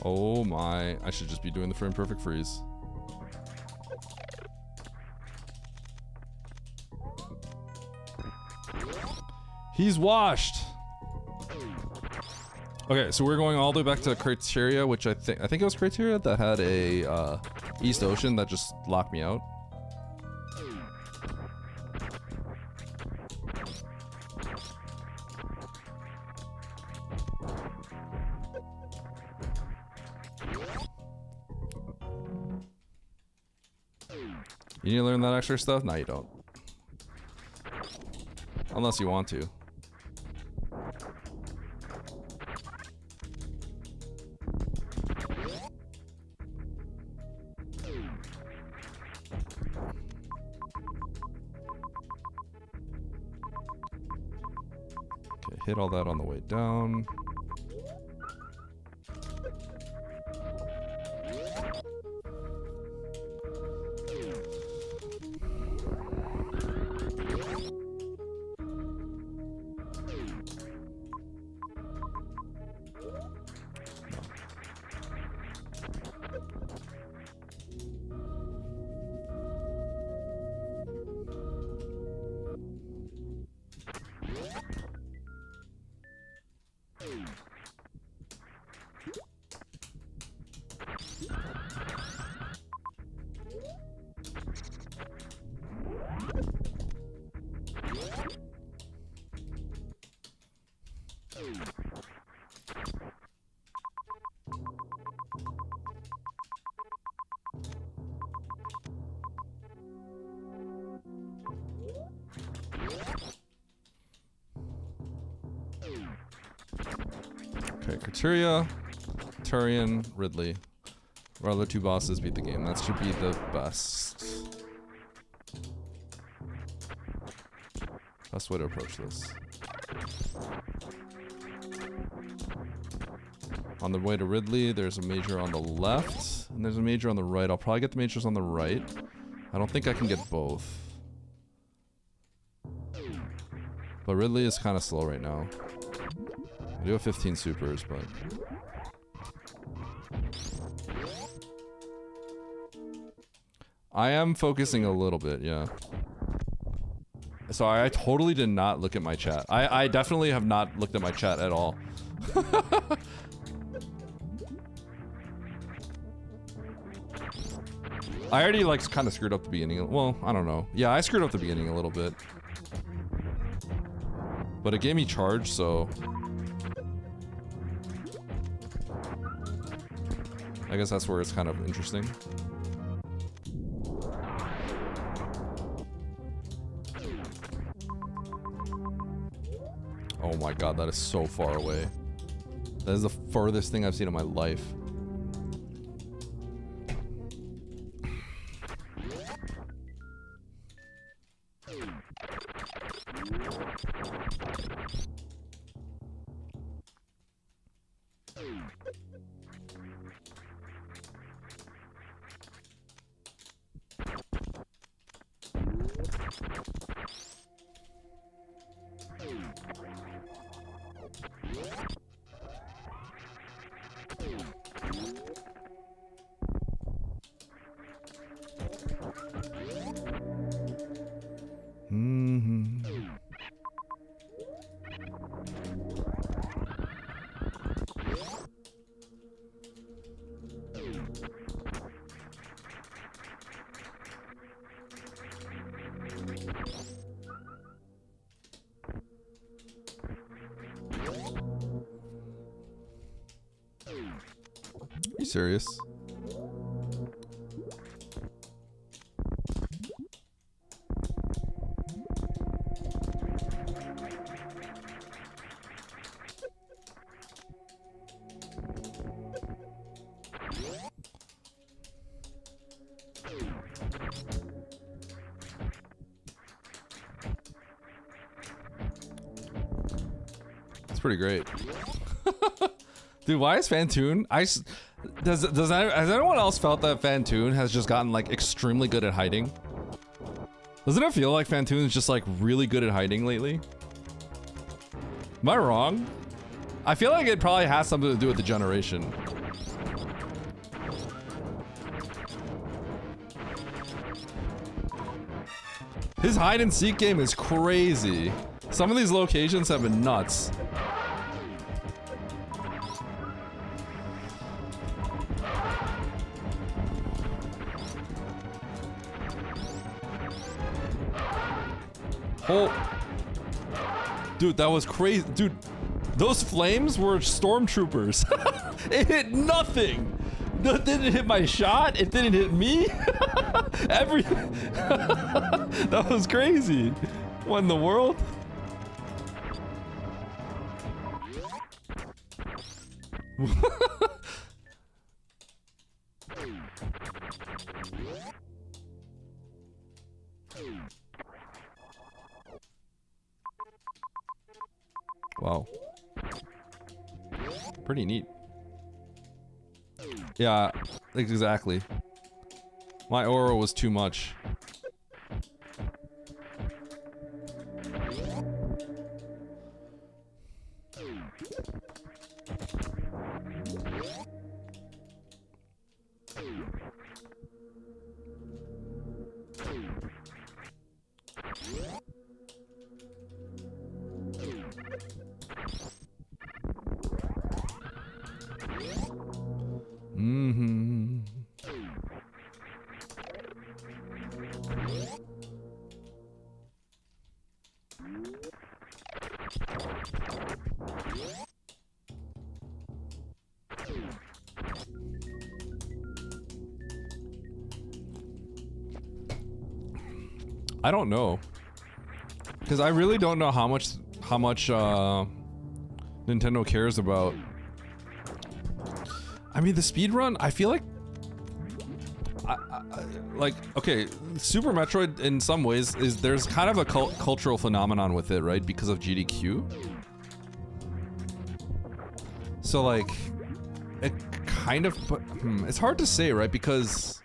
Oh my, I should just be doing the frame perfect freeze. He's washed. Okay, so we're going all the way back to criteria, which I think it was criteria that had a East Ocean that just locked me out. You need to learn that extra stuff? No, you don't. Unless you want to. Okay, hit all that on the way down. Okay, Criteria, Turian, Ridley. Our other two bosses beat the game. That should be the best. Best way to approach this. On the way to Ridley, there's a major on the left, and there's a major on the right. I'll probably get the majors on the right. I don't think I can get both. But Ridley is kind of slow right now. I do have 15 supers, but... I am focusing a little bit, yeah. Sorry, I totally did not look at my chat. I definitely have not looked at my chat at all. I already like kind of screwed up the beginning. Well, I don't know. Yeah, I screwed up the beginning a little bit. But it gave me charge, so... I guess that's where it's kind of interesting. Oh my god, that is so far away. That is the furthest thing I've seen in my life. You serious? It's pretty great. Dude, why is Fantoon? Has anyone else felt that Fantoon has just gotten like extremely good at hiding? Doesn't it feel like Fantoon is just like really good at hiding lately? Am I wrong? I feel like it probably has something to do with the generation. His hide and seek game is crazy. Some of these locations have been nuts. Oh, dude, that was crazy. Dude, those flames were stormtroopers. It hit nothing. It didn't hit my shot. It didn't hit me. That was crazy. What in the world? Wow. Pretty neat. Yeah, exactly. My aura was too much. Mm-hmm. I don't know, because I really don't know how much Nintendo cares about. I mean, the speedrun, I feel like okay, Super Metroid in some ways there's kind of a cultural phenomenon with it, right? Because of GDQ. So like, it kind of, it's hard to say, right? Because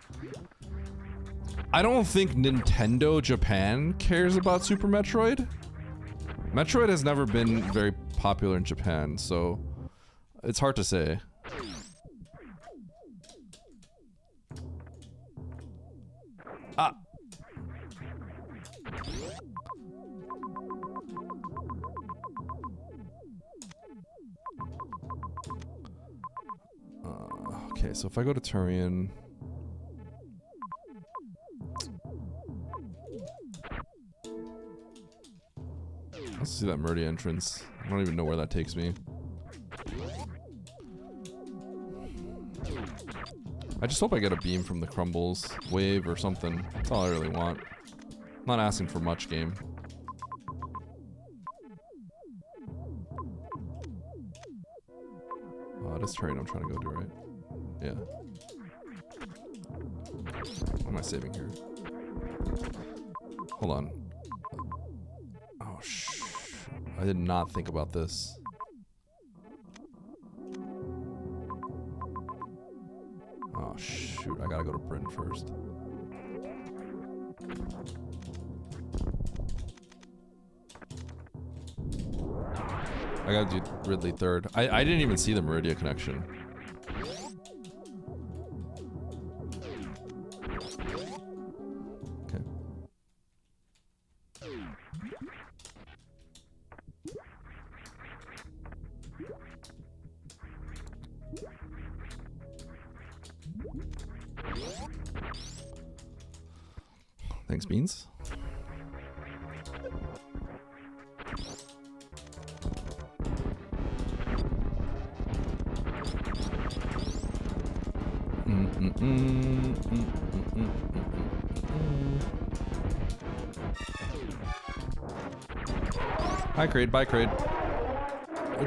I don't think Nintendo Japan cares about Super Metroid. Metroid has never been very popular in Japan, so it's hard to say. Ah. Okay, so if I go to Turian, Let's see that Murdy entrance. I don't even know where that takes me. I just hope I get a beam from the crumbles, wave or something. That's all I really want. I'm not asking for much, game. Oh, this train I'm trying to go to, right? Yeah. What am I saving here? Hold on. Oh, I did not think about this. Oh, shoot. I gotta go to Bryn first. I gotta do Ridley third. I didn't even see the Meridia connection. Okay. Thanks, Beans. Hi, Kraid. Bye, Kraid.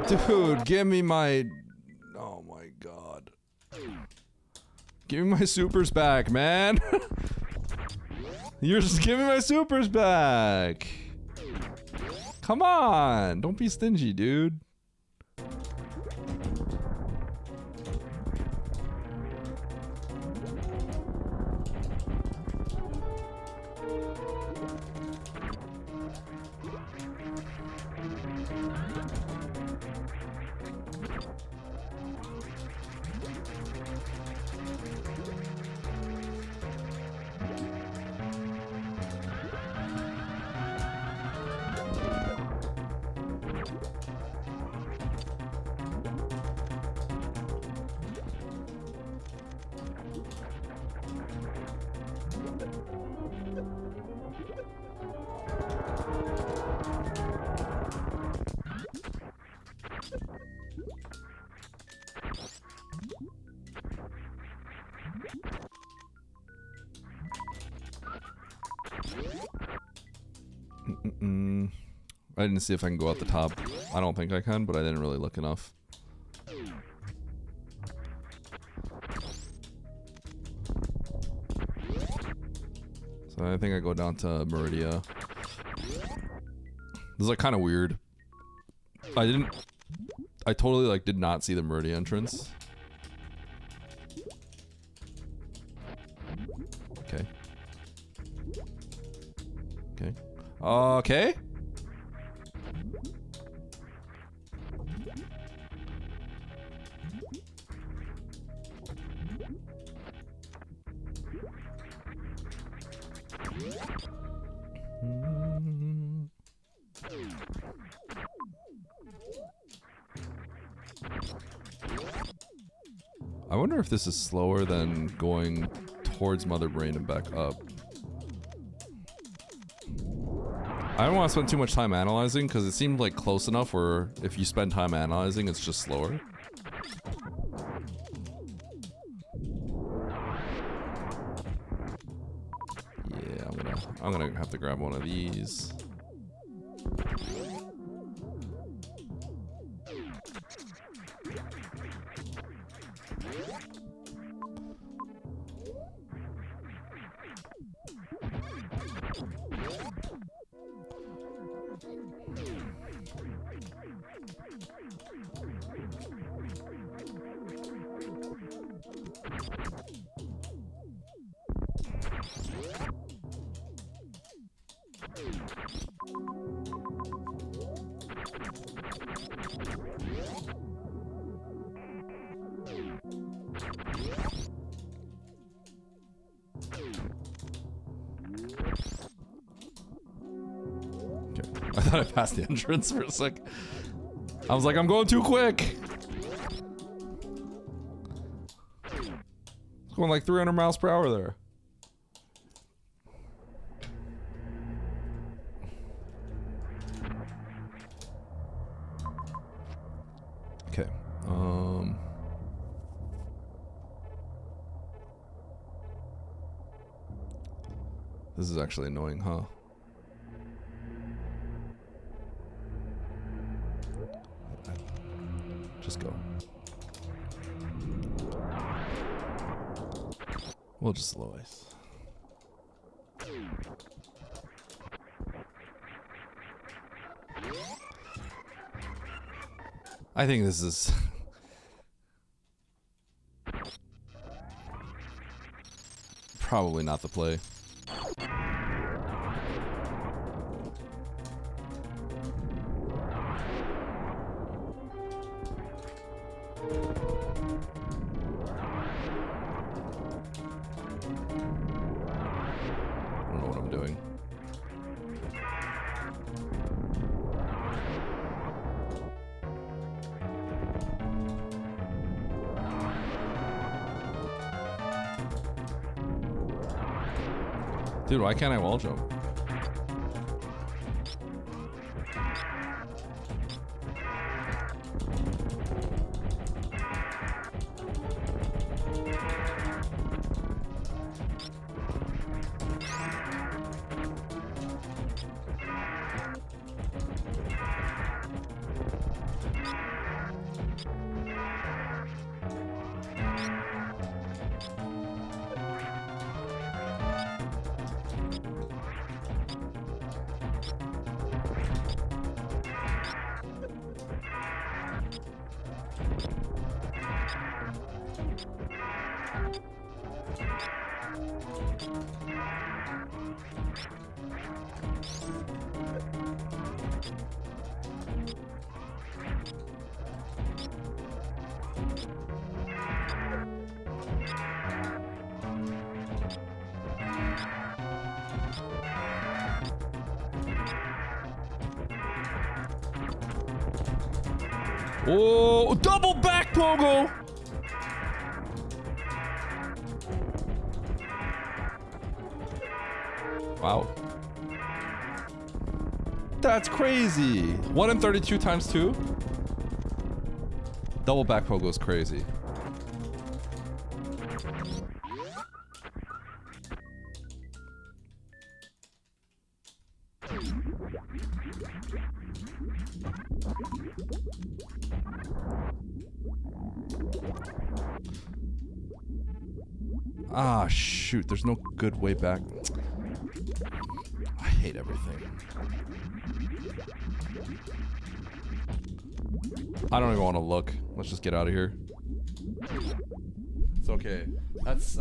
Dude, give me my... Oh my god. Give me my supers back, man. You're just giving my supers back. Come on. Don't be stingy, dude. I didn't see if I can go out the top. I don't think I can, but I didn't really look enough. So I think I go down to Meridia. This is like kind of weird. I totally like did not see the Meridia entrance. Okay. Okay. Okay. I wonder if this is slower than going towards Mother Brain and back up. I don't want to spend too much time analyzing because it seemed like close enough where if you spend time analyzing, it's just slower. Yeah, I'm gonna have to grab one of these. I thought I passed the entrance for a sec. I was like, I'm going too quick. It's going like 300 miles per hour there. This is actually annoying, huh? Just go. We'll just low ice. I think this is probably not the play. I don't know what I'm doing. Dude, why can't I wall jump? Oh, double back pogo! Wow. That's crazy. 1 in 32 times 2? Double back pogo is crazy. Ah, shoot. There's no good way back. I hate everything. I don't even want to look. Let's just get out of here. It's okay. That's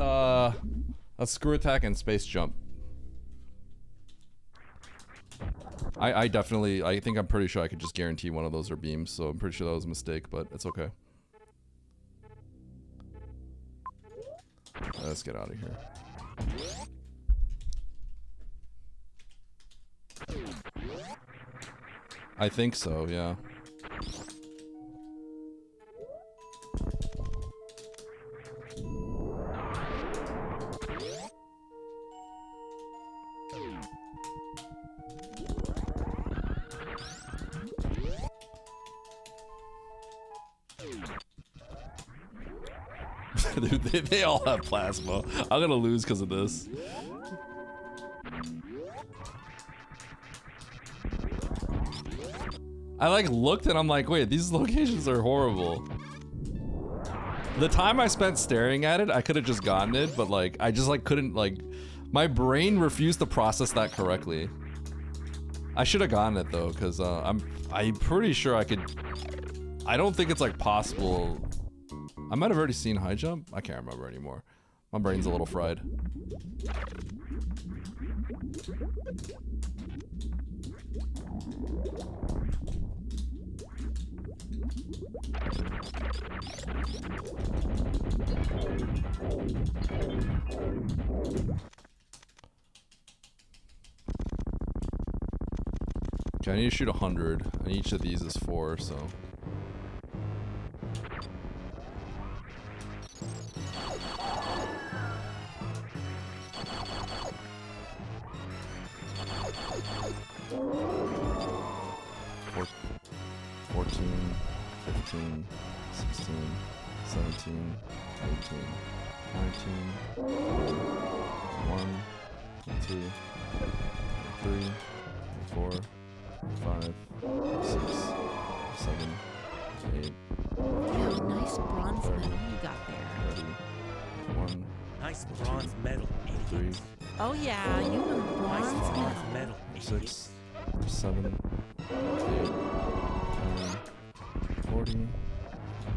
screw attack and space jump. I definitely, I think I'm pretty sure I could just guarantee one of those are beams, so I'm pretty sure that was a mistake, but it's okay. Let's get out of here. I think so, yeah. Dude, they all have plasma. I'm gonna lose because of this. I like looked and I'm like, wait, these locations are horrible. The time I spent staring at it, I could have just gotten it, but like, I just like couldn't like, my brain refused to process that correctly. I should have gotten it though, because I'm pretty sure I could. I don't think it's like possible. I might have already seen high jump. I can't remember anymore. My brain's a little fried. Okay, I need to shoot 100, and each of these is 4, so. 14, 15, 16, 17, 18, 19, 20, 1, 2, 3, 4, 5, 6, 7, 8. Yo, nice bronze medal you got there. Ready? 1, Nice bronze medal, 3, idiot. Oh yeah, you won a Nice bronze bronze medal. medal, idiot. 6, 7, 8, 9, 40.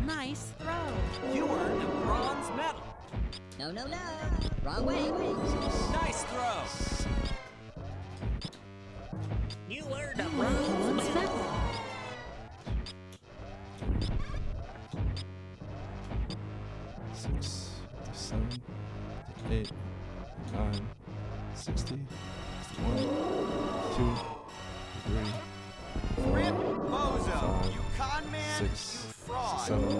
Nice throw. You earned a bronze medal. No, no, no. Wrong way. Nice throw. You earned a You won a bronze bronze medal. medal. 6, 7, 8, 9, 60, 61, 2, 3, Rip Bozo, 5, you con man, 6, you fraud. 7, You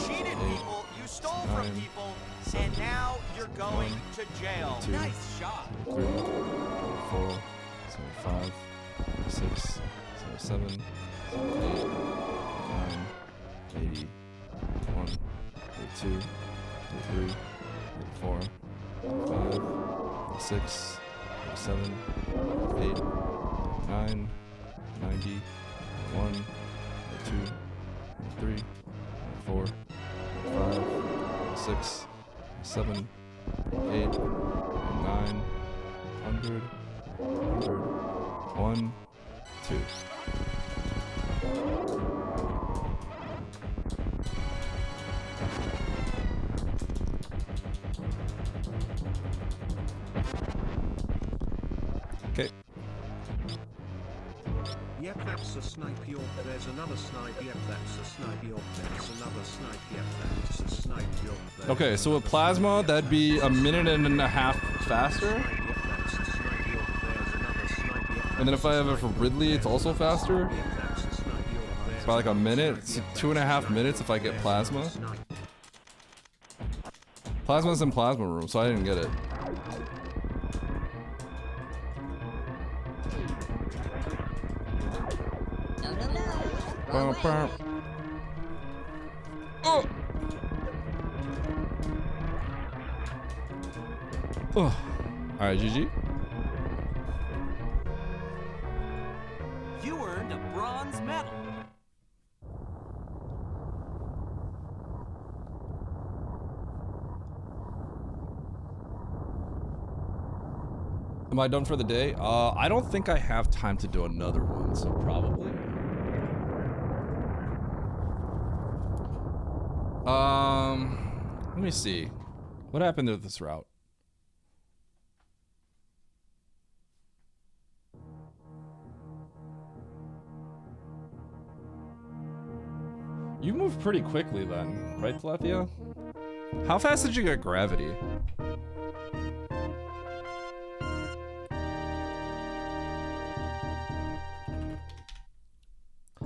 cheated 8, people, you stole from 9, people, 7, and now you're going 1, to jail. 2, Nice shot. 3, 4, 75, 6, 77, 78, 9, 80, 1, 82, 83, 84, 5, 6, 7, 8, 9, 90, 1, 2, 3, 4, 5, 6, 7, 8, 9, 100, 1, 2. Okay. Yep, that's a snipe york. There's another snipe. Yep, that's a snipe york. There's another snipe. Yep, that's a snipe york. There's Okay, so with another plasma, snipe. that'd be a minute and a half faster. Yep, that's a snipe york. There's another snipe. Yep, And then if I have it for Ridley, it's also faster. Yep, that's a snipe york. There's By like a another minute. snipe. It's Yep, 2.5 that's a minutes if I get snipe. plasma. Snipe. Plasma's in plasma room, so I didn't get it. No, no, no. Wrong Bum, way. bum. Oh! Oh. Alright, GG. You earned a bronze medal. Am I done for the day? I don't think I have time to do another one, so probably. Let me see. What happened to this route? You moved pretty quickly then, right, Telethia? How fast did you get gravity?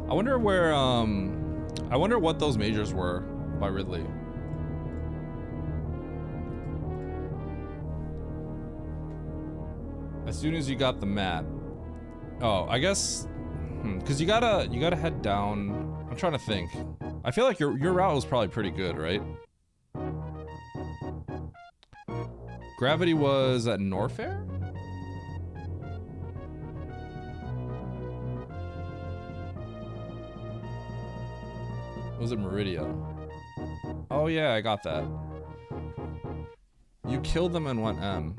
I wonder where, I wonder what those majors were by Ridley. As soon as you got the map. Oh, I guess, cause you gotta head down. I'm trying to think. I feel like your route was probably pretty good, right? Gravity was at Norfair? Was it Meridia? Oh yeah, I got that. You killed them and went M.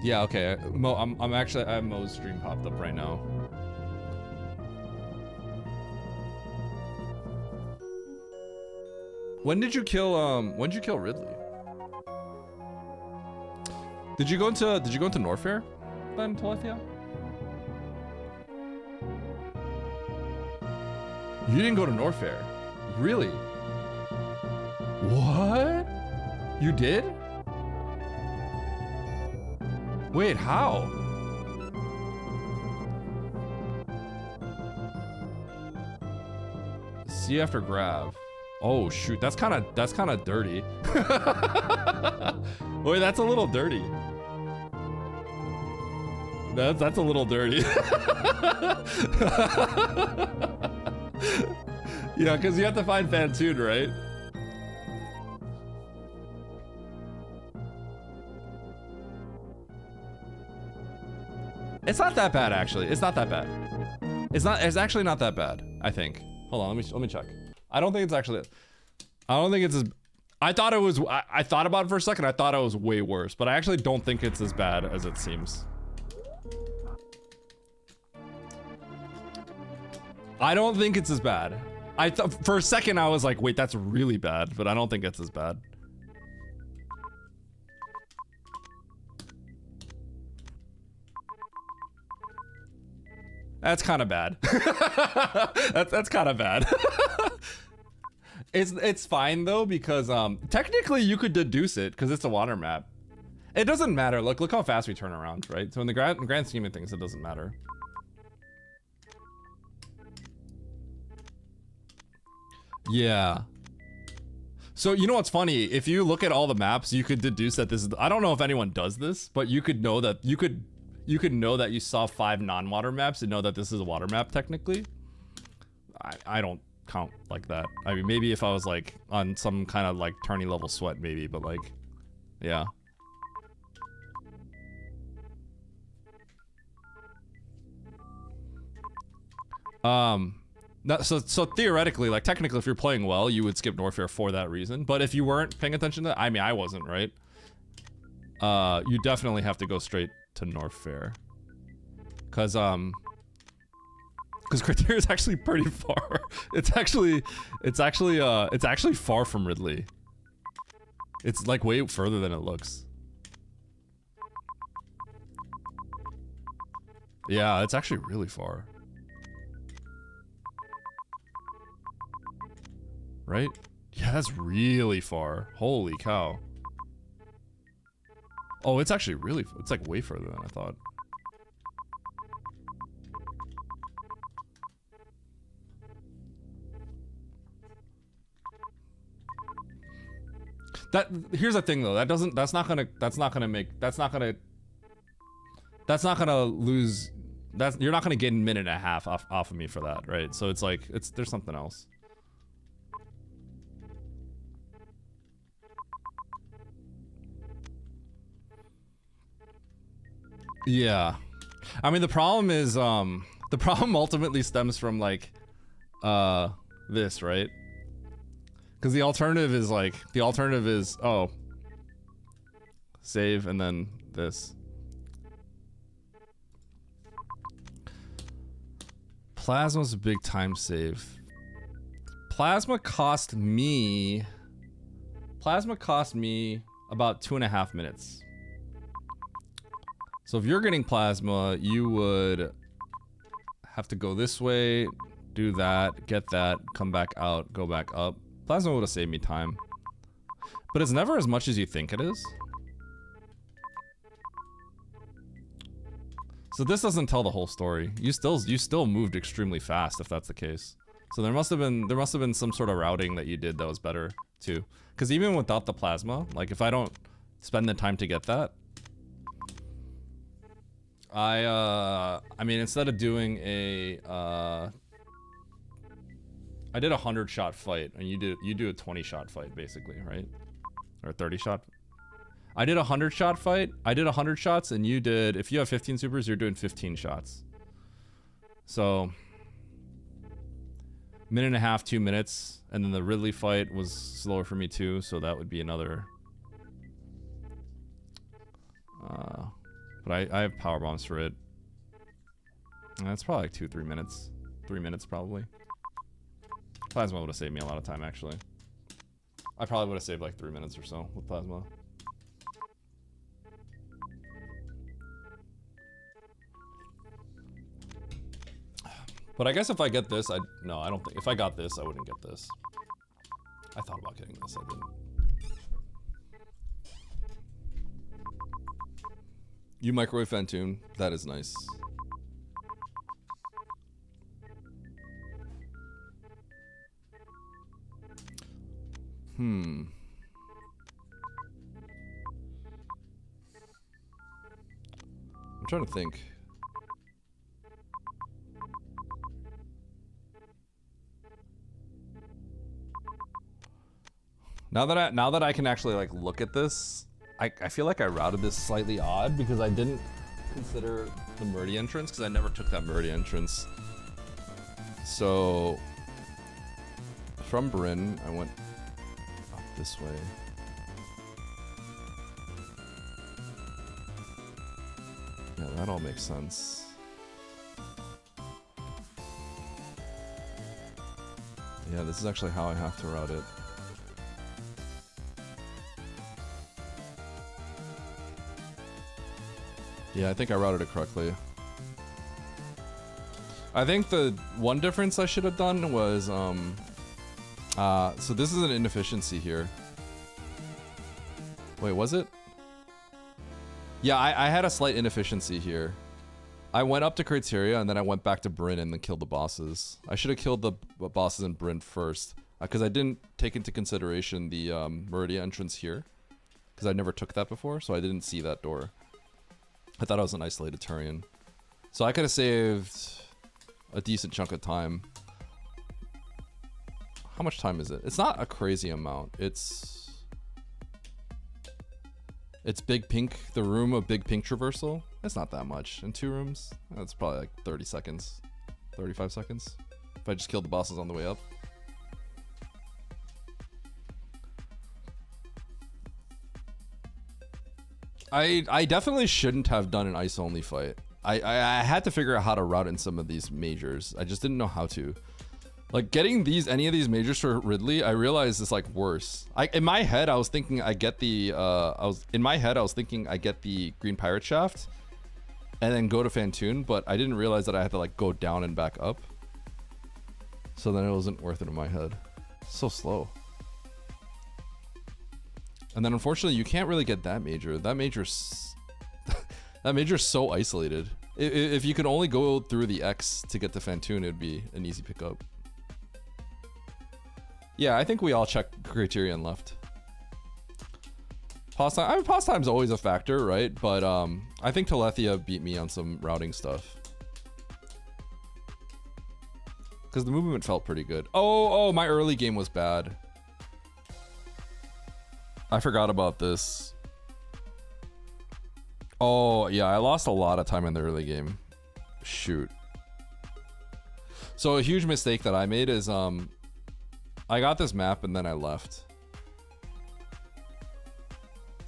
Yeah, okay. Mo, I'm actually, I have Mo's stream popped up right now. When did you kill Ridley? Did you go into Norfair then, Telethia? You didn't go to Norfair. Really? What? You did? Wait, how? See after Grav. Oh shoot, that's kind of dirty. Wait, that's a little dirty. That's a little dirty. Yeah, because you have to find Fantoon, right? It's not that bad, actually. It's not that bad. It's actually not that bad, I think. Hold on, let me check. I don't think it's actually, I don't think it's as, I thought it was, I thought about it for a second, I thought it was way worse, but I actually don't think it's as bad as it seems. I don't think it's as bad. I thought, for a second I was like, wait, that's really bad, but I don't think it's as bad. That's kind of bad. that's kind of bad. It's fine though, because technically you could deduce it because it's a water map. It doesn't matter. Look how fast we turn around, right? So in the grand scheme of things, it doesn't matter. Yeah. So you know what's funny? If you look at all the maps, you could deduce that this is, I don't know if anyone does this, but you could know that you could know that you saw 5 non-water maps and know that this is a water map technically. I don't count like that. I mean, maybe if I was like on some kind of like tourney level sweat maybe, but like, yeah. So theoretically, like technically if you're playing well, you would skip Norfair for that reason. But if you weren't paying attention to that, I mean, I wasn't, right? You definitely have to go straight to Norfair. Cause Criteria is actually pretty far. It's actually far from Ridley. It's like way further than it looks. Yeah, it's actually really far. Right? Yeah, that's really far. Holy cow. Oh, it's actually really, it's like way further than I thought. Here's the thing though, that's not gonna lose, you're not gonna get a minute and a half off of me for that, right? So it's like, there's something else. Yeah. I mean, the problem is, the problem ultimately stems from like, this, right? Because the alternative is oh, save and then this. Plasma's a big time save. Plasma cost me about 2.5 minutes. So if you're getting plasma, you would have to go this way, do that, get that, come back out, go back up. Plasma would have saved me time. But it's never as much as you think it is. So this doesn't tell the whole story. You still moved extremely fast if that's the case. So there must have been some sort of routing that you did that was better too. Because even without the plasma, like if I don't spend the time to get that, I mean, instead of doing a I did a 100-shot fight, and you do a 20-shot fight basically, right? Or a 30-shot. I did a 100-shot fight. I did 100 shots, and you did. If you have 15 supers, you're doing 15 shots. So, minute and a half, 2 minutes, and then the Ridley fight was slower for me too. So that would be another. But I have power bombs for it. That's probably like 2-3 minutes. 3 minutes probably. Plasma would have saved me a lot of time actually. I probably would have saved like 3 minutes or so with plasma. But I guess if I get this, no, I don't think, if I got this, I wouldn't get this. I thought about getting this, I didn't. You microwave Fantoon, that is nice. I'm trying to think. Now that I can actually like look at this, I feel like I routed this slightly odd because I didn't consider the Murdy entrance because I never took that Murdy entrance. So from Bryn, I went up this way. Yeah, that all makes sense. Yeah, this is actually how I have to route it. Yeah, I think I routed it correctly. I think the one difference I should have done was, so this is an inefficiency here. Wait, was it? Yeah, I had a slight inefficiency here. I went up to criteria and then I went back to Bryn and then killed the bosses. I should have killed the bosses in Bryn first because I didn't take into consideration the Meridia entrance here because I never took that before, so I didn't see that door. I thought it was an isolated Turian. So I could have saved a decent chunk of time. How much time is it? It's not a crazy amount. It's Big Pink, the room of Big Pink traversal. It's not that much. In 2 rooms, that's probably like 30 seconds, 35 seconds. If I just killed the bosses on the way up. I definitely shouldn't have done an ice only fight. I had to figure out how to route in some of these majors. I just didn't know how to. Like getting any of these majors for Ridley, I realized is like worse. In my head, I was thinking I get the Green Pirate Shaft and then go to Fantoon, but I didn't realize that I had to like go down and back up. So then it wasn't worth it in my head. So slow. And then unfortunately, you can't really get that major. That major's that major's so isolated. If you could only go through the X to get to Fantoon, it would be an easy pickup. Yeah, I think we all checked criteria and left. Pause time. I mean, pause time's always a factor, right? But I think Telethia beat me on some routing stuff. Because the movement felt pretty good. Oh, my early game was bad. I forgot about this. Oh, yeah, I lost a lot of time in the early game. Shoot. So a huge mistake that I made is I got this map and then I left.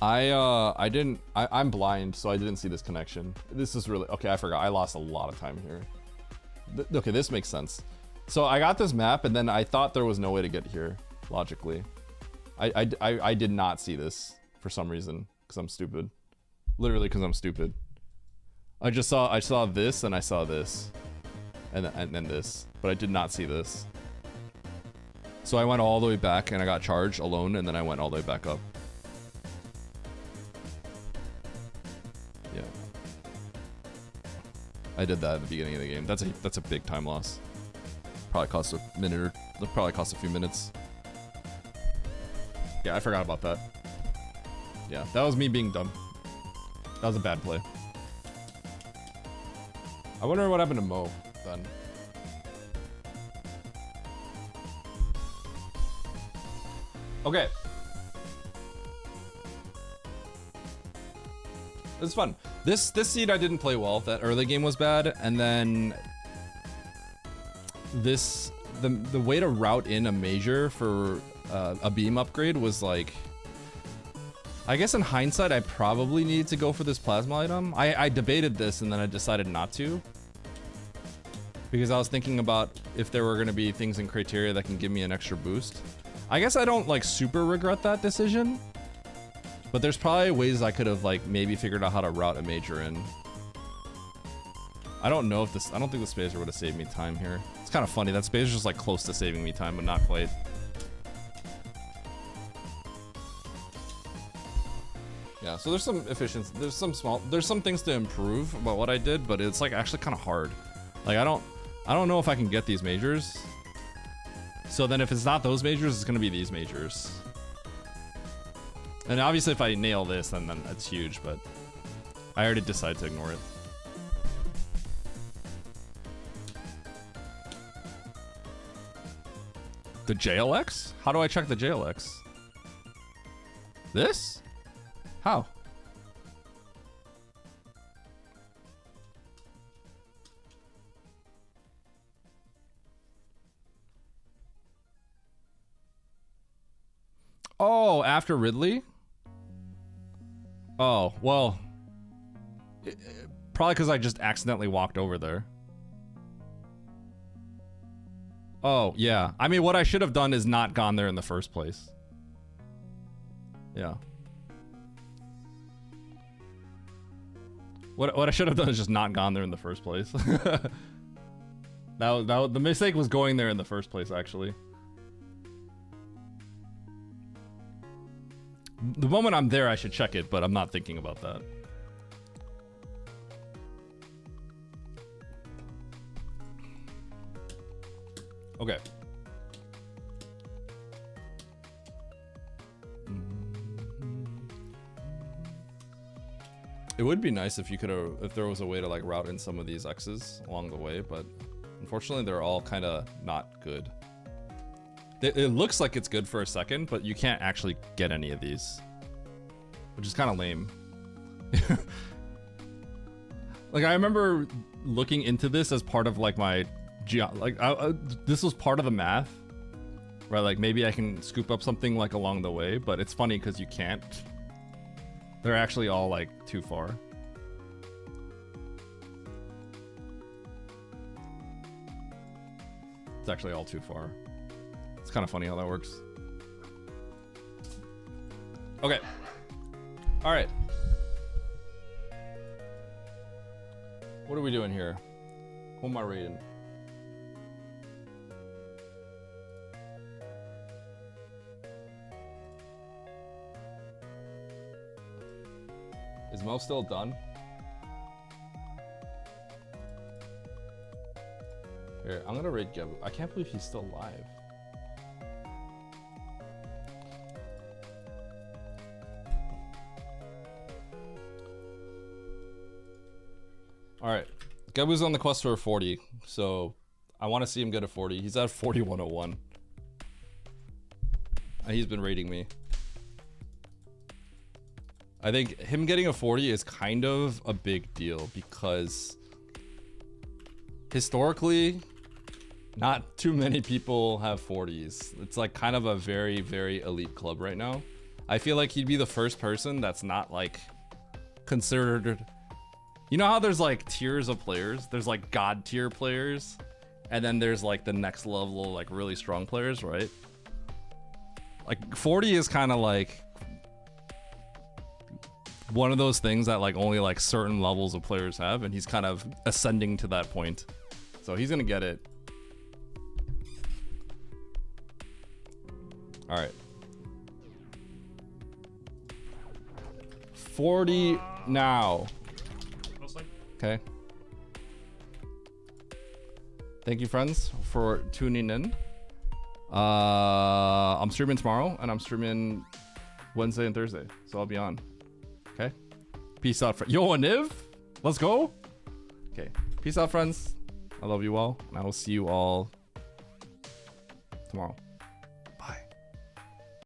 I'm blind, so I didn't see this connection. This is really, okay, I forgot. I lost a lot of time here. Okay, this makes sense. So I got this map and then I thought there was no way to get here, logically. I did not see this for some reason, because I'm stupid. Literally because I'm stupid. I saw this and I saw this. And then this. But I did not see this. So I went all the way back and I got charged alone and then I went all the way back up. Yeah. I did that at the beginning of the game. That's a big time loss. Probably cost a minute or probably cost a few minutes. Yeah, I forgot about that. Yeah, that was me being dumb. That was a bad play. I wonder what happened to Mo then. Okay. It was fun. This seed I didn't play well. That early game was bad, and then the way to route in a major for a beam upgrade was like, I guess in hindsight I probably needed to go for this plasma item. I debated this and then I decided not to, because I was thinking about if there were going to be things in criteria that can give me an extra boost. I guess I don't like super regret that decision, but there's probably ways I could have like maybe figured out how to route a major in. I don't know if this, I don't think the spacer would have saved me time here. It's kind of funny, that spacer's just like close to saving me time, but not quite. Yeah, so there's some efficiency, there's some things to improve about what I did, but it's like actually kind of hard. Like I don't know if I can get these majors. So then if it's not those majors, it's gonna be these majors. And obviously if I nail this, then that's huge, but I already decided to ignore it. The JLX? How do I check the JLX? This? How? after Ridley? Oh, well. Probably because I just accidentally walked over there. Oh, yeah. I mean, what I should have done is not gone there in the first place. Yeah. What I should have done is just not gone there in the first place. The mistake was going there in the first place, actually. The moment I'm there, I should check it, but I'm not thinking about that. Okay. It would be nice if you could have, if there was a way to like route in some of these X's along the way, but unfortunately they're all kind of not good. It looks like it's good for a second, but you can't actually get any of these, which is kind of lame. Like I remember looking into this as part of like my this was part of the math, right? Like maybe I can scoop up something like along the way, but it's funny because you can't. They're actually all like too far. It's actually all too far. It's kind of funny how that works. Okay. All right. What are we doing here? Who am I rating? Is Mo still done? Here, I'm gonna rate Gebu. I can't believe he's still live. Alright. Gebu's on the quest for a 40, so I want to see him get a 40. He's at 4101. And he's been rating me. I think him getting a 40 is kind of a big deal because historically, not too many people have 40s. It's like kind of a very, very elite club right now. I feel like he'd be the first person that's not like considered. You know how there's like tiers of players? There's like god tier players, and then there's like the next level, like really strong players, right? Like 40 is kind of like one of those things that like only like certain levels of players have, and he's kind of ascending to that point. So he's gonna get it. All right. 40 now. Okay. Thank you, friends, for tuning in. I'm streaming tomorrow, and I'm streaming Wednesday and Thursday, so I'll be on. Okay. Peace out, Yo, Niv, let's go. Okay. Peace out, friends. I love you all, and I will see you all tomorrow.